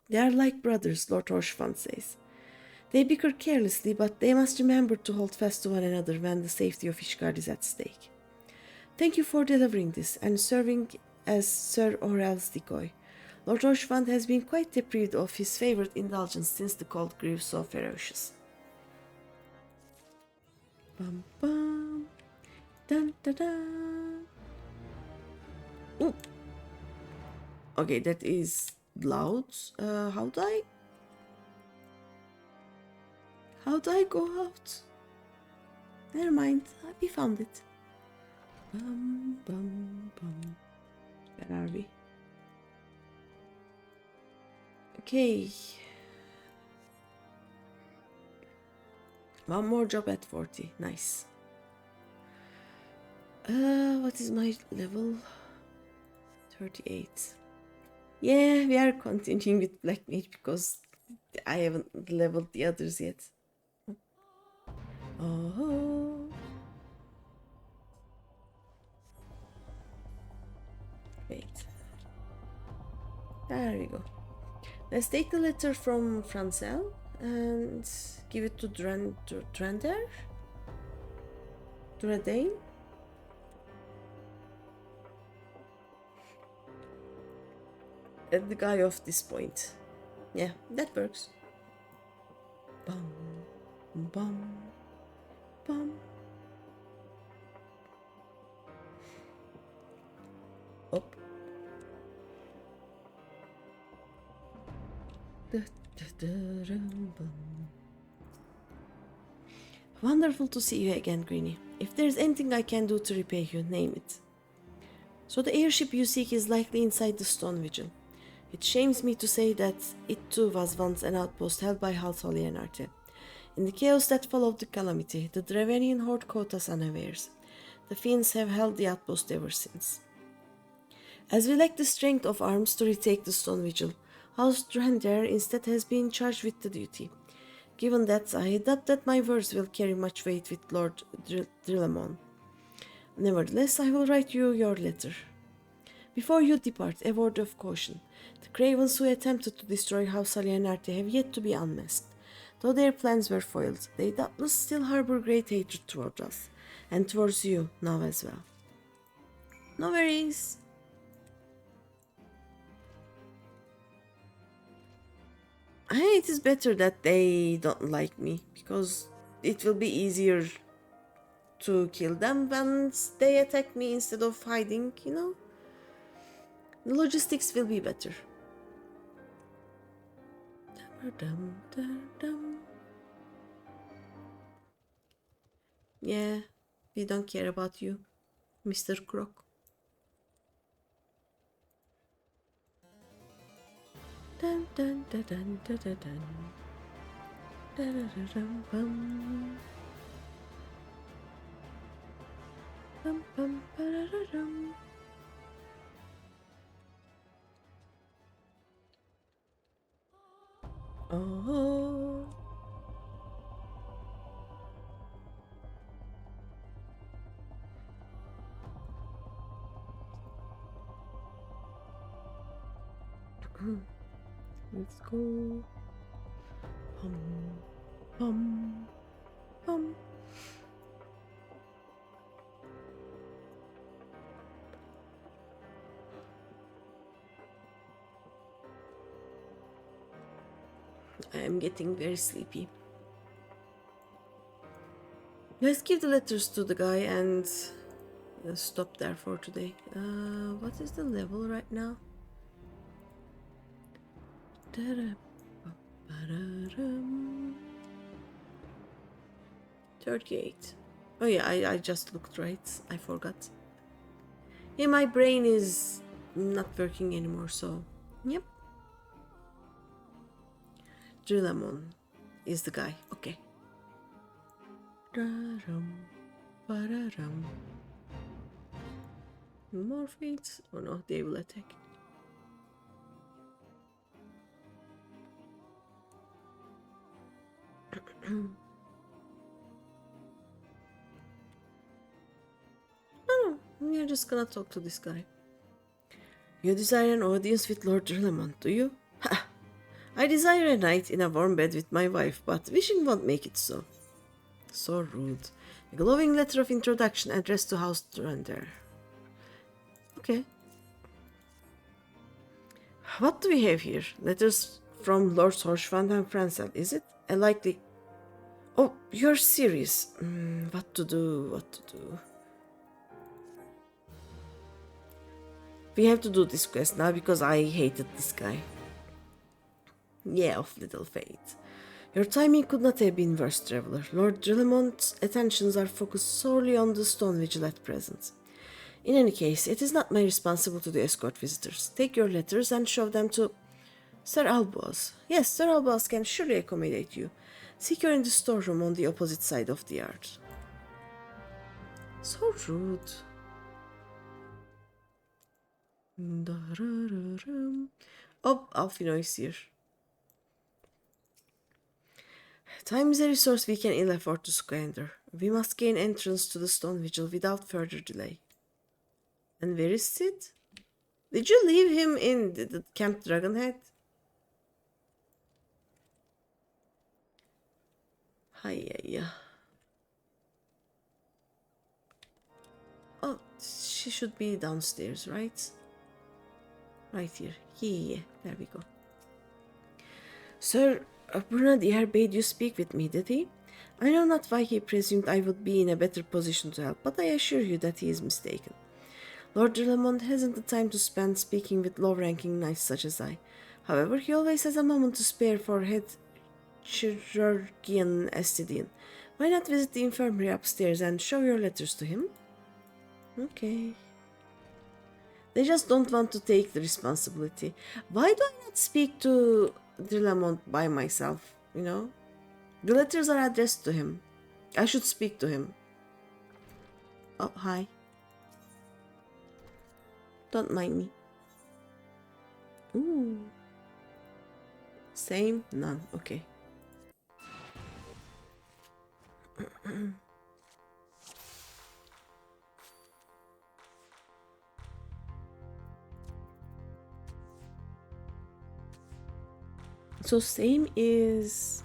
They are like brothers, Lord Horshfand says. They bicker carelessly, but they must remember to hold fast to one another when the safety of Ishgard is at stake. Thank you for delivering this and serving as Sir Orel's decoy. Lord Horshfand has been quite deprived of his favorite indulgence since the cold grew so ferocious. Bum bum. Dun dun dun. Ooh. Okay, that is loud. How do I go out? Never mind, we found it. Bum bum bum. Where are we? Okay. One more job at 40. Nice. What is my level? 38. Yeah, we are continuing with Black Mage because I haven't leveled the others yet. Oh. Wait. There we go. Let's take the letter from Francel and give it to Drander? Dradane? The guy of this point. Yeah, that works. Bum, bum, bum. Up. Wonderful to see you again, Greeny. If there's anything I can do to repay you, name it. So the airship you seek is likely inside the stone vigil. It shames me to say that it too was once an outpost held by Halsol Yenarte. In the chaos that followed the calamity, the Dravenian horde caught us unawares. The fiends have held the outpost ever since. As we lack the strength of arms to retake the stone vigil, House Drander instead has been charged with the duty. Given that, I doubt that my words will carry much weight with Lord Drillamon. Nevertheless, I will write you your letter. Before you depart, a word of caution. The cravens who attempted to destroy House Alienarte have yet to be unmasked. Though their plans were foiled, they doubtless still harbor great hatred toward us, and towards you now as well. No worries. It is better that they don't like me, because it will be easier to kill them once they attack me instead of hiding, you know? The logistics will be better. Yeah, we don't care about you, Mr. Croc. Dun dun dun dun dun dun dun. Dun dun dun bum. Bum bum ba-da-da-dum. Oh. Let's go. Hum, hum. I am getting very sleepy. Let's give the letters to the guy and stop there for today. What is the level right now? 38. Oh yeah, I just looked right. I forgot. Yeah, my brain is not working anymore, so yep. Drillamon is the guy. Okay. More fates? Oh no, they will attack. Oh, we're just gonna talk to this guy. You desire an audience with Lord Drillamon, do you? Ha! I desire a night in a warm bed with my wife, but wishing won't make it so. So rude. A glowing letter of introduction addressed to House Durandar. Okay. What do we have here? Letters from Lord Horshvand and Francel, is it? A likely... Oh, you're serious. What to do, what to do? We have to do this quest now because I hated this guy. Yeah, of little fate. Your timing could not have been worse, traveler. Lord Drillamont's attentions are focused solely on the stone vigil at present. In any case, it is not my responsibility to escort visitors. Take your letters and show them to Sir Alboaz. Yes, Sir Alboaz can surely accommodate you. Seek her in the storeroom on the opposite side of the yard. So rude. Oh, Alfino is here. Time is a resource we can ill afford to squander. We must gain entrance to the stone vigil without further delay. And where is Sid? Did you leave him in the Camp Dragonhead? Hi. Oh, she should be downstairs, right? Right here. Yeah, there we go. Sir Brunadier bade you speak with me, did he? I know not why he presumed I would be in a better position to help, but I assure you that he is mistaken. Lord Drillamont hasn't the time to spend speaking with low-ranking knights such as I. However, he always has a moment to spare for head chirurgeon Estidian. Why not visit the infirmary upstairs and show your letters to him? Okay. They just don't want to take the responsibility. Why do I not speak to Drillamont by myself, you know? The letters are addressed to him. I should speak to him. Oh, hi. Don't mind me. Ooh. Same? None. Okay. So same is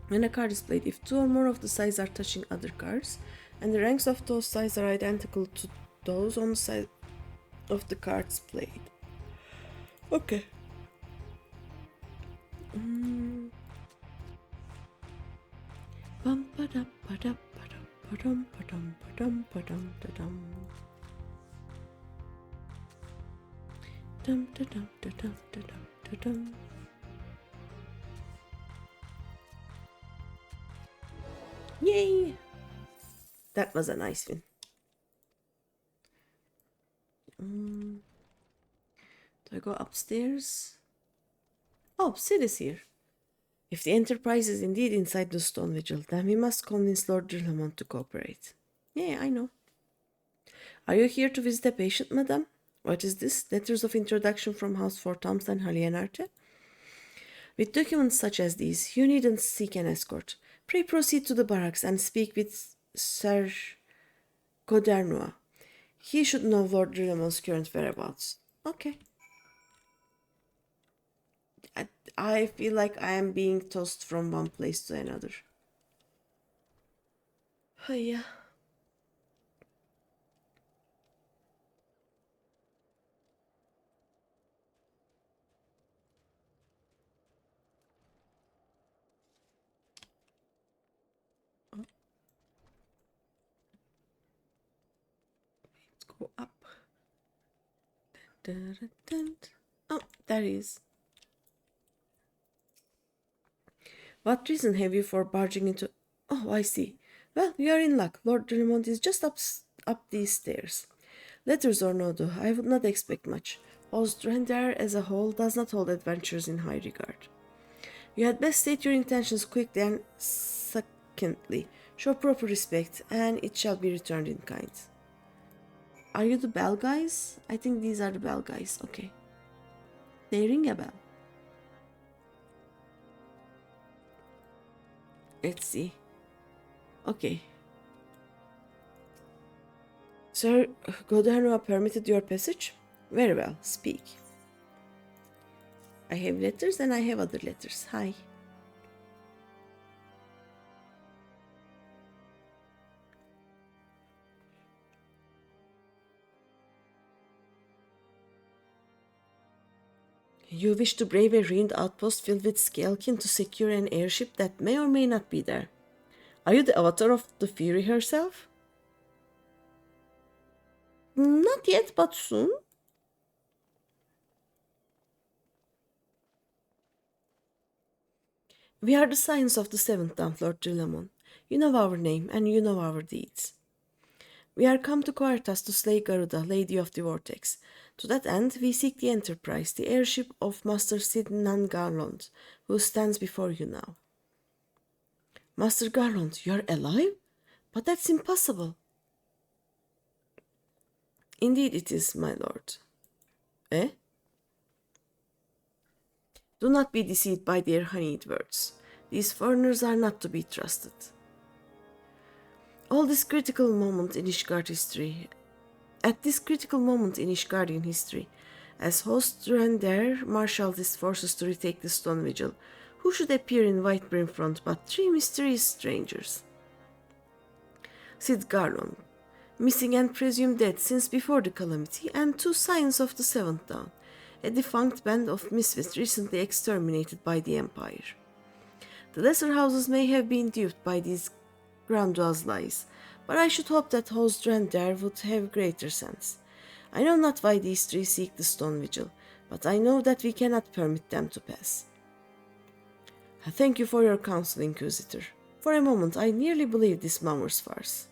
when a card is played, if two or more of the sides are touching other cards, and the ranks of those sides are identical to those on the side of the cards played. Okay. Yay! That was a nice win. Do I go upstairs? Oh, Sid is here. If the Enterprise is indeed inside the Stone Vigil, then we must convince Lord Drillamont to cooperate. Yeah, I know. Are you here to visit a patient, madame? What is this? Letters of introduction from House Fort Thompson and Halienarte? With documents such as these, you needn't seek an escort. Pray proceed to the barracks and speak with Sir Godernua. He should know Lord Drillamon's current whereabouts. Okay. I feel like I am being tossed from one place to another. Oh, yeah. Go up. Oh, there he is. What reason have you for barging into... Oh, I see. Well, you are in luck. Lord Dremont is just up these stairs. Letters or no, though, I would not expect much. Ostrander as a whole does not hold adventurers in high regard. You had best state your intentions quickly and secondly. Show proper respect, and it shall be returned in kind. Are you the bell guys? I think these are the bell guys. Okay. They ring a bell. Let's see. Okay. Sir, Godernua permitted your passage? Very well, speak. I have letters and I have other letters. Hi. You wish to brave a ruined outpost filled with scalekin to secure an airship that may or may not be there. Are you the avatar of the Fury herself? Not yet, but soon. We are the scions of the Seventh Dawn, Lord Dillamon. You know our name, and you know our deeds. We are come to Coerthas to slay Garuda, Lady of the Vortex. To that end, we seek the Enterprise, the airship of Master Sidnan Garland, who stands before you now. Master Garland, you are alive? But that's impossible. Indeed it is, my lord. Eh? Do not be deceived by their honeyed words. These foreigners are not to be trusted. At this critical moment in Ishgardian history, as host Render marshals his forces to retake the Stone Vigil, who should appear in white brimfront but three mysterious strangers? Sid Garland, missing and presumed dead since before the calamity, and two scions of the Seventh Dawn, a defunct band of misfits recently exterminated by the Empire. The lesser houses may have been duped by these grandiose lies, but I should hope that host Render would have greater sense. I know not why these three seek the Stone Vigil, but I know that we cannot permit them to pass. I thank you for your counsel, Inquisitor. For a moment I nearly believed this mummer's farce.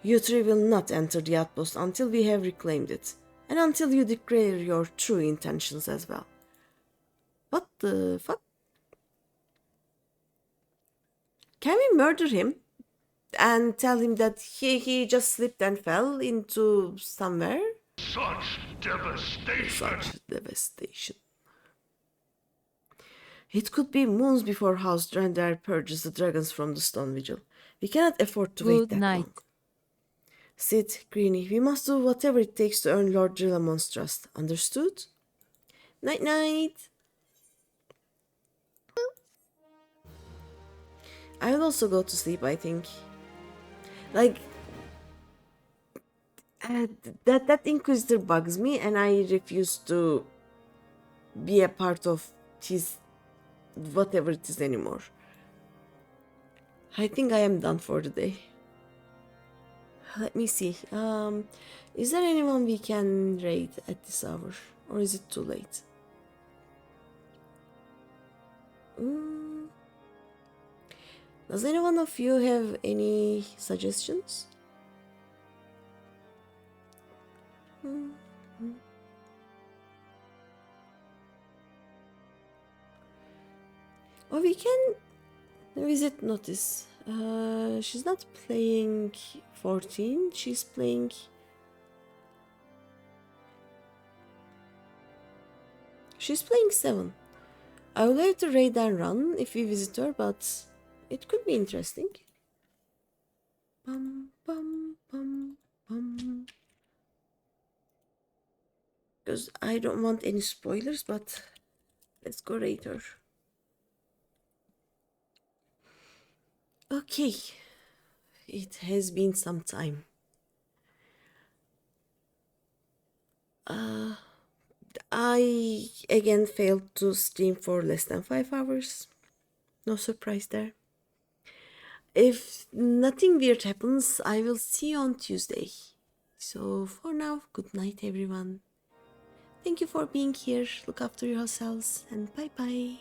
You three will not enter the outpost until we have reclaimed it, and until you declare your true intentions as well. What the fuck? Can we murder him and tell him that he just slipped and fell into somewhere? Such devastation! Such devastation. It could be moons before House Drendar purges the dragons from the Stone Vigil. We cannot afford to wait that long. Sid, Greeny, we must do whatever it takes to earn Lord Drillamon's trust. Understood? Night-night! I will also go to sleep, I think. Like, that Inquisitor bugs me, and I refuse to be a part of his whatever it is anymore. I think I am done for the day. Let me see. Is there anyone we can raid at this hour? Or is it too late? Does anyone of you have any suggestions? Or we can visit Notice. She's not playing 14, she's playing... She's playing 7. I will have to raid and run if we visit her, but it could be interesting. Bum, bum, bum, bum. Because I don't want any spoilers, but let's go raid her. Okay, it has been some time. I again failed to stream for less than 5 hours. No surprise there. If nothing weird happens, I will see you on Tuesday. So for now, good night, everyone. Thank you for being here. Look after yourselves and bye bye.